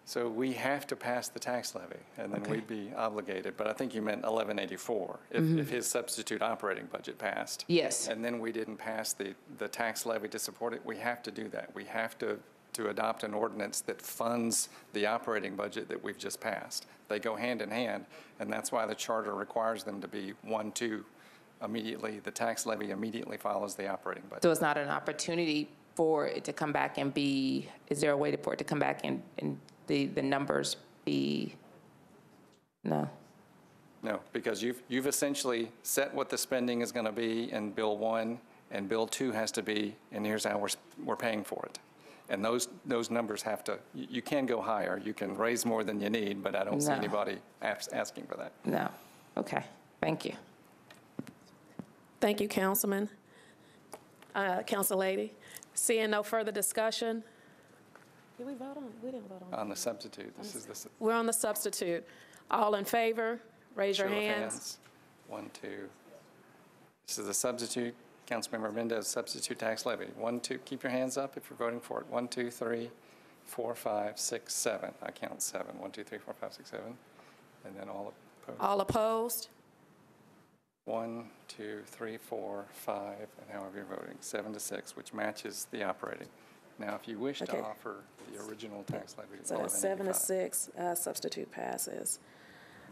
So we have to pass the tax levy, and then we'd be obligated. But I think you meant 1184, if his substitute operating budget passed. Yes. And then we didn't pass the tax levy to support it. We have to do that. We have to adopt an ordinance that funds the operating budget that we've just passed. They go hand in hand, and that's why the charter requires them to be 1-2 immediately. The tax levy immediately follows the operating budget. So it's not an opportunity for it to come back and is there a way for it to come back and the numbers be, no? No, because you've essentially set what the spending is going to be in Bill 1, and Bill 2 has to be, and here's how we're paying for it. And those numbers have to, you can go higher. You can raise more than you need, but I don't see No. anybody asking for that. No. Okay, thank you. Thank you, Councilman. Council Lady. Seeing no further discussion. Did we vote on? We didn't vote on. On the substitute, this is the. We're on the substitute. All in favor, raise your Show of hands. 1, 2. This is the substitute. Councilmember Mendez, substitute tax levy. 1, 2, keep your hands up if you're voting for it. 1, 2, 3, 4, 5, 6, 7. I count 7. 1, 2, 3, 4, 5, 6, 7. And then all opposed. All opposed? 1, 2, 3, 4, 5, and however you're voting, 7 to 6, which matches the operating. Now, if you wish Okay. to offer the original tax levy So lower that's than 7 to 85. 6, substitute passes.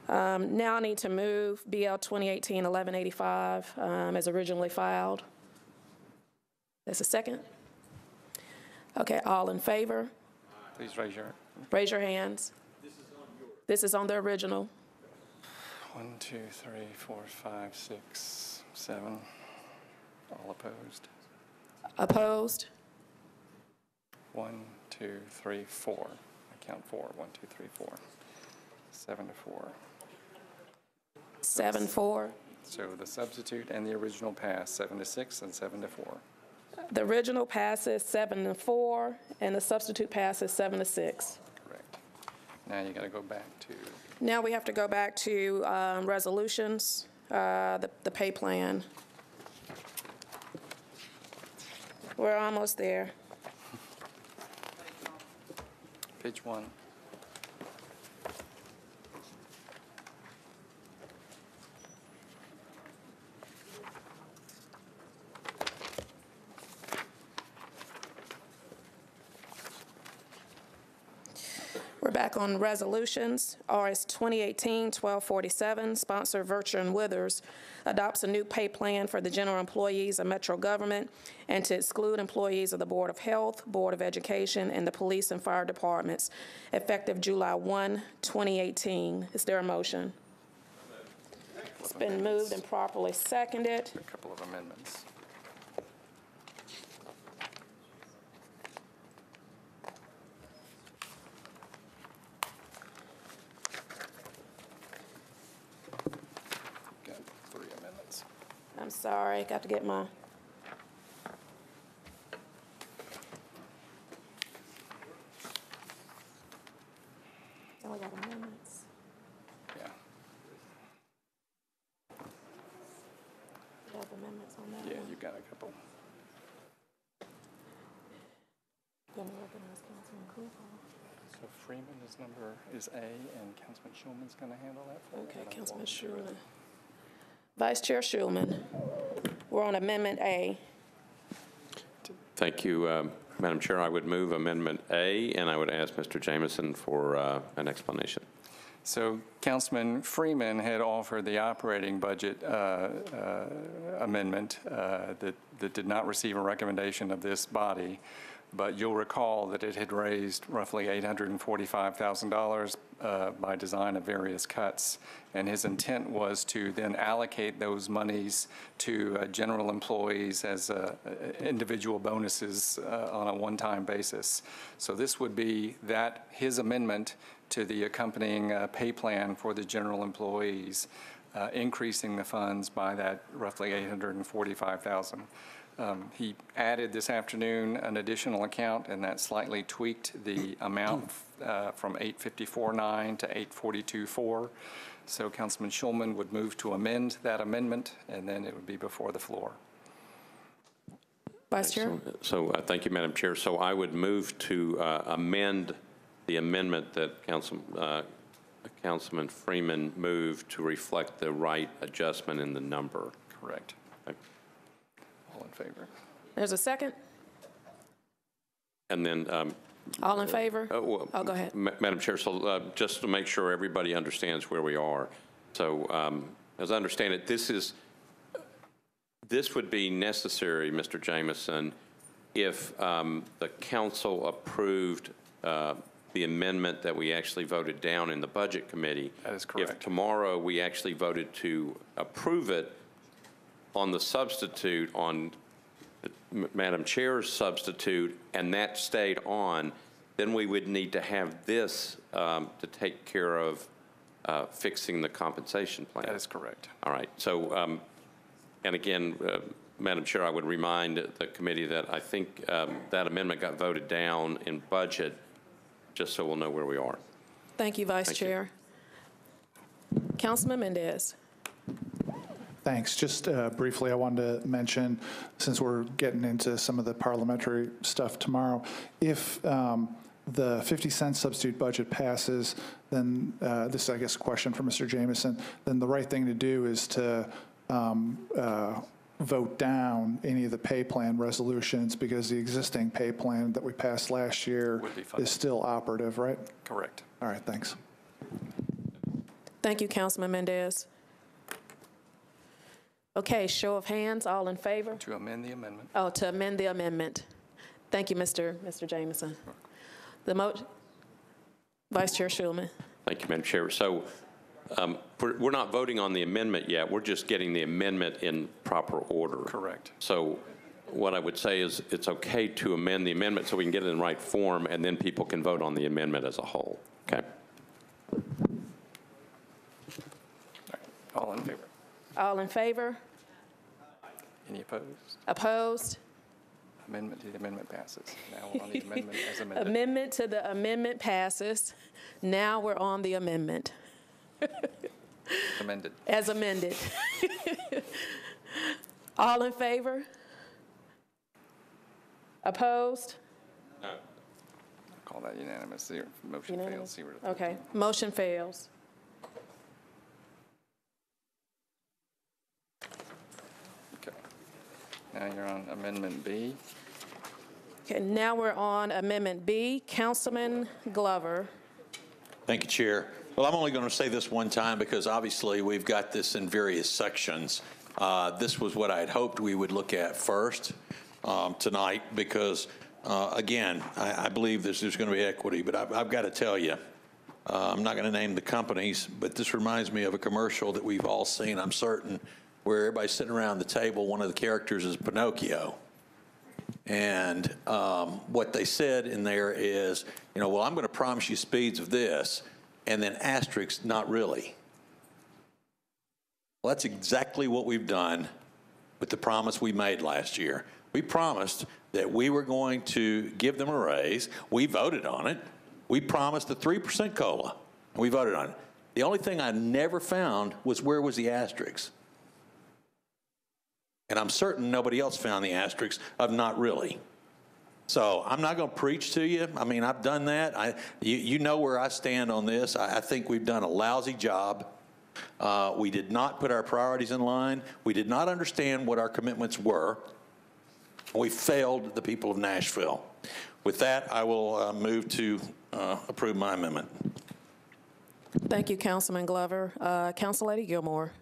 Now I need to move BL 2018-1185 as originally filed. That's a second? Okay, all in favor? Please Raise your hands. This is on the original. 1, 2, 3, 4, 5, 6, 7. All opposed. Opposed? 1, 2, 3, 4. I count 4. 1, 2, 3, 4. 7 to 4. 7-4. So the substitute and the original pass, 7 to 6 and 7 to 4. The original passes 7-4, and the substitute passes 7 to 6. Correct. Now you got to go back to. Now we have to go back to resolutions, the pay plan. We're almost there. Page 1. We're back on resolutions. RS 2018-1247, sponsor Virtue and Withers, adopts a new pay plan for the general employees of Metro government and to exclude employees of the Board of Health, Board of Education, and the police and fire departments, effective July 1, 2018. Is there a motion? It's been moved and properly seconded. A couple of amendments. Got 3 amendments. I'm sorry, got to get my. Oh, I got amendments. Yeah. You have amendments on that Yeah, one? you got a couple. Let me recognize Councilman Cooper. So Freeman's number is A, and Councilman Schulman's going to handle that for Okay, you. Councilman Schulman. Vice Chair Schulman, we're on Amendment A. Thank you, Madam Chair. I would move Amendment A, and I would ask Mr. Jameson for an explanation. So Councilman Freeman had offered the operating budget amendment that did not receive a recommendation of this body, but you'll recall that it had raised roughly $845,000 by design of various cuts, and his intent was to then allocate those monies to general employees as individual bonuses on a one-time basis. So this would be his amendment to the accompanying pay plan for the general employees, increasing the funds by that roughly $845,000. He added this afternoon an additional account, and that slightly tweaked the amount from 854.9 to 842.4. So Councilman Schulman would move to amend that amendment, and then it would be before the floor. Vice Chair? So thank you, Madam Chair. So I would move to amend the amendment that Councilman Freeman moved to reflect the right adjustment in the number. Correct. All in favor? There's a second? And then All in favor? well, Oh, go ahead. Madam Chair, so just to make sure everybody understands where we are. So as I understand it, this would be necessary, Mr. Jameson, if the council approved the amendment that we actually voted down in the Budget Committee. That is correct. If tomorrow we actually voted to approve it on the substitute, on Madam Chair's substitute, and that stayed on, then we would need to have this to take care of fixing the compensation plan. That is correct. All right. So, and again, Madam Chair, I would remind the committee that I think that amendment got voted down in budget, just so we'll know where we are. Thank you, Vice Thank Chair. Councilman Mendez. Thanks. Just briefly, I wanted to mention, since we're getting into some of the parliamentary stuff tomorrow, if the 50-cent substitute budget passes, then this is, I guess, a question for Mr. Jameson, then the right thing to do is to vote down any of the pay plan resolutions, because the existing pay plan that we passed last year is still operative, right? Correct. All right, thanks. Thank you, Councilman Mendez. Okay, show of hands, all in favor? To amend the amendment. Oh, to amend the amendment. Thank you, Mr. Jameson. Vice Chair Schulman. Thank you, Madam Chair. So we're not voting on the amendment yet. We're just getting the amendment in proper order. Correct. So what I would say is it's okay to amend the amendment so we can get it in the right form, and then people can vote on the amendment as a whole. Okay? All in favor? All in favor? Any opposed? Opposed? Amendment to the amendment passes. Now we're on the amendment as amended. Amendment to the amendment passes. Now we're on the amendment. Amended. As amended. All in favor? Opposed? No. Call that unanimous. The motion fails. Okay, motion fails. Okay. Now you're on Amendment B. Okay, now we're on Amendment B. Councilman Glover. Thank you, Chair. Well, I'm only going to say this one time because obviously we've got this in various sections. This was what I had hoped we would look at first tonight because, again, I believe there's going to be equity, but I've got to tell you, I'm not going to name the companies, but this reminds me of a commercial that we've all seen, I'm certain, where everybody's sitting around the table. One of the characters is Pinocchio. And what they said in there is, well, I'm going to promise you speeds of this, and then asterisk, not really. Well, that's exactly what we've done with the promise we made last year. We promised that we were going to give them a raise. We voted on it. We promised a 3% COLA. We voted on it. The only thing I never found was where was the asterisk. And I'm certain nobody else found the asterisk of not really. So I'm not going to preach to you. I mean, I've done that. You know where I stand on this. I think we've done a lousy job. We did not put our priorities in line. We did not understand what our commitments were. We failed the people of Nashville. With that, I will move to approve my amendment. Thank you, Councilman Glover. Council Lady Gilmore.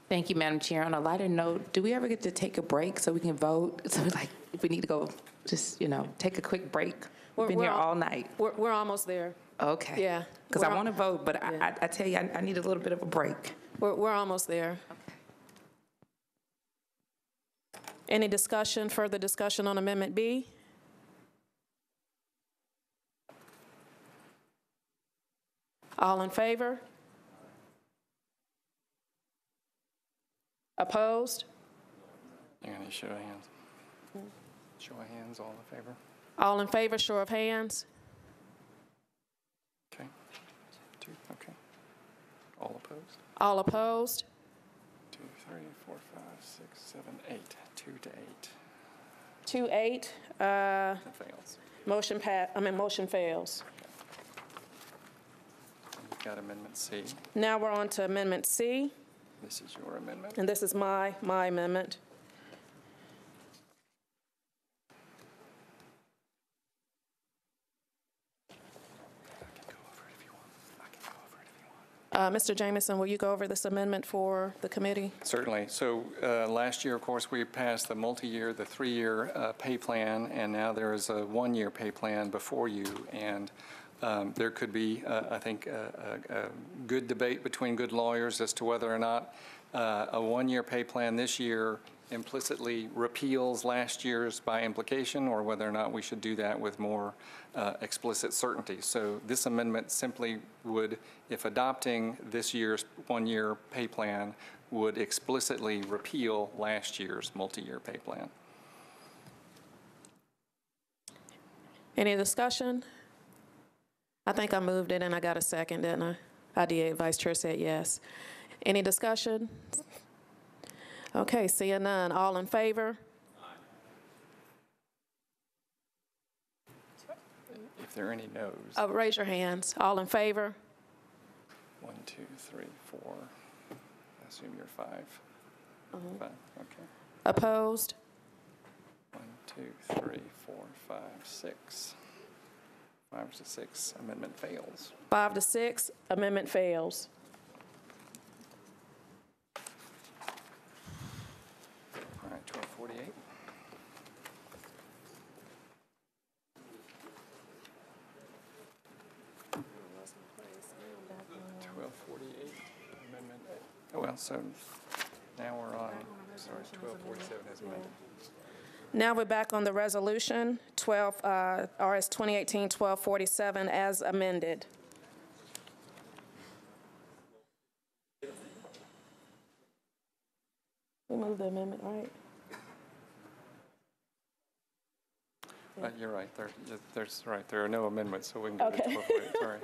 Thank you, Madam Chair. On a lighter note, do we ever get to take a break so we can vote? So, like, if we need to go, just, take a quick break. We've been here all night. We're almost there. Okay. Yeah. Because I want to vote, but I tell you, I need a little bit of a break. We're almost there. Okay. Any further discussion on Amendment B? All in favor? Opposed? Any show of hands? Show of hands, all in favor? All in favor, show of hands. Okay. 2, okay. All opposed? All opposed? 2, 3, 4, 5, 6, 7, 8. 2 to 8. 2-8. It fails. Motion fails. You've got Amendment C. Now we're on to Amendment C. This is your amendment. And this is my amendment. Mr. Jameson, will you go over this amendment for the committee? Certainly. So last year, of course, we passed the multi-year, the 3-year pay plan, and now there is a 1-year pay plan before you. And there could be, I think, a good debate between good lawyers as to whether or not a 1-year pay plan this year implicitly repeals last year's by implication, or whether or not we should do that with more explicit certainty. So this amendment simply would, if adopting this year's 1-year pay plan, would explicitly repeal last year's multi-year pay plan. Any discussion? I think I moved it and I got a second, didn't I? I did. Vice Chair said yes. Any discussion? Okay, seeing none. All in favor? If there are any noes. Raise your hands. All in favor? 1, 2, 3, 4. I assume you're 5. 5. Okay. Opposed? 1, 2, 3, 4, 5, 6. 5 to 6. Amendment fails. 5 to 6. Amendment fails. All right, 1248. Amendment. Oh, well, so now we're on, sorry, 1247 as amended. Now we're back on the resolution, RS 2018-1247 as amended. We moved the amendment, right? You're right. There's right. There are no amendments, so we can go to 1248. Sorry.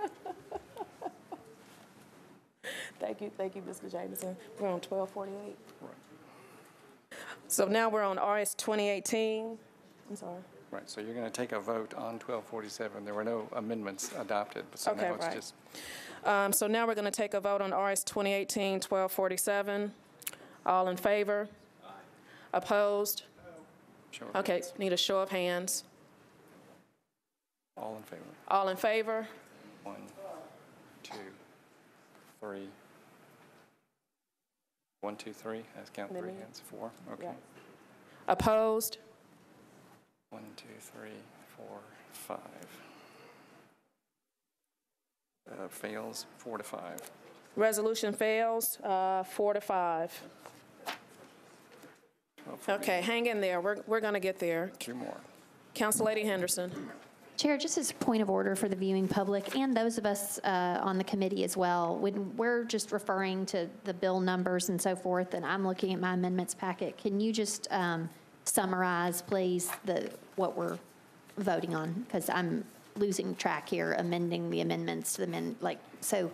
Thank you, Mr. Jameson. We're on 1248. Right. So now we're on RS 2018. I'm sorry. Right. So you're going to take a vote on 1247. There were no amendments adopted, so Okay, now it's right. just. So now we're going to take a vote on RS 2018-1247. All in favor? Aye. Opposed? Show of Okay, hands. need a show of hands. All in favor. All in favor? 1, 2, 3. 1, 2, 3. Let's count 3 hands. 4. Okay. Yeah. Opposed? 1, 2, 3, 4, 5. Fails 4 to 5. Resolution fails, 4 to 5. Okay, hang in there. We're going to get there. 2 more. Councillady Henderson. Chair, just as a point of order for the viewing public and those of us on the committee as well, when we're just referring to the bill numbers and so forth, and I'm looking at my amendments packet, can you just summarize, please, what we're voting on? Because I'm losing track here, amending the amendments to the so.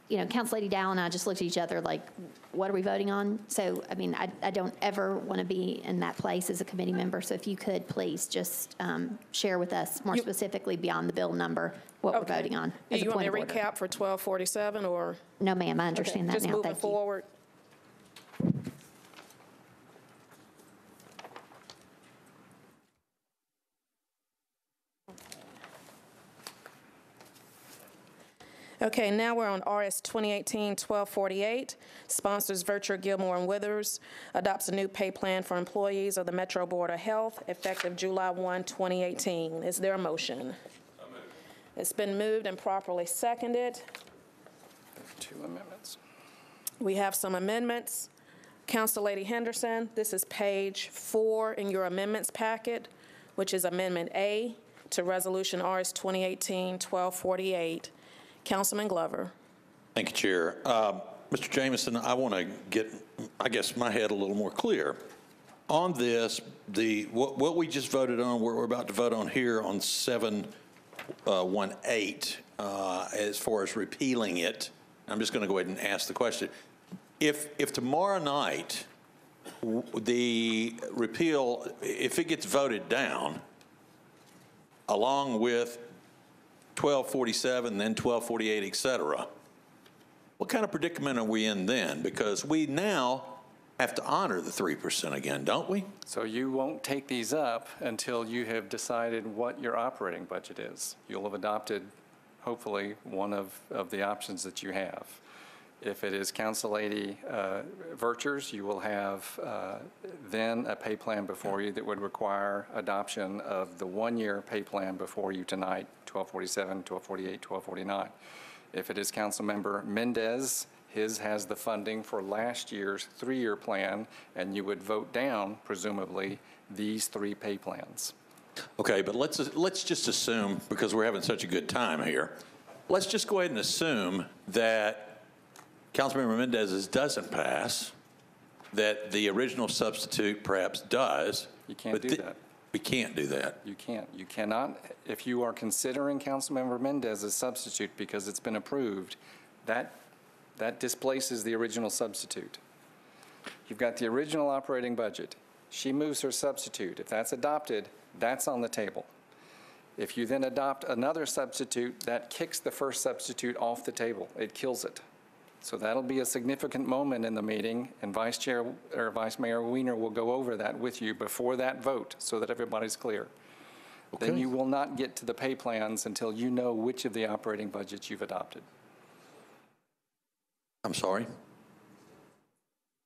You know, Councillady Dow and I just looked at each other like, what are we voting on? So, I mean, I don't ever want to be in that place as a committee member. So if you could please just share with us more specifically beyond the bill number what we're voting on as a You want point me of to order. recap for 1247 or? No, ma'am, I understand that just now. moving Thank you. forward. Okay, now we're on RS 2018-1248. Sponsors Vircher, Gilmore, and Withers. Adopts a new pay plan for employees of the Metro Board of Health effective July 1, 2018. Is there a motion? It's been moved and properly seconded. 2 amendments. We have some amendments. Councillady Henderson, this is page 4 in your amendments packet, which is Amendment A to Resolution RS 2018-1248. Councilman Glover. Thank you, Chair. Mr. Jameson, I want to get, I guess, my head a little more clear. On this, what we just voted on, what we're about to vote on here on 718, as far as repealing it, I'm just going to go ahead and ask the question. If tomorrow night the repeal, if it gets voted down, along with 1247, then 1248, et cetera, what kind of predicament are we in then? Because we now have to honor the 3% again, don't we? So you won't take these up until you have decided what your operating budget is. You'll have adopted hopefully, one of the options that you have. If it is Council Lady Verchers, you will have then a pay plan before you that would require adoption of the one-year pay plan before you tonight, 1247, 1248, 1249. If it is Councilmember Mendez, his has the funding for last year's 3-year plan, and you would vote down, presumably, these 3 pay plans. Okay, but let's just assume, because we're having such a good time here, let's just go ahead and assume that Councilmember Mendez's doesn't pass, that the original substitute perhaps does. You can't do that. We can't do that. You can't. You cannot. If you are considering Councilmember Mendez as substitute because it's been approved, that displaces the original substitute. You've got the original operating budget. She moves her substitute. If that's adopted, that's on the table. If you then adopt another substitute, that kicks the first substitute off the table. It kills it. So that'll be a significant moment in the meeting, and Vice Mayor Wiener will go over that with you before that vote so that everybody's clear. Okay. Then you will not get to the pay plans until you know which of the operating budgets you've adopted. I'm sorry?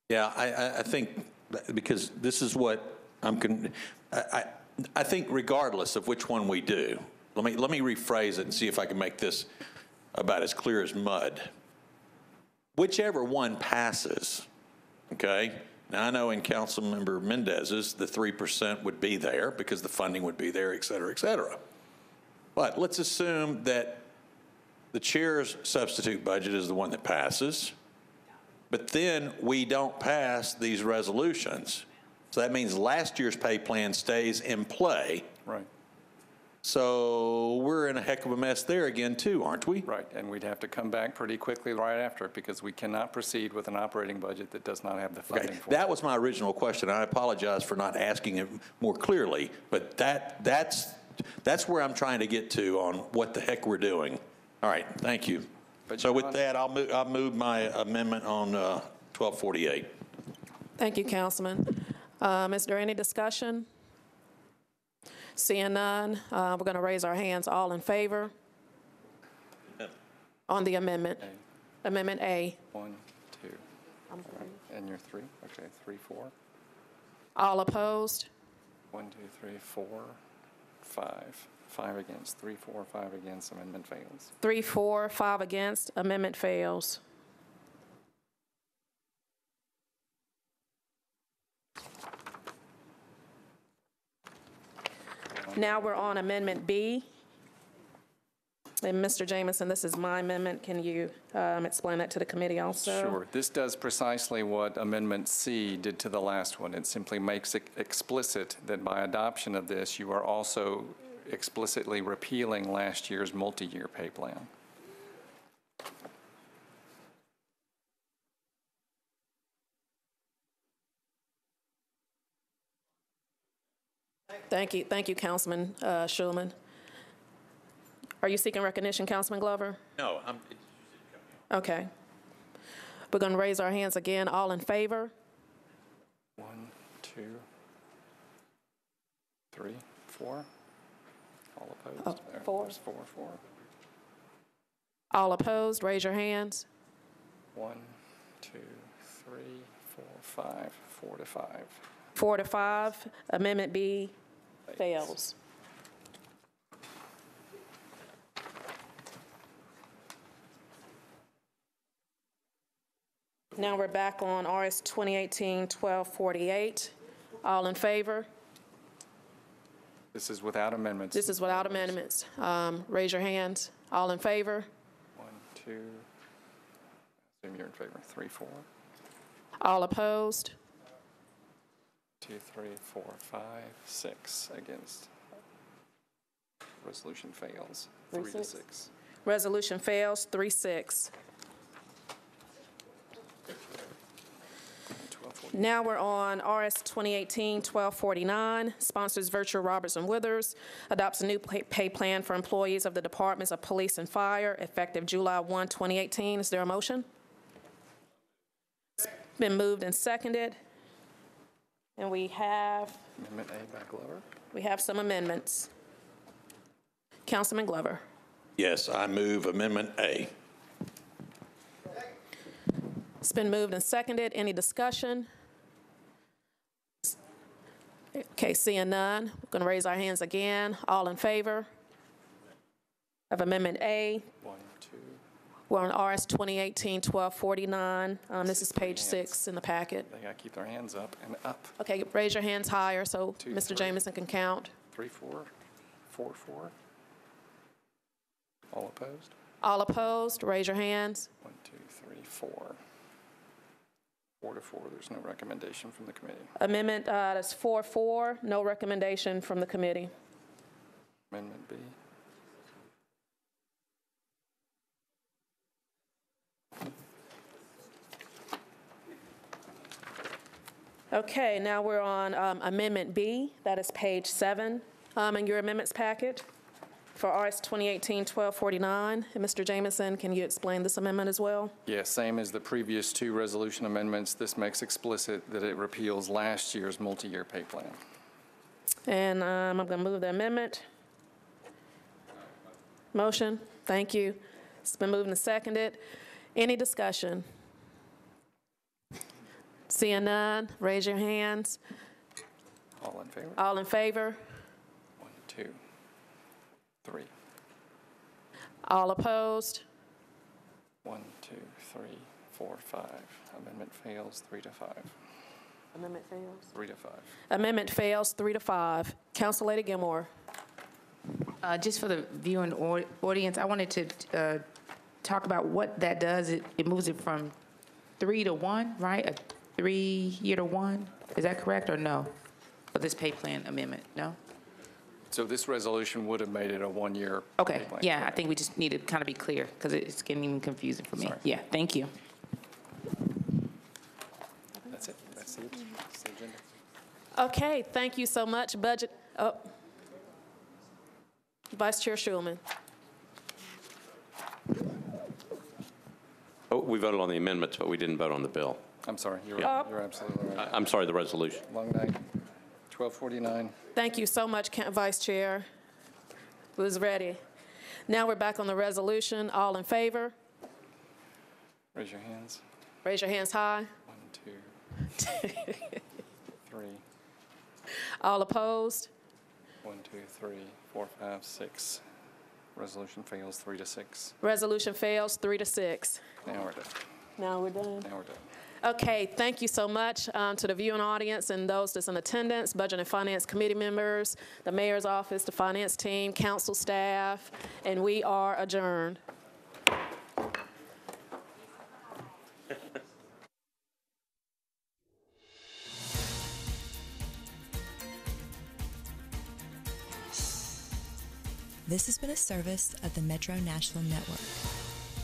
Yeah, I think, because this is what I think regardless of which one we do, let me rephrase it and see if I can make this about as clear as mud. Whichever one passes, okay? Now, I know in Councilmember Mendez's, the 3% would be there because the funding would be there, et cetera, et cetera. But let's assume that the chair's substitute budget is the one that passes, but then we don't pass these resolutions. So that means last year's pay plan stays in play. Right. So we're in a heck of a mess there again, too, aren't we? Right, and we'd have to come back pretty quickly right after it because we cannot proceed with an operating budget that does not have the funding for it. That was my original question. I apologize for not asking it more clearly, but that's where I'm trying to get to on what the heck we're doing. All right, thank you. So with that, I'll move my amendment on 1248. Thank you, Councilman. Is there any discussion? Seeing none, we're going to raise our hands. All in favor? On the amendment. A. Amendment A. 1, 2. And you're 3? Okay, 3, 4. All opposed? 1, 2, 3, 4, 5. 5 against. 3, 4, 5 against. Amendment fails. 3, 4, 5 against. Amendment fails. Now we're on Amendment B. And Mr. Jamison, this is my amendment. Can you explain that to the committee also? Sure. This does precisely what Amendment C did to the last one. It simply makes it explicit that by adoption of this, you are also explicitly repealing last year's multi-year pay plan. Thank you, Councilman Schulman. Are you seeking recognition, Councilman Glover? No, Okay. We're going to raise our hands again. All in favor? 1, 2, 3, 4. All opposed? Oh, 4. 4, 4. All opposed? Raise your hands. 1, 2, 3, 4, 5. 4 to 5. 4 to 5. Amendment B fails. Now we're back on RS 2018-1248. All in favor? This is without amendments. This is without amendments. Raise your hands. All in favor? 1, 2. Assume you're in favor. 3, 4. All opposed? 2, 3, 4, 5, 6 against. Resolution fails. 3 to 6. Resolution fails, 3-6. Now we're on RS 2018-1249. Sponsors Virtue Robertson Withers. Adopts a new pay plan for employees of the Departments of Police and Fire effective July 1, 2018. Is there a motion? It's been moved and seconded. And we have Amendment A by Glover. some amendments. Councilman Glover. Yes, I move Amendment A. It's been moved and seconded. Any discussion? Okay, seeing none, we're going to raise our hands again. All in favor of Amendment A? 1, 2. We're on RS 2018-1249. This is page 6 in the packet. They got to keep their hands up and up. Okay, raise your hands higher so 2, Mr. 3. Jameson can count. 3, 4, 4, 4. All opposed? All opposed, raise your hands. 1, 2, 3, 4. 4 to 4, there's no recommendation from the committee. Amendment, that's 4-4, no recommendation from the committee. Amendment B. Okay, now we're on Amendment B, that is page 7 in your amendments packet for RS 2018-1249. And Mr. Jameson, can you explain this amendment as well? Yes, same as the previous 2 resolution amendments. This makes explicit that it repeals last year's multi-year pay plan. And I'm going to move the amendment. Motion, thank you. It's been moved and seconded. Any discussion? Seeing none, raise your hands. All in favor? All in favor? 1, 2, 3. All opposed? 1, 2, 3, 4, 5. Amendment fails 3 to 5. Amendment fails. 3 to 5. Amendment fails 3 to 5. Council Lady Gilmore. Just for the viewing audience, I wanted to talk about what that does. It moves it from 3 to 1, right? A 3-year to 1. Is that correct or no? For this pay plan amendment, no? So this resolution would have made it a 1-year Okay, pay plan. yeah, I think we just need to kind of be clear because it's getting even confusing for me. Sorry. Yeah, thank you. That's it. That's the agenda. Okay, thank you so much. Budget. Oh. Vice Chair Schulman. Oh, we voted on the amendments, but we didn't vote on the bill. I'm sorry. You're, Yeah. you're absolutely right. I'm sorry, the resolution. Long night. 12:49. Thank you so much, Vice Chair. Who's ready? Now we're back on the resolution. All in favor? Raise your hands. Raise your hands high. 1, 2, 3. All opposed? 1, 2, 3, 4, 5, 6. Resolution fails 3 to 6. Resolution fails 3 to 6. Now we're done. Now we're done. Now we're done. Okay, thank you so much to the viewing audience and those that's in attendance, Budget and Finance Committee members, the Mayor's Office, the Finance team, Council staff, and we are adjourned. This has been a service of the Metro Nashville Network.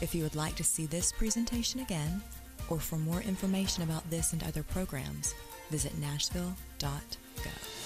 If you would like to see this presentation again, or for more information about this and other programs, visit nashville.gov.